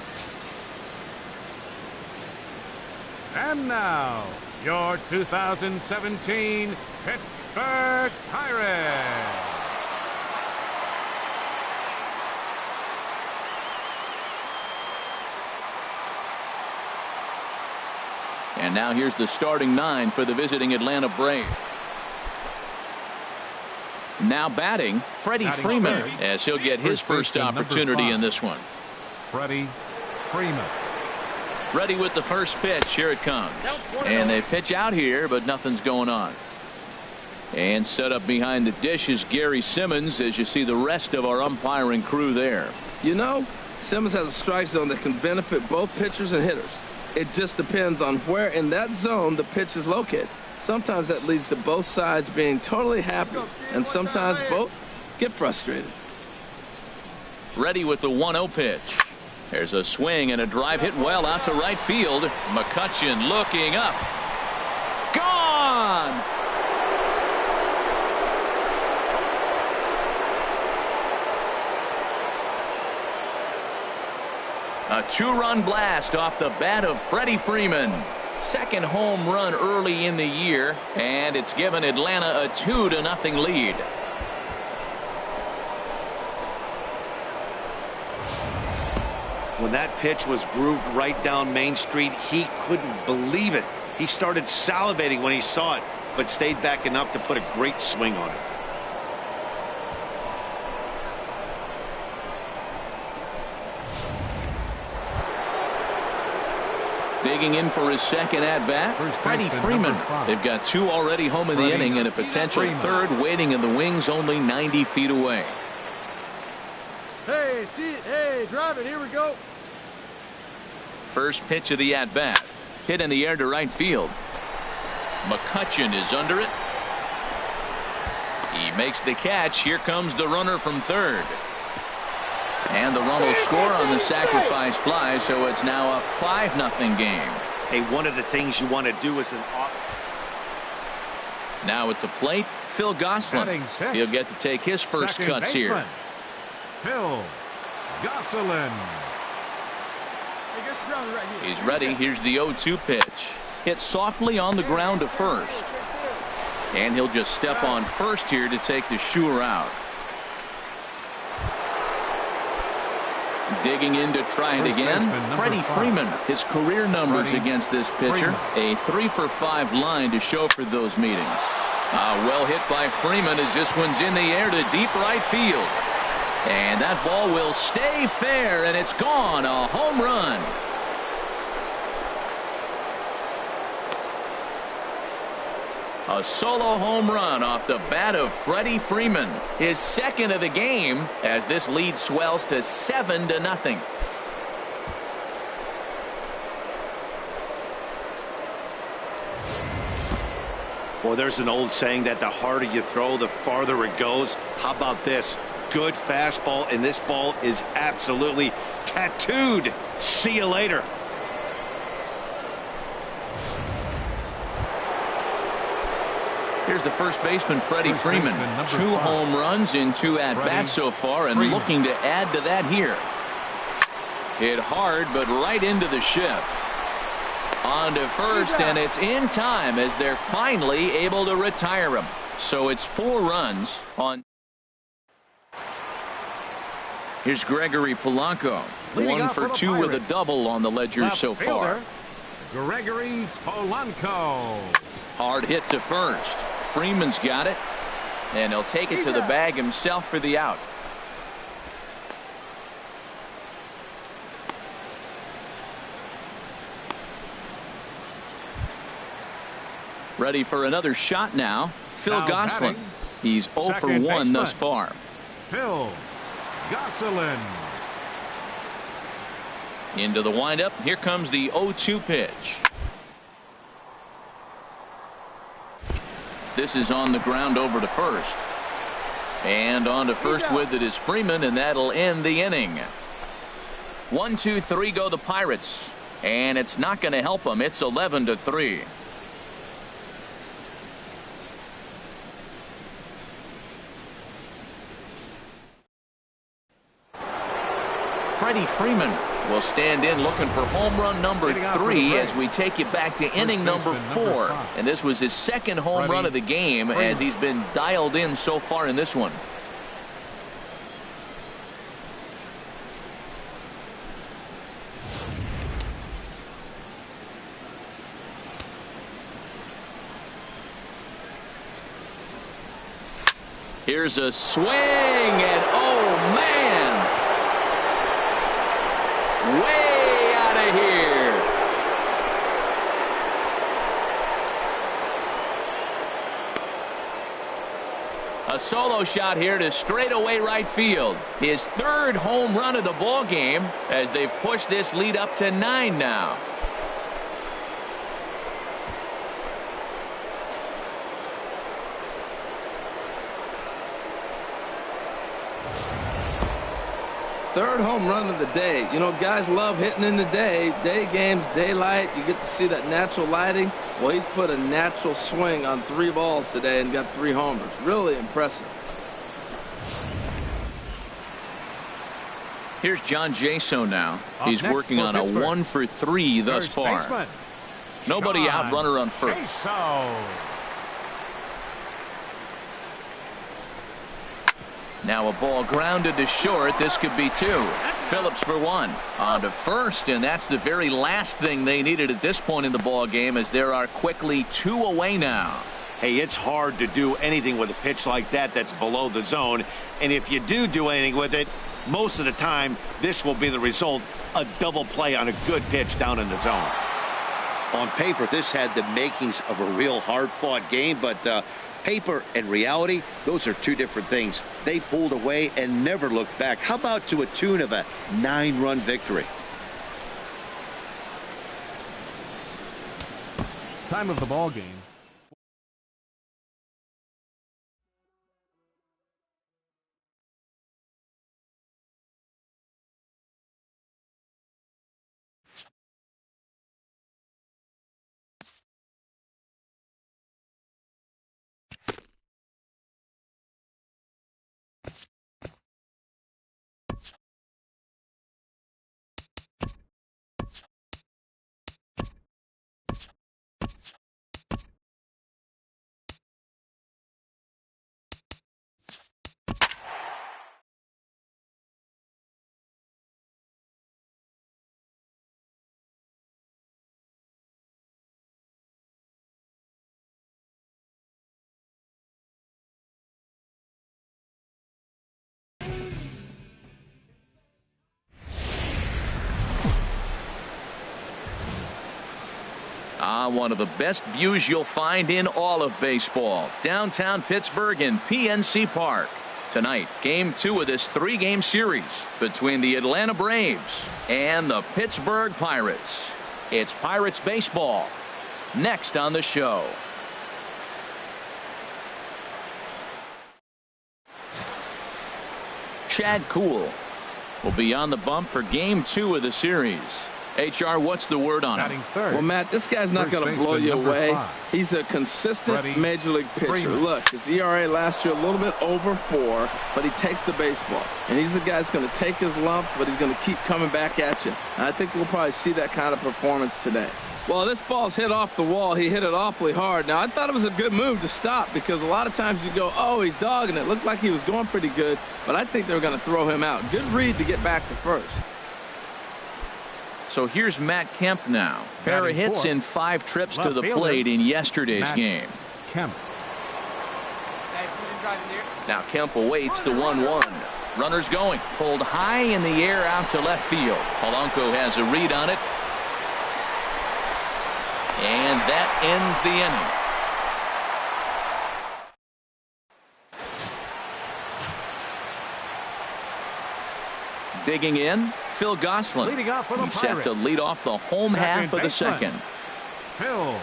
And now, your 2017 Pittsburgh Pirates. And now here's the starting nine for the visiting Atlanta Braves. Now batting, Freddie Freeman, as he'll get his first opportunity in this one. Freddie Freeman. Ready with the first pitch. Here it comes. And they pitch out here, but nothing's going on. And set up behind the dish is Gary Simmons, as you see the rest of our umpiring crew there. You know, Simmons has a strike zone that can benefit both pitchers and hitters. It just depends on where in that zone the pitch is located. Sometimes that leads to both sides being totally happy, and sometimes both get frustrated. Ready with the 1-0 pitch. There's a swing and a drive hit well out to right field. McCutchen looking up. Gone! A two-run blast off the bat of Freddie Freeman. Second home run early in the year, and it's given Atlanta a 2-0 lead. When that pitch was grooved right down Main Street, he couldn't believe it. He started salivating when he saw it, but stayed back enough to put a great swing on it. Digging in for his second at-bat, Freddie Freeman. They've got two already home in the inning and a potential third waiting in the wings only 90 feet away. Hey, see it. Hey, drive it. Here we go. First pitch of the at-bat. Hit in the air to right field. McCutchen is under it. He makes the catch. Here comes the runner from third. And the run will score on the sacrifice fly, so it's now a 5-0 game. Hey, one of the things you want to do is now at the plate, Phil Gosselin. He'll get to take his first cuts here. Phil Gosselin. He's ready. Here's the 0-2 pitch. Hit softly on the ground to first. And he'll just step on first here to take the Shure out. Digging in to try it again. Freddie Freeman, his career numbers against this pitcher. A 3-for-5 line to show for those meetings. Well hit by Freeman as this one's in the air to deep right field. And that ball will stay fair, and it's gone. A home run. A solo home run off the bat of Freddie Freeman. His second of the game as this lead swells to 7-0. Well, there's an old saying that the harder you throw, the farther it goes. How about this? Good fastball, and this ball is absolutely tattooed. See you later. Here's the first baseman, Freddie Freeman. 2 home runs in 2 at-bats so far, and looking to add to that here. Hit hard, but right into the shift. On to first, and it's in time as they're finally able to retire him. So it's 4 runs on. Here's Gregory Polanco. 1 for 2 with a double on the ledger so far. Gregory Polanco. Hard hit to first. Freeman's got it, and he'll take it to the bag himself for the out. Ready for another shot now. Phil Gosselin. He's 0 for 1 thus far. Phil Gosselin. Into the windup. Here comes the 0-2 pitch. This is on the ground over to first. And on to first with it is Freeman, and that'll end the inning. 1, 2, 3 go the Pirates. And it's not going to help them. It's 11-3. Freddie Freeman will stand in looking for home run number 3 as we take you back to inning number 4. And this was his second home run of the game as he's been dialed in so far in this one. Here's a swing, and oh man, way out of here. A solo shot here to straightaway right field. His 3rd home run of the ball game as they've pushed this lead up to 9 now. Third home run of the day. You know, guys love hitting in the day. Day games, daylight. You get to see that natural lighting. Well, he's put a natural swing on 3 balls today and got 3 homers. Really impressive. Here's John Jaso now. He's working on a 1 for 3 thus far. Nobody out, runner on first. Now a ball grounded to short. This could be 2. Phillips for 1. On to first, and that's the very last thing they needed at this point in the ball game, as there are quickly 2 away now. Hey, it's hard to do anything with a pitch like that that's below the zone. And if you do anything with it, most of the time, this will be the result, a double play on a good pitch down in the zone. On paper, this had the makings of a real hard-fought game, but paper and reality, those are 2 different things. They pulled away and never looked back. How about to a tune of a 9-run victory? Time of the ball game. One of the best views you'll find in all of baseball. Downtown Pittsburgh in PNC Park. Tonight, game 2 of this 3-game series between the Atlanta Braves and the Pittsburgh Pirates. It's Pirates baseball next on the show. Chad Kuhl will be on the bump for game 2 of the series. HR, what's the word on him? Well, Matt, this guy's not going to blow you away. He's a consistent major league pitcher. Look, his ERA last year a little bit over 4, but he takes the baseball. And he's the guy that's going to take his lump, but he's going to keep coming back at you. And I think we'll probably see that kind of performance today. Well, this ball's hit off the wall. He hit it awfully hard. Now, I thought it was a good move to stop because a lot of times you go, oh, he's dogging it. Looked like he was going pretty good, but I think they were going to throw him out. Good read to get back to first. So here's Matt Kemp now. Pair of hits in 5 trips to the plate in yesterday's game. Kemp. Now Kemp awaits the 1-1. Runners going. Pulled high in the air out to left field. Polanco has a read on it. And that ends the inning. Digging in, Phil Gosselin. He's set to lead off the home half of the second. Phil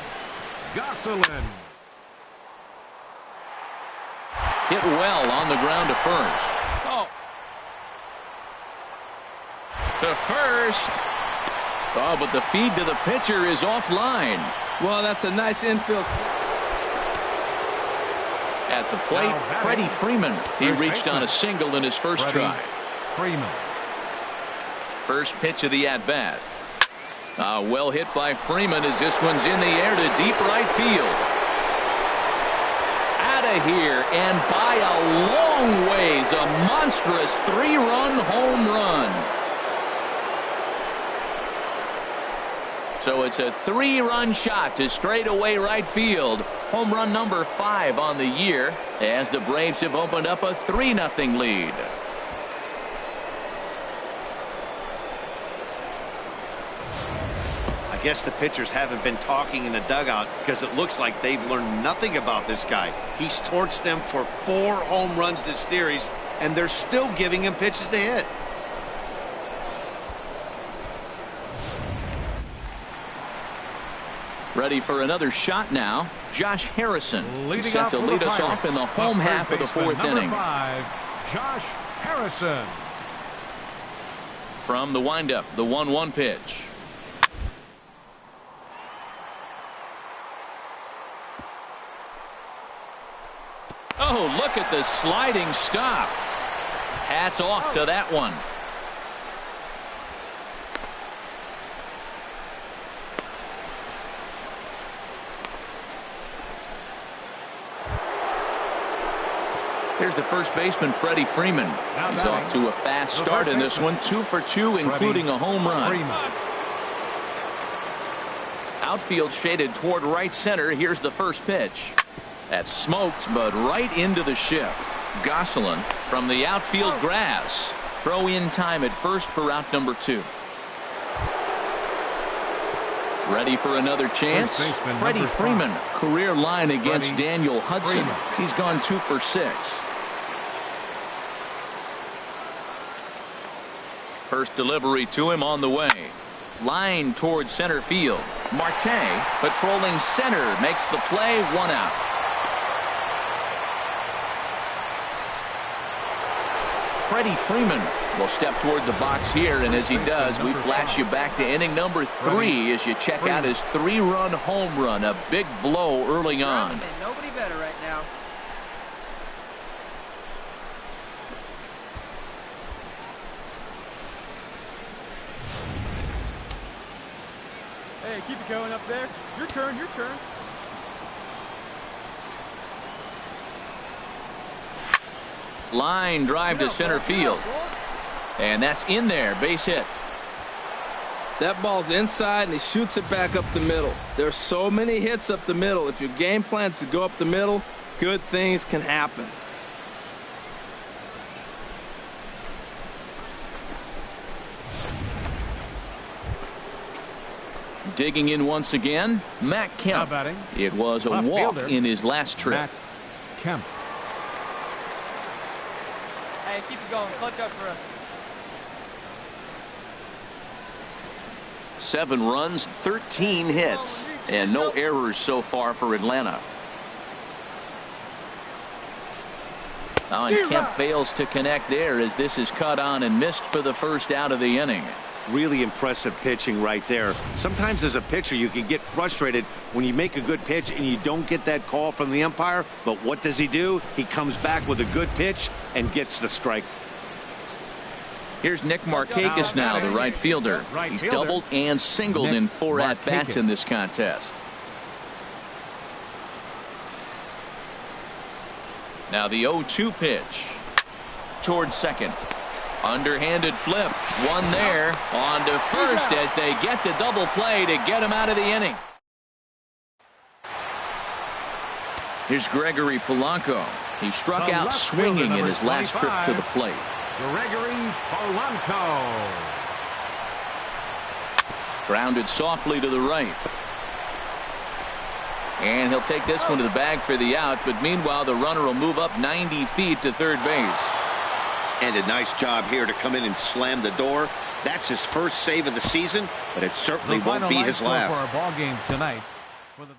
Gosselin. Hit well on the ground to first. To first. Oh, but the feed to the pitcher is offline. Well, that's a nice infield. At the plate, Freddie Freeman. He reached on a single in his first try. Freeman. First pitch of the at-bat. Well hit by Freeman as this one's in the air to deep right field. Out of here and by a long ways, a monstrous 3-run home run. So it's a 3-run shot to straightaway right field. Home run number 5 on the year as the Braves have opened up a 3-0 lead. I guess the pitchers haven't been talking in the dugout because it looks like they've learned nothing about this guy. He's torched them for 4 home runs this series, and they're still giving him pitches to hit. Ready for another shot now. Josh Harrison set to lead us off in the home half of the 4th inning. 5, Josh Harrison. From the windup, the 1-1 pitch. Oh, look at the sliding stop. Hats off to that one. Here's the first baseman, Freddie Freeman. He's off to a fast start in this one. 2 for 2, including a home run. Outfield shaded toward right center. Here's the first pitch. That's smoked, but right into the shift. Gosselin from the outfield grass. Throw in time at first for out number 2. Ready for another chance. Freddie Freeman, career line against Daniel Hudson. He's gone 2 for 6. First delivery to him on the way. Line towards center field. Marte patrolling center makes the play. 1 out. Freddie Freeman will step toward the box here, and as he does, we flash you back to inning number 3 as you check out his 3-run home run. A big blow early on. Nobody better right now. Hey, keep it going up there. Your turn, your turn. Line drive to center field. And that's in there. Base hit. That ball's inside, and he shoots it back up the middle. There's so many hits up the middle. If your game plans to go up the middle, good things can happen. Digging in once again, Matt Kemp. It was a walk in his last trip. Matt Kemp. Hey, keep it going. Clutch up for us. 7 runs, 13 hits, and no errors so far for Atlanta. And Kemp fails to connect there as this is cut on and missed for the first out of the inning. Really impressive pitching right there. Sometimes as a pitcher, you can get frustrated when you make a good pitch and you don't get that call from the umpire. But what does he do? He comes back with a good pitch and gets the strike. Here's Nick Markakis now, the right fielder. He's doubled and singled in 4 at-bats in this contest. Now the 0-2 pitch towards second. Underhanded flip. One there. On to first as they get the double play to get him out of the inning. Here's Gregory Polanco. He struck out swinging in his last trip to the plate. Gregory Polanco. Grounded softly to the right. And he'll take this one to the bag for the out, but meanwhile the runner will move up 90 feet to third base. And a nice job here to come in and slam the door. That's his first save of the season, but it certainly won't be his last. For our ball game tonight. For the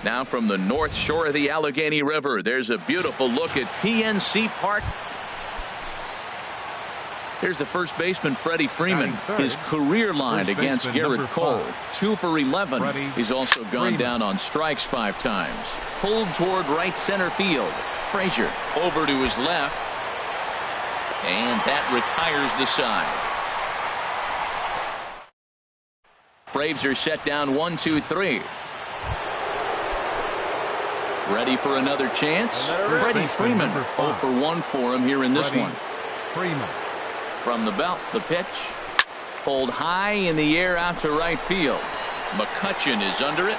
Now from the north shore of the Allegheny River, there's a beautiful look at PNC Park. Here's the first baseman, Freddie Freeman. His career line against Garrett Cole. 2 for 11. He's also gone down on strikes 5 times. Pulled toward right center field. Frazier over to his left. And that retires the side. Braves are set down 1-2-3. Ready for another chance. Freddie Freeman 0 for 1 for him here in this one. Freeman. From the belt, the pitch. Fold high in the air out to right field. McCutchen is under it.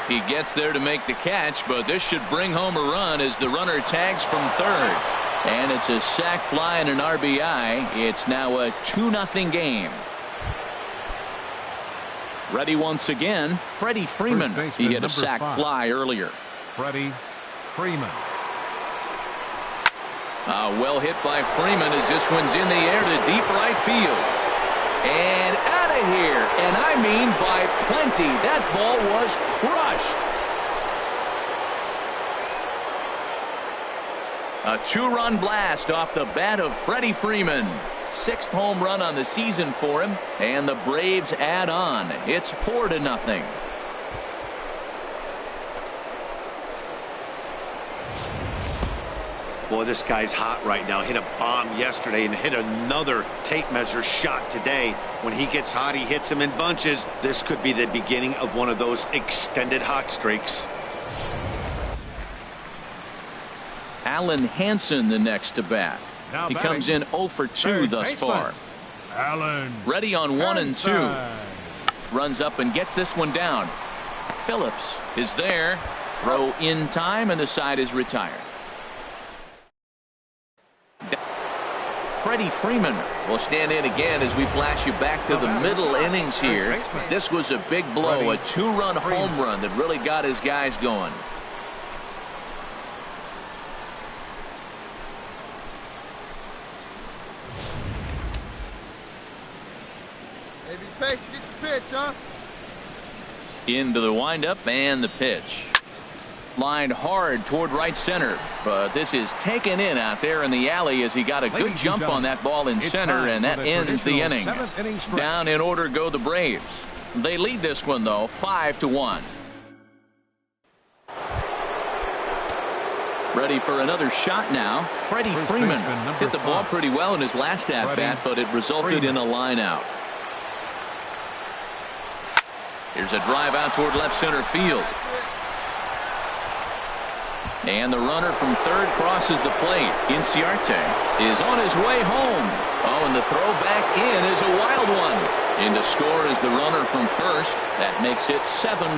He gets there to make the catch, but this should bring home a run as the runner tags from third. And it's a sac fly and an RBI. It's now a 2-0 game. Ready once again, Freddie Freeman. He hit a sac fly earlier. Freddie Freeman. Well hit by Freeman as this one's in the air to deep right field. And out of here. And I mean by plenty. That ball was crushed. A 2-run blast off the bat of Freddie Freeman. 6th home run on the season for him, and the Braves add on. It's 4-0. Boy, this guy's hot right now. Hit a bomb yesterday and hit another tape measure shot today. When he gets hot, he hits them in bunches. This could be the beginning of one of those extended hot streaks. Alan Hansen the next to bat. He comes in 0 for 2 thus far. Alan. Ready on 1 and 2. Runs up and gets this one down. Phillips is there. Throw in time, and the side is retired. Freddie Freeman will stand in again as we flash you back to the middle innings here. This was a big blow, a 2-run home run that really got his guys going. Get your pitch, huh? Into the windup and the pitch. Lined hard toward right center, but this is taken in out there in the alley as he got a good jump on that ball in center, and that ends the inning. Down in order go the Braves. They lead this one though 5-1. Ready for another shot now. Freddie Freeman hit the ball pretty well in his last at bat, but it resulted in a line out. Here's a drive out toward left center field. And the runner from third crosses the plate. Inciarte is on his way home. Oh, and the throw back in is a wild one. In to score is the runner from first. That makes it 7-4.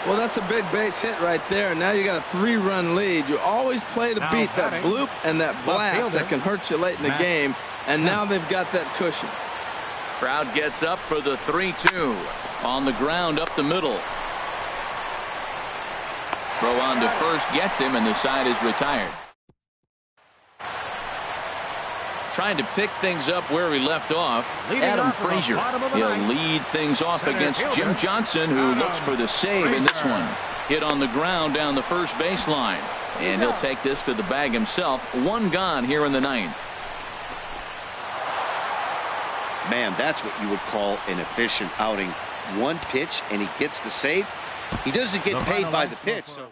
Well, that's a big base hit right there. And now you got a 3-run lead. You always play to beat that bloop and that blast that can hurt you late in the game. And now they've got that cushion. Crowd gets up for the 3-2. On the ground up the middle. Throw on to first gets him, and the side is retired. Trying to pick things up where we left off. Adam Frazier. He'll lead things off against Jim Johnson, who looks for the save in this one. Hit on the ground down the first baseline. And he'll take this to the bag himself. One gone here in the ninth. Man, that's what you would call an efficient outing. One pitch, and he gets the save. He doesn't get paid by the pitch. So